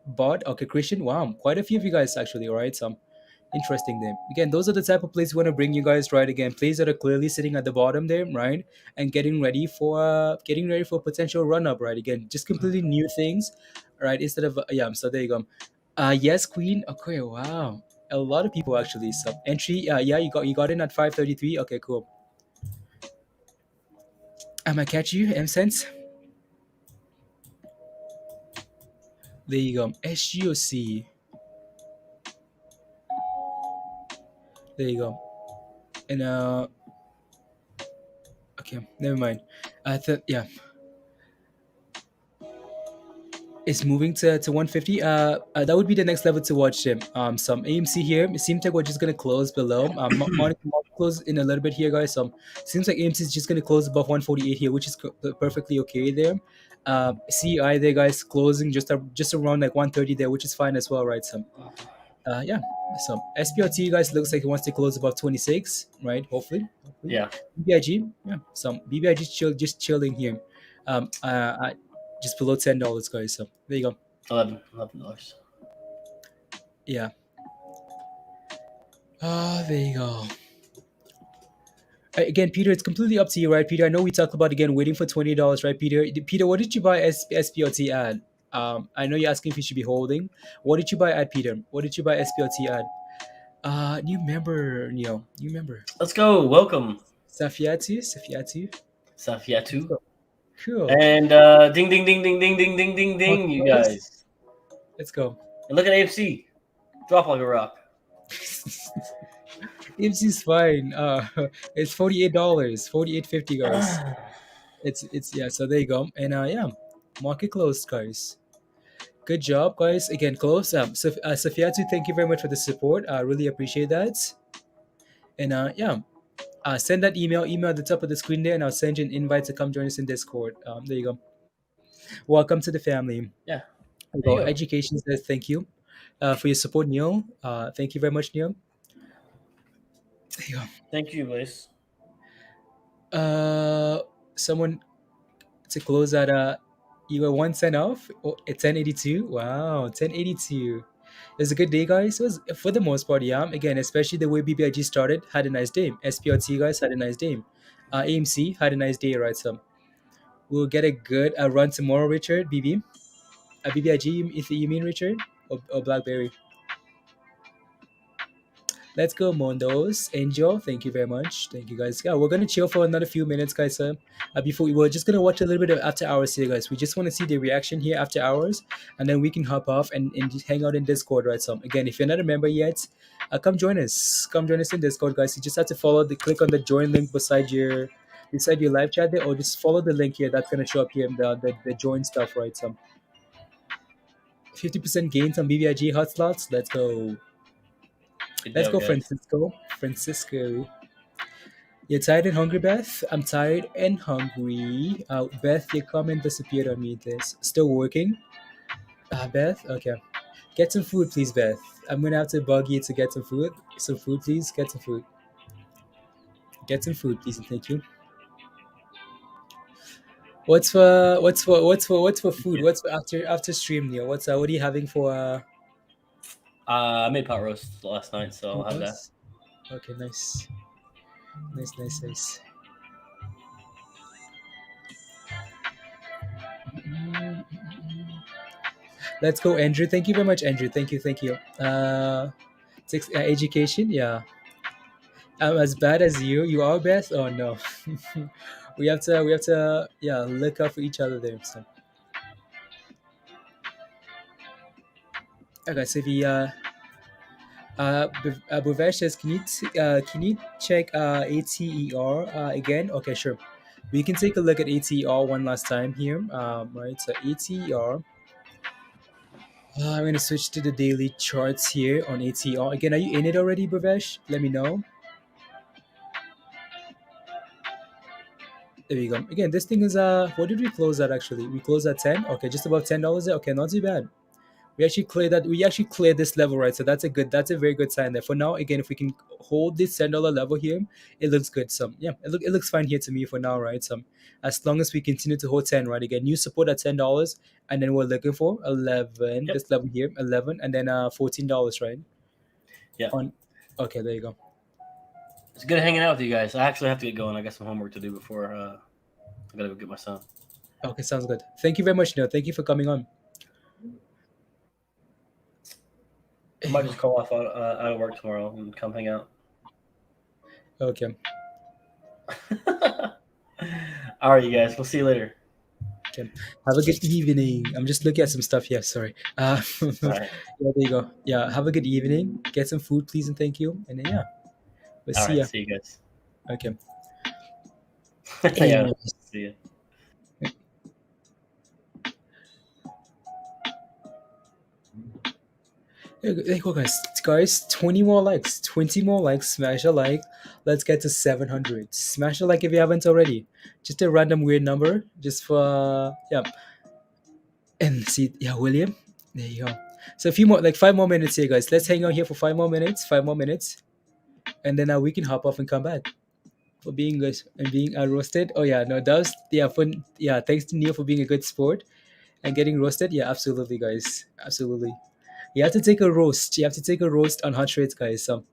Bot. Okay, Christian. Wow, quite a few of you guys actually. All right, some interesting there. Again, those are the type of plays we want to bring you guys right. Again, plays that are clearly sitting at the bottom there, right, and getting ready for potential run up, right. Again, just completely new things, right. Instead of yeah. So there you go. Yes, Queen. Okay, wow. A lot of people actually. So entry. Yeah, you got in at 5:33. Okay, cool. Am I catch you? M sense. There you go. SGOC. There you go. And okay, never mind. I thought yeah, it's moving to 150. That would be the next level to watch him. Some AMC here. It seems like we're just gonna close below. Monica close in a little bit here, guys. Seems like AMC is just gonna close above 148 here, which is perfectly okay there. CEI there, guys, closing just around like 130 there, which is fine as well, right? Yeah. So SPRT guys looks like it wants to close above 26, right? Hopefully. Yeah. BBIG, yeah. Some BBIG just chilling here. Just below $10, guys. So there you go. $11. Yeah. There you go. Again, Peter, it's completely up to you, right, Peter? I know we talked about again waiting for $20, right, Peter? Peter, what did you buy SPLT at? I know you're asking if you should be holding. What did you buy at, Peter? What did you buy SPLT at? New member, Neil. New member. Let's go. Welcome, Safiatu. Safiatu. Cool. And ding, ding, ding, ding, ding, ding, ding, ding, ding, you guys. Let's go. And look at AMC. Drop like a rock. AMC's fine. It's $48, $48.50, guys. It's yeah. So there you go. And yeah, market closed, guys. Good job, guys. Again, close. Safiatu, thank you very much for the support. I really appreciate that. And yeah, send that email at the top of the screen there, and I'll send you an invite to come join us in Discord. There you go. Welcome to the family. Yeah. Education says thank you for your support, Neil. Thank you very much, Neil. There you go. Thank you, Blaze. Someone to close at you were 1 cent off at 1082. Wow, 1082. It was a good day, guys. It was for the most part, yeah. Again, especially the way BBIG started, had a nice day. SPRT guys had a nice day. AMC had a nice day, right? So we'll get a good run tomorrow, Richard. BBIG, if you mean Richard or Blackberry. Let's go, Mondos. Angel, thank you very much. Thank you, guys. Yeah, we're gonna chill for another few minutes, guys. Before we're just gonna watch a little bit of after hours here, guys. We just want to see the reaction here after hours, and then we can hop off and just hang out in Discord, right? So again, if you're not a member yet, come join us. Come join us in Discord, guys. You just have to click on the join link beside your live chat there, or just follow the link here. That's gonna show up here in the join stuff, right? So 50% gains on BBIG hot slots. Let's go. Let's go, guys. Francisco. You're tired and hungry, Beth? I'm tired and hungry. Beth, your comment disappeared on me. This still working? Beth? Okay. Get some food, please, Beth. I'm gonna have to bug you to get some food. Some food, please. Get some food. Get some food, please, and thank you. What's for food? What's for after stream, Neil? What are you having for? I made pot roast last night, so I'll have that. Okay, nice. Nice. Let's go, Andrew. Thank you very much, Andrew. Thank you. Education, yeah. I'm as bad as you. You are best? Oh no. we have to yeah, look out for each other there. So. Okay, so the Bhuvesh says, can you check ATER again? Okay, sure. We can take a look at ATER one last time here. Right, so ATER. I'm gonna switch to the daily charts here on ATER. Again, are you in it already, Bhuvesh? Let me know. There we go. Again, this thing is what did we close at actually? We closed at 10. Okay, just about $10 there. Okay, not too bad. We actually cleared that. We actually cleared this level, right? So that's a very good sign there. For now, again, if we can hold this $10 level here, it looks good. So yeah, it looks fine here to me for now, right? So as long as we continue to hold 10, right? Again, new support at $10, and then we're looking for 11. Yep. This level here, 11, and then $14, right? Yeah. Okay, there you go. It's good hanging out with you guys. I actually have to get going. I got some homework to do before I gotta go get my son. Okay, sounds good. Thank you very much, Neil. Thank you for coming on. I might just call off out of work tomorrow and come hang out. Okay. All right, you guys. We'll see you later. Okay. Have a good evening. I'm just looking at some stuff here. Sorry. All right. Yeah, there you go. Yeah, have a good evening. Get some food, please, and thank you. And then yeah, we'll All see right. ya. See you guys. Okay. Yeah. See you. There you go, guys. 20 more likes. 20 more likes. Smash a like. Let's get to 700. Smash a like if you haven't already. Just a random weird number. Just for yeah. And see, yeah, William. There you go. So a few more, like 5 more minutes here, guys. Let's hang out here for 5 more minutes. 5 more minutes, and then we can hop off and come back. For being good and being roasted. Oh yeah, no, that was fun. Yeah, thanks to Neil for being a good sport and getting roasted. Yeah, absolutely, guys. Absolutely. You have to take a roast. You have to take a roast on hot trades, guys. So,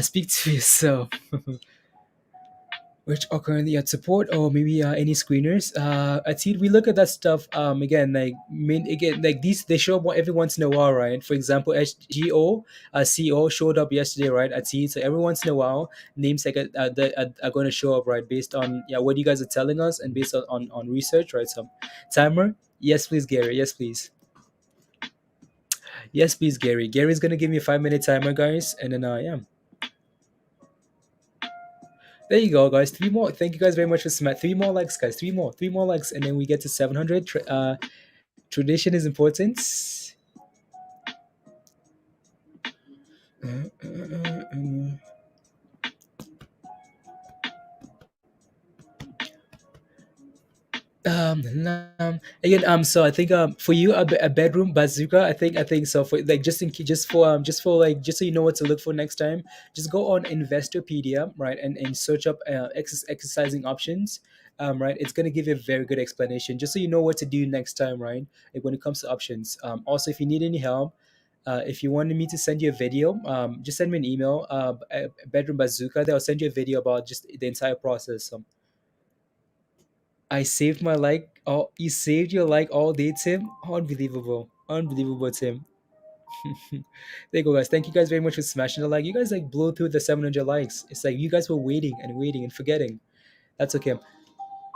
speak to yourself. Which are currently at support, or maybe any screeners. At Seed, we look at that stuff. Again, like these, they show up every once in a while, right? For example, HGO, CO showed up yesterday, right? At Seed, so every once in a while, names like that are going to show up, right? Based on what you guys are telling us and based on research, right? So, timer, yes, please, Gary, yes, please. Yes, please, Gary. Gary's gonna give me a 5 minute timer, guys, and then yeah. There you go, guys. 3 more. Thank you guys very much for smash. 3 more likes, guys. 3 more likes, and then we get to 700. Tradition is important. Again, so I think for you a bedroom bazooka. I think so, for like just for like just so you know what to look for next time, just go on Investopedia, right, and search up exercising options. Right, it's gonna give you a very good explanation, just so you know what to do next time, right? Like when it comes to options. Also, if you need any help, if you wanted me to send you a video, just send me an email. Bedroom bazooka. They'll send you a video about just the entire process. I saved my like. Oh, you saved your like all day, Tim. Unbelievable, unbelievable, Tim. There you go, guys. Thank you guys very much for smashing the like. You guys like blew through the 700 likes. It's like you guys were waiting and waiting and forgetting. That's okay.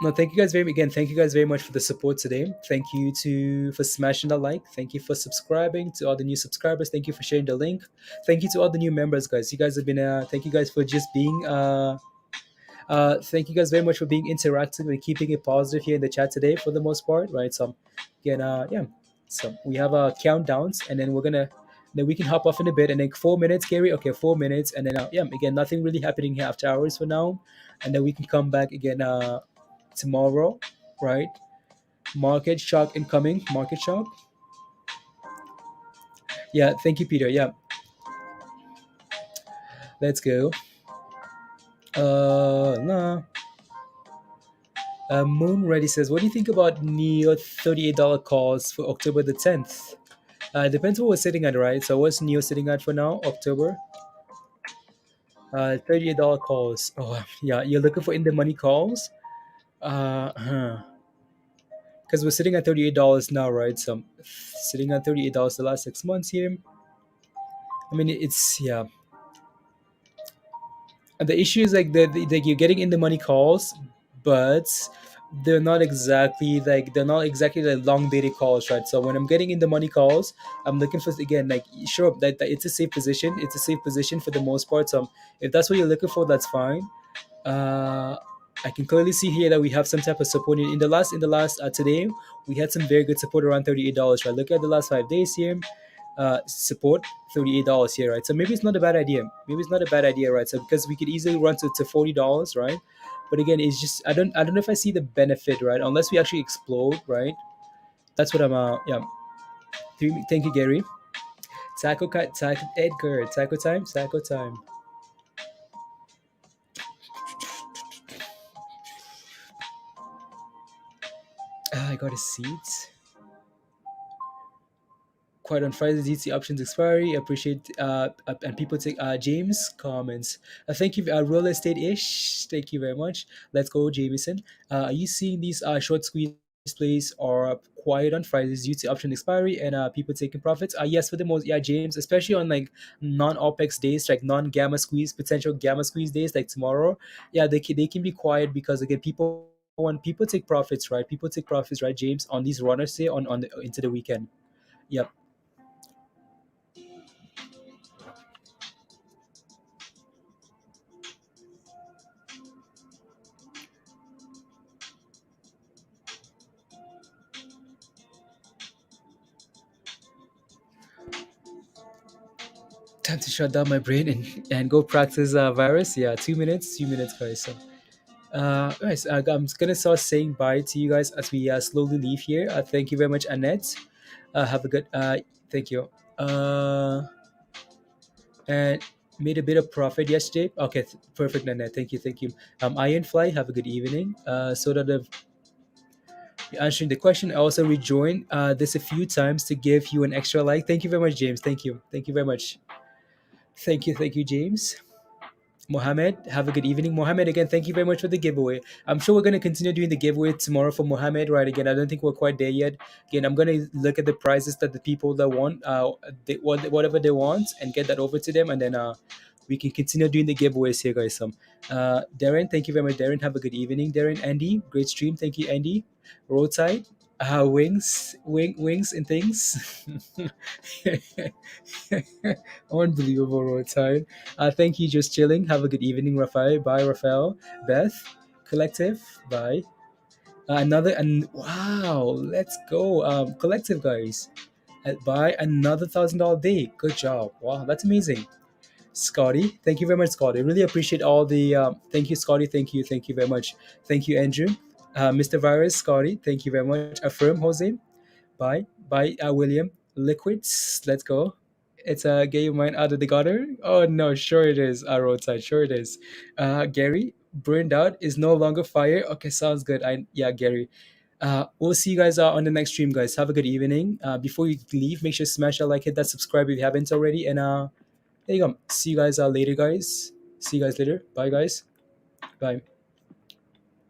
No, thank you guys Thank you guys very much for the support today. Thank you for smashing the like. Thank you for subscribing to all the new subscribers. Thank you for sharing the link. Thank you to all the new members, guys. You guys have been. Thank you guys for just being. Thank you guys very much for being interactive and keeping it positive here in the chat today for the most part, right? So, again, yeah. So we have countdowns, and then then we can hop off in a bit, and then 4 minutes, Gary. Okay, 4 minutes, and then yeah, again, nothing really happening here after hours for now, and then we can come back again tomorrow, right? Market shock incoming. Market shock. Yeah, thank you, Peter. Yeah, let's go. Nah. Moon Ready says, what do you think about NEO $38 calls for October the 10th? Depends what we're sitting at, right? So what's NEO sitting at for now? October? $38 calls. Oh, yeah, you're looking for in the money calls? Because we're sitting at $38 now, right? So sitting at $38 the last 6 months here. I mean, it's, yeah. And the issue is like you're getting in the money calls, but they're not exactly like long dated calls, right? So when I'm getting in the money calls, I'm looking for, again, like, sure, that it's a safe position. It's a safe position for the most part. So if that's what you're looking for, that's fine. I can clearly see here that we have some type of support in the last today. We had some very good support around $38, right? Look at the last 5 days here. Support $38 here, right? So maybe it's not a bad idea. Right? So because we could easily run to $40, right? But again, it's just I don't know if I see the benefit, right? Unless we actually explode, right? That's what I'm yeah. Thank you, Gary. Taco Edgar. Taco time. Taco time. I got a seat. Quite on Friday, DT options expiry. Appreciate and people take James comments. Thank you, real estate ish. Thank you very much. Let's go, Jameson. Are you seeing these short squeeze plays are quiet on Fridays due to option expiry and people taking profits? Yes, for the most, yeah, James, especially on like non-OPEX days, like non-gamma squeeze, potential gamma squeeze days, like tomorrow. Yeah, they can be quiet because again, people when people take profits, right? People take profits, right, James, on these runners say on the, into the weekend. Yep. Time to shut down my brain and go practice virus. Yeah, 2 minutes, 2 minutes, guys. So, guys, I'm just gonna start saying bye to you guys as we slowly leave here. Thank you very much, Annette. Have a good. Thank you. And made a bit of profit yesterday. Okay, perfect, Annette. Thank you, thank you. Ironfly, have a good evening. So that the answering the question, I also rejoined this a few times to give you an extra like. Thank you very much, James. Thank you very much. Thank you, James. Mohammed, have a good evening. Mohammed, again, thank you very much for the giveaway. I'm sure we're going to continue doing the giveaway tomorrow for Mohammed, right? Again, I don't think we're quite there yet. Again, I'm going to look at the prizes that the people that want, whatever they want, and get that over to them. And then we can continue doing the giveaways here, guys. Darren, thank you very much. Darren, have a good evening. Darren, Andy, great stream. Thank you, Andy. Roadside, wings and things. Unbelievable roadside. Thank you, just chilling. Have a good evening, Rafael. Bye, Rafael. Beth, collective. Bye. Another and wow, let's go. Collective guys. Buy another $1,000 day. Good job. Wow, that's amazing. Scotty, thank you very much, Scotty. Really appreciate all the. Thank you, Scotty. Thank you very much. Thank you, Andrew. Mr. Virus, Scotty. Thank you very much. Affirm, Jose. Bye, William. Liquids. Let's go. It's a gay mine out of the gutter. Oh no, sure it is. Roadside, sure it is. Gary, burned out is no longer fire. Okay, sounds good. Yeah, Gary. We'll see you guys on the next stream, guys. Have a good evening. Before you leave, make sure to smash that like, hit that subscribe if you haven't already, and there you go. See you guys later, guys. See you guys later. Bye, guys. Bye.